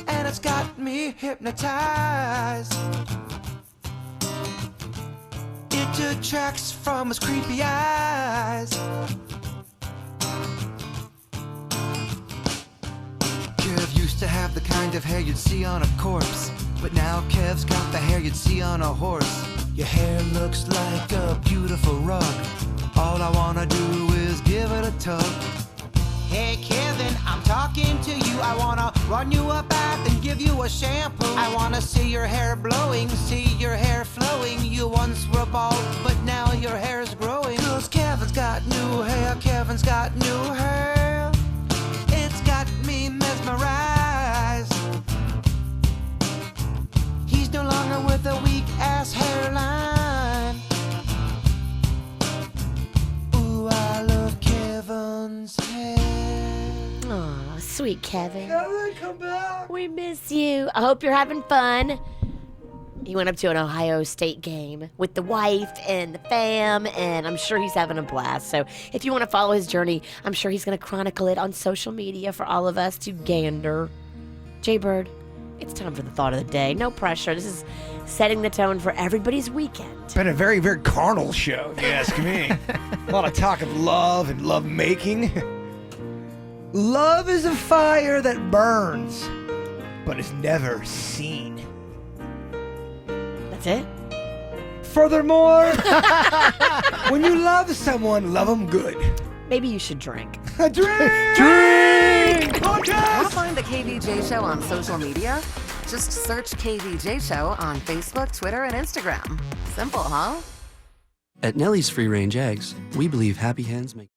And it's got me hypnotized. It detracts from his creepy eyes. Kev used to have the kind of hair you'd see on a corpse, but now Kev's got the hair you'd see on a horse. Your hair looks like a beautiful rug. All I wanna do is give it a tug. Hey Kevin, I'm talking to you. I wanna run you a bath and give you a shampoo. I wanna see your hair blowing, see your hair flowing. You once were bald, but now your hair's growing. 'Cause Kevin's got new hair, Kevin's got new hair. It's got me mesmerized. He's no longer with a weak ass hairline. Ooh, I love Kevin's hair. Aw, sweet Kevin. Kevin, come back. We miss you. I hope you're having fun. He went up to an Ohio State game with the wife and the fam, and I'm sure he's having a blast. So if you want to follow his journey, I'm sure he's going to chronicle it on social media for all of us to gander. Jaybird, it's time for the thought of the day. No pressure. This is setting the tone for everybody's weekend. It's been a very, very carnal show, if you ask me. A lot of talk of love and love making. Love is a fire that burns, but is never seen. That's it? Furthermore, when you love someone, love them good. Maybe you should drink. Drink! Want to find the KVJ Show on social media? Just search KVJ Show on Facebook, Twitter, and Instagram. Simple, huh? At Nellie's Free Range Eggs, we believe happy hens make